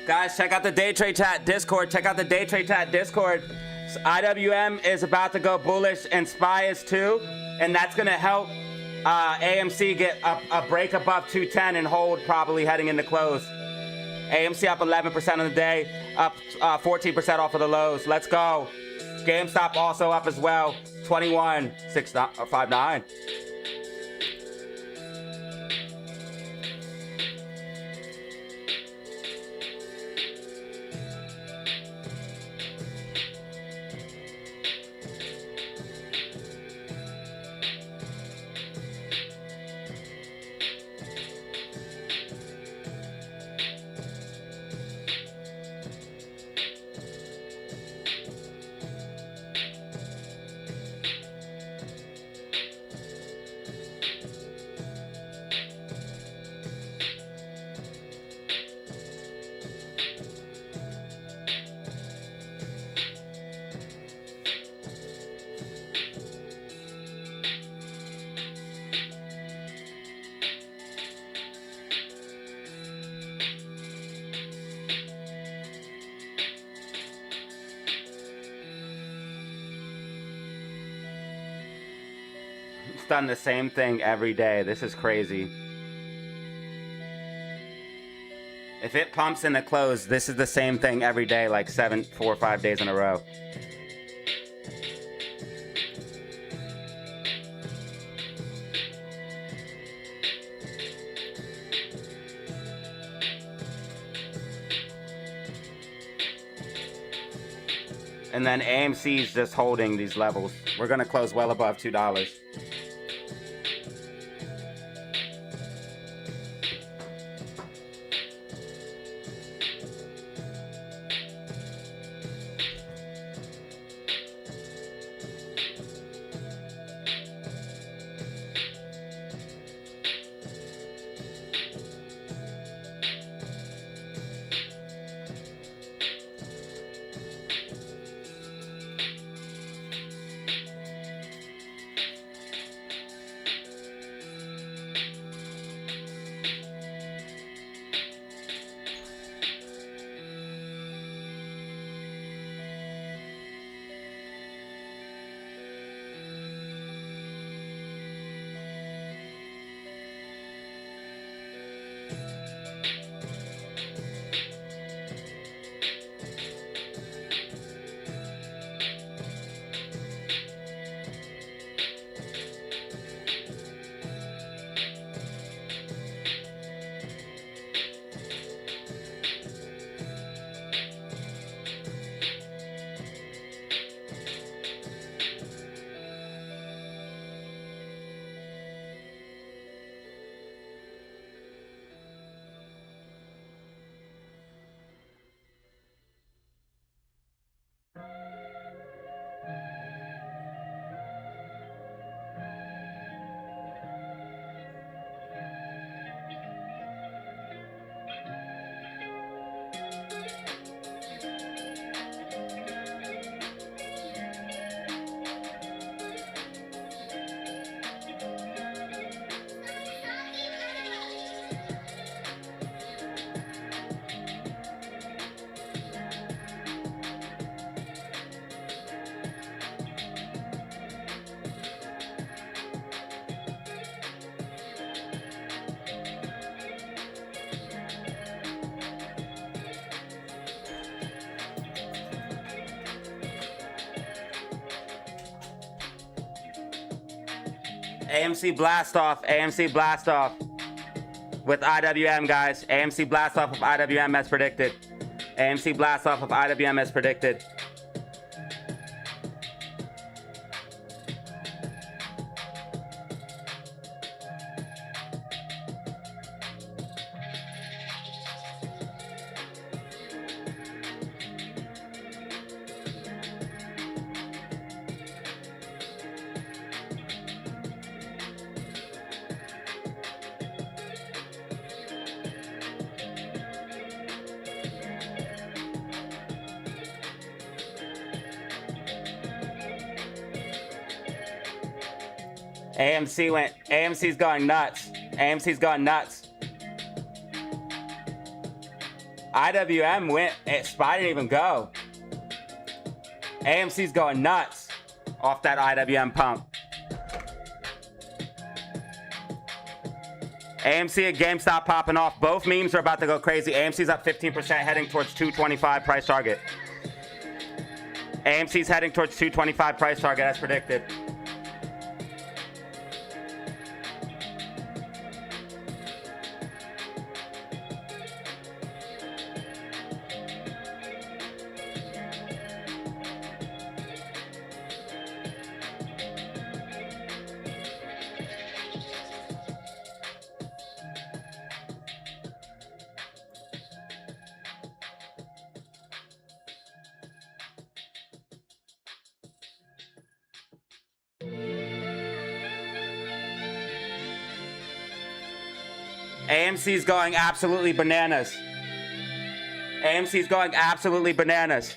Speaker 1: Guys, check out the day trade chat Discord. Check out the day trade chat Discord. So IWM is about to go bullish and SPY is too. And that's going to help AMC get a break above 210 and hold probably heading into close. AMC up 11% on the day, up 14% off of the lows. Let's go. GameStop also up as well, 21.659. Done the same thing every day. This is crazy. If it pumps in the close, this is the same thing every day, like 4 or 5 days in a row. And then AMC's just holding these levels. We're gonna close well above $2. AMC blast off with IWM, guys. AMC blast off of IWM as predicted. AMC blast off of IWM as predicted. AMC's going nuts. AMC's going nuts. IWM went. SPY didn't even go. AMC's going nuts off that IWM pump. AMC and GameStop popping off. Both memes are about to go crazy. AMC's up 15%, heading towards 225 price target. AMC's heading towards 225 price target as predicted. AMC's going absolutely bananas. AMC's going absolutely bananas.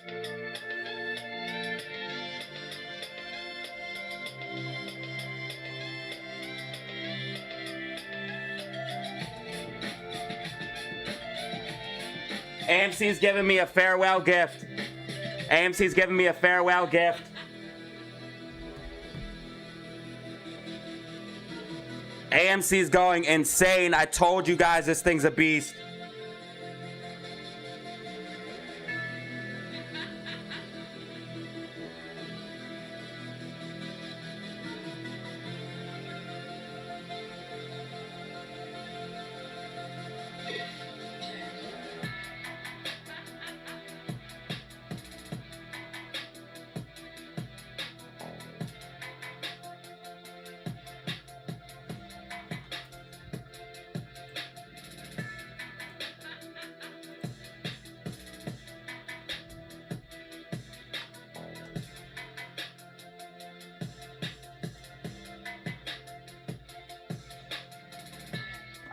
Speaker 1: AMC's giving me a farewell gift. AMC's giving me a farewell gift. AMC's going insane. I told you guys this thing's a beast.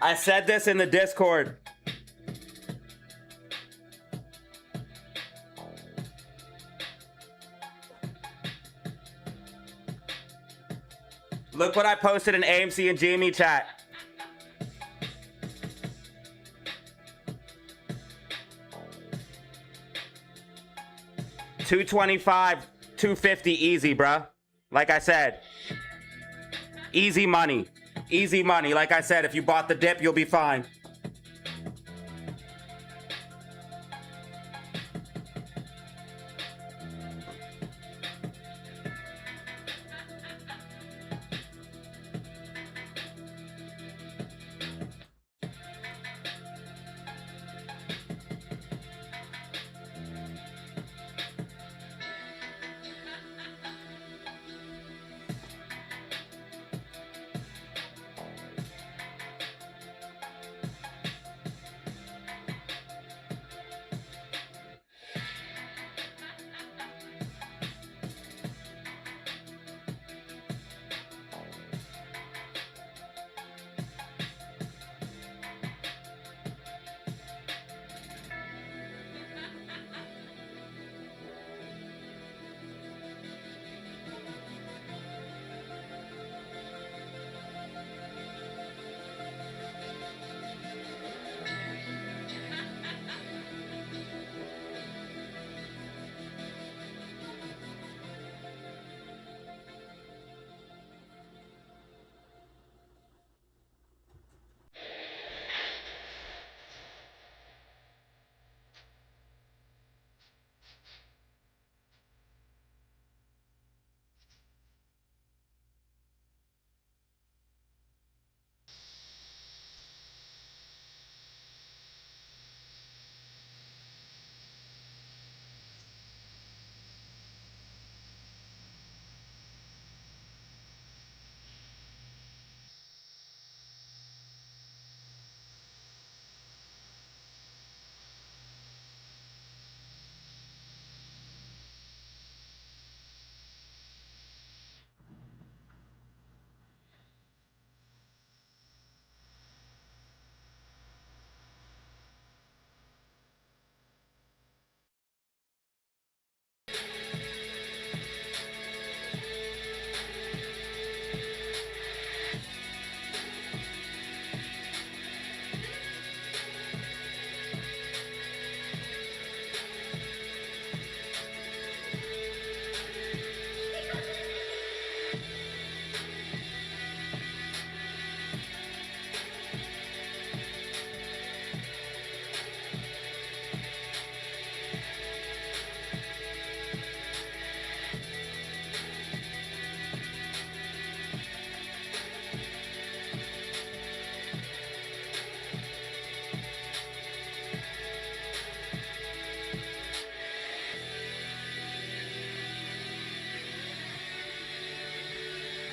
Speaker 1: I said this in the Discord. Look what I posted in AMC and GME chat. $225, $250 easy, bruh. Like I said, easy money. Easy money. Like I said, if you bought the dip, you'll be fine.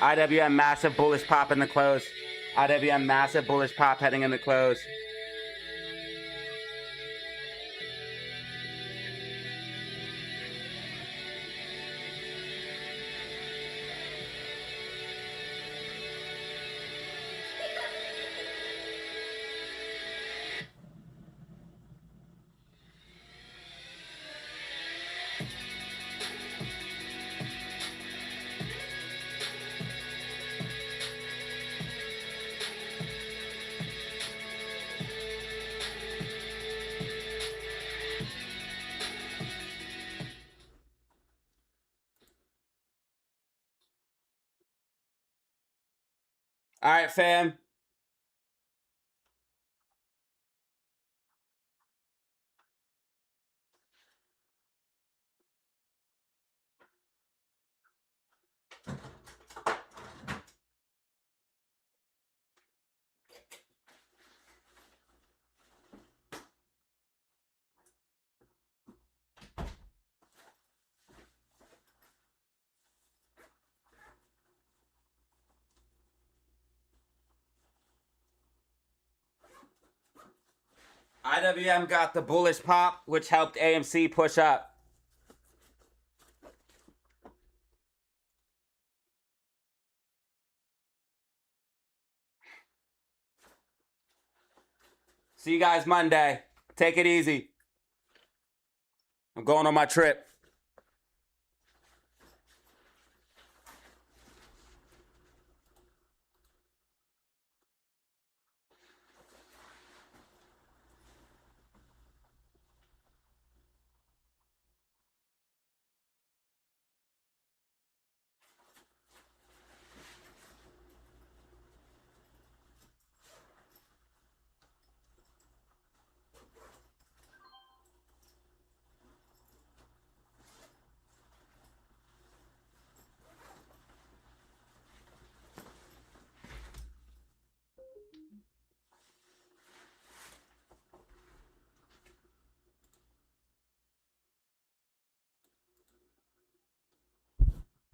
Speaker 1: IWM massive bullish pop in the close. IWM massive bullish pop heading in the close. All right, fam. IWM got the bullish pop, which helped AMC push up. See you guys Monday. Take it easy. I'm going on my trip.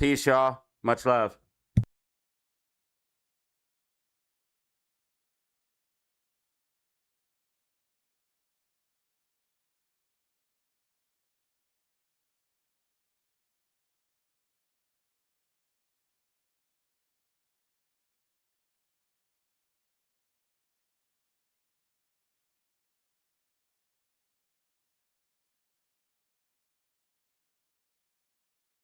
Speaker 1: Peace, y'all. Much love.